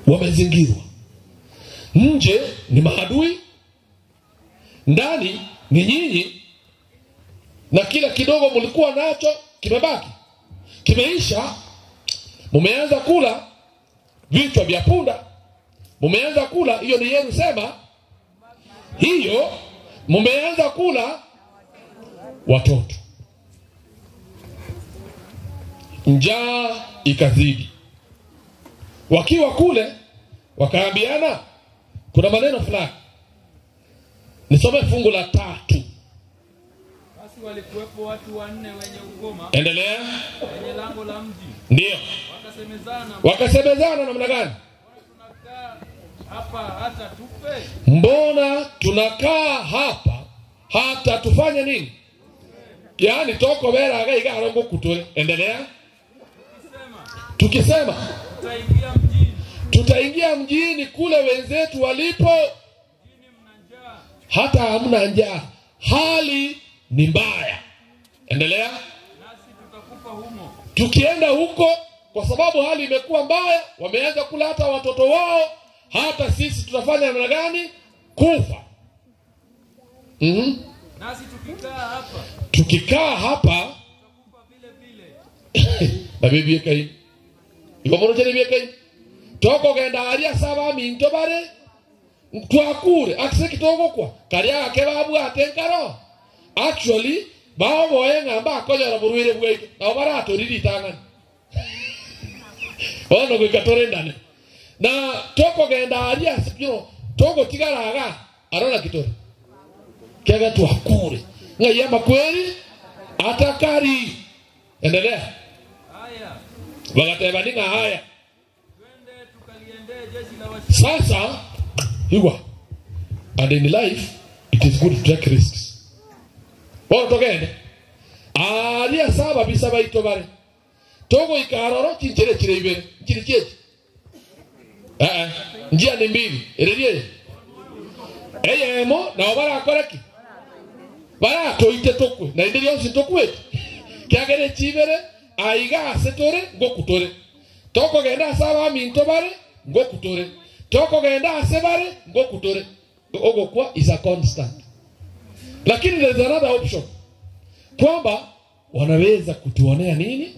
Wamezingirwa. Nje ni maadui, ndani ni nyinyi, na kila kidogo mlikuwa nacho kimebaki, kimeisha. Mumeanza kula vichwa vya punda, mumeanza kula, hiyo ni yenu sema hiyo, mumeanza kula watoto. Njaa ikazidi. Wakiwa kule wakaambiana kuna maneno fulani. Nisome fungu la 3. Basi walikuwepo watu 4 wenye ukoma. Endelea. Kwenye lango la mji. Ndio. Wakasemezana namna gani? Tunakaa hapa hata tufe. Mbona tunakaa hapa hata tufanye nini? Yaani toko wera agaiga arongo kutwe. Endelea. Tukisema tutaingia mjini kule wenzetu walipo, hata hamna njaa, hali ni mbaya. Endelea. Tukienda huko, kwa sababu hali imekuwa mbaya, wameanza kula hata watoto wao, hata sisi tutafanya namna gani? Kufa. Nasi tukikaa hapa na bibi kai. Ibo mono jeni bibi kai. toko genda aria saba minto bare twakure akse kitoko kwa karia kebabu atenkaro actually bao boye ngamba akojora burwire bweke na bara atoriri tangana ono gikatore ndane na toko genda aria toko tigaraga arona kitore kega twakure ngayama kweli atakari endelea wakateba ninga haya sasa hiwa and in life it is good to take risks togende aria saba bisaba itobare togo ikaroro chinchere chirebere chiricheje njia ni mbili ererie eyemo na obara akoreki bara toite tokwe na indirio sitokwe kiagere chibere aiga setore ngokutore toko genda saba minto bare ngokutore toko genda sebare ngokutore ogokwa is a constant lakini there is another option kwamba wanaweza kutuonea nini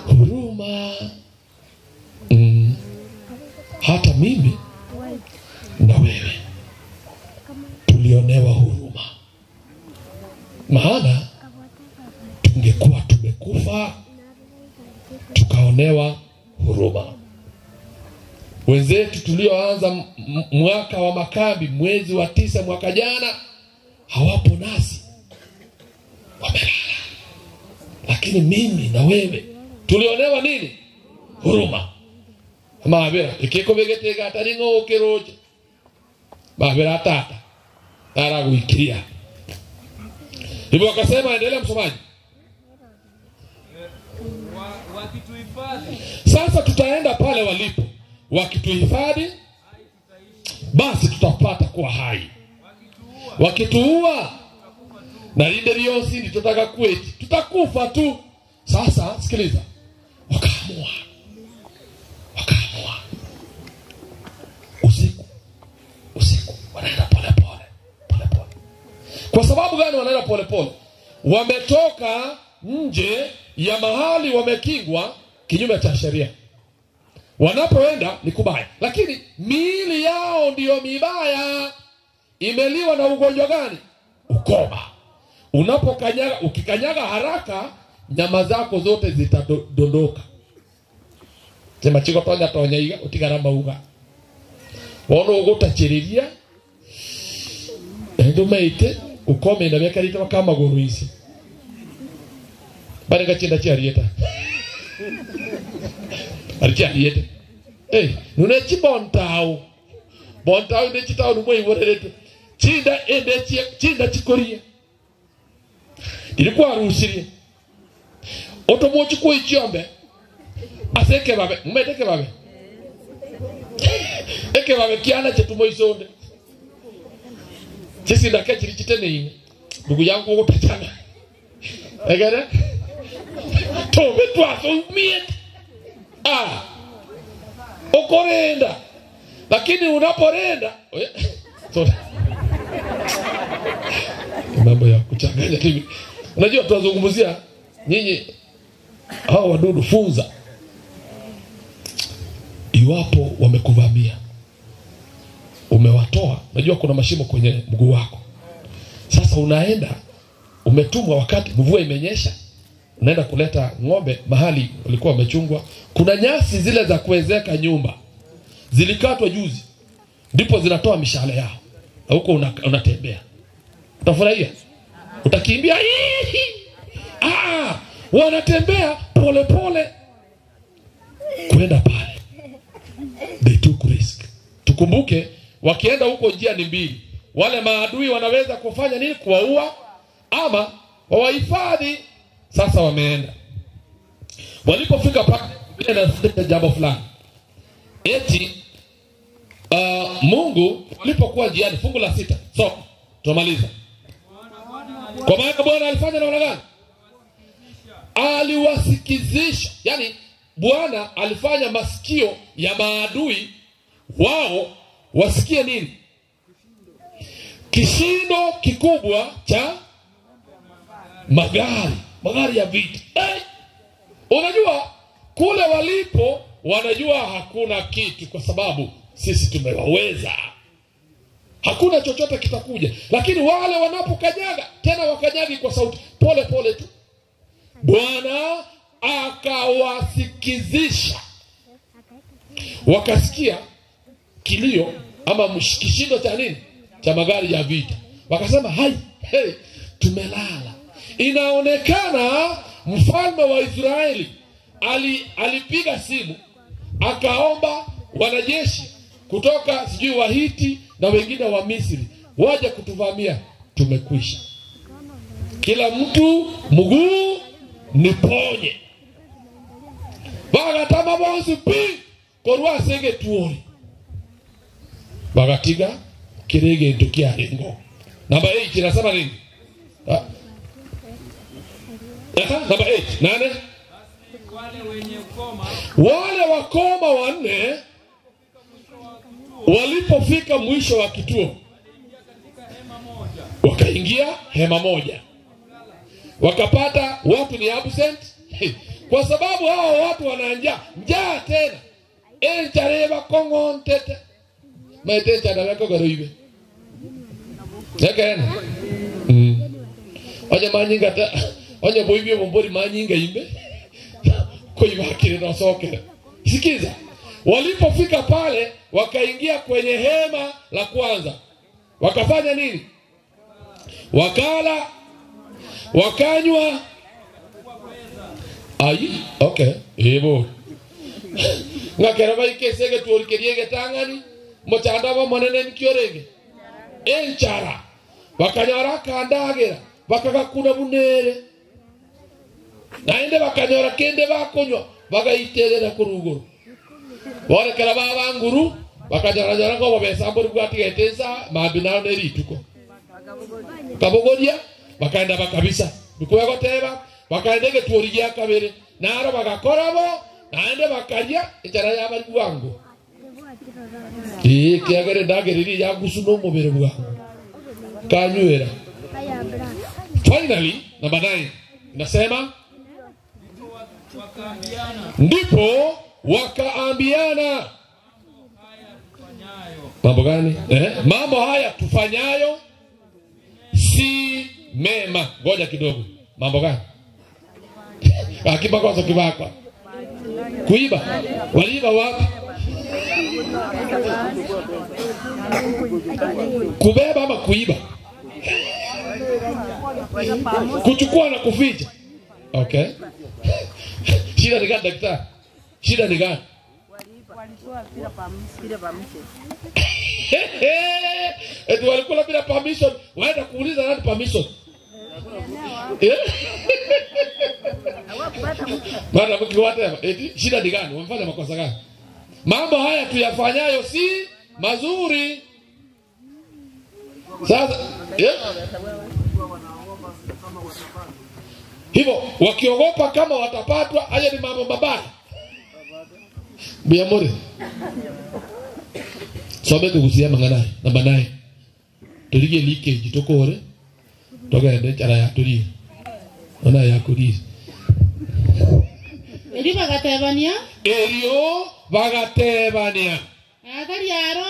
huruma hata mimi na wewe tulionewa huruma maana tungekuwa tumekufa tukaonewa huruma wenzetu tulioanza mwaka wa makambi mwezi wa 9 mwaka jana hawapo nasi wamelala lakini mimi na wewe tulionewa nini huruma mabera ikiko begetega taringo okeroje mabera tata araguikiria hivyo akasema endelea msomaji sasa tutaenda pale walipo wakituhifadhi basi tutapata kuwa hai wakituua na linde riosi tutaka kweti tutakufa tu sasa sikiliza wakaamua usiku wanaenda pole kwa sababu gani wanaenda pole wametoka nje ya mahali wamekingwa kinyume cha sheria wanapoenda ni kubaya lakini miili yao ndiyo mibaya imeliwa na ugonjwa gani ukoma unapokanyaga ukikanyaga haraka nyama zako zote zitadondoka sema chiko tonya iga utigaramba uga wono ugutachiriria endo meite ukome na bekarita kama goruisi bari gachinda chiarieta arichiarieta nune chibontao bontao ne chitao numwe iworerete chinda chikoria ilikuwa ruhusiria otomochi kwa ichiombe aseke babe mmeteke babe eke babe kiana chetumo isonde chisi ndake chirichitene ine ndugu yangu utachana egere tobe twaso umie okorenda lakini unaporenda mambo ya kuchanganya hivi unajua tunazungumzia nyinyi hao wadudu funza iwapo wamekuvamia umewatoa najua kuna mashimo kwenye mguu wako sasa unaenda umetumwa wakati mvua imenyesha unaenda kuleta ng'ombe mahali walikuwa wamechungwa kuna nyasi zile za kuwezeka nyumba zilikatwa juzi ndipo zinatoa mishale yao na huko unatembea utafurahia utakimbia wanatembea pole kwenda pale they took risk tukumbuke wakienda huko njia ni mbili wale maadui wanaweza kufanya nini kuwaua ama wawahifadhi sasa wameenda walipofika pale na jambo fulani eti Mungu walipokuwa njiani fungu la 6 so tumaliza kwa maana Bwana alifanya namna gani aliwasikizisha yani Bwana alifanya masikio ya maadui wao wasikie nini kishindo kikubwa cha magari ya vita unajua kule walipo wanajua hakuna kitu kwa sababu sisi tumewaweza. Hakuna chochote kitakuja. Lakini wale wanapokanyaga, tena wakanyagi kwa sauti pole pole tu, Bwana akawasikizisha. Wakasikia kilio ama kishindo cha nini? Cha magari ya vita. Wakasema hey, tumelala. Inaonekana mfalme wa Israeli alipiga simu akaomba wanajeshi kutoka sijui Wahiti na wengine wa Misri waje kutuvamia. Tumekwisha. Kila mtu mguu niponye. Bagatama bonsi pi korwa senge tuori. Bagatiga kirege ntukia rengo. Namba 8 inasema nini? Namba 8 nane? Wale wakoma wanne walipofika mwisho wa kituo wakaingia hema moja. Wakapata watu ni absent kwa sababu hao watu wana njaa tena. Enchareba kongon tete. Maitencha daweko garoibe. Sekena. Oja manyinga ta. Oja boibe mbori manyinga imbe. Kwa ibakire na soke. Sikiza. Walipofika pale wakaingia kwenye hema la kwanza. Wakafanya nini? Wakala, wakanywa. Okay. Hebo. Ngakeraba ikesege tuorikeriege tangani. Mochanda monene nikiorege. Enchara. Wakanyora kandagera. Wakakakuna bunere. Naende wakanyora kende bakonywa. Bagaitege kuruguru. Wale keraba banguru. Wakanyora ngo babesambori bwatigeteza mabinao nerituko. Kabogodia bakaenda bakabisa. Bikuwa goteba bakaendege tuorigia kabere. Naro bagakorabo naende bakarya enchara yabari bwangu. Kiagere dageriri yagusuno mubere bwangu. Kanywera. Finally, number 9 nasema ndipo wakaambiana. Mambo gani? Mambo haya tufanyayo si mema. Ngoja kidogo. Mambo gani? Akibakwa kibakwa. Kuiba. Waliiba wapi? Kubeba ama kuiba? Kuchukua na kuficha. Okay. Shida ni gani daktari? Shida ni gani? Eti walikula bila permission. Waenda kuuliza nani permission? Mara mkiwatema eti shida ni gani? Wamefanya makosa gani? Mambo haya tuyafanyayo si mazuri. Sasa hivyo wakiogopa kama watapatwa, haya ni mambo mabaya. Biamore. Sobe kugusia manganai namba 9. Tulige leakage tokore. Toga ende chara ya tuli. Ona ya kudi. Eri bagatebania? Erio bagatebania. Agari aro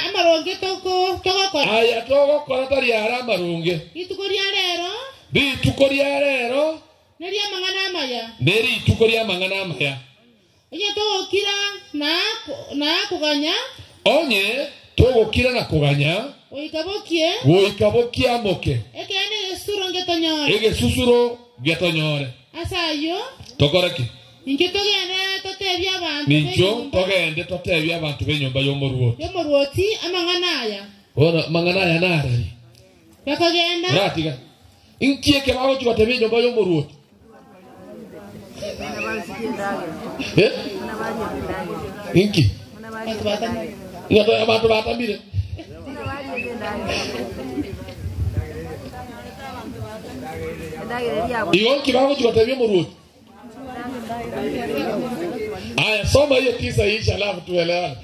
amaronge toko kora. Aya togo kora tari ara amaronge. Itukoria rero? Bitukoria rero. Neri amangana maya. Neri tukoria mangana maya. Onye togo kira na kuganya. Onye togo kira na kuganya. Oikabokie. Oikabokia moke. Ekene gesuro ngetonyore. Ege susuro getonyore. Asayo. Tokoreki. Inke togende totebya abantu. Nicho togende totebya abantu benyomba yomoruoti. Yomoruoti amangana aya. Ona mangana aya nari. Bakagenda. Ratiga. Inkie ke bawo chwatebya nyomba yomoruoti. Inki. Ngato ya abantu batambire. Iyo kibango chwatebya yomoruoti. Aya soma hiyo kisa iisha alafu tuelewane.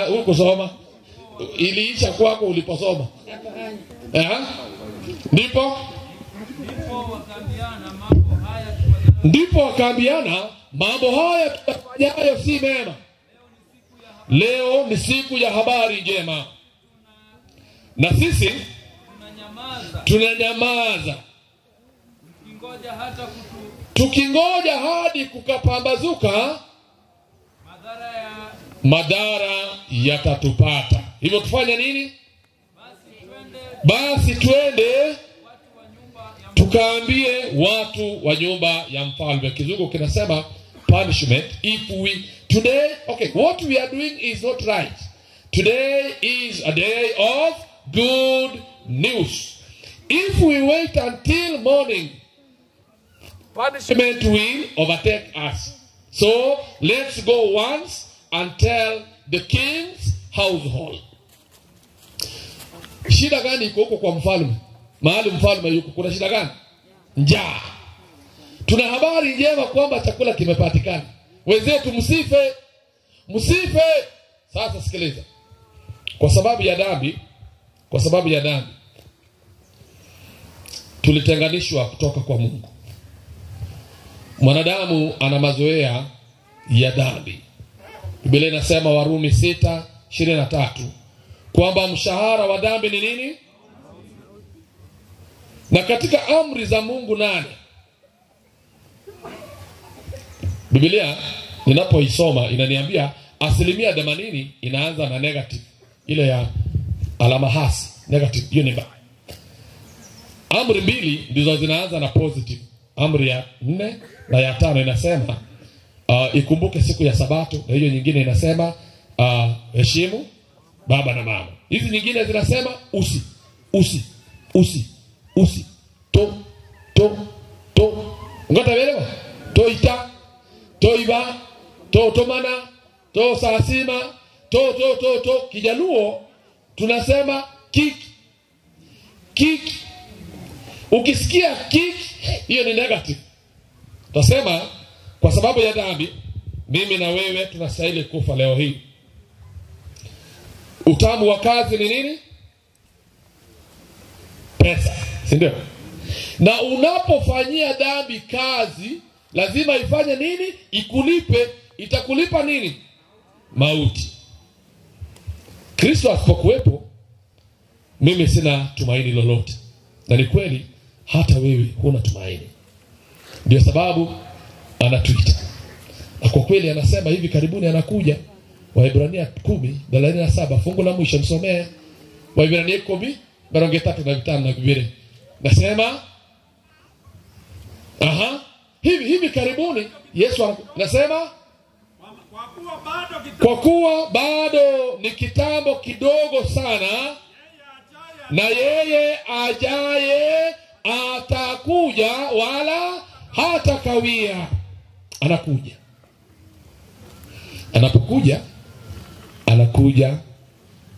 Huko soma. Iliisha kwako uliposoma. Ndipo wakaambiana mambo haya tufanyayo Ndipo akaambiana, mambo haya tutafanyayo si mema. Leo ni siku ya habari njema. Na sisi tunanyamaza. Tukingoja hadi kukapambazuka, madhara yatatupata. Hivyo tufanya nini? Basi twende tukaambie watu wa nyumba ya mfalme. Kizungu kinasema punishment. If we today, okay, what we are doing is not right. Today is a day of good news. If we wait until morning, punishment will overtake us. So let's go once and tell the king's household. Shida gani iko huko kwa mfalme? Mahali mfalme yuko kuna shida gani? Njaa. Tuna habari njema kwamba chakula kimepatikana. Wenzetu msife. Msife. Sasa sikiliza. Kwa sababu ya dhambi tulitenganishwa kutoka kwa Mungu. Mwanadamu ana mazoea ya dhambi. Biblia inasema Warumi 6:23 kwamba mshahara wa dhambi ni nini? Na katika amri za Mungu 8, Biblia ninapoisoma inaniambia 80% inaanza na negative, ile ya alama hasi, negative, hiyo ni mbaya. Amri 2 ndizo zinaanza na positive. Amri ya 4 na ya 5 inasema ikumbuke siku ya Sabato, na hiyo nyingine inasema heshimu baba na mama. Hizi nyingine zinasema usi ngata velewa toita toiba tomana to sasima to Kijaluo tunasema kick. Ukisikia kick, hiyo ni negative. Tutasema kwa sababu ya dhambi mimi na wewe tunastahili kufa leo hii. Utamu wa kazi ni nini? Pesa, si ndio? Na unapofanyia dhambi kazi, lazima ifanye nini? Ikulipe. Itakulipa nini? Mauti. Kristo asipokuwepo, mimi sina tumaini lolote. Na ni kweli hata wewe huna tumaini. Ndio sababu anatuita. Na kwa kweli anasema hivi karibuni anakuja. Waebrania 10:37 fungu la mwisho msomee. Waebrania 10:3 na Biblia. Nasema hivi karibuni Yesu anasema kwa kuwa bado ni kitambo kidogo sana, na yeye ajaye atakuja wala hatakawia. Anakuja. Anapokuja, anakuja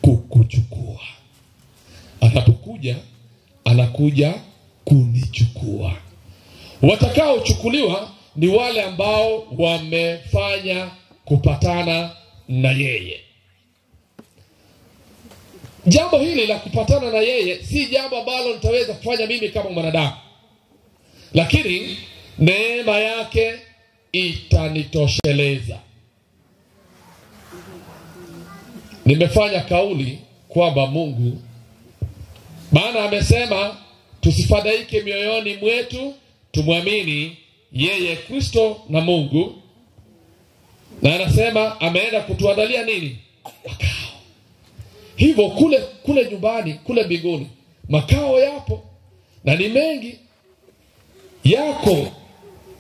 kukuchukua. Anapokuja, anakuja kunichukua. Watakao chukuliwa ni wale ambao wamefanya kupatana na yeye. Jambo hili la kupatana na yeye si jambo ambalo nitaweza kufanya mimi kama mwanadamu. Lakini neema yake itanitosheleza. Nimefanya kauli kwamba Mungu, maana amesema tusifadhaike mioyoni mwetu, tumwamini yeye Kristo na Mungu. Na anasema ameenda kutuandalia nini? Makao. Hivyo kule nyumbani, kule mbinguni, makao yapo na ni mengi. Yako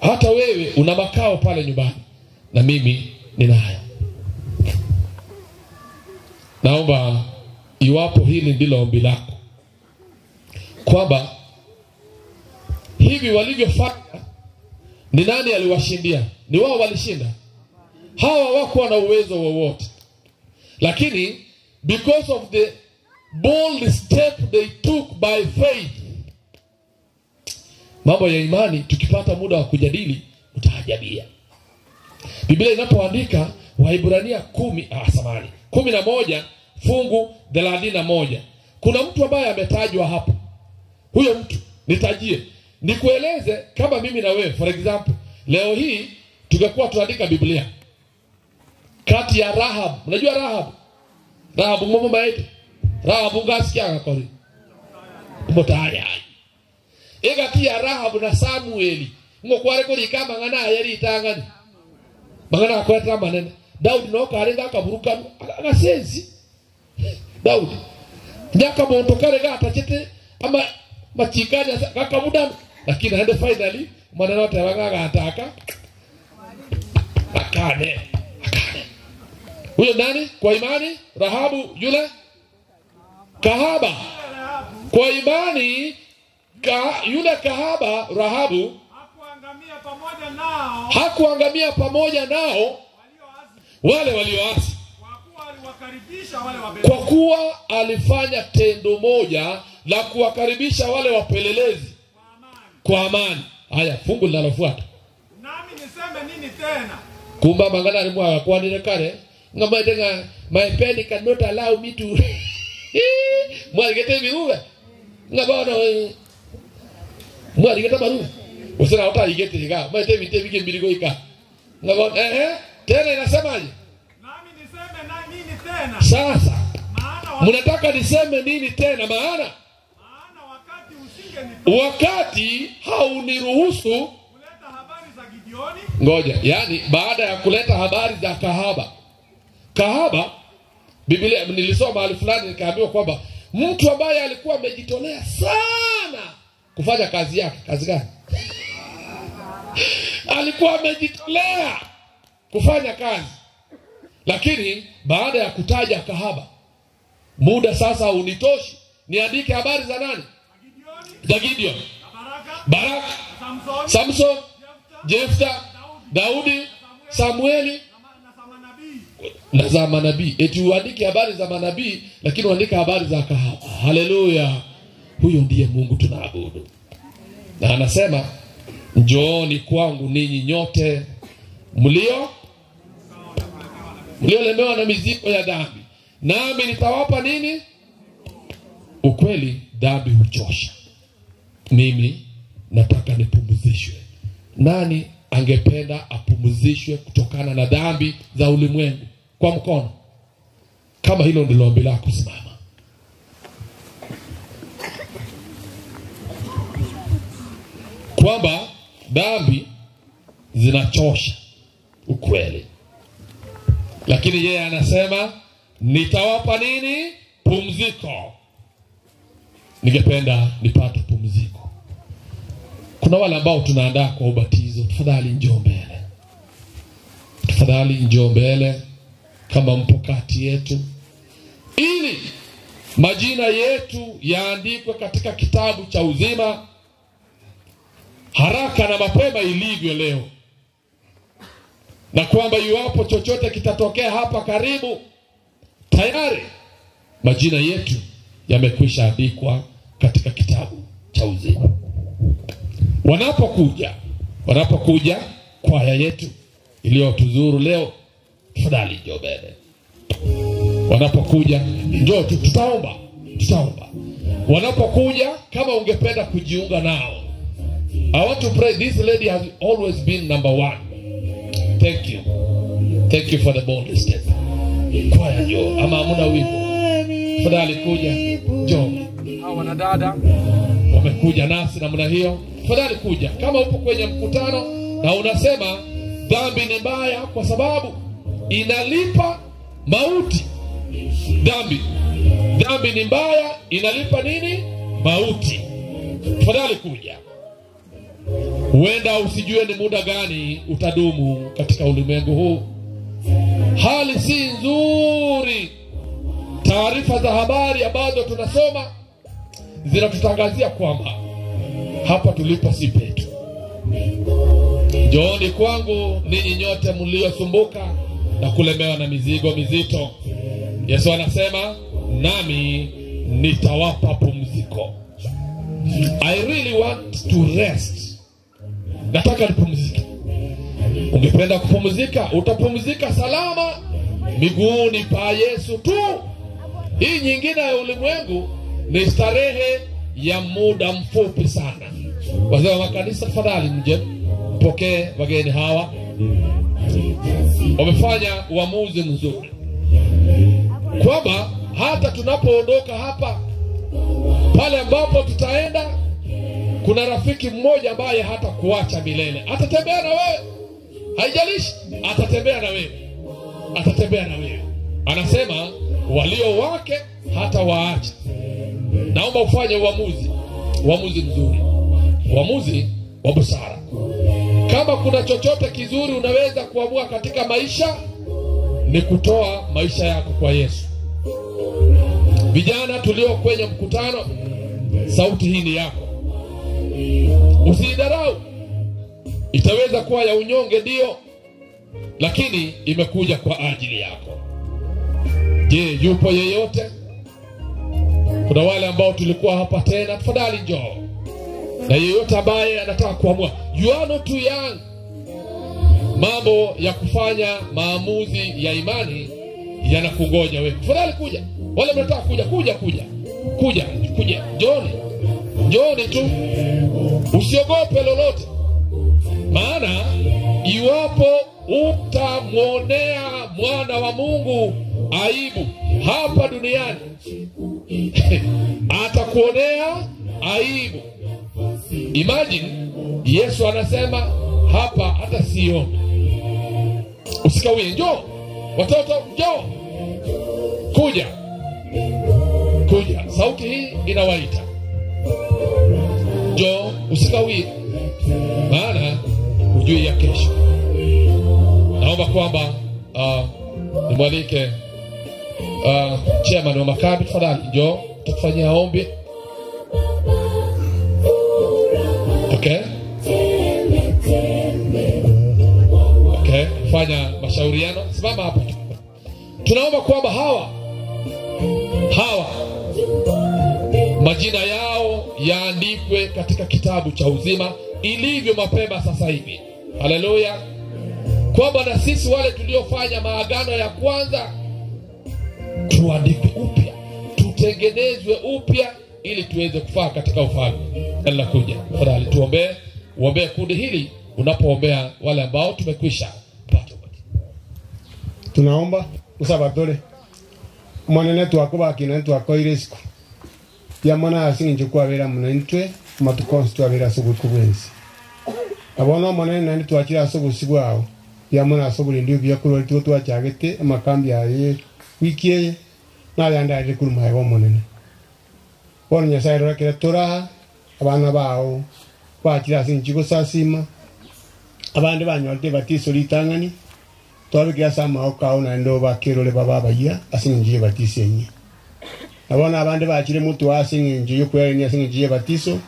hata wewe una makao pale nyumbani, na mimi ninayo. Naomba iwapo hili ndilo ombi lako, kwamba hivi walivyofanya, ni nani aliwashindia? Ni wao walishinda. Hawa wako na uwezo wowote, lakini because of the bold step they took by faith. Mambo ya imani tukipata muda wa kujadili utaajabia. Biblia inapoandika Waebrania 11 fungu 31, kuna mtu ambaye ametajwa hapo. Huyo mtu nitajie, nikueleze kama mimi na wewe, for example, leo hii tungekuwa tuandika Biblia kati ya Rahab, unajua Rahab ngomo maite Rahab ngasikia ngakori mbotaya ega tia Rahab na Samueli ngokware kuri kama ngana yari itangani magana akweta manene Daudi no karenga akaburuka agasenzi Daudi nyaka muntu karega atachete ama machikani akamuda lakini hande finally maneno yote wanga ataka akane huyo nani kwa imani Rahabu yule kahaba kwa imani yule kahaba Rahabu hakuangamia pamoja nao wale walioasi kwa kuwa alifanya tendo moja la kuwakaribisha wale wapelelezi kwa amani. Haya fungu linalofuata. Nami niseme nini tena? Kumba mangana ni mwa kwa nile kare ngama denga my pen cannot allow me to mwali gete biuga ngaba no mwali gete baru usina uta igete higa maite bige mbirigo ika ngaba tena inasemaje? Nami niseme nini tena? Sasa mnataka niseme nini tena? Maana wakati hauniruhusu kuleta habari za Gideoni. Ngoja, yani baada ya kuleta habari za kahaba Biblia nilisoma mahali fulani nikaambiwa kwamba mtu ambaye alikuwa amejitolea sana kufanya kazi yake, kazi gani? Alikuwa amejitolea kufanya kazi. Lakini baada ya kutaja kahaba, muda sasa unitoshi niandike habari za nani? Za Gideon, Baraka, Samson, Jefta, Daudi, Samueli na za manabii. Eti uandike habari za manabii lakini uandike habari za kahaba. Haleluya. Huyo ndiye Mungu tunaabudu. Na anasema njooni kwangu ninyi nyote mliolemewa na mizigo ya dhambi, nami nitawapa nini? Ukweli dhambi huchosha. Mimi nataka nipumzishwe. Nani angependa apumzishwe kutokana na dhambi za ulimwengu? Kwa mkono. Kama hilo ndilo ombi lako, simama. Kwamba dhambi zinachosha, ukweli. Lakini yeye anasema nitawapa nini? Pumziko. Ningependa nipate pumziko. Kuna wale ambao tunaandaa kwa ubatizo, tafadhali njoo mbele. Tafadhali njoo mbele kama mpo kati yetu, ili majina yetu yaandikwe katika kitabu cha uzima haraka na mapema ilivyo leo. Na kwamba iwapo chochote kitatokea hapa karibu, tayari majina yetu yamekwisha andikwa katika kitabu cha uzima. Wanapokuja kwaya yetu iliyotuzuru leo, tafadhali njoo mbele. Wanapokuja njoo, tutaomba. Wanapokuja, kama ungependa kujiunga nao, I want to pray. This lady has always been number one. Thank you for the bold step. Kwaya njoo, ama hamuna wimbo, tafadhali kuja, njoo. Hawa wanadada wamekuja nasi namna hiyo, tafadhali kuja. Kama upo kwenye mkutano na unasema dhambi ni mbaya kwa sababu inalipa mauti. Dhambi ni mbaya, inalipa nini? Mauti. Tafadhali kuja. Huenda usijue ni muda gani utadumu katika ulimwengu huu. Hali si nzuri. Taarifa za habari ambazo tunasoma zinatutangazia kwamba hapa tulipo si petu. Njooni kwangu ninyi nyote mliosumbuka na kulemewa na mizigo mizito. Yesu anasema nami nitawapa pumziko. I really want to rest. Nataka nipumzike. Ungependa kupumzika? Utapumzika salama miguuni pa Yesu tu. Hii nyingine ya ulimwengu ni starehe ya muda mfupi sana. Wazee wa makanisa, tafadhali mje. pokee wageni hawa. Wamefanya uamuzi mzuri kwamba hata tunapoondoka hapa, pale ambapo tutaenda, kuna rafiki mmoja ambaye hata kuacha milele. Atatembea na wewe, haijalishi, atatembea na wewe, atatembea na wewe. Anasema walio wake hata waacha. Naomba ufanye uamuzi mzuri, uamuzi wa busara. Kama kuna chochote kizuri unaweza kuamua katika maisha, ni kutoa maisha yako kwa Yesu. Vijana tulio kwenye mkutano, sauti hii ni yako. Usidharau. Itaweza kuwa ya unyonge ndio, lakini imekuja kwa ajili yako. Je, yupo yeyote? Kuna wale ambao tulikuwa hapa tena, tafadhali njoo. Na yeyote ambaye anataka kuamua, you are not too young. Mambo ya kufanya maamuzi ya imani yanakungoja wewe. Tafadhali kuja. Wale mnataka kuja. Njooni tu. Usiogope lolote. Maana iwapo utamwonea mwana wa Mungu aibu hapa duniani, atakuonea aibu. Imagine Yesu anasema hapa, hata sio. Usikawie, njoo. Watoto njoo. Kuja. Sauti hii inawaita. Njoo, usikawie. Maana hujui ya kesho. Naomba kwamba nimwalike chairman wa makambi, tafadhali njoo tukufanyia ombi. Okay, fanya mashauriano. Simama hapa. Tunaomba kwamba hawa majina yao yaandikwe katika kitabu cha uzima ilivyo mapema sasa hivi. Haleluya. Kwamba na sisi wale tuliofanya maagano ya kwanza tuandikwe upya, tutengenezwe upya ili tuweze kufaa katika ufalme unaokuja. Tafadhali uombee kundi hili unapoombea wale ambao tumekwisha pata. Tunaomba usabatole mwanene twako bakina twako iresiko ya mwana asinje kwa vera munentwe matukonstwa vera subukubwenzi abona mwanene nani twakira subusibwao ya mwana asubuli ndio byakuru litwo twachagete amakambi aye wiki na yanda ari kuruma ya mwanene bona nyasaye rakira tora abana bao bakira asinje ko sasima abandi banyolte batiso litangani twabigira sama okaona ndo bakirole baba baya asinje batisenye abana abandi bakire mutu asinje yokwenya asinje batiso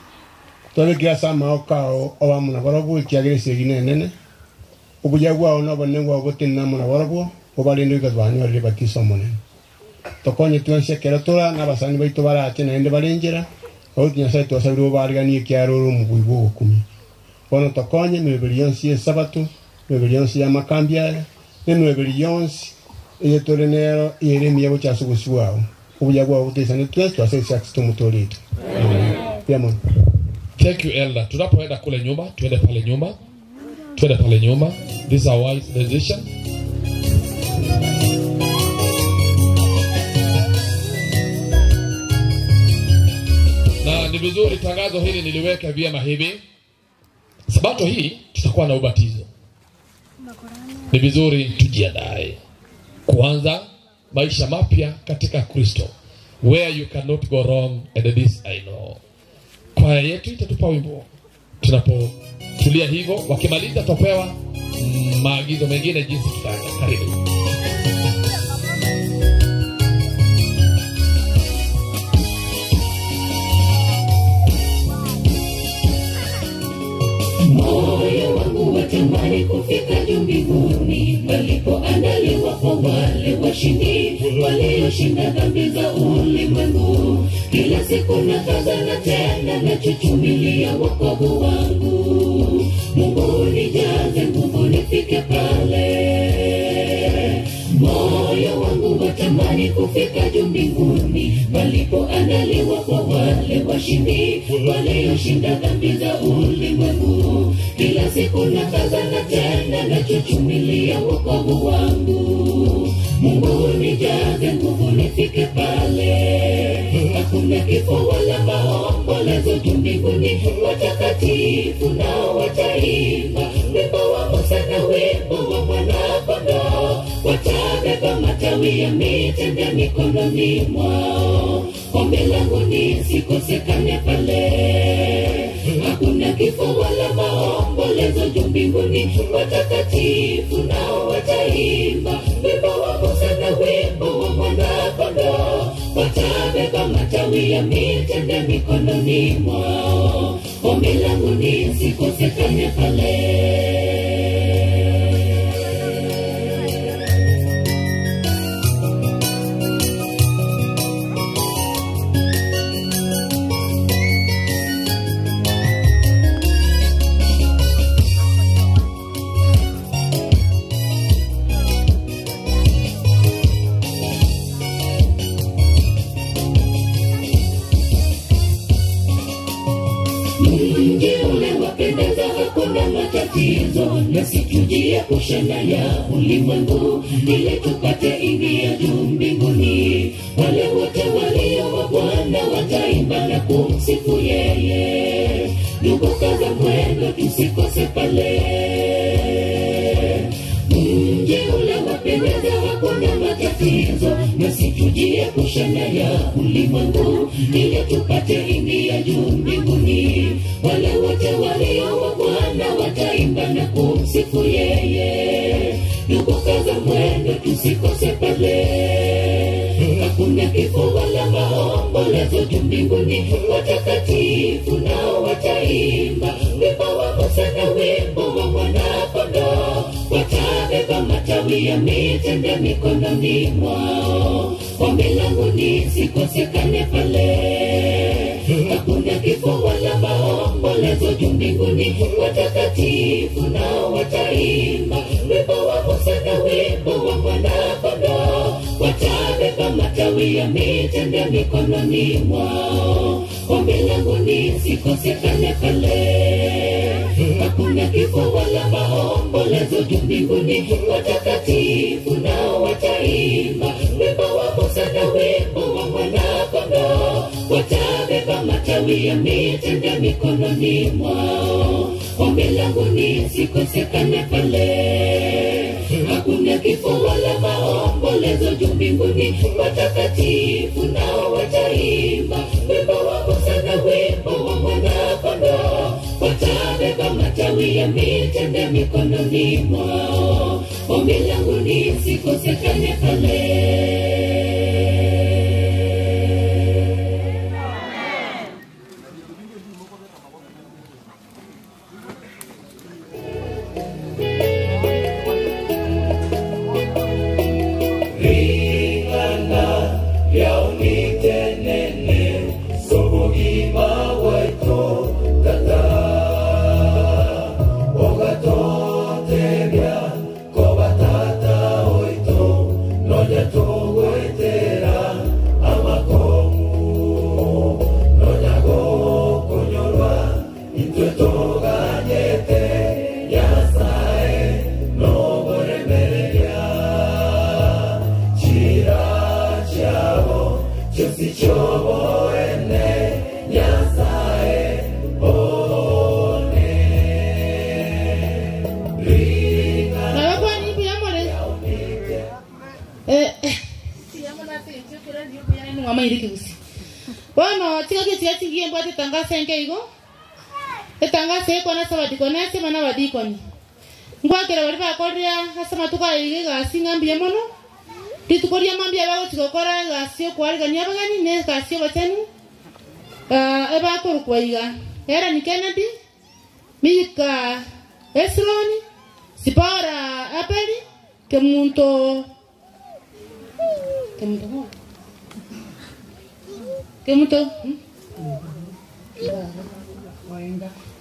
twabigira sama okao obamuna barabu ikiagerese ginene ubujagwa ona banengwa gotenna muna barabu obalendo ikazwanyo le batiso monene tokonye tuanse keratora nabasani baito barate naende balengera otinya sai twasabiro barigani kiaroro mugwigo 10 bona tokonye mebelionsi esabatu mebelionsi ya makambia mebelionsi eyetorenero yeremia bochasu guswao ubujagwa utesane twasese tumutolito amen. Thank you elder. Tunapoenda kule nyuma, twende pale nyuma. This is a wise decision. Na ni vizuri tangazo hili niliweka vyema hivi. Sabato hii tutakuwa na ubatizo. Ni vizuri tujiandae kuanza maisha mapya katika Kristo, where you cannot go wrong, and this I know. Kwaya yetu itatupa wimbo tunapotulia hivyo. Wakimaliza tutapewa maagizo mengine jinsi tutaenda. Karibu. Moyo wangu watamani kufika juu mbinguni, palipoandaliwa kwa wale washindi walioshinda dhambi za ulimwengu. Kila siku nakazana tena nachuchumilia wokovu wangu. Mungu nijaze nguvu nifike pale. Moyo wangu watamani kufika juu mbinguni, palipoandaliwa imeandaliwa kwa wale washindi walioshinda dhambi za ulimwengu. Kila siku nakazana tena nachuchumilia wokovu wangu. Mungu nijaze nguvu nifike pale. Hakuna kifo wala maombolezo juu mbinguni. Watakatifu nao wataimba wimbo wa Musa na wimbo wa Mwana-Kondoo. Watabeba matawi ya mitende mikononi mwao. Ombi langu nisikosekane pale. Hakuna kifo wala maombolezo juu mbinguni. Watakatifu nao wataimba wimbo wa Musa na wimbo wa Mwana-Kondoo. Watabeba matawi ya mitende mikononi mwao. Ombi langu nisikosekane pale. Mji ule wapendeza, hakuna matatizo, nasi tujie kushana ya ulimwengu, ili tupate ingia juu mbinguni. Wale wote walio wa Bwana wataimba na kumsifu yeye. Ndugu, kaza mwendo tusikose pale. Mji ule wapendeza, hakuna matatizo, nasi tujie kushana ya ulimwengu, ili tupate ingia juu mbinguni. Wale wote walio wa Bwana wataimba na kumsifu yeye. Ndugu, kaza mwendo tusikose pale. Hakuna kifo wala maombolezo juu mbinguni. Watakatifu nao wataimba wimbo wa Musa na wimbo wa Mwana-Kondoo. Watabeba matawi ya mitende mikononi mwao. Ombi langu nisikosekane pale. Hakuna kifo wala maombolezo juu mbinguni. Watakatifu nao wataimba wimbo wa Musa na wimbo wa Mwana-Kondoo. Watabeba matawi ya mitende mikononi mwao. Ombi langu nisikosekane pale. Hakuna kifo wala maombolezo juu mbinguni. Watakatifu nao wataimba wimbo wa Musa na wimbo wa Mwana-Kondoo. Watabeba matawi ya mitende mikononi mwao. Ombi langu nisikosekane pale. Hakuna kifo wala maombolezo juu mbinguni. Watakatifu nao wataimba wimbo wa Musa na wimbo wa Mwana-Kondoo. Watabeba matawi ya mitende mikononi mwao. Ombi langu nisikosekane pale. Bueno, chica que si hace bien puede tangar senke igo. Tangar se con esa baticona se mana badiconi. Ngwa kera bari ba korya hasa matuka ige ga singa mbiamono. Titu korya mambia ba chico kora ga sio kwari ga nyaba gani ne ga sio batenu. Eba kor kwaiga. Era ni Kennedy. Mika Esloni. Sipara apeli kemunto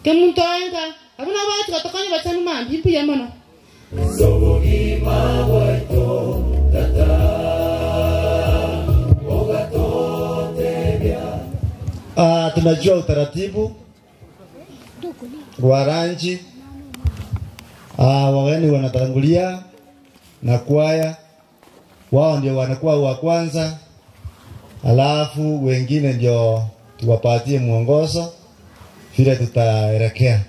Kemunto enga. Abuna watu katokanya batanu mambi mpu ya mono. Sobogi mawaito tata. Ogato tebia. tunajua utaratibu wa ranchi. Wageni wanatangulia na kwaya, wao ndio wanakuwa wa kwanza, alafu wengine ndio tuwapatie mwongozo vile tutaelekea.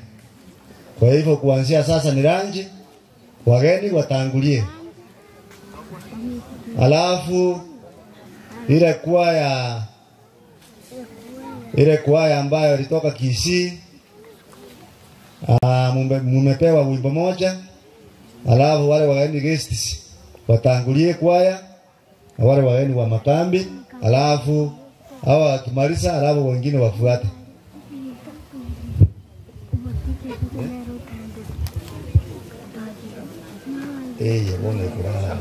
Kwa hivyo kuanzia sasa ni ranchi, wageni watangulie, alafu ile kwaya ambayo ilitoka Kisii, mumepewa wimbo moja, alafu wale wageni guests watangulie kwaya na wale wageni wa makambi, alafu hawa wakimaliza, alafu wengine wafuate. Yabone kura.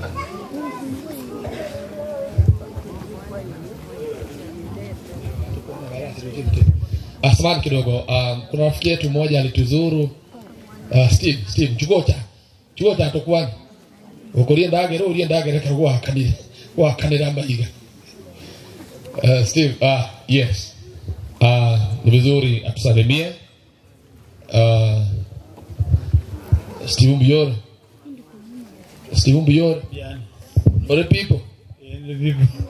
Asante kidogo. Kuna rafiki yetu mmoja alituzuru. Steve chukota tokwani. Ukolie ndagere kwa kanira mbayiga. Steve, yes. Ni vizuri atusalimie. Steve Mbuyore. Ore people.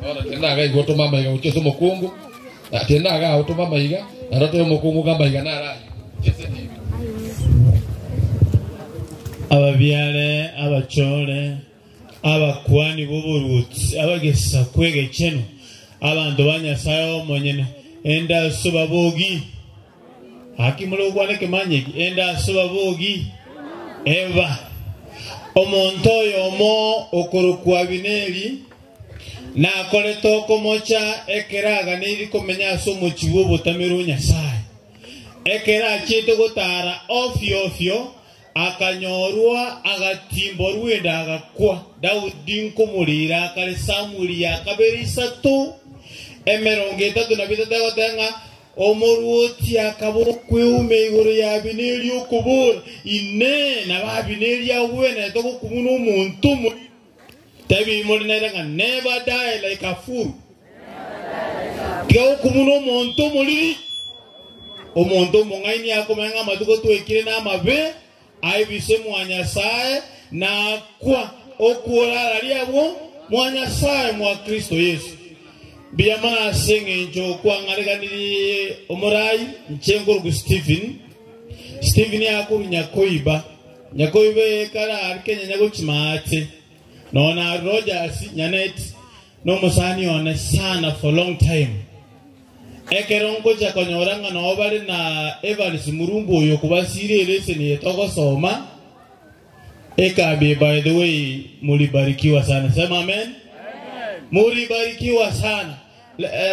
Ora tena gai goto mama iga ucheso mokungu. Tena gai goto mama iga. Aroto mokungu gamba iga nara. Ababyale, abachole, abakwani b'oburutsi, abagesa kwege cheno. Abantu banyasayo monyene. Enda soba bogi. Hakimulo kwane kemanye enda soba bogi. Eva. Omonto yomo okorokwa bineli na koleto komocha ekeraga niri komenya so mochiwo botamiru nyasaye ekera chete gotara ofio akanyorwa agatimbo rwenda agakwa Daudi nkomurira kale Samuel yakaberisa tu emerongeta tunabita gotenga omoruoti akabokwe umegoro ya bineli okubura ine na babineli awene to kumuntu umuntu tabi molinera never die like a fool kyo kumuntu umuntu muri omuntu mongaini akomenga matuko twekire na mabe aibise mwanyasaye na kwa okura aliabo mwanyasaye mwa Kristo Yesu. Biyamana senge njo kwa ngariganiri omorai nchenguru Stephen yakuru nyakoiba kara arkenya nyago chimate nona Rogers nyanet no musani ona sana for long time ekerongo cha konyoranga no obale na Evans Murumbo yo kubasire lesson yetoko soma ekabe. By the way mulibarikiwa sana, sema amen. Mulibarikiwa sana.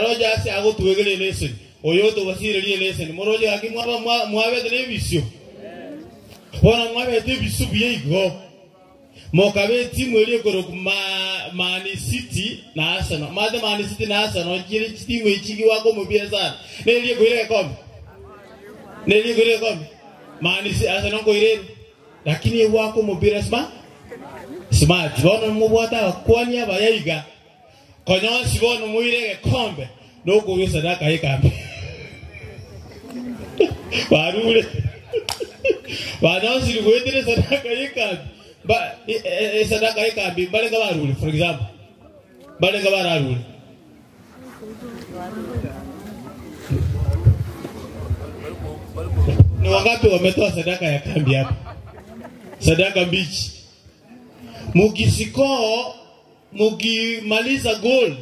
Rogers ago tuwegele lesson oyoto wasire ile lesson moroje akimwaba mwabe television bona mwabe television biego mokabe timu ile goro Man City na Arsenal Man City na Arsenal kile timu ichigi wako mubira sana neliye goire kombe Man City Arsenal ko ile lakini wako mubira smart bona mubwata kwani abayiga konyo sibono muirege kombe noko yo sadaka yekambi barule banasi ruwedere sadaka yekambi ba sadaka yekambi balenga barule. For example balenga barule ni wangapi wametoa sadaka ya kambi hapa? Sadaka mbichi mukimaliza goal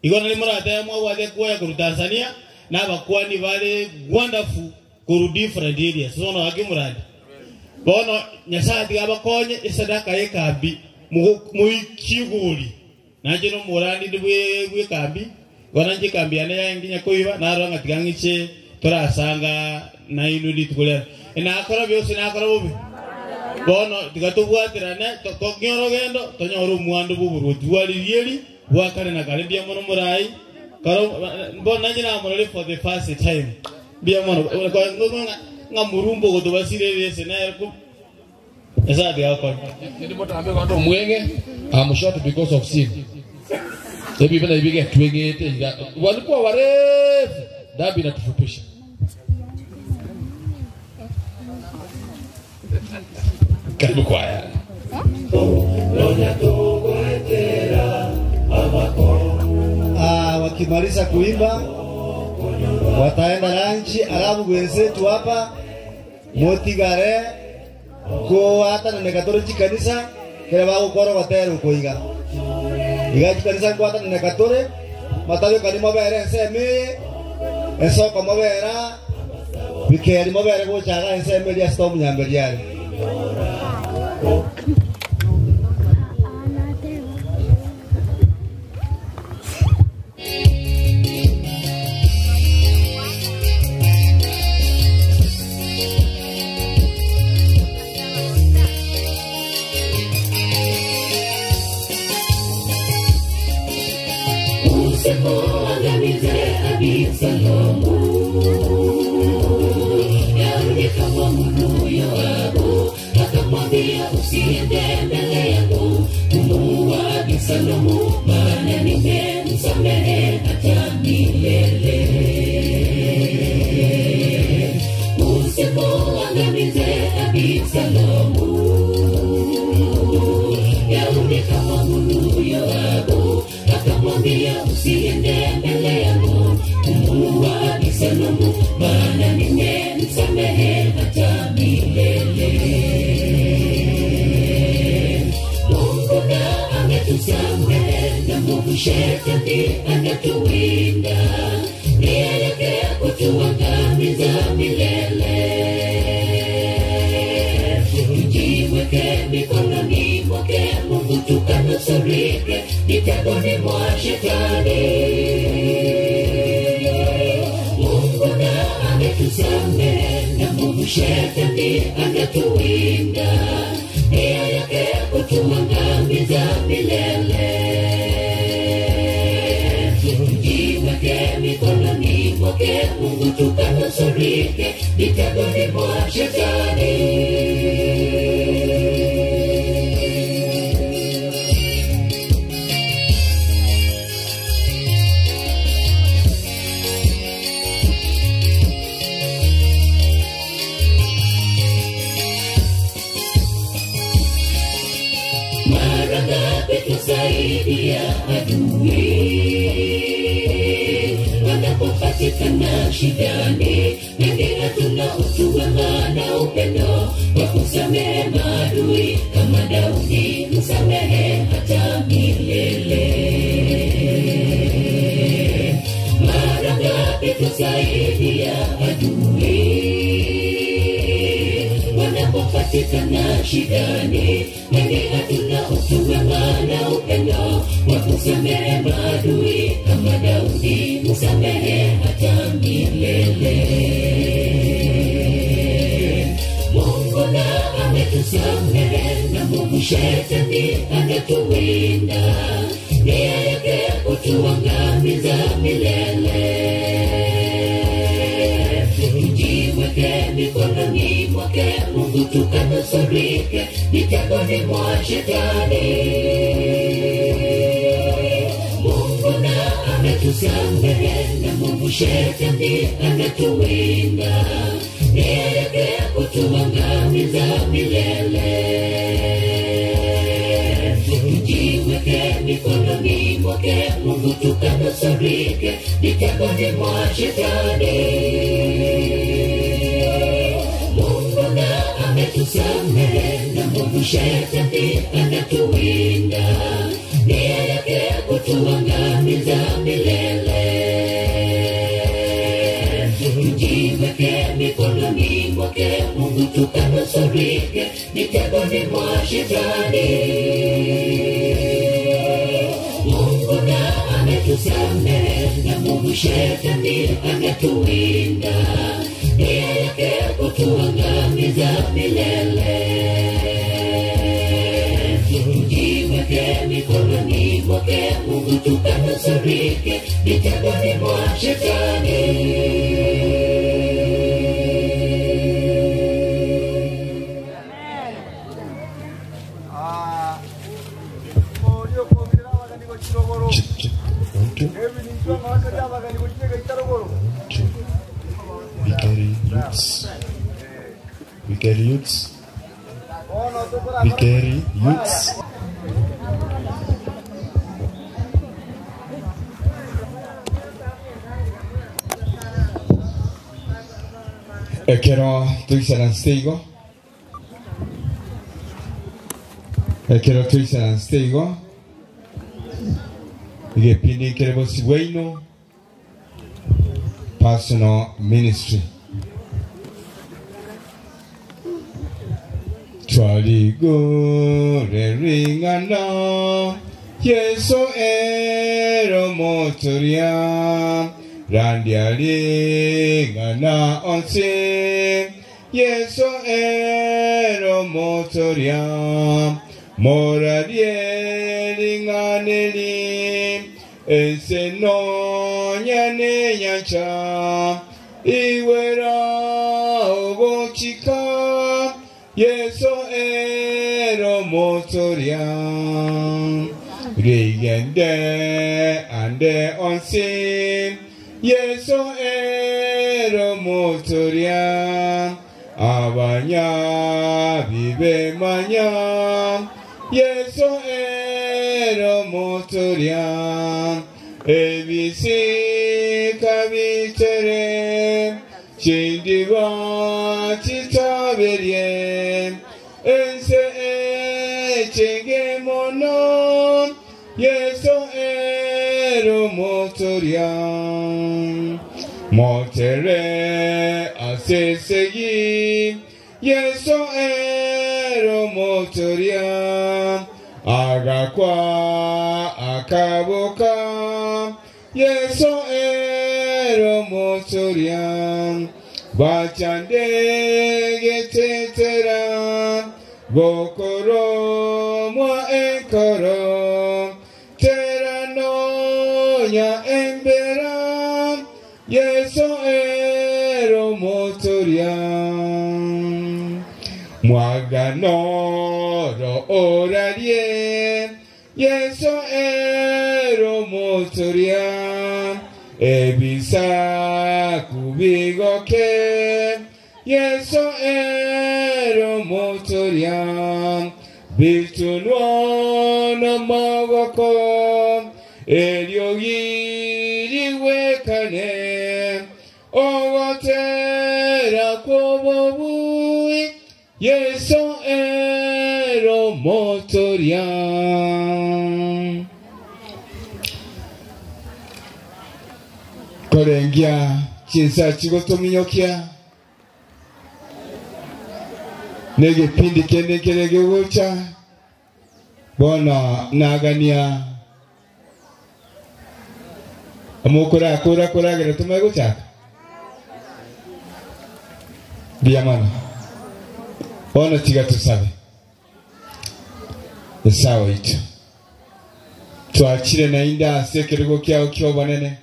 igona limora atayamwa wade kwa ku Tanzania na bakwani vale wonderful ku different areas so no akimuradi bono nyasati abakonye isadaka yekambi muikiguli naje no murandi bwe kambi gona nje kambi ane yanginya koiba na ranga tigangiche torasanga na inuli tukolera ina akora byose na akora bobi bono tigatubwatirane tokonyoro gendo tonyoro muando buburuti walirieli bwakare na kale bia mono murai karo bona njina amorole for the first time bia mono nga murumbo godobasire lese na ku esa dia ko ndi mota ambe kwa ndo mwenge am short because of sin ebi bena ibige twegete walikuwa warefu Dabi inatufupisha. Karibu kwaya. Wakimaliza kuimba wataenda lunch, alafu wenzetu hapa motigare ko hata na nekatoro chikanisa kile bago koro batero koiga iga chikanisa ko hata na nekatore matabe kani mabere nseme eso ko mabera bikeri mabere go chaga nseme ya storm nyamberi yale Salomu yarudi kama mnuyo wako akamwambia usiende mbele yangu kumuua Salomu maana nimemsamehe hata milele usimuangamize Abisalomu yarudi kama mnuyo wako akamwambia usiende mbele yangu kumuua Abisalomu maana nimemsamehe hata milele. Mungu na ametusamehe na Mungu shetani anatuwinda nia yake kutuangamiza milele. Tujiweke mikononi mwake Mungu tukanusurike mitegoni mwa shetani. Mungu na ametusamehe na Mungu shetani anatuwinda nia yake kutuangamiza milele. Tujiweke mikononi mwake Mungu tukanusurike mitegoni mwa shetani. Kusaidia adui wanapopatikana shidani, wengine tuna utu wema na upendo wa kusamehe maadui kama Daudi msamehe hata milele. Mara ngapi tusaidia adui wanapopatikana shidani, wengine tuna utu wema na upendo wa kusamehe maadui kama Daudi msamehe hata milele. Mungu na ametusamehe na Mungu shetani anatuwinda nia yake kutuangamiza milele. Tujiweke mikononi mwake Mungu tukanusurike mitegoni mwa shetani. Mungu na ametusamehe na Mungu shetani anatuwinda nia yake kutuangamiza milele. Tujiweke mikononi mwake Mungu tukanusurike mitegoni mwa shetani. Mungu na ametusamehe na Mungu shetani anatuwinda nia yake kutuangamiza milele. Tujiweke mikononi mwake Mungu tukanusurike mitegoni mwa shetani. Mungu na ametusamehe na Mungu shetani anatuwinda nia yake kutuangamiza milele. Tujiweke mikononi mwake Mungu tukanusurike mitegoni mwa shetani. Every Vikeri Youths. Vikeri Youths. Ekero tuisana stego. Ekero tuisana stego. Igepindi kerebo siweino. Personal ministry. Twaligo reringana Yeso ero motoria Randiaringana onse Yeso ero motoria Moradieringaneli Ese no nyane nyancha Iwera obochika Yeso ero motoria Rigende ande onsi Yeso ero motoria Abanya vive manya Yeso ero motoria Evisi kavitere Chindiva chitaverie Ense chenge mono Yeso ero motoria Motere asesegi Yeso ero motoria Agakwa akaboka Yeso ero motoria Bachande getetera Gokoro mwa enkoro Terano nya embera Yeso ero motoria Mwaganoro orarie Yeso ero motoria Ebisa kubigoke Yeso ero motoria Bitunwa na mawako Eliogiri wekane Owatera kobobui Yeso ero motoria Korengia chinsa chigoto minyokia Nege pindi kende kelege ucha Bona nagania Amukura kura gere tumego chaka Biamana Bona tiga tusabe Esawa ito Tuachire na inda sekerego kiao kio banene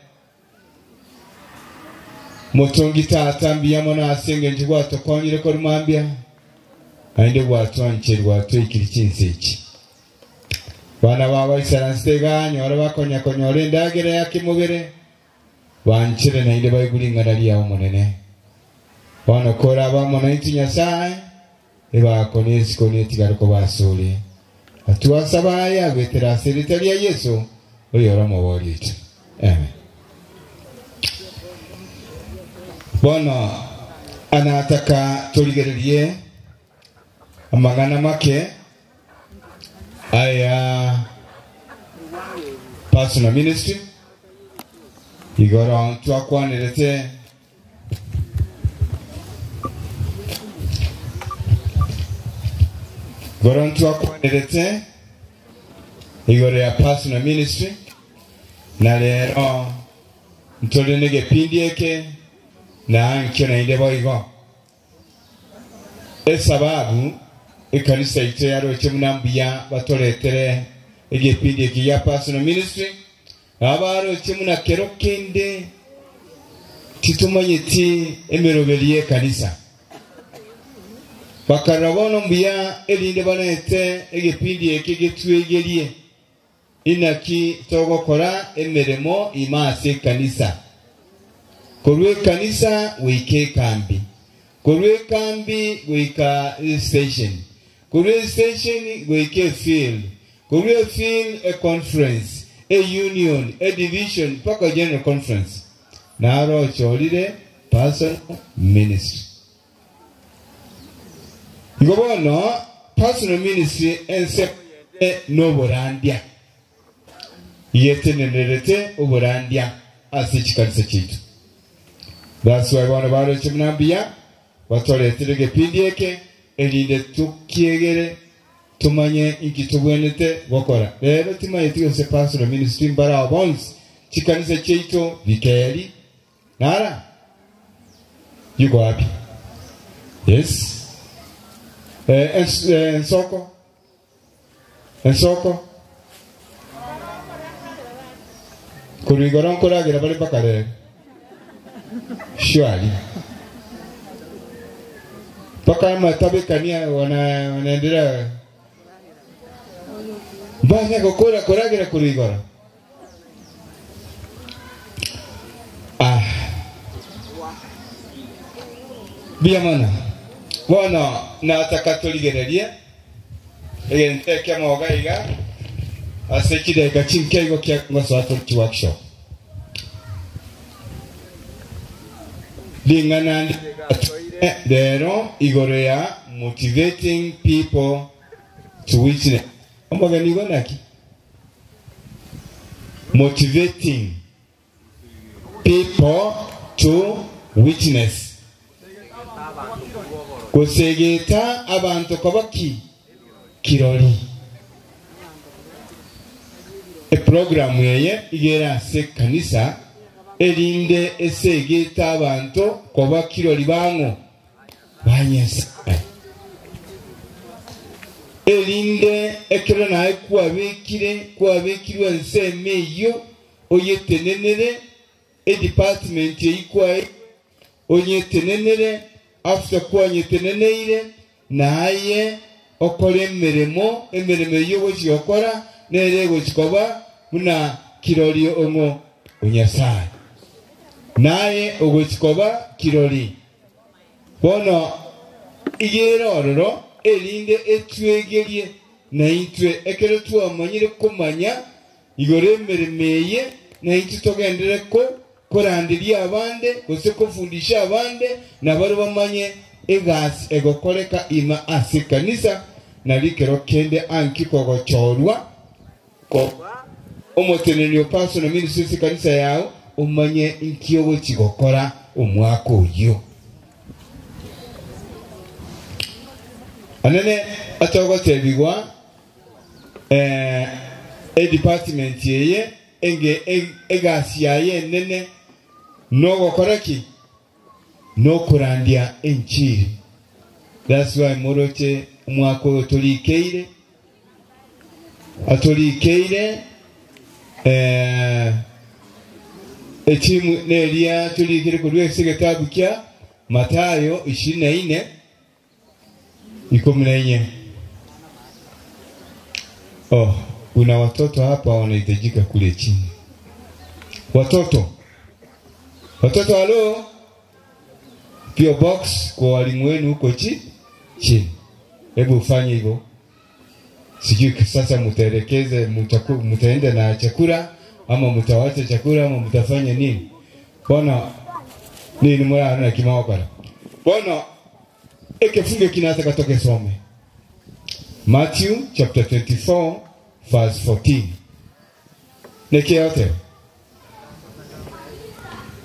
Motongi tata mbiyamona asenge njigwa tokonyire ko rumambia Ainde bwatwanchiri bwatwikiri chinsechi Bana baba isaranstega nyora bakonya konyore ndagere yakimubere Banchire na inde bayigulinga dali ya umunene Bana kora bamona intinyasai Eba konesi koneti garuko basuli Atuwasabaya gwetera seritali ya Yesu Oyora mwawali ito Amen Bwana anataka tuligerelie amagana make aya personal ministry igora twakwanirete igora ya personal ministry na lero ntolenege pindieke na anke na indebo igo esababu ekanisa ite yaro chemunambia batoletere egepindi ekiya personal ministry abaro chemuna kero kende titumanyeti emerobelie kanisa bakarabono mbia elinde banete egepindi ekigetwegelie inaki togokora emeremo imase kanisa Korwe kanisa wike kambi Kurwe kambi goika station. Kurwe station goike field. Kurwe field a conference, a union, a division, paka general conference. Naro cholide personal ministry. Gobono personal ministry ense no borandia. Yete nenderete oborandia asichikanisa chitu. That's why wana baro chimnambia watole tilege pindieke elinde tukiegere tumanye ikitubwenete gokora. Lero timaye tiyose personal ministry mbara bonds chikanisa chitu vikeri. Nara? Yuko wapi? Yes. Ensoko? Ensoko? Kurigoron kuragira bali bakare. Shwari. Paka matabekania wanaendelea. Banya kokora kuragira kurigora. Biamana. Wana na takatoligereria. Ege moga iga. Asekide gachinke go kya ngoswato workshop. Lingana dero igorea motivating people to witness. Omoga ni gonaki. Motivating people to witness. Kusegeta abantu kabaki kirori. E programu yeye igera se kanisa elinde esegeta abantu kuba kirori bango banyesa. Elinde ekero na kuabekirwe nseme yo oyetenenere department yikwae oyetenenere after kwanyeteneneire naye okole emirimo yo yokora nerego chikoba muna kirori ongo onyasaye naye ogochikoba kirori bono igerororo elinde etwegerie na itwe ekero tuamanyire kumanya igore emirimo na itu togendere ko korandiria abande kose kufundisha abande na bari bamanye egas egokoreka ima asikanisa na likero kende anki kogochorwa ko omotenenyo personal ministry kanisa yao umanye inkiyogo kigokora umwaka uyo anene atogo tebigwa department yeye enge egasi yaye nene no gokoraki no kurandia enchiri. That's why moroche mwako tolikeire atolikeire etimu nelia tolikire kulwe kitabu kya Mathayo 24 14. Oh, kuna watoto hapa wanahitajika kule chini. Watoto halo, pia box kwa walimu wenu huko chini. Hebu ufanye hivyo. Sijui sasa mutaelekeze mutaenda na chakula ama mutawacha chakula ama mutafanya nini? Bona nini mwana na kimao para. Bona ekefunge kinata katoke some. Matthew chapter 24 verse 14. Neke yote.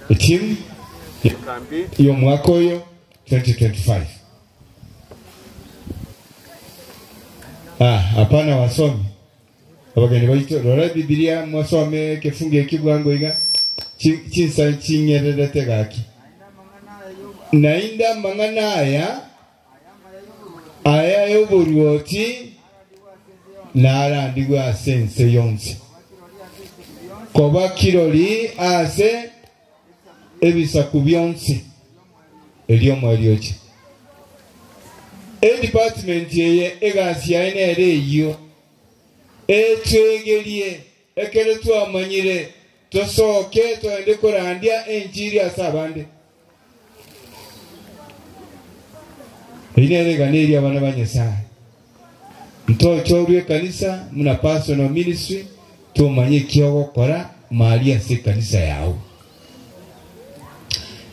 Etimu yo mwaka yo 2025. Hapana wasomi. Abageni baito rora Biblia mwasome kefunge kigwango iga. Chinsa chinyererete gaki. Nainda mangana aya yoburuoti nara ndigwa sense yonse. Koba kirori ase ebisaku byonse eliomo elioche. Department yeye egasi yaine ereyo etwegerie ekere tuamanyire tosoke toende korandia enjiri asabande Inereganiri abana banyesa. Mtochorwe kanisa muna personal ministry tumanye kiyogo kora mali ase kanisa yao.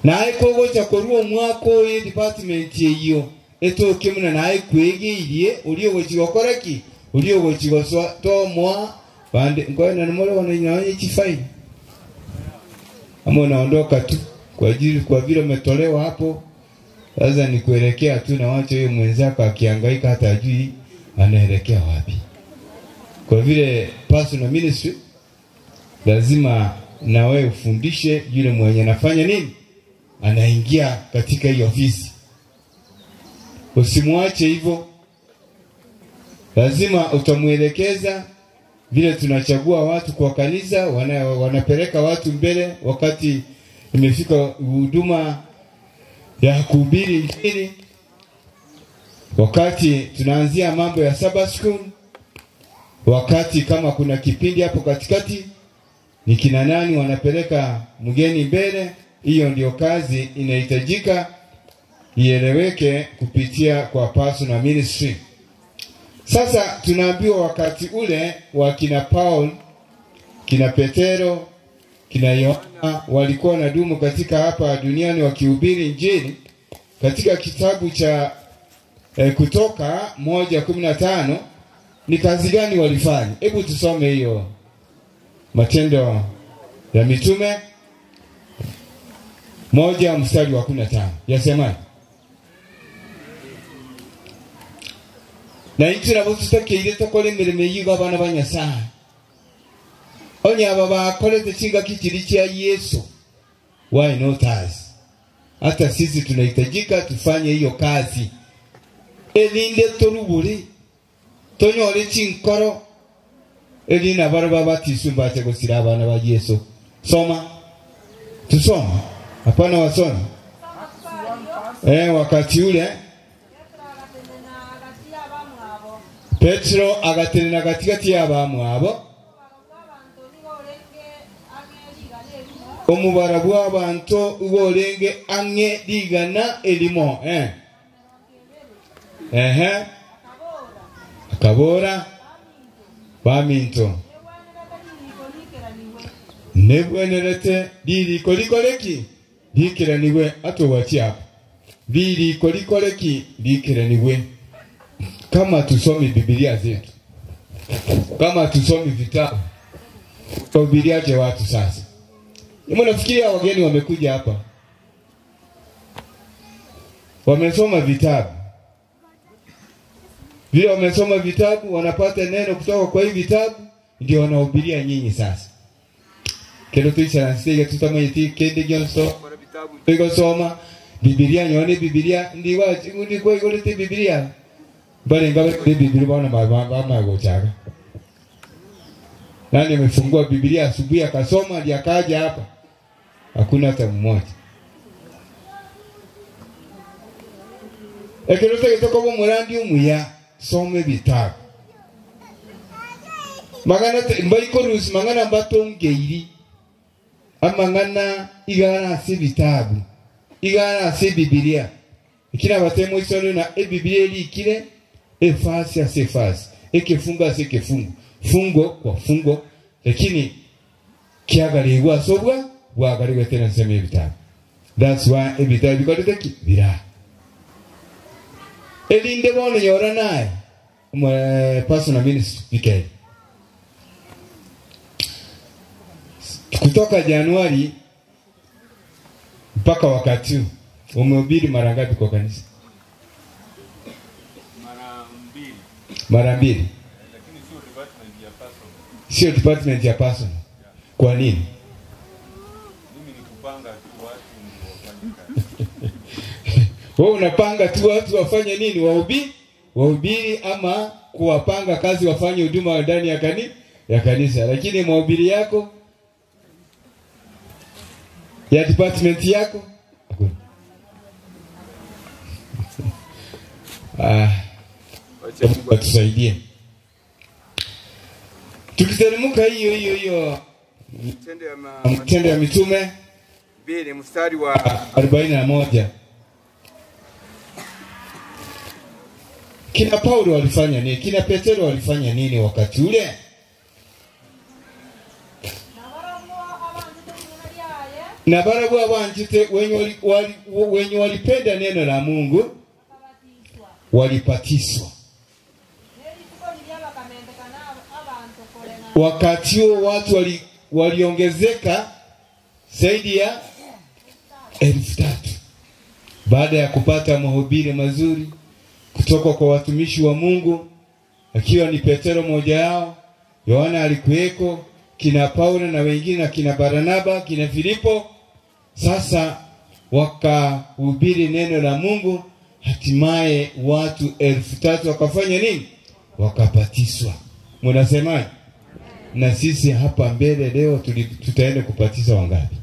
Na ikogo cha koruo mwako e department yeyo eto kimuna na ikwegirie uri ogokigokora ki uri ogokigoswa to mwa bande ngoena nimole wana nyanye chifai. Amo naondoka tu kwa vile umetolewa hapo. Sasa ni kuelekea tu na wacho yeye mwenzako akihangaika hata ajui anaelekea wapi. Kwa vile personal ministry lazima na wewe ufundishe yule mwenye anafanya nini? Anaingia katika hiyo ofisi. Usimwache hivyo. Lazima utamuelekeza vile tunachagua watu kwa kanisa, wanapeleka watu mbele wakati imefika huduma ya kuhubiri injili. Wakati tunaanzia mambo ya Sabbath school, wakati kama kuna kipindi hapo katikati, ni kina nani wanapeleka mgeni mbele. Hiyo ndio kazi inahitajika ieleweke kupitia kwa personal ministry. Sasa tunaambiwa wakati ule wa kina Paul, kina Petero, kina Yohana walikuwa na dumu katika hapa duniani wakihubiri injili. Katika kitabu cha Kutoka 1:15 ni kazi gani walifanya? Hebu tusome hiyo. Matendo ya Mitume 1:15 yasema, na itu nabo tutakire tokole mirimo yiga abana banyasa onya baba kolete chinga kichiri cha Yesu. Why not us? Hata sisi tunahitajika tufanye hiyo kazi. Elinde toruburi tonyore chinkoro elina baraba batisumba chego sirabana ba Yesu. Soma tusoma hapana wasoma. Wakati ule Petro agaterena katikati y'abamu abo omubarabu w'abantu uborenge ange digana elimo akabora baminto nebwenerete diri kolikoleki dikiraniwe atowachia diri kolikoleki dikiraniwe. Kama tusomi Biblia zetu, kama tusomi vitabu, tuhubiriaje watu sasa? Mnafikiria wageni wamekuja hapa wamesoma vitabu, vile wamesoma vitabu wanapata neno kutoka kwa hivi vitabu, ndio wanahubiria nyinyi sasa. Kero tuisharansiga tutamwiti kende Johnson pego soma Biblia nyone Biblia ndiwa ndi kwa igolete Biblia bali ngawe Biblia bwana mama gochaga. Nani amefungua Biblia asubuhi akasoma hadi akaja hapa? Hakuna hata mmoja. Ekerote kitoko bo murandi umuya some bitabu. Magana mbaiko rusi magana mbatongeiri. Amangana igana si bitabu. Igana si Biblia. Ikina batemo isolo na Biblia ikire efasi ya sefasi. Ekefunga se kefungo. Fungo kwa fungo. Lakini kiagaligwa sobwa bwagaligwa tena nseme bitabu. That's why ebitabu bikolete kibira. Elinde bone yora naye personal ministry bikeli. Kutoka Januari mpaka wakati huu umehubiri mara ngapi kwa kanisa? Mara mbili. Lakini sio department ya personal. Sio department ya personal. Kwa nini? Mimi ni kupanga tu watu wafanye kazi. Wewe unapanga tu watu wafanye nini? Wahubiri ama kuwapanga kazi wafanye huduma ndani ya kanisa. Lakini mahubiri yako ya department yako Mungu atusaidie. Tukiteremka hiyo Matendo ya Mitume 2 mstari wa 41. Kina Paulo walifanya nini? Kina Petero walifanya nini wakati ule? Na barabu abanjite wenye walipenda neno la Mungu walipatiswa. Wakati huo watu waliongezeka zaidi ya 3,000 baada ya kupata mahubiri mazuri kutoka kwa watumishi wa Mungu, akiwa ni Petero mmoja yao, Yohana alikuweko, kina Paulo na wengine, na kina Barnaba, kina Filipo. Sasa wakahubiri neno la Mungu, hatimaye watu 3,000 wakafanya nini? Wakapatiswa. Mnasemaje? Na sisi hapa mbele leo tutaenda kupatisa wangapi?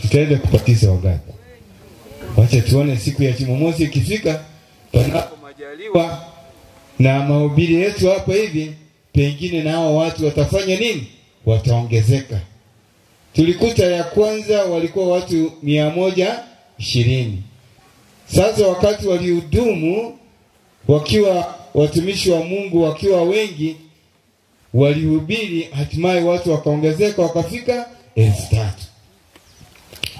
Tutaenda kupatisa wangapi? Wacha tuone siku ya Jumamosi ikifika, panapo majaliwa na mahubiri yetu hapa hivi, pengine nao watu watafanya nini? Wataongezeka. Tulikuta ya kwanza walikuwa watu 120. Sasa wakati walihudumu wakiwa watumishi wa Mungu wakiwa wengi, walihubiri, hatimaye watu wakaongezeka wakafika 3,000.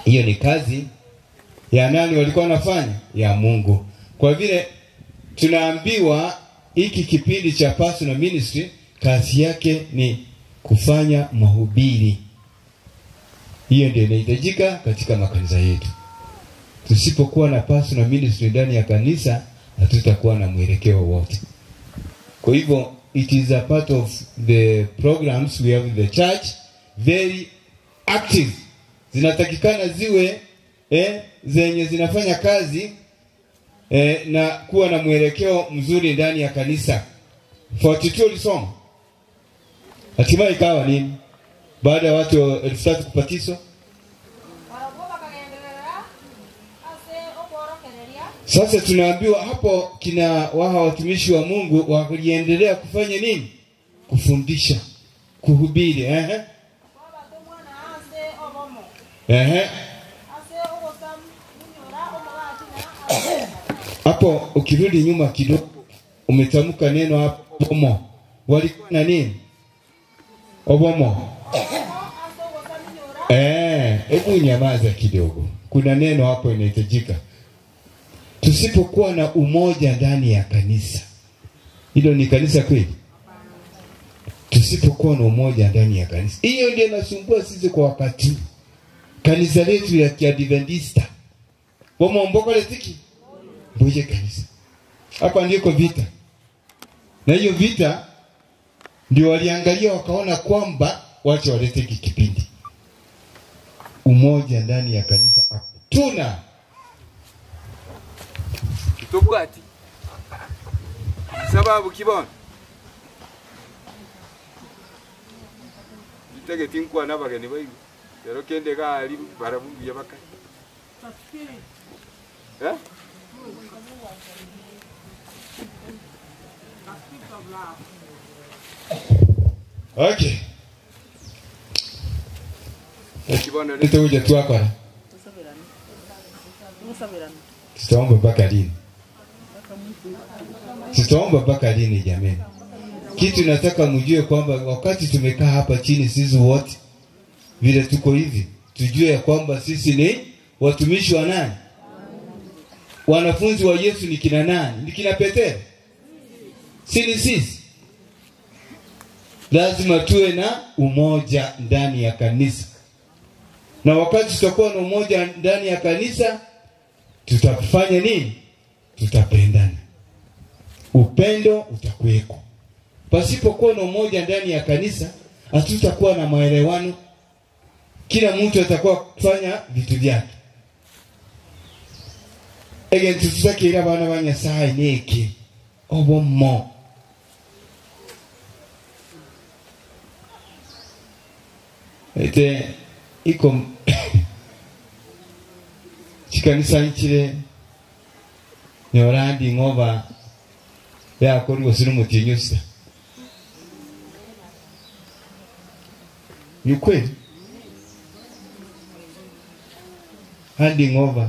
Hiyo ni kazi ya nani walikuwa wanafanya? Ya Mungu. Kwa vile tunaambiwa hiki kipindi cha personal ministry kazi yake ni kufanya mahubiri. Hiyo ndio inahitajika katika makanisa yetu. Tusipokuwa na personal ministry ndani ya kanisa, hatutakuwa na mwelekeo wote. Kwa hivyo it is a part of the programs we have in the church, very active. Zinatakikana ziwe zenye zinafanya kazi na kuwa na mwelekeo mzuri ndani ya kanisa. 42 ulisoma. Hatimaye ikawa nini? Baada ya watu 3,000 kupatiswa, sasa tunaambiwa hapo kina watumishi wa Mungu waliendelea kufanya nini? Kufundisha, kuhubiri. Hapo ukirudi nyuma kidogo, umetamka neno hapo obomo. Walikuwa na nini? Obomo. Hebu nyamaza kidogo. Kuna neno hapo inahitajika. Tusipokuwa na umoja ndani ya kanisa, hilo ni kanisa kweli? Tusipokuwa na umoja ndani ya kanisa, hiyo ndio inasumbua sisi kwa wakati. Kanisa letu ya Kiadventista wamomboka letiki mbuje kanisa. Hapa ndiko vita. Na hiyo vita ndio waliangalia wakaona kwamba wacha walete kipindi. Umoja ndani ya kanisa hatuna. Kitobwati. Sababu kibona. Itege tinkwa nabageni bayi. Yero kende ga ali barabundi yabaka. Okay. Kibona ndio uje tu hapa. Tutaomba mpaka lini? Tutaomba mpaka lini jamani? Kitu nataka mjue kwamba wakati tumekaa hapa chini sisi wote vile tuko hivi, tujue ya kwamba sisi ni watumishi wa nani? Wanafunzi wa Yesu ni kina nani? Ni kina Petero? Sisi. Lazima tuwe na umoja ndani ya kanisa. Na wakati tutakuwa na umoja ndani ya kanisa, tutafanya nini? Tutapendana. Upendo utakuweko. Pasipokuwa na umoja ndani ya kanisa, hatutakuwa na maelewano. Kila mtu atakuwa kufanya vitu vyake. Again, tutakira bana banya sai neki. Obomo. Iko chikanisa nchire nyorandi ngoba ya kori wasiru mutinyusa. Ni kweli? Handing over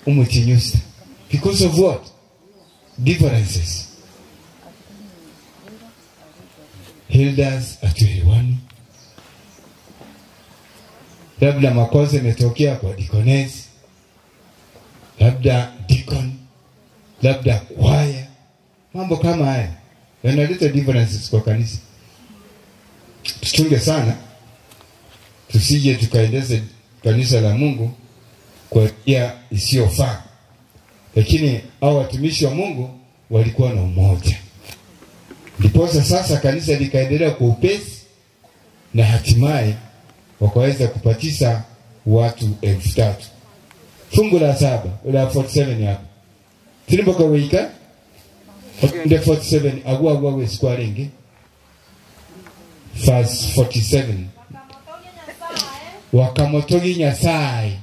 umutinyusa. Because of what? Differences. Elders hatuelewani. Labda makosa imetokea kwa deaconess, labda deacon, labda kwaya. Mambo kama haya yanaleta differences kwa kanisa. Tuchunge sana tusije tukaendeze kanisa la Mungu kwa njia isiyofaa. Lakini hao watumishi wa Mungu walikuwa na umoja. Ndiposa sasa kanisa likaendelea kwa upesi na hatimaye wakaweza kupatisha watu 3,000. Fungu la 7, la 47 hapo. Tulimboka wika. The 47 agwa we squaring. Verse 47. Wakamotogi Nyasaye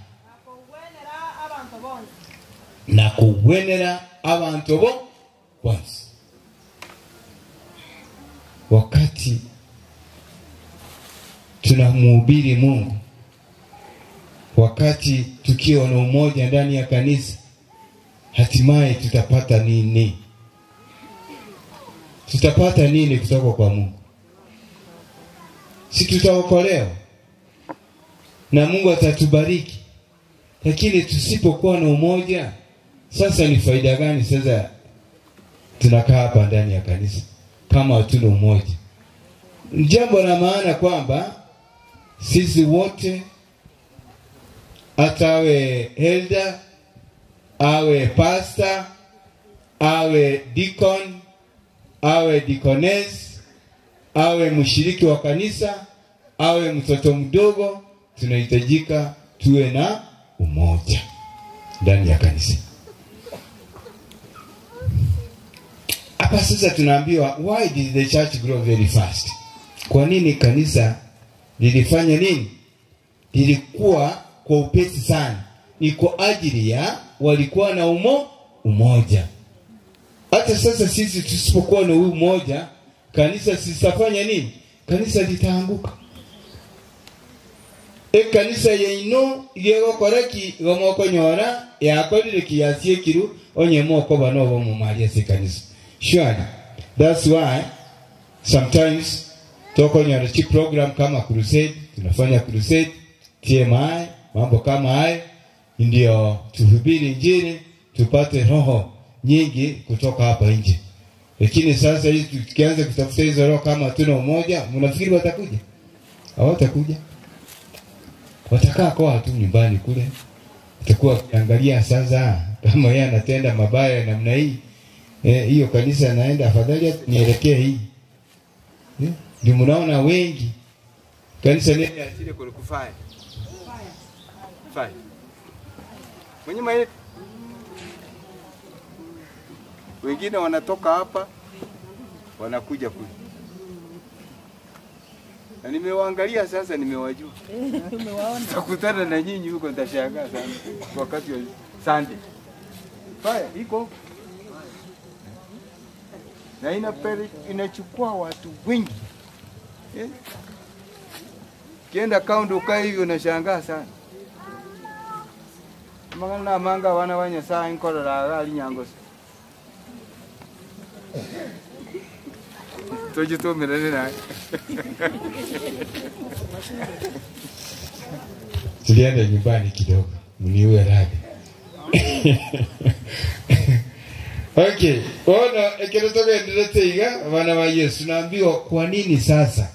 na kuwenera abantu bo once. Wakati tunamhubiri Mungu, wakati tukiwa na umoja ndani ya kanisa, hatimaye tutapata nini? Tutapata nini kutoka kwa Mungu? Si tutaokolewa na Mungu atatubariki. Lakini tusipokuwa na umoja, sasa ni faida gani sasa tunakaa hapa ndani ya kanisa kama hatuna umoja? Jambo la maana kwamba sisi wote, hata awe elder, awe pastor, awe deacon, awe deaconess, awe mshiriki wa kanisa, awe mtoto mdogo, tunahitajika tuwe na umoja ndani ya kanisa. Hapa sasa tunaambiwa, why did the church grow very fast? Kwa nini kanisa lilifanya nini? Lilikuwa kwa upesi sana. Ni kwa ajili ya walikuwa na umoja. Hata sasa sisi tusipokuwa na umoja, kanisa sisafanya nini? Kanisa litaanguka. Kanisa yeino yego koreki gomoko nyora yakorire kiasie kiru onye moko bano bo mu Maria se kanisa. Surely that's why sometimes toko nyora chi program kama crusade, tunafanya crusade, TMI, mambo kama haya ndio tuhubiri injili tupate roho nyingi kutoka hapa nje. Lakini sasa hizi tukianza kutafuta hizo roho kama tuna umoja, mnafikiri watakuja? Hawatakuja. Watakaa kwa tu nyumbani kule. Utakuwa ukiangalia sasa kama yeye anatenda mabaya namna hii. Hiyo kanisa anaenda afadhali nielekee hii. Ndio mnaona wengi kanisa ni asile kulikufanya. Fine. Mwenye maana wengine wanatoka hapa wanakuja kule. Na nimewaangalia sasa, nimewajua. Takutana na nyinyi huko, nitashangaa sana wakati wa Sunday. Faya iko na inachukua watu wengi. Kienda kaundi ukae hivyo unashangaa sana. Mangana manga wana wanya saa inkolo la gali nyangosi. Toji to mirene na. Tulienda nyumbani kidogo, mniue radhi. Okay, ona ekerotoka endelete iga wana wa Yesu. Naambiwa kwa nini sasa?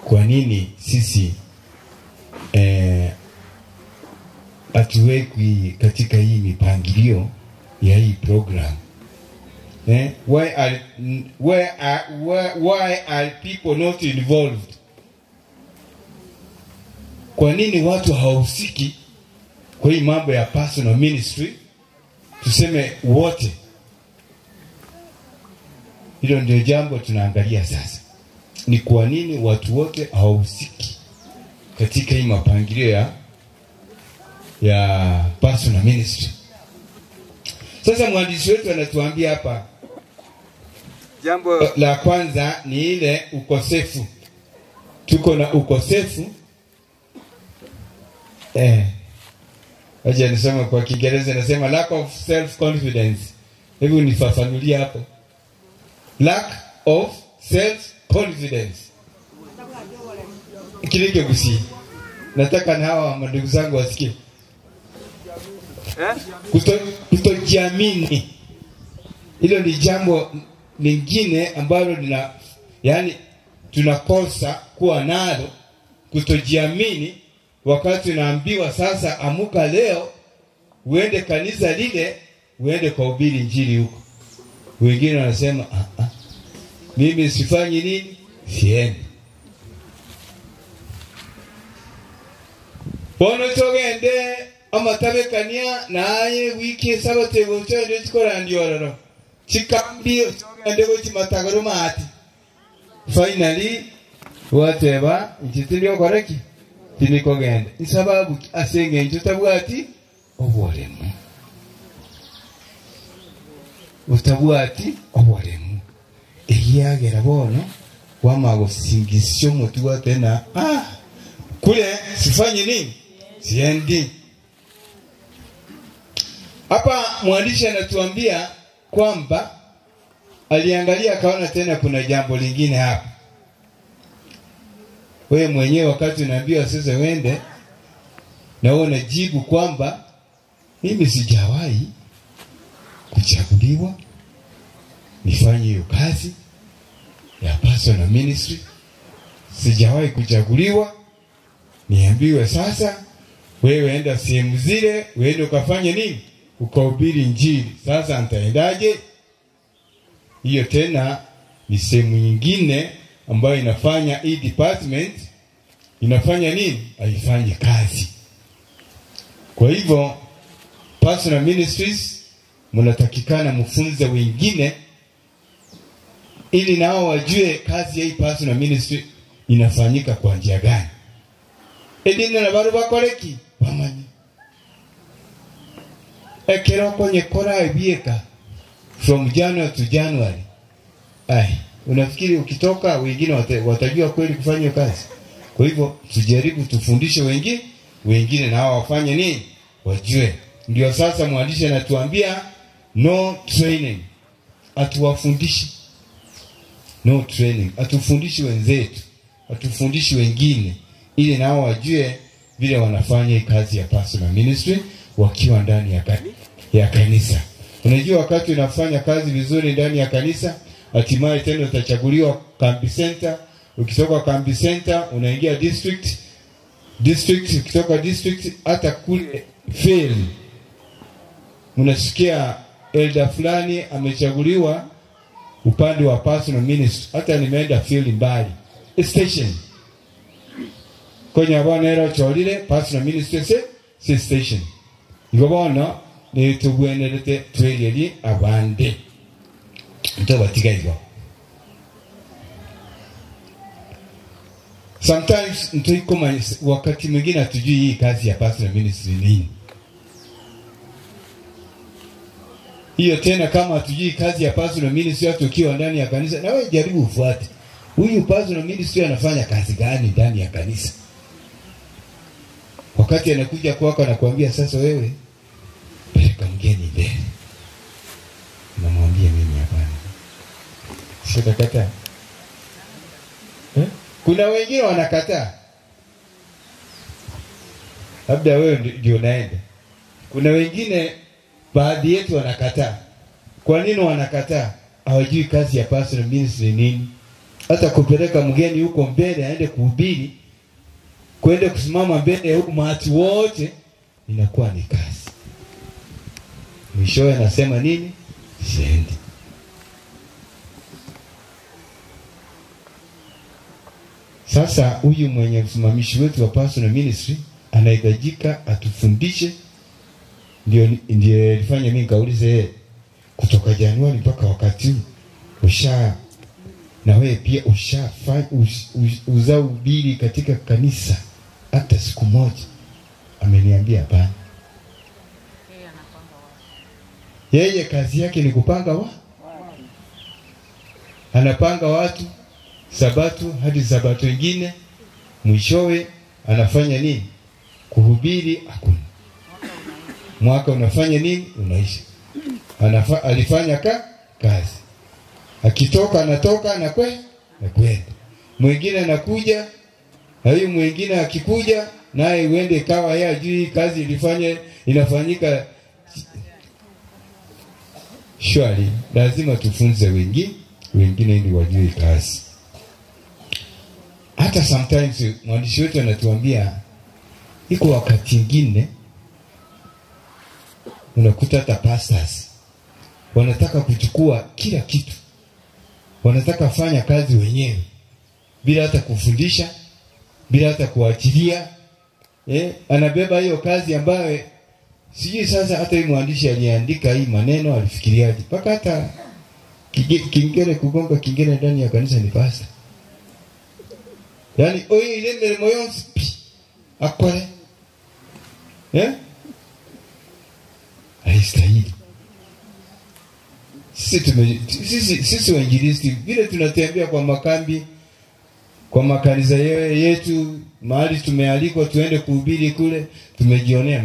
Kwa nini sisi hatuwekwi katika hii mipangilio ya hii program? Why are people not involved? Kwa nini watu hawahusiki kwa hii mambo ya personal ministry? Tuseme wote. Hilo ndio jambo tunaangalia sasa. Ni kwa nini watu wote hawahusiki katika hii mapangilio ya personal ministry? Sasa mwandishi wetu anatuambia hapa, jambo la kwanza ni ile ukosefu. Tuko na ukosefu Acha nisome kwa Kiingereza, nasema lack of self confidence. Hebu nifafanulie hapo. Lack of self confidence. Kilike kusi. Nataka na hawa ndugu zangu wasikie. Kutojiamini. Hilo ni jambo lingine ambalo tunakosa kuwa nalo, kutojiamini wakati unaambiwa sasa amuka leo uende kanisa lile, uende kuhubiri injili huko. Wengine wanasema mimi sifanyi nini? Siendi. Bono togende amatabekania naye wiki sabote gochende chikora ndiororo. Chikambi togende go chimatagaro mati. Finally whatever nchitilio koreki tiniko gende. Isababu asenge nchutabwati oboremu. Utabwati oboremu. Eyagera bono wamago singisyo mutuwa tena kule sifanyi nini? Siendi. Hapa mwandishi anatuambia kwamba aliangalia akaona tena kuna jambo lingine hapa. Wewe mwenyewe wakati unaambiwa sasa wende na wewe unajibu kwamba mimi sijawahi kuchaguliwa nifanye hiyo kazi ya personal ministry. Sijawahi kuchaguliwa niambiwe sasa wewe enda sehemu zile, uende ukafanye nini? Ukahubiri injili. Sasa nitaendaje? Hiyo tena ni sehemu nyingine ambayo inafanya hii department inafanya nini? Haifanye kazi. Kwa hivyo personal ministries mnatakikana mfunze wengine ili nao wajue kazi ya hii personal ministry inafanyika kwa njia gani. Edina na baru bakoreki bamanyi. Ekero kwenye kora ebieka from January to January. Unafikiri ukitoka wengine watajua kweli kufanya kazi? Kwa hivyo tujaribu tufundishe wengine na hao wafanye nini? Wajue. Ndio sasa mwandishi anatuambia no training. Atuwafundishi. No training. Atufundishi wenzetu. Atufundishi wengine ili nao wajue vile wanafanya kazi ya personal ministry wakiwa ndani ya kanisa. Unajua wakati unafanya kazi vizuri ndani ya kanisa, hatimaye tena utachaguliwa Kambi Center. Ukitoka Kambi Center unaingia district, ukitoka district hata kule field unasikia elder fulani amechaguliwa upande wa personal ministry. Hata nimeenda field mbali station kwenye abana era cholile personal ministry se station ngobona ni tugwenerete twegeri abande ntabatigairwa. Sometimes ntoikoma wakati mwingine hatujui hii kazi ya personal ministry nini. Hiyo tena kama hatujui kazi ya personal ministry hata ukiwa ndani ya kanisa, na wewe jaribu ufuate. Huyu personal ministry anafanya kazi gani ndani ya kanisa? Wakati anakuja kwako anakuambia sasa wewe peleka mgeni mbele. Namwambia mimi hapana. Sitakataa. Kuna wengine wanakataa. Labda wewe ndio unaenda. Kuna wengine baadhi yetu wanakataa. Kwa nini wanakataa? Hawajui kazi ya personal ministry nini. Hata kupeleka mgeni huko mbele aende kuhubiri, kwenda kusimama mbele ya umati wote inakuwa ni kazi. Mwishowe anasema nini? Siendi. Sasa huyu mwenye msimamishi wetu wa personal ministry anahitajika atufundishe. Ndio alifanya mimi kaulize kutoka Januari mpaka wakati huu na wewe pia uzahubiri katika kanisa hata siku moja? Ameniambia hapana. Yeye kazi yake ni kupanga anapanga watu Sabato hadi Sabato nyingine, mwishowe anafanya nini? Kuhubiri hakuna. mwaka unafanya nini? Unaisha. Alifanya kazi. Akitoka anatoka anakwenda. Mwingine anakuja, huyu mwingine akikuja naye uende kawa yeye ajui kazi inafanyika shwari. Lazima tufunze wengine ili wajue kazi. Hata sometimes mwandishi wetu anatuambia iko wakati mwingine unakuta hata pastors wanataka kuchukua kila kitu. Wanataka fanya kazi wenyewe bila hata kufundisha, bila hata kuachilia. Anabeba hiyo kazi ambayo sijui sasa hata huyu mwandishi aliandika hii maneno alifikiriaje. Paka hata kingine kugonga kingine ndani ya kanisa ni pastor. Yaani ile mbele moyo akore. Haistahili. Sisi wainjilisti vile tunatembea kwa makambi, kwa makanisa yetu, mahali tumealikwa tuende kuhubiri kule, tumejionea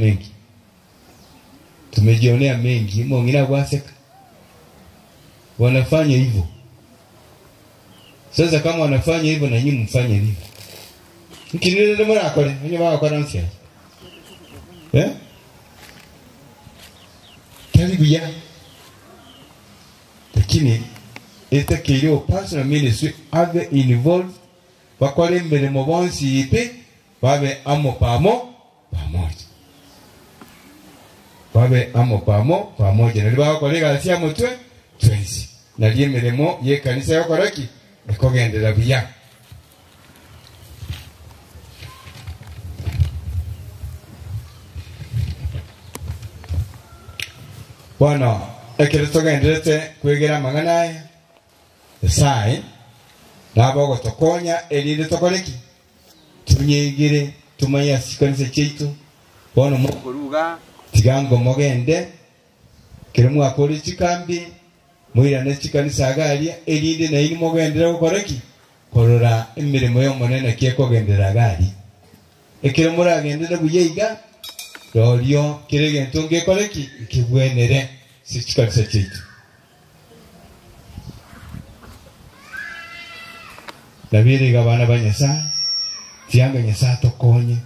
mengi. Mwingine waseka wanafanya hivyo. Sasa kama wanafanya hivyo na nyinyi mfanye nini? Mkinile mara akole, nyinyi kwa nani? Karibu ya. Lakini etakilio personal ministry ave involved wakole mbele mobonsi ipe babe amo pamoja nali bakole gasi amotwe twensi nali emiremo ye kanisa yakoraki ekogendera buya. Bwana ekiritoga enderete kwegera mangana sai nabo gotokonya elinde tokoreki tunyegire tumaya sikanise cheito bono mukuruga tigango mogende kiremu akori chikambi muira ne chikanisa agalia elinde na ini mogendera gokoreki korora emirimo yo monene kiekogendera gali ekiremu ragendera buyeiga rolio kirege ntonge koreki kibwenere sichikanisa cheito. Nabiri gabana banyasa tianga nyasa tokonye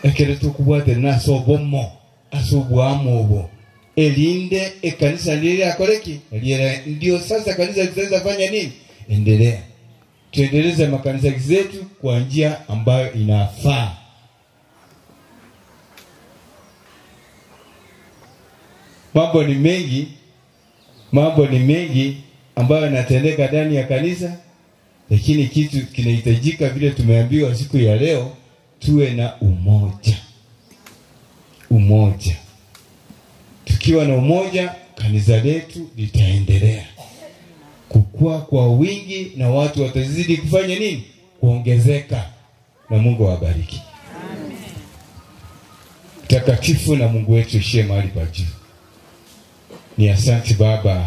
ekere tukubwate naso bomo asubwamo obo elinde ekanisa lile akoreki lile ndio sasa kanisa litaweza fanya nini? Endelea tuendeleze makanisa zetu kwa njia ambayo inafaa. Mambo ni mengi ambayo yanatendeka ndani ya kanisa, lakini kitu kinahitajika vile tumeambiwa siku ya leo, tuwe na umoja. Tukiwa na umoja, kanisa letu litaendelea kukua kwa wingi na watu watazidi kufanya nini? Kuongezeka, na Mungu awabariki. Takatifu na Mungu wetu ishie mahali pa juu. Ni asante Baba,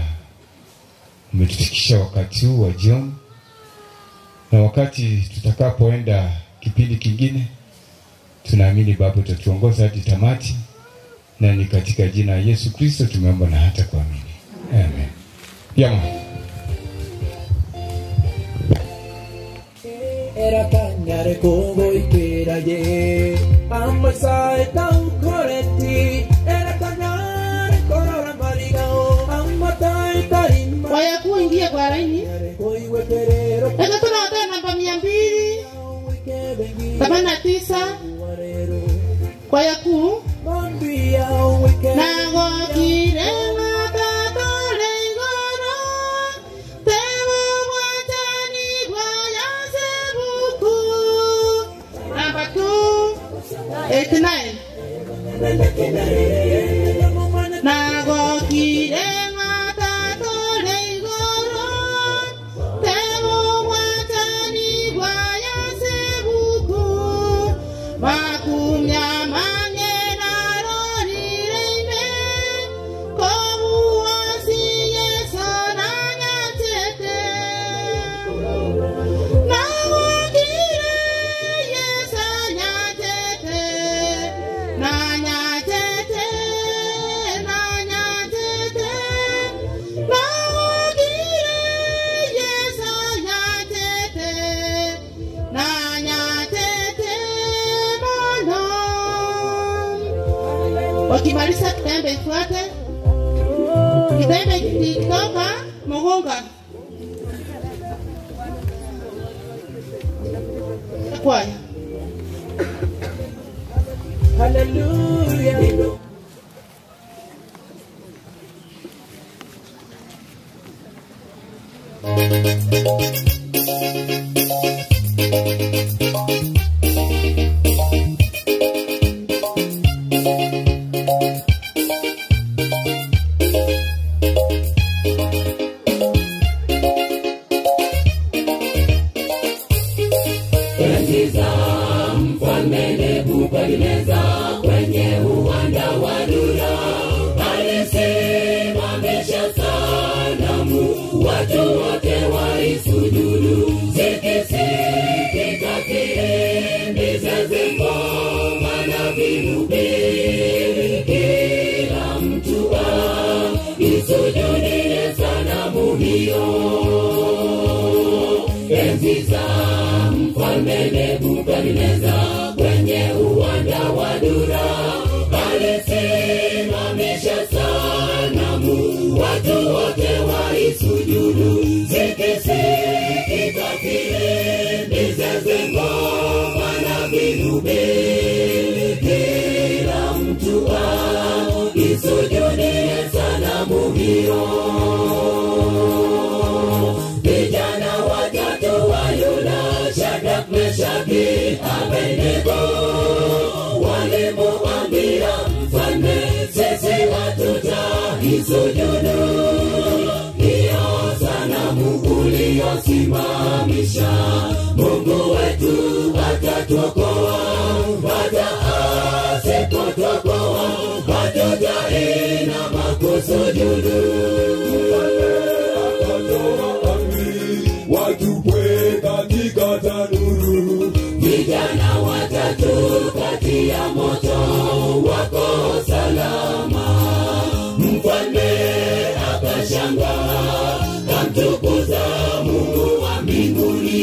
umetufikisha wakati huu wa jioni, na wakati tutakapoenda kipindi kingine, tunaamini Baba utatuongoza hadi tamati, na ni katika jina la Yesu Kristo tumeomba na hata kuamini. Amen. Yama. Era kanyare kogo ikeraye amasa etau koreti era kanyare korora marigao amata itarima waya kuingia kwa laini eka tunawata namba 289 kwa yaku nago kirema tatole ngoro tewo mwatani kwa yasebuku namba 289 nago kirema tatole ngoro tewo mwatani kwa yasebuku makumya Nanya tete Wakimaliza kitembe ifuate. Kitembe kitoka Mugunga. Kwaya. Hallelujah. Enzi za mfalme Nebukadneza kwenye uwanda wa Dura, alisimamisha sanamu, watu wote walisujudu. Zikisikika filimbi za ngoma na vinubi, kila mtu aisujudie sanamu hiyo. Enzi za mfalme Nebukadneza kwenye uwanda wa Dura, alisimamisha sanamu, watu wote walisujudu. Zikisikika filimbi za ngoma na vinubi, kila mtu aisujudie sanamu hiyo. Vijana watatu wa Yuda, Shadraka, Meshaki, Abednego, walimuambia mfalme, sisi hatutaisujudu hiyo sanamu uliyosimamisha. Mungu wetu atatuokoa, hata asipotuokoa hatutainama kusujudu. Watupwe katika tanuru. Vijana watatu kati ya moto wako salama. Mfalme akashangaa, kamtukuza Mungu wa mbinguni.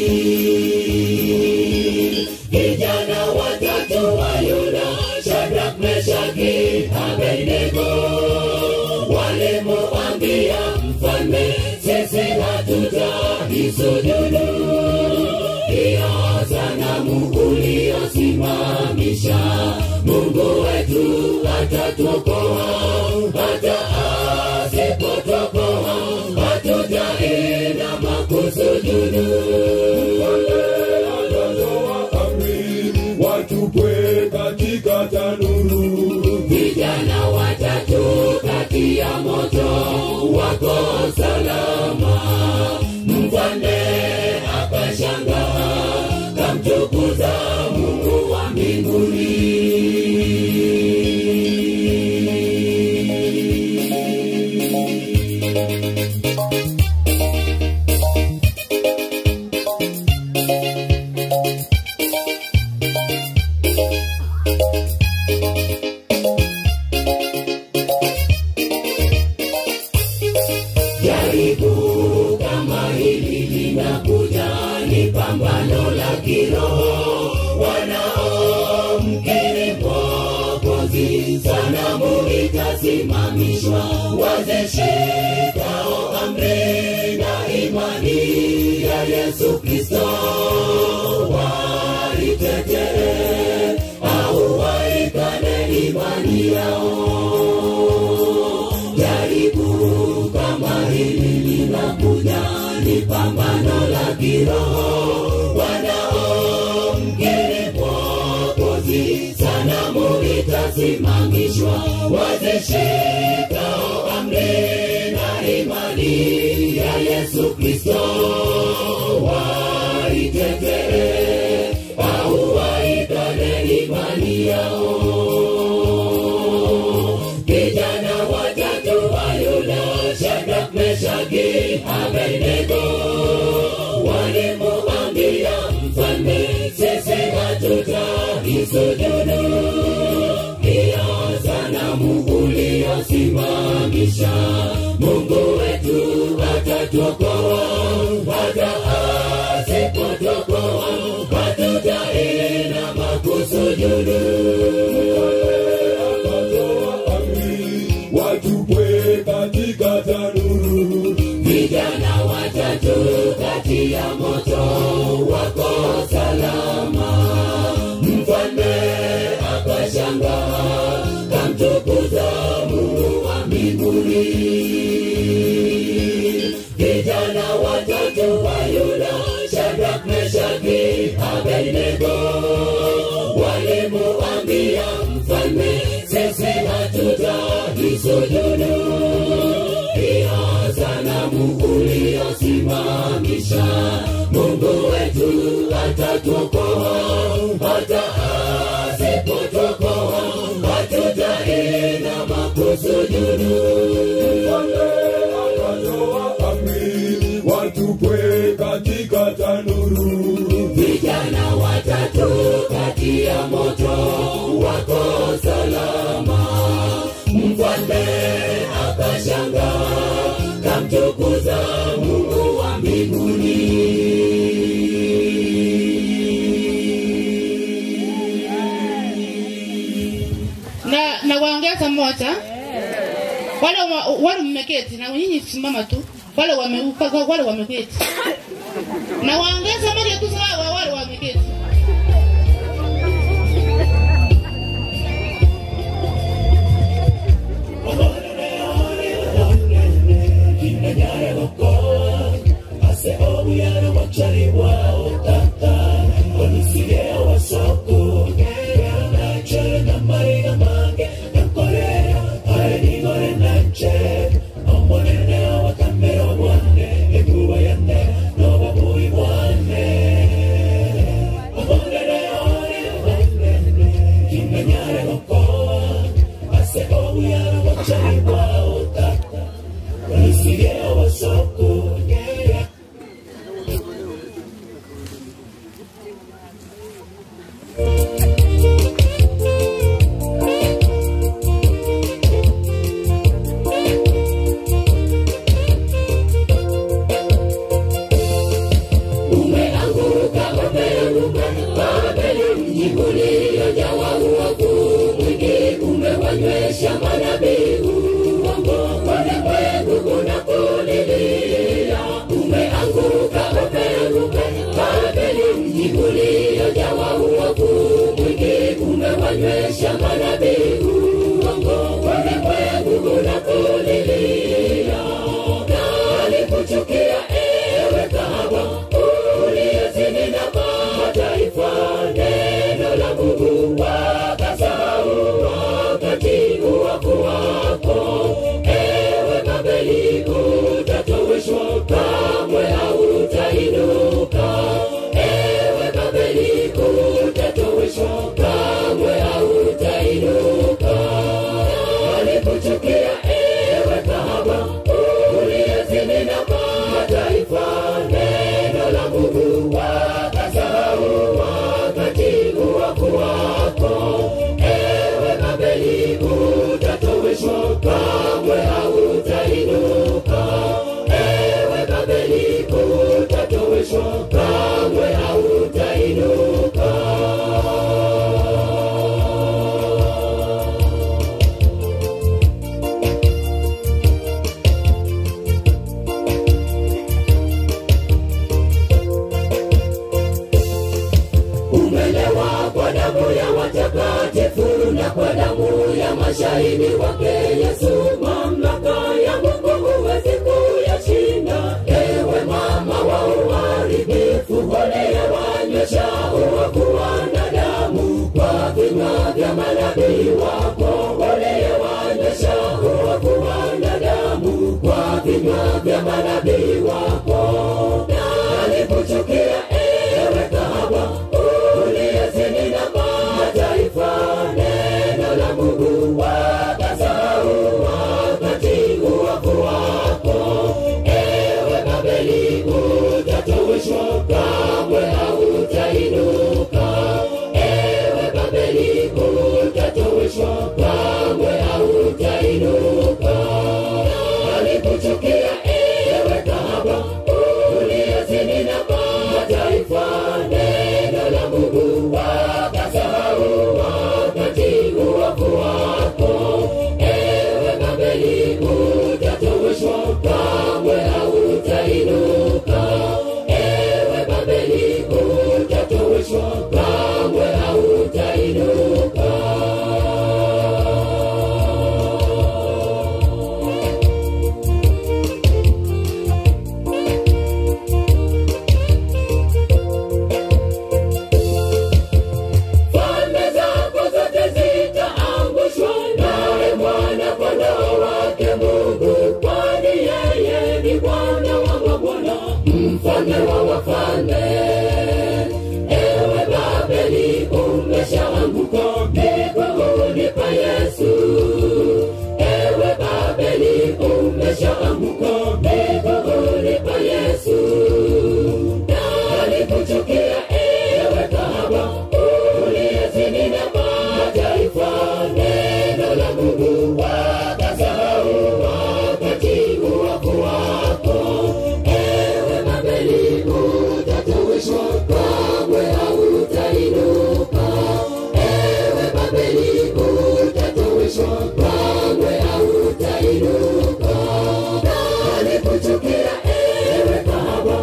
Vijana watatu wa Yuda, Shadraka, Meshaki, Abednego, walimuambia mfalme, sisi hatutaisujudu hiyo sanamu uliyosimamisha. Mungu wetu atatuokoa, hata asipotuokoa hatutainama kusujudu. Watupwe katika tanuru. Vijana watatu kati ya moto wako salama. Mfalme akashangaa, kamtukuza Mungu wa mbinguni. Jaribu kama hili linakuja, ni pambano la kiroho. Wanaomkiri Mwokozi, sanamu itasimamishwa. Wazishikao amri na imani ya Yesu Kristo, waitetee au waikane imani yao. Jaribu kama hili linakuja, ni pambano la kiroho. Wanaomkiri Mwokozi, sanamu itasimamishwa. Wazishikao amri na imani ya Yesu Kristo, waitetee au waikane imani yao. Vijana watatu wa Yuda, Shadraka, Meshaki, Abednego, walimuambia mfalme, sisi hatutaisujudu hiyo sanamu uliyosimamisha. Mungu wetu atatuokoa, hata asipotuokoa hatutainama kusujudu. wetu atatuokoa, hata asipotuokoa hatutainama kusujudu. Akatoa amri watupwe katika tanuru, vijana watatu kati ya moto wako salama. Mfalme akashangaa, kamtukuza Mungu wa mbinguni. Na waongeza moja. Wale mmeketi na nyinyi simama tu. Wale wameketi. Na waongeza moja tu sawa wale wameketi. Shahidi wake Yesu, mamlaka ya Mungu huwezi kuyashinda. Ewe mama wa uharibifu, ole wanywesha uovu wanadamu kwa vinywa vya manabii wako. Ole wanywesha uovu wanadamu kwa vinywa vya manabii wako. Nalikuchukia ewe kahaba, uliyezini na mataifa, neno la Mungu wakasahau wakati uovu wako. Ewe Babeli utatoweshwa, kamwe hautainuka. Ewe Babeli utatoweshwa, kamwe hautainuka. Nalikuchukia ewe kahaba, uliyezini na mataifa, neno la Mungu wakasahau wakati uovu wako. Ewe Babeli utatoweshwa, kamwe hautainuka. Ewe Babeli utatoweshwa, kamwe hautainuka. Falme zako zote zitaangushwa, naye mwana-kondoo wake Mungu, kwani yeye ni Bwana wa mabwana, mfalme wa wafalme. alikuchukia ewe kahaba uliyezini na mataifa, neno la Mungu wakasahau wakati wako wako. Ewe Babeli utatoweshwa, kamwe hautainuka. Ewe Babeli utatoweshwa, kamwe hautainuka. Alikuchukia ewe kahaba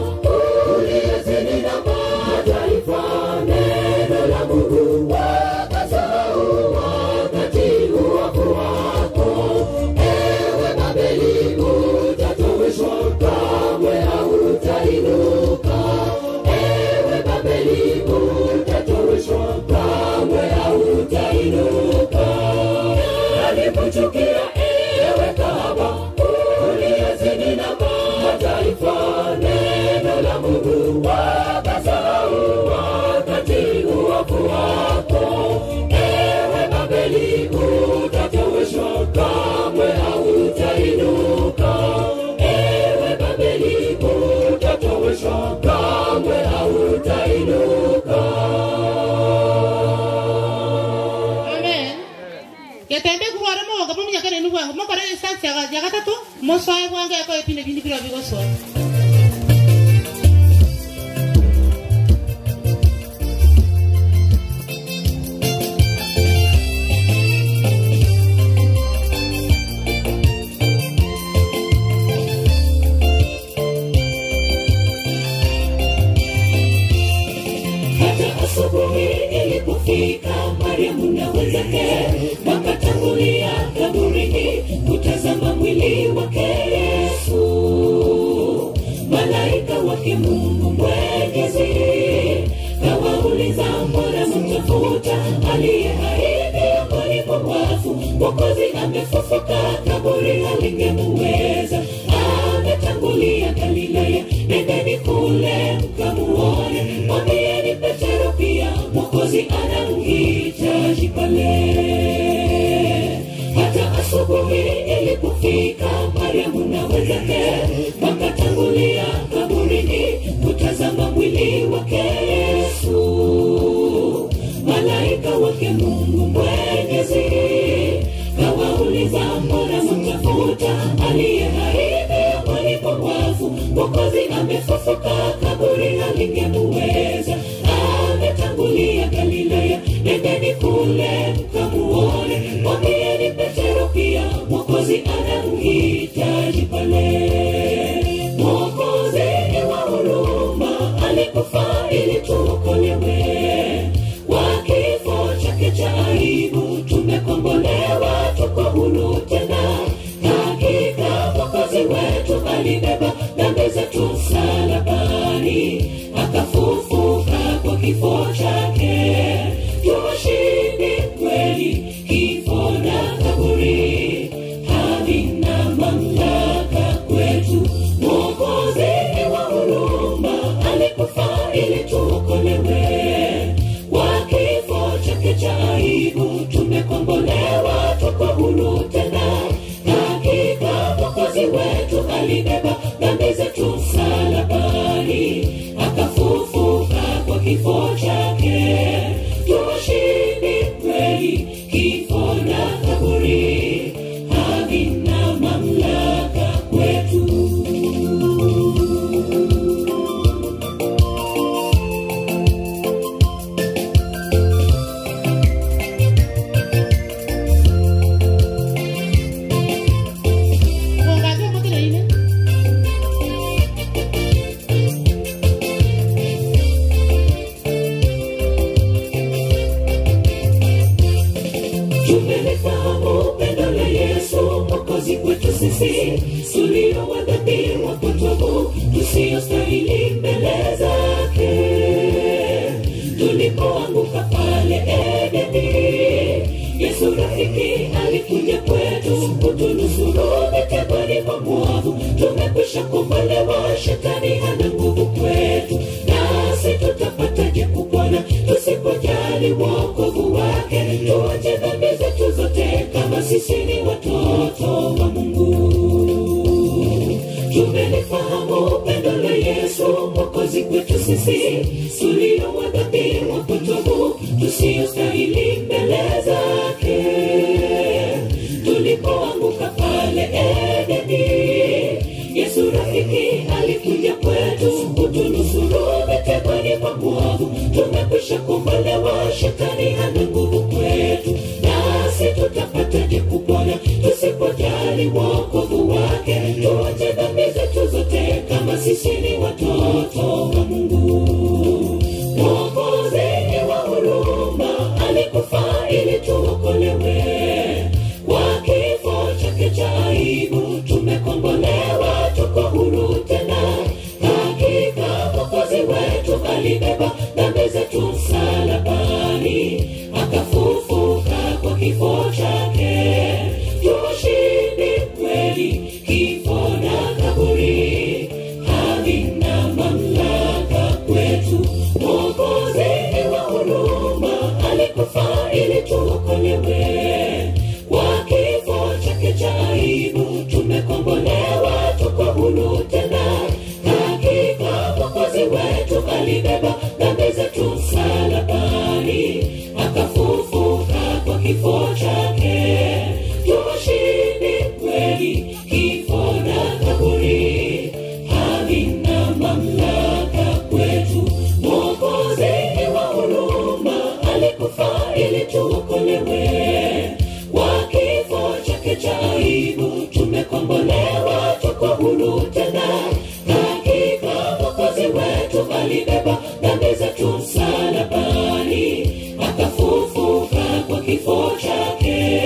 uliyezini na mataifa, neno la Mungu wakasahau wakati wako wako. Ewe Babeli utatoweshwa, kamwe hautainuka. Ewe Babeli utatoweshwa, kamwe hautainuka. Alikuchukia ewe kahaba uliyezini na mataifa, neno la Mungu wakasahau wakati wako wako. Ewe Babeli utatoweshwa, kamwe hautainuka. Ewe Babeli utatoweshwa, kamwe hautainuka. Amen. Yatembe kuwara mo gapo munyakane nuwa mo kare instance ya gatatu mo swaye bwange ko epine bindi biro bigo swa. Hata asubuhi ilipofika, Mariamu na wenzake wakatangulia kaburini kutazama mwili wake Yesu. Malaika wake Mungu Mwenyezi kawauliza, mbona mtafuta aliye hai miongoni mwa wafu? Mwokozi amefufuka, kaburi halingemuweza. Ametangulia Galilaya, nendeni kule mkamuone. Mwambieni Petero pia, Mwokozi anamhitaji pale. Hata asubuhi ilipofika, Mariamu na wenzake wakatangulia kaburini kutazama mwili wake Yesu. Malaika wake Mungu Mwenyezi kawauliza, mbona mtafuta aliye hai miongoni mwa wafu? Mwokozi amefufuka, kaburi halingemuweza. Ametangulia Galilaya, nendeni kule mkamuone. Mwambieni Petero pia, Mwokozi anamhitaji pale. Mwokozi ni wa huruma, alikufa ili tuokolewe. Kwa kifo chake cha aibu tumekombolewa, tuko huru tena. Hakika Mwokozi wetu alibeba dhambi zetu msalabani, akafufuka kwa kifo chake. Tuwashindi kweli, kifo na kaburi havina mamlaka kwetu. Mwokozi ni wa huruma, alikufa ili tuokolewe. Kwa kifo chake cha aibu tumekombolewa, tuko huru tena. Hakika Mwokozi wetu alibeba dhambi zetu msalabani, akafufuka kwa kifo chake. Tuwashindi kweli, kifo na kaburi havina mamlaka kwetu. Tumelifahamu pendo la Yesu Mwokozi kwetu sisi, tulio wadhambi wapotovu, tusiyostahili mbele zake. Tulipoanguka pale Edeni, Yesu rafiki alikuja kwetu kutunusuru mitegoni mwa mwovu. Tumekwisha kukombolewa, shetani hana nguvu kwetu. Nasi tutapataje kupona tusipojali wokovu wake? Tuache dhambi zetu zote kama sisi ni watoto wa Mungu. Tumelifahamu pendo la Yesu Mwokozi kwetu sisi tulio wadhambi wapotovu tusiyostahili mbele zake. Tulipoanguka pale Edeni, Yesu rafiki alikuja kwetu kutunusuru mitegoni mwa mwovu. Tumekwisha kombolewa, shetani hana nguvu kwetu. Nasi tutapataje kupona tusipojali wokovu wake? Tuache dhambi zetu zote kama sisi ni watoto wa Mungu. Mwokozi wa huruma alikufa ili tuokolewe. Kwa kifo chake cha aibu tumekombolewa, tuko huru tena. Hakika Mwokozi wetu alibeba dhambi zetu msalabani, akafufuka kwa kifo chake. Tushindi kweli kifo na kaburi, havina mamlaka kwetu. Mwokozi wa huruma alikufa ili tuokolewe. Kwa kifo chake cha aibu tumekombolewa, tuko huru tena. Hakika Mwokozi wetu alibeba dhambi zetu msalabani, akafufuka kwa kifo chake. Tushindi kweli kifo na kaburi, havina mamlaka kwetu. Mwokozi wa huruma alikufa ili tuokolewe. Kwa kifo chake cha aibu tumekombolewa, tuko huru tena. Hakika Mwokozi wetu alibeba dhambi zetu msalabani, akafufuka kwa kifo chake.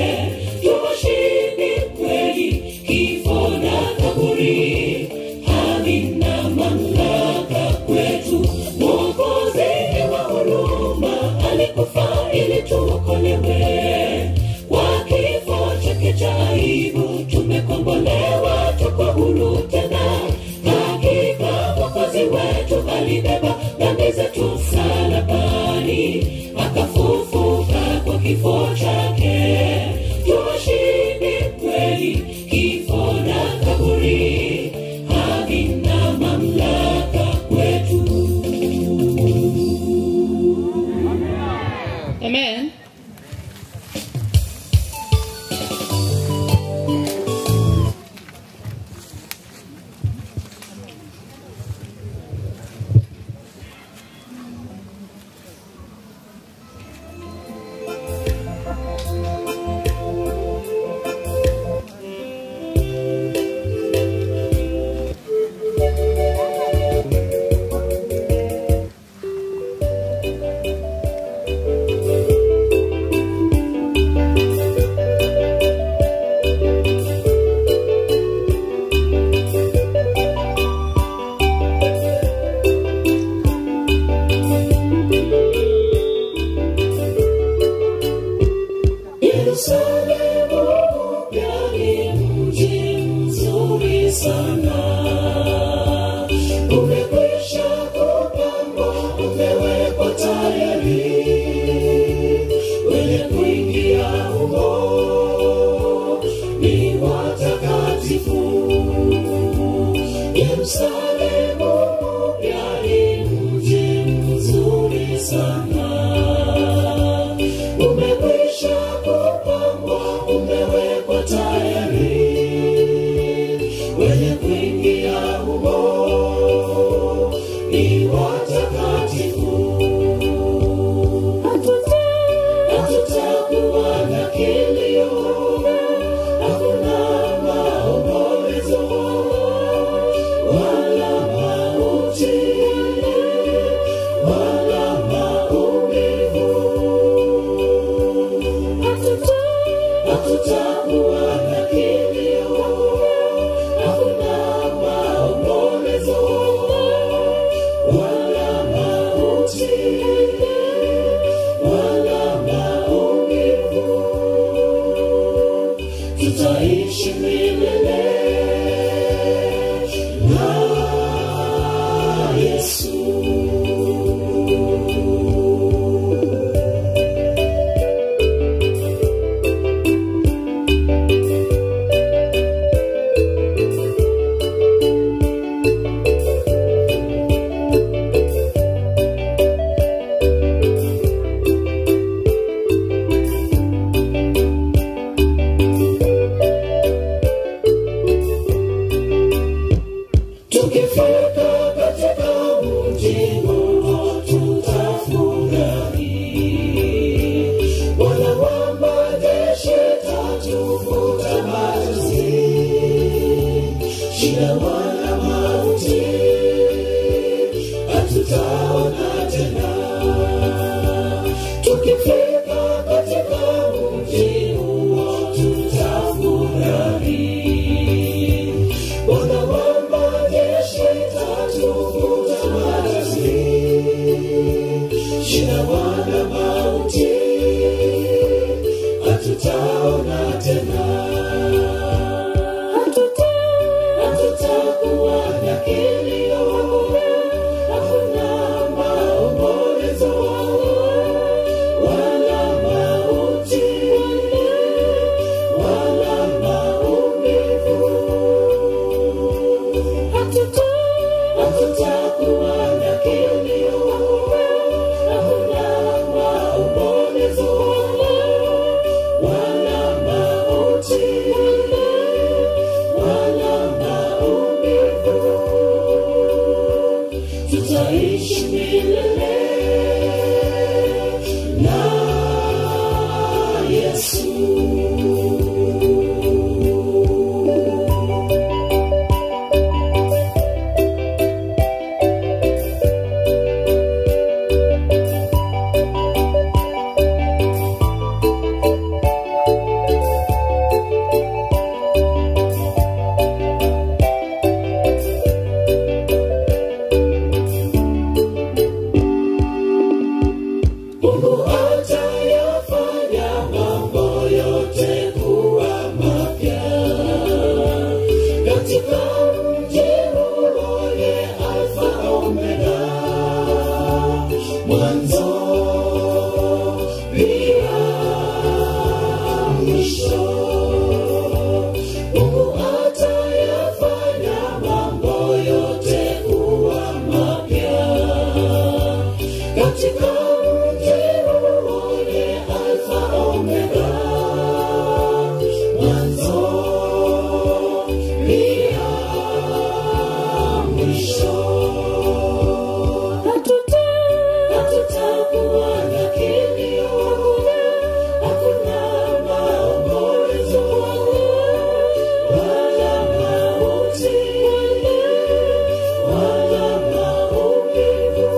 Tushindi kweli kifo na kaburi, havina mamlaka kwetu. Mwokozi wa huruma alikufa ili tuokolewe. Kwa kifo chake cha aibu tumekombolewa, tuko huru tena. Hakika Mwokozi wetu alibeba dhambi zetu msalabani, akafufuka kwa kifo chake. Tushindi kweli kifo na kaburi, havina mamlaka kwetu. Amen. Yerusalemu mpya ni mji mzuri sana, umekwisha kupambwa, umewekwa tayari, wenye kuingia humo ni watakatifu. Yerusalemu mpya ni mji mzuri sana, umekwisha kupambwa, umewekwa tayari, wenye kuingia humo ni watakatifu. Hatutakuwa na kilio, hakuna maombolezo wala mauti wala maumivu. shida wala mauti hatutaona tena, hatutakuwa na kilio, hakuna maombolezo wala mauti wala maumivu, hatutakuwa na kilio, hakuna maombolezo wala mauti wala maumivu, tutaishi milele na Yesu. Mungu atayafanya mambo yote kuwa mapya katika mji ule, Alfa Omega, mwanzo pia mwisho. Mungu atayafanya mambo yote kuwa mapya katika Alfa Omega, mwanzo pia mwisho. Hatutakuwa na kilio, hakuna maombolezo wala mauti wala maumivu,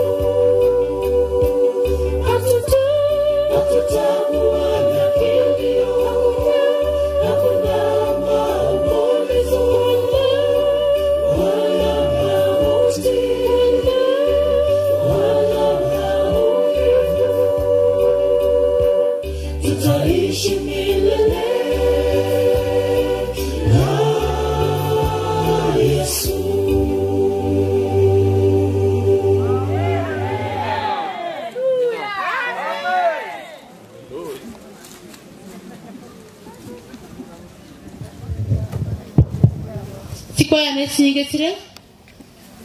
hatutakuwa na kilio, hakuna maombolezo wala mauti wala maumivu, tutaishi milele na Yesu. Sikoya nesingesire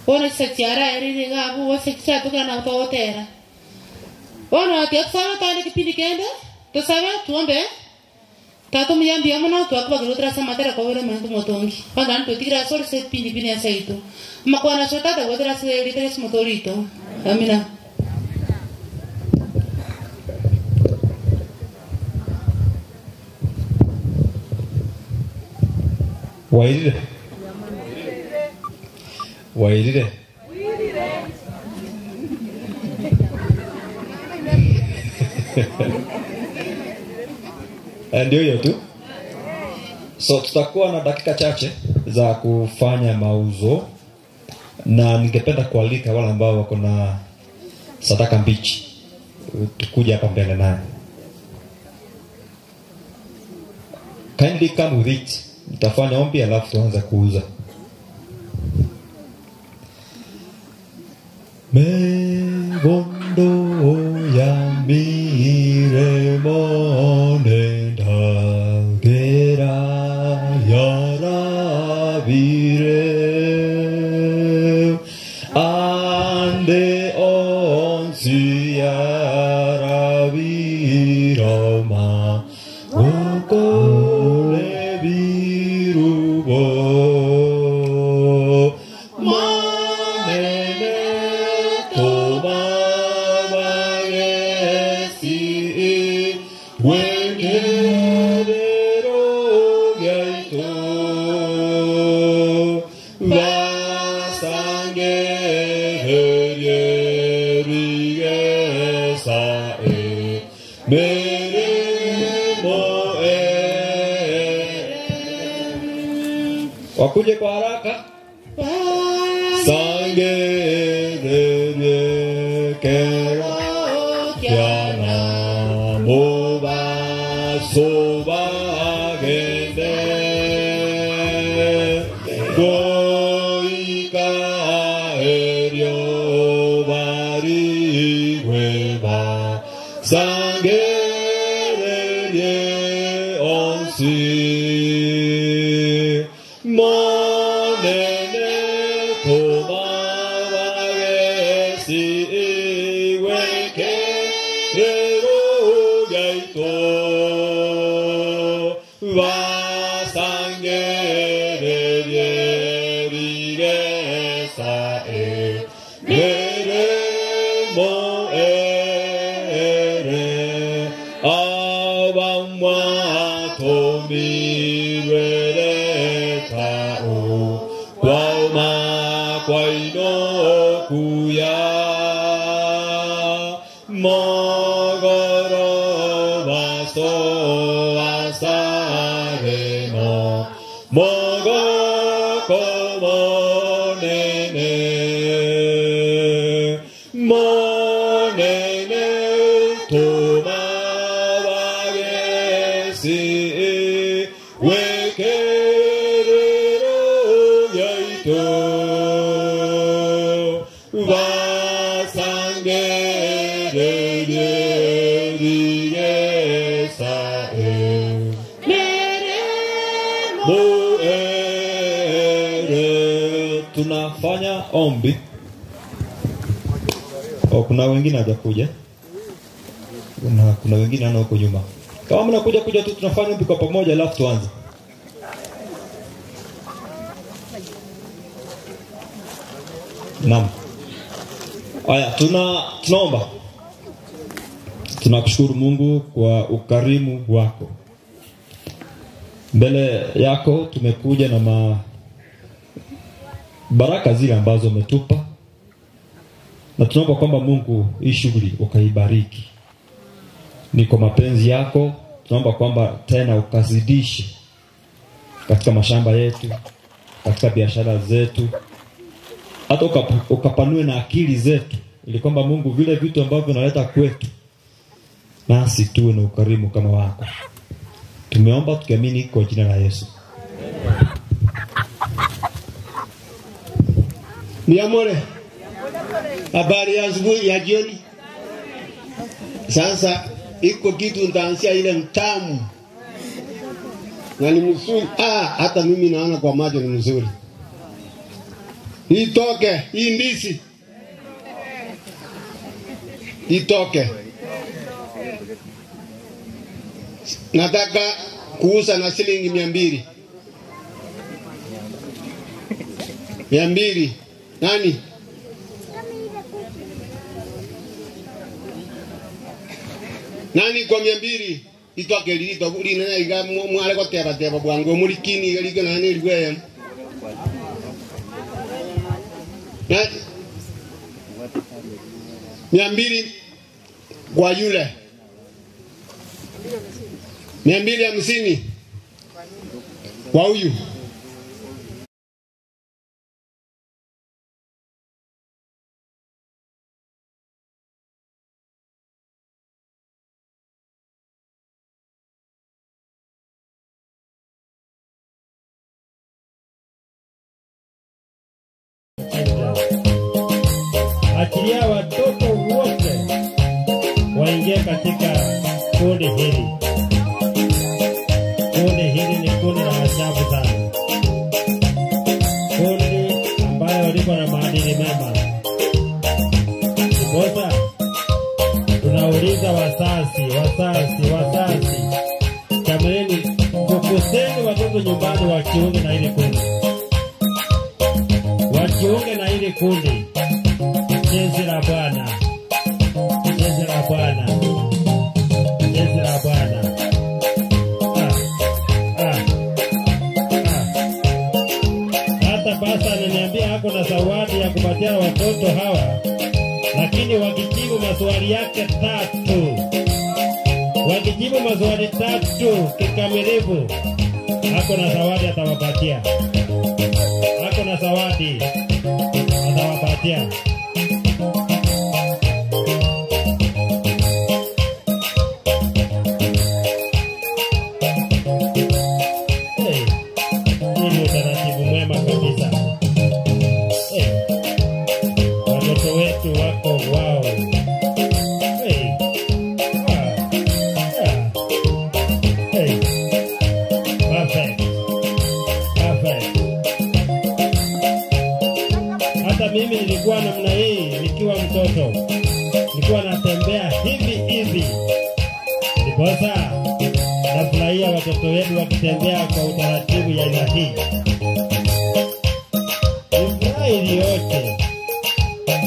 ona sachara erire gabu wose kisatuka na utotera ona atiapsana kale kipindi kende tusabe tuombe tato miyambi amana tuakwa girotra samatera kwa wale mtu motongi panga nto tigira sore se pindi pindi asaito makwana sotata wodra se litres motorito amina. Wairire ndio hiyo tu. So tutakuwa na dakika chache za kufanya mauzo, na ningependa kualika wale ambao wako na sadaka mbichi tukuja hapa mbele naye. Kindly come with it. Nitafanya ombi alafu tuanze kuuza. Mevondo ya mire monenda gera yara vire ande onsi yara viroma okole virubo wakuje kwa haraka. Sange kera masoba gende goika erio barigwema sangererie onsi monene tomabagesi iweke rero gaito vasangererie rigesa mere mo ere abamwa tomirere tao kwauma kwaino kuya mogoro vaso asareno mogo como nene monene tomabagesi wekerero yaito tunafanya ombi. Kuna wengine hajakuja. Kuna wengine ana huko nyuma. Kama mnakuja tu tunafanya ombi kwa pamoja alafu tuanze. Naam. Aya, tunaomba. Tunakushukuru Mungu kwa ukarimu wako. Mbele yako tumekuja na baraka zile ambazo umetupa. Na tunaomba kwamba Mungu hii shughuli ukaibariki. Ni kwa mapenzi yako, tunaomba kwamba tena ukazidishe katika mashamba yetu, katika biashara zetu. Hata ukapanue na akili zetu, ili kwamba Mungu vile vitu ambavyo unaleta kwetu nasi tuwe na ukarimu kama wako. Tumeomba tukiamini kwa jina la Yesu. Niamore. Habari ya asubuhi ya jioni. Sasa iko kitu nitaanzia ile mtamu. Na ni mzuri. Hata mimi naona kwa macho ni mzuri. Itoke, hii ndizi. Itoke. Nataka kuuza na shilingi 200. 200. Nani? Nani kwa 200? Itoke lito kuli na iga mwale ko teba bwango muri kini iga nani ligwe. Na 200 kwa yule. 250 kwa huyu. Achilia watoto wote waingie katika kundi hili. Kundi hili ni kundi la ajabu sana. Kundi ambayo liko na maadili mema. Sasa tunauliza wazazi. Kamereni kukuseni watoto nyumbani wakiunge na hili kundi. Wakiunge na hili kundi. Jezi la Bwana. Jezi la Bwana. Jezi la Bwana. Hata basa ananiambia hako na zawadi ya kupatia watoto hawa. Lakini wakijibu maswali yake 3. Wakijibu maswali 3 kikamilifu. Hako na zawadi atawapatia. Hako na zawadi atawapatia. Sasa nafurahia watoto wetu wakitembea kwa utaratibu ya aina hii.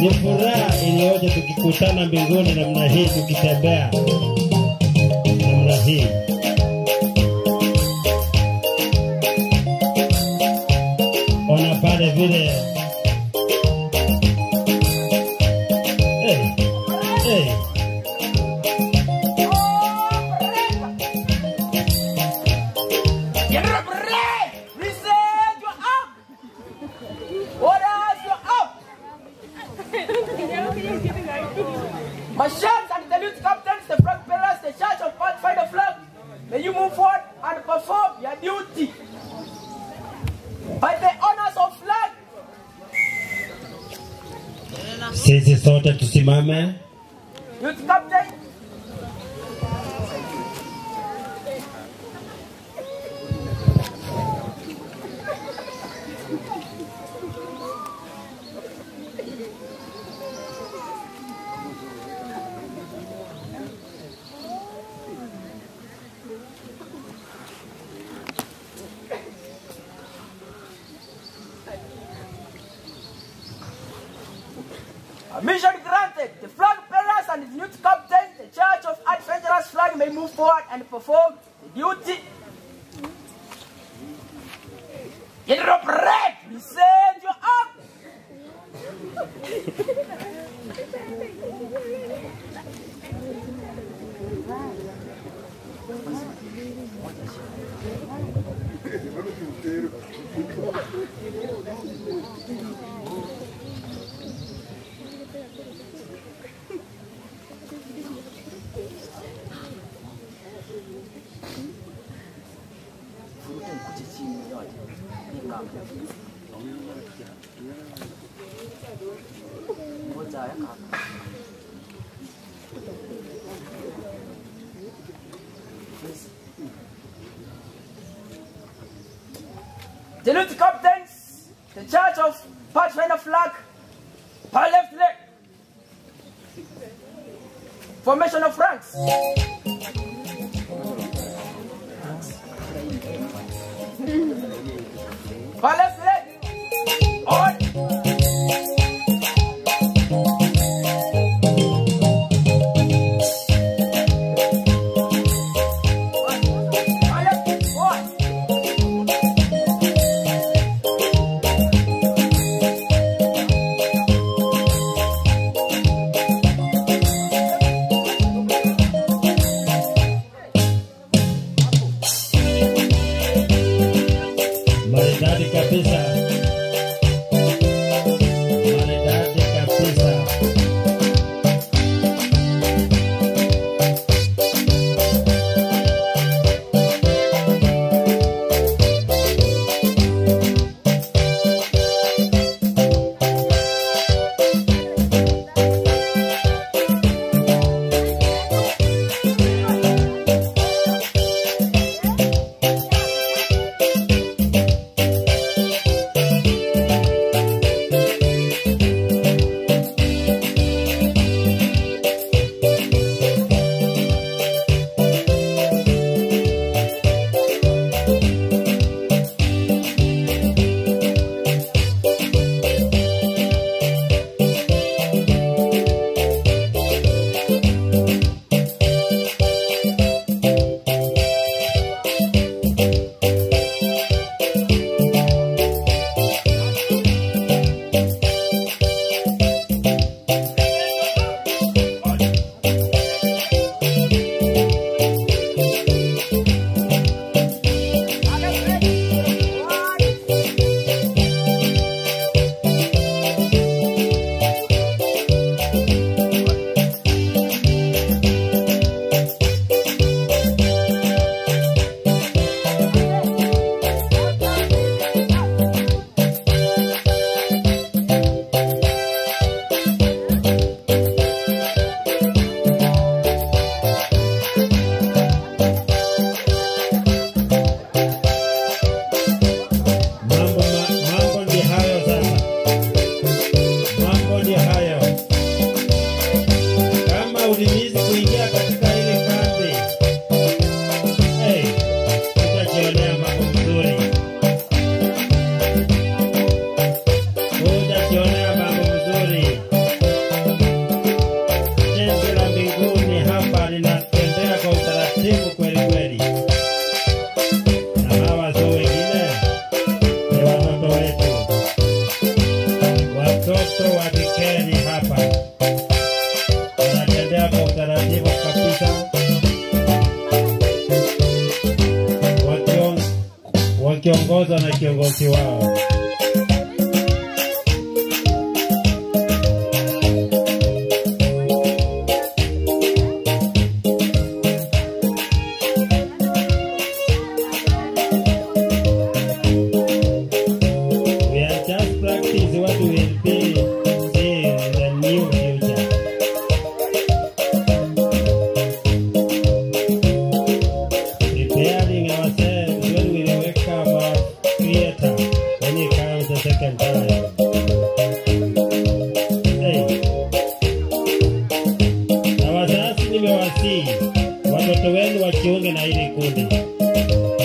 Ni furaha iliyoje tukikutana mbinguni namna hii, tukitembea namna hii. Ona pale vile Marshals and the youth captains, the flag bearers, the Church of Pathfinder flag, may you move forward and perform your duty. By the honors of flag. Sisi sote tusimame. Youth captain. Mission granted. The flag bearers and the youth captains, the Church of Adventurers flag may move forward and perform the duty. General Parade, present your arm. The youth captains, the Church of Pathfinder flag, par left leg. Formation of ranks. Par left leg. On. Maridadi kabisa. Maridadi kabisa. wakiongozwa na kiongozi wao. Watoto wenu wajiunge na ile kundi.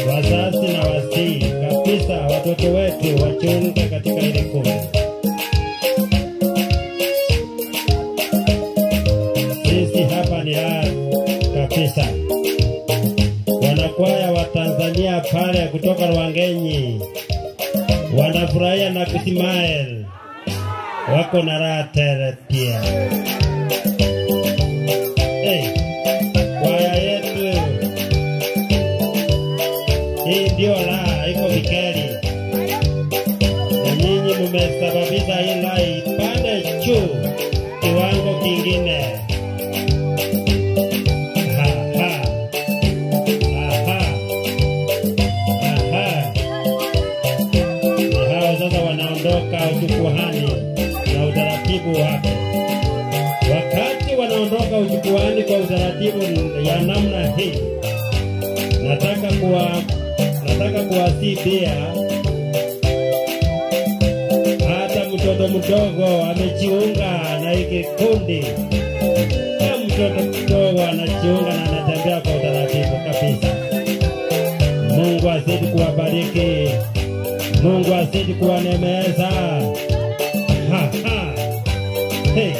Wazazi na wasii kabisa, watoto wetu wajiunge katika ile kundi. Sisi hapa ni raha kabisa. Wanakwaya wa Tanzania pale kutoka Rwangenyi wanafurahia na kusimael, wako na raha tele pia. Kwaya yetu hii ndio raha iko vikali, na nyinyi mmesababisha hii raha ipande juu kiwango kingine. Sasa wanaondoka ujukwani na utaratibu wake. Wakati wanaondoka ujukwani kwa utaratibu ya namna hii, nataka kuwasifia hata mtoto mdogo amejiunga na hiki kundi. Mtoto mdogo anajiunga na anatembea kwa utaratibu kabisa. Mungu azidi kuwabariki. Mungu azidi kuwanemeza. Hey.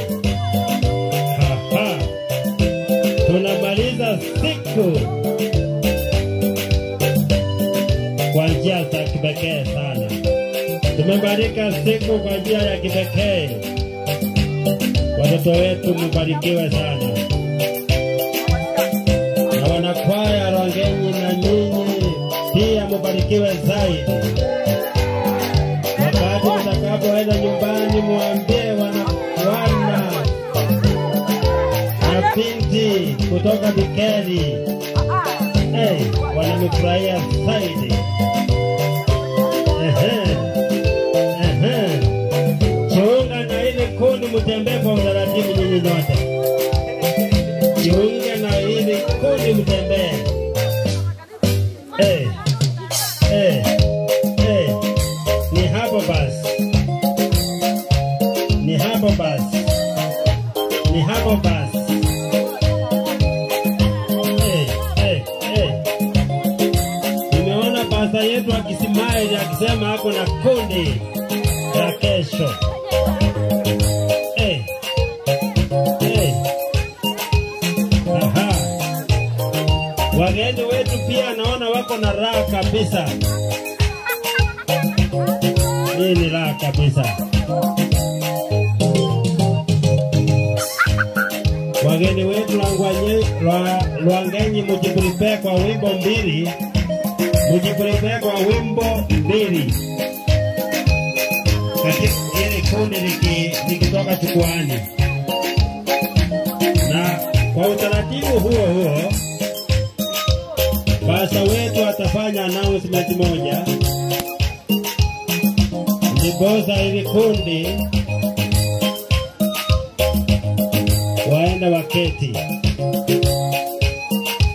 Tunamaliza siku kwa njia za kipekee sana. Tumebarika siku kwa njia ya kipekee. Watoto wetu mbarikiwe sana. Na wanakwaya Rwangenyi na nyinyi pia mbarikiwe zaidi. Wakati mtakapoenda nyumbani muambie wana na binti kutoka Bikeri, wanamfurahia zaidi. Jiunga na ile kundi, mtembee kwa utaratibu nyinyi nyote. Jiunga na ile kundi, mtembee. Ni hapo basi. Ni hapo basi. Ni hapo basi. Nimeona pasta yetu akisimaili akisema hapo na kundi ya kesho. Wageni wetu pia naona wako na raha kabisa. Hii ni raha kabisa. Wageni wetu Rwangenyi mujipuripe kwa wimbo mbili. Mujipuripe kwa wimbo mbili. Katika ile kundi likitoka jukwani. Na kwa utaratibu huo pasta wetu atafanya announcement moja. Ndiposa ili kundi waenda waketi.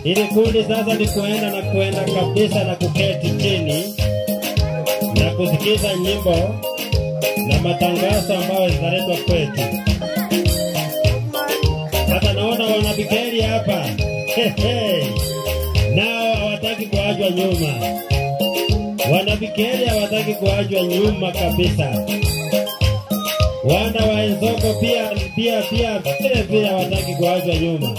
Ili kundi sasa ni kuenda kabisa na kuketi chini na kusikiza nyimbo na matangazo ambayo zitaletwa kwetu. Hata naona wana Bikeri hapa. Nao hawataki kuachwa nyuma. Wana Bikeri hawataki kuachwa nyuma kabisa. Wana wa Enzoko pia vile hawataki kuachwa nyuma.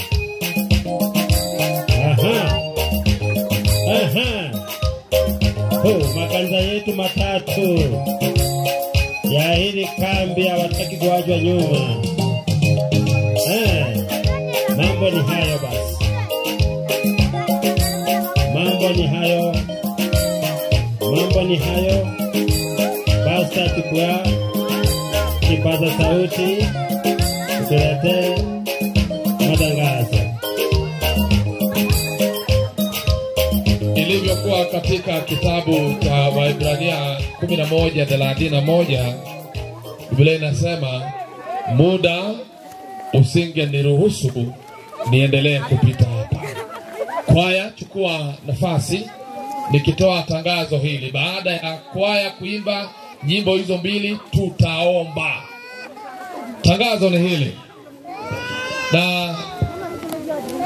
Makanisa yetu matatu ya hili kambi hawataki kuachwa nyuma. Mambo ni hayo basi. Mambo ni hayo. maoni hayo, basta chukua kipaza sauti tuletee matangazo. Ilivyokuwa katika kitabu cha Waebrania 11:31, Biblia inasema muda usingeniruhusu niendelee kupita hapa. Kwaya, chukua nafasi nikitoa tangazo hili. Baada ya kwaya kuimba nyimbo hizo mbili, tutaomba. Tangazo ni hili. Na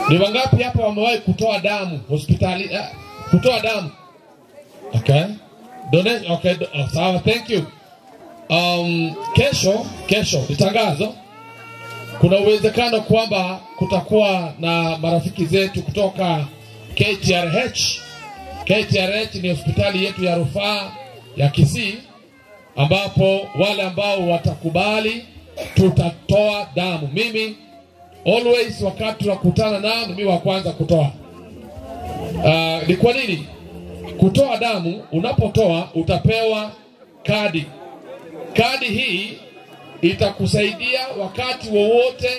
ni wangapi hapa wamewahi kutoa damu hospitali? Kutoa damu. Okay. Donate. Okay. Sawa, thank you. Kesho ni tangazo. Kuna uwezekano kwamba kutakuwa na marafiki zetu kutoka KTRH. KTRH ni hospitali yetu ya rufaa ya Kisii, ambapo wale ambao watakubali tutatoa damu. Mimi always wakati tunakutana nao mimi wa kwanza kutoa. Ni kwa nini? Kutoa damu, unapotoa utapewa kadi. Kadi hii itakusaidia wakati wowote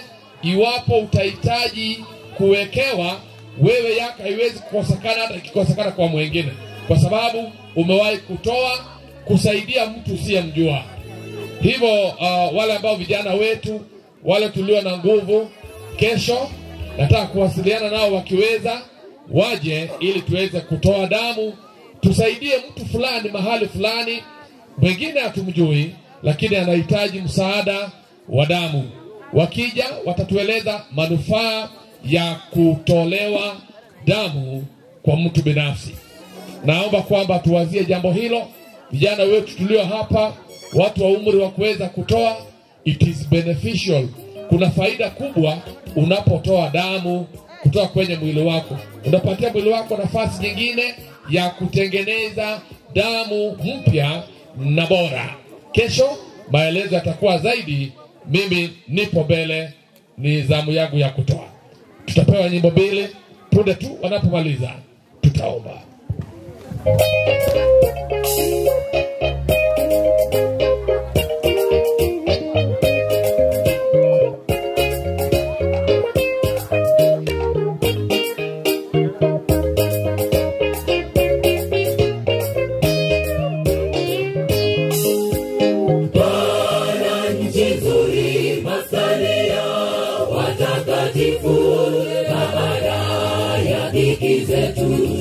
iwapo utahitaji kuwekewa, wewe yako haiwezi kukosekana hata ikikosekana kwa mwingine, kwa sababu umewahi kutoa kusaidia mtu usiyemjua. Hivyo wale ambao vijana wetu, wale tulio na nguvu, kesho nataka kuwasiliana nao wakiweza waje ili tuweze kutoa damu, tusaidie mtu fulani mahali fulani, wengine hatumjui lakini anahitaji msaada wa damu. Wakija watatueleza manufaa ya kutolewa damu kwa mtu binafsi. Naomba kwamba tuwazie jambo hilo. Vijana wetu tulio hapa, watu wa umri wa kuweza kutoa, it is beneficial. Kuna faida kubwa unapotoa damu kutoka kwenye mwili wako. Unapatia mwili wako nafasi nyingine ya kutengeneza damu mpya na bora. Kesho maelezo yatakuwa zaidi. Mimi nipo mbele, ni zamu yangu ya kutoa. Tutapewa nyimbo mbili, punde tu wanapomaliza tutaomba.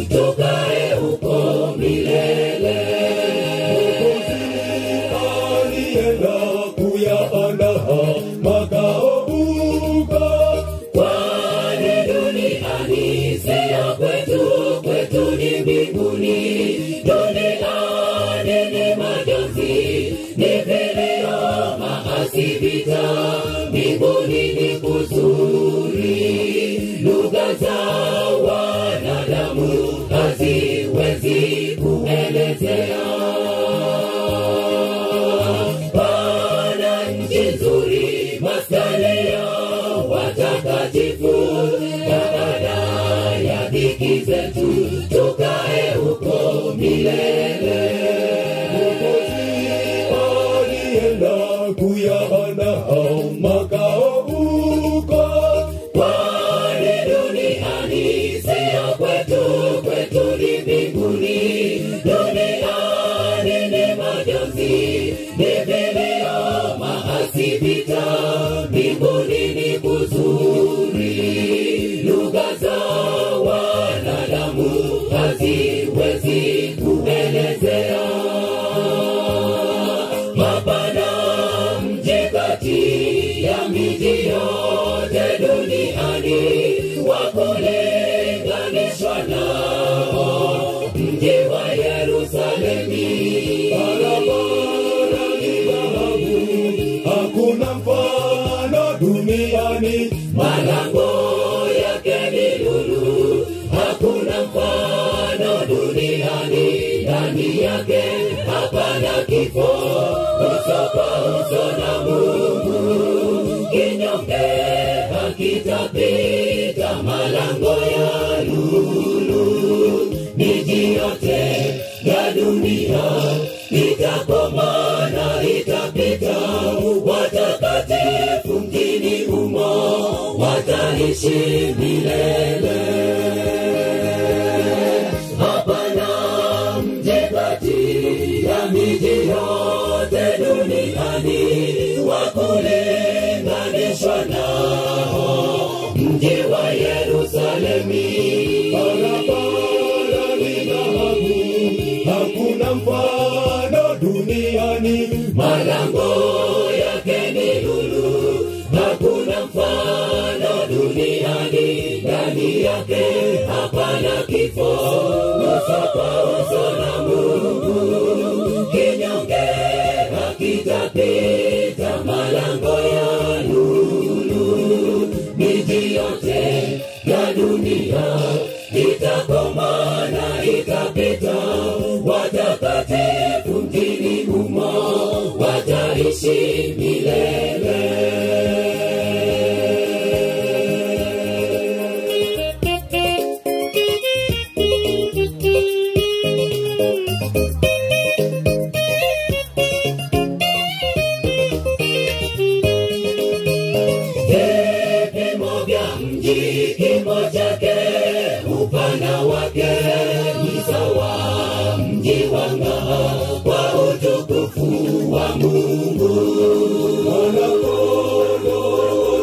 Tukae huko milele. Alienda kuyaandaa makao huko, kwani duniani si ya kwetu, kwetu ni mbinguni. Duniani ni majonzi, ni vilio, maasi, vita, mbinguni ni kuzuri. Lugha za wanadamu haziwezi kuelezea. Pana nchi nzuri, maskani ya watakatifu. Baada ya dhiki zetu tukae huko milele. Alienda kuyaandaa makao huko, kwani duniani si ya kwetu, kwetu ni mbinguni. Duniani ni majonzi, ni vilio, maasi, vita, mbinguni ni kuzuri. Lugha za wanadamu haziwezi kuelezea. Hapana mji kati ya miji yote duniani wa kulinganishwa nao, mji wa Yerusalemi. Barabara ni dhahabu, hakuna mfano duniani. Malango yake ni lulu, hakuna mfano duniani. Ndani yake hapana kifo, uso kwa uso na Mungu. Kinyonge hakitapita malango ya lulu. Miji yote ya dunia wataishi milele. Hapana mji kati ya miji yote duniani wa kulinganishwa nao, mji wa Yerusalemi. Barabara ni dhahabu, hakuna mfano duniani. Malango yake ni lulu, hakuna mfano duniani. Ndani yake hapana kifo, uso kwa uso na Mungu. Kinyonge hakitapita malango ya lulu. Miji yote ya dunia itakoma na itapita, watakatifu mjini humo wataishi milele. Vipimo vya mji, kimo chake, upana wake ni sawa, mji wang'aa kwa utukufu wa Mungu. Mwana-kondoo,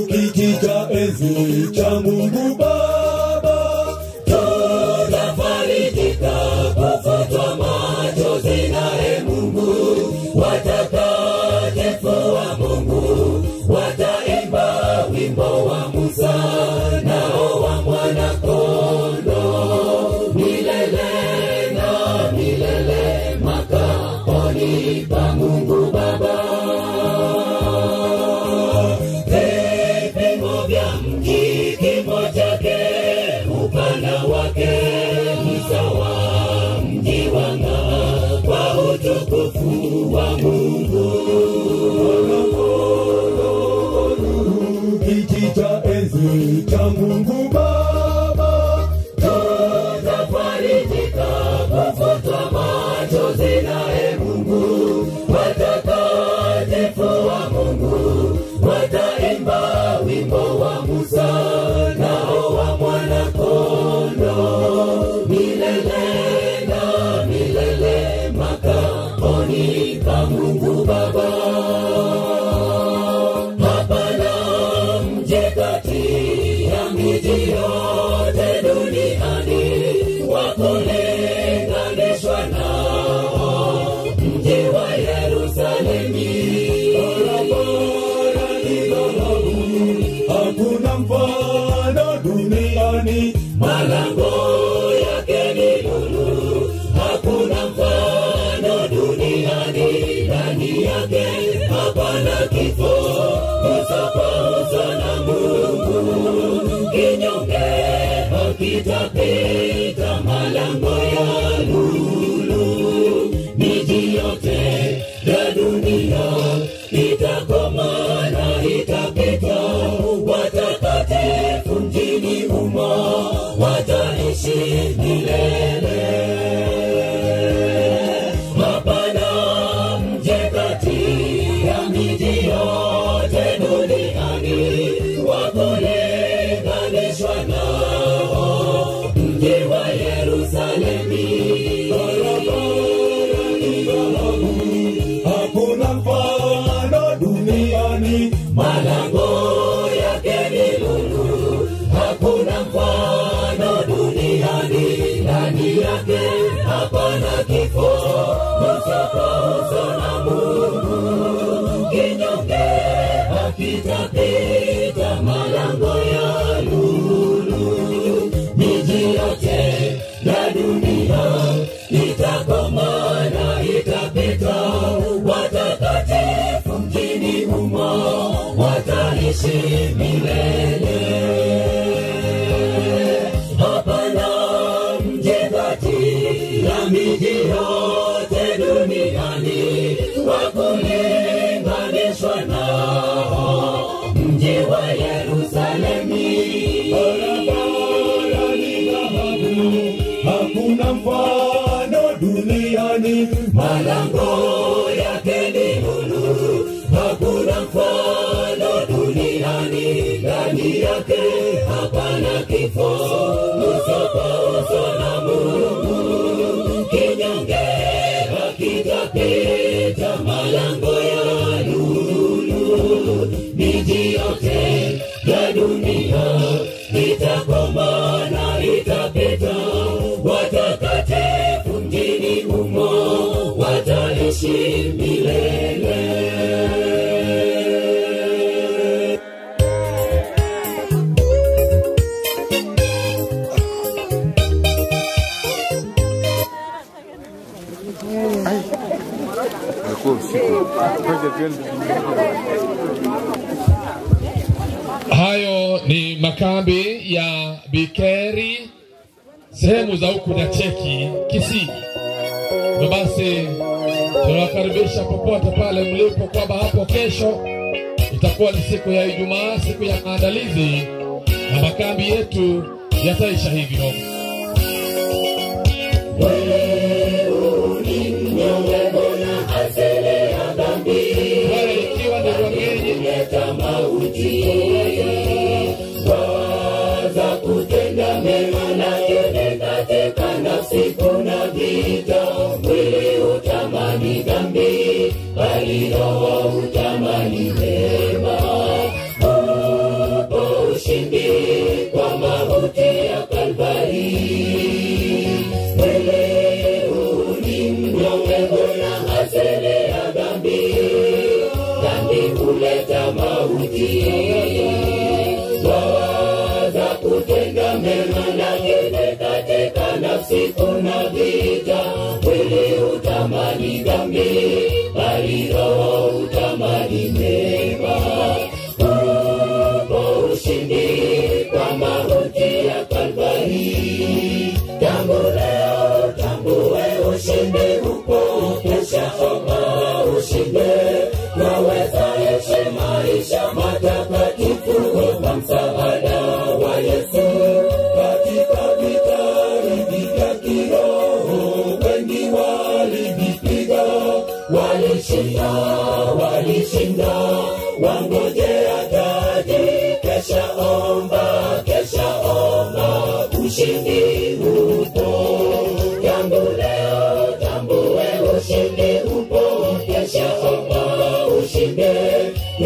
kiti cha enzi cha Mungu Baba, tutafarijika kufutwa machozi naye Mungu. Watakatifu wa Mungu wataimba wimbo wa Musa nao wa Mwana-kondoo, milele na milele makaoni pa Mungu Baba. Vipimo vya mji, kimo chake, upana wake ni sawa, mji wang'aa kwa utukufu wa Mungu. kiti cha enzi cha Mungu Baba, tutafarijika kufutwa machozi naye Mungu. Watakatifu wa Mungu wataimba wimbo wa Musa nao wa Mwana-kondoo, milele na milele makaoni pa Mungu Baba. Hapana mji kati ya miji yote duniani wa kulinganishwa nao, mji wa Yerusalemi. barabara ni dhahabu, hakuna mfano duniani. Malango yake ni lulu, hakuna mfano duniani. Ndani yake hapana kifo, uso kwa uso na Mungu. Kinyonge hakitapita malango ya lulu. Miji yote ya dunia itakoma na itapita, watakatifu mjini humo wataishi milele. Hapana mji kati ya miji yote duniani wa kulinganishwa nao, mji wa Yerusalemi. Barabara ni dhahabu, hakuna mfano duniani. Malango yake ni lulu, hakuna mfano duniani. Ndani yake hapana kifo, uso kwa uso na Mungu. Kinyonge hakitapita malango ya lulu. Miji yote ya dunia itakoma na itapita, watakatifu mjini humo wataishi milele. Hapana mji kati ya miji yote duniani wa kulinganishwa nao, mji wa Yerusalemi. Barabara ni dhahabu, hakuna mfano duniani. Malango yake ni lulu, hakuna mfano duniani. Ndani yake hapana kifo, uso kwa uso na Mungu. Kinyonge hakitapita malango ya lulu. Miji yote ya dunia itakoma na itapita. Watakatifu mjini humo wataishi milele. Hayo ni makambi ya Bikeri sehemu za huku na Cheki Kisii. Na basi tunawakaribisha popote pale mlipo kwamba hapo kesho itakuwa ni siku ya Ijumaa, siku ya maandalizi, na makambi yetu yataisha hivyo. Wale ikiwa ni wageni waza kutenda mema na yone katika nafsi kuna vita. Mwili utamani dhambi, bali roho utamani mema. Upo ushindi kwa mauti ya Kalvari. Mwili ni mnyonge, mbona asili ya dhambi? Dhambi huleta mauti. Waza kutenda mema na yene katika nafsi kuna vita. Mwili utamani dhambi, bali roho utamani mema. Upo ushindi kwa mauti ya Kalvari. Tangu leo tambue ushindi upo, kesha soma ushinde. Naweza ishi maisha matakatifu kwa msaada wa Yesu. Katika vita vya kiroho wengi walivipiga, walishinda, wangojea taji. Kesha omba, ushindi upo. Tangu leo tambue ushindi upo, kesha omba ushinde.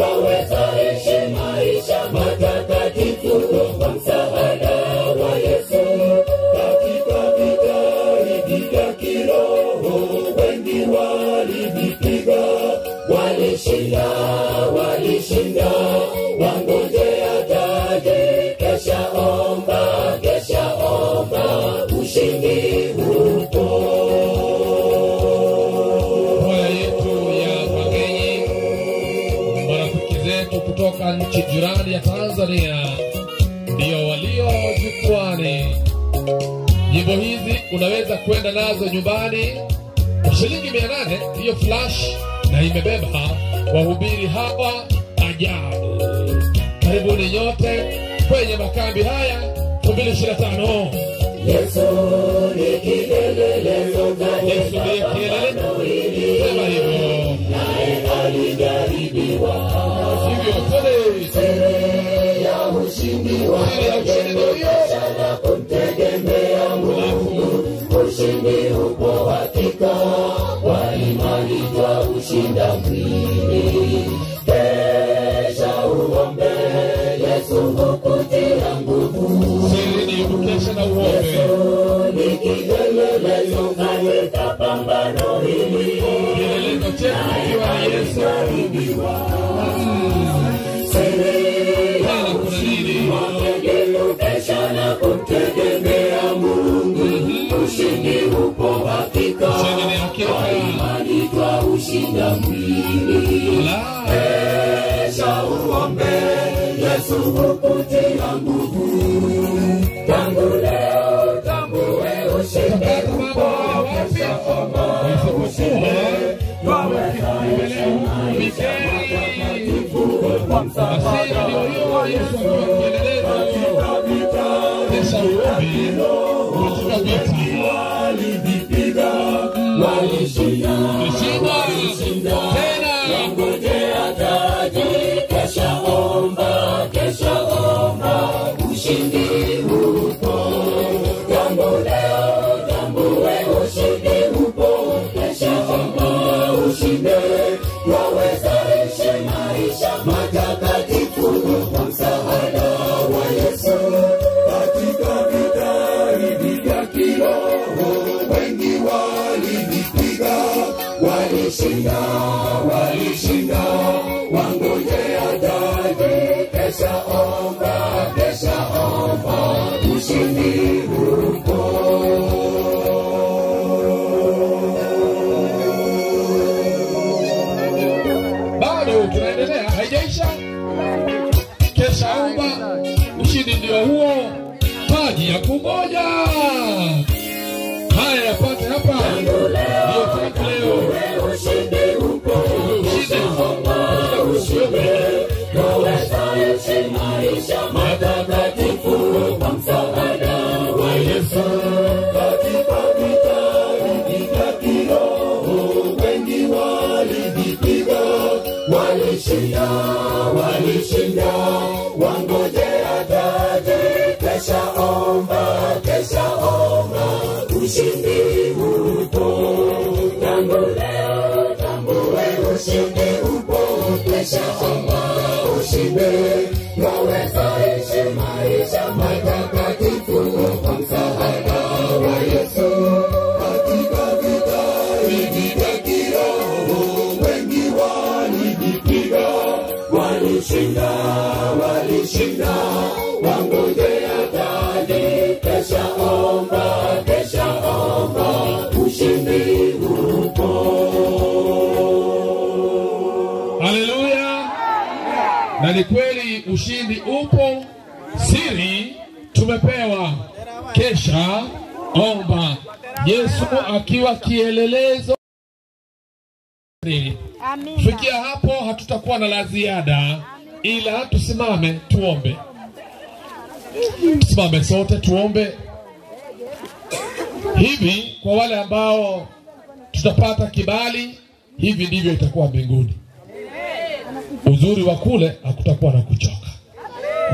Waweza ishi maisha matakatifu kwa msaada wa Yesu. Katika vita vya kiroho wengi walivipiga, walishinda, wangojea taji. Kesha omba, ushindi upo. Kwaya yetu ya wageni, marafiki zetu kutoka nchi jirani ya Tanzania ndio walio jukwani. Nyimbo hizi unaweza kwenda nazo nyumbani kwa shilingi 800, hiyo flash, na imebeba wahubiri hawa ajabu. Karibuni nyote kwenye makambi haya 2025. Yesu ni kielelezo cha sema hivyo, naye alijaribiwa hivyo tele ya ushindi wake sana kumtegemea Mungu. Ushindi upo hakika, kwa imani twaushinda mwili. Kesha uombe, Yesu hukutia nguvu. Kesha na uombe, Yesu ni kielelezo katika pambano hili. kielelezo chetu kiwa ni Yesu. Kesha na kumtegemea Mungu. Ushindi upo hakika, kwa imani twaushinda mwili. Kesha uombe, Yesu hukutia nguvu. Tangu leo tambue ushindi upo, kesha omba ushinde. Waweza ishi maisha matakatifu kwa msaada wa Yesu. Katika vita vya kiroho wengi walivipiga, walishinda, wangojea taji. Kesha omba, ushindi upo. Tambue ushindi upo. Kesha omba ushinde. Waweza ishi maisha matakatifu kwa msaada wa Yesu. Katika vita hivi vya kiroho wengi walivipiga, walishinda, wangojea taji. Kesha omba, ushindi upo. Bado tunaendelea, haijaisha. Kesha omba, ushindi ndio huo. Taji ya kungoja. Haya yapate hapa. Ndio taji leo. Ushindi upo. Ushindi. Waweza ishi maisha matakatifu kwa msaada wa Yesu. Katika vita hivi vya kiroho wengi walivipiga, walishinda, wangojea taji. Kesha omba, ushindi upo. Tambue ushindi upo. Kesha omba ushinde. Waweza ishi maisha matakatifu kwa msaada wa Yesu. Katika vita hivi vya kiroho wengi walivipiga, walishinda, wangojea taji. Kesha omba, ushindi upo. Haleluya. Na ni kweli ushindi upo. Siri tumepewa. Kesha omba. Yesu akiwa kielelezo. Fikia hapo hatutakuwa na la ziada, ila tusimame tuombe. Tusimame sote tuombe. Hivi kwa wale ambao tutapata kibali, hivi ndivyo itakuwa mbinguni. Uzuri wa kule hakutakuwa na kuchoka.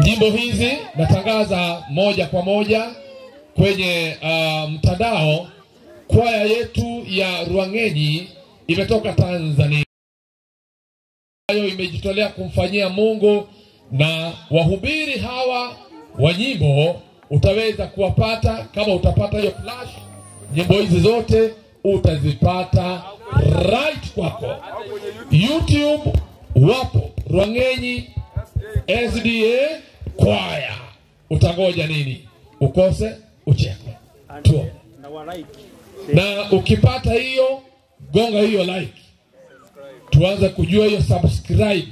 Nyimbo hizi natangaza moja kwa moja kwenye mtandao. Kwaya yetu ya Ruang'enyi imetoka Tanzania, ambayo imejitolea kumfanyia Mungu, na wahubiri hawa wa nyimbo utaweza kuwapata kama utapata hiyo flash. Nyimbo hizi zote utazipata right kwako. YouTube wapo Ruang'enyi SDA kwaya. Utangoja nini? Ukose ucheke tu. Na ukipata hiyo, gonga hiyo like. Tuanze kujua hiyo subscribe,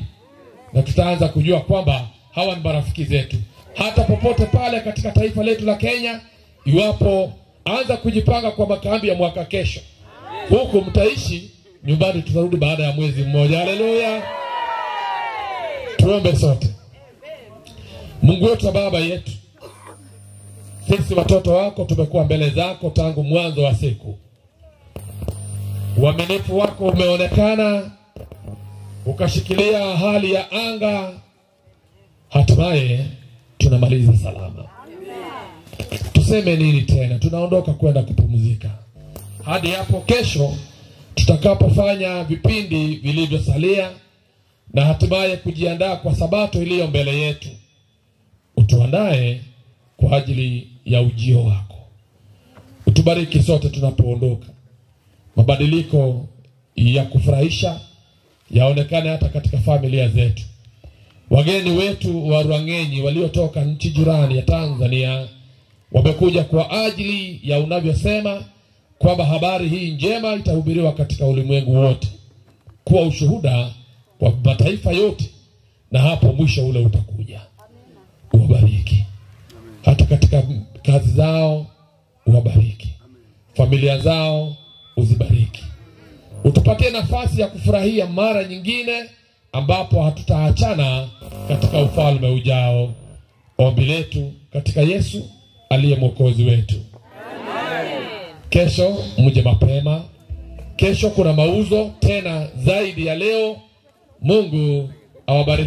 na tutaanza kujua kwamba hawa ni marafiki zetu. Hata popote pale katika taifa letu la Kenya, iwapo anza kujipanga kwa makambi ya mwaka kesho. Huku mtaishi, nyumbani tutarudi baada ya mwezi mmoja. Haleluya. Tuombe sote. Mungu wetu na Baba yetu, sisi watoto wako tumekuwa mbele zako tangu mwanzo wa siku. Uaminifu wako umeonekana, ukashikilia hali ya anga, hatimaye tunamaliza salama. Tuseme nini tena? Tunaondoka kwenda kupumzika hadi hapo kesho tutakapofanya vipindi vilivyosalia, na hatimaye kujiandaa kwa sabato iliyo mbele yetu. Utuandae kwa ajili ya ujio wako. Utubariki sote tunapoondoka. Mabadiliko ya kufurahisha yaonekane hata katika familia zetu. Wageni wetu wa Ruang'enyi waliotoka nchi jirani ya Tanzania wamekuja kwa ajili ya unavyosema kwamba habari hii njema itahubiriwa katika ulimwengu wote, kuwa ushuhuda kwa mataifa yote, na hapo mwisho ule utakuja. Uwabariki hata katika kazi zao, uwabariki familia zao, uzibariki. Utupatie nafasi ya kufurahia mara nyingine ambapo hatutaachana katika ufalme ujao. Ombi letu katika Yesu aliye mwokozi wetu. Amen. Kesho mje mapema. Kesho kuna mauzo tena zaidi ya leo. Mungu awabariki.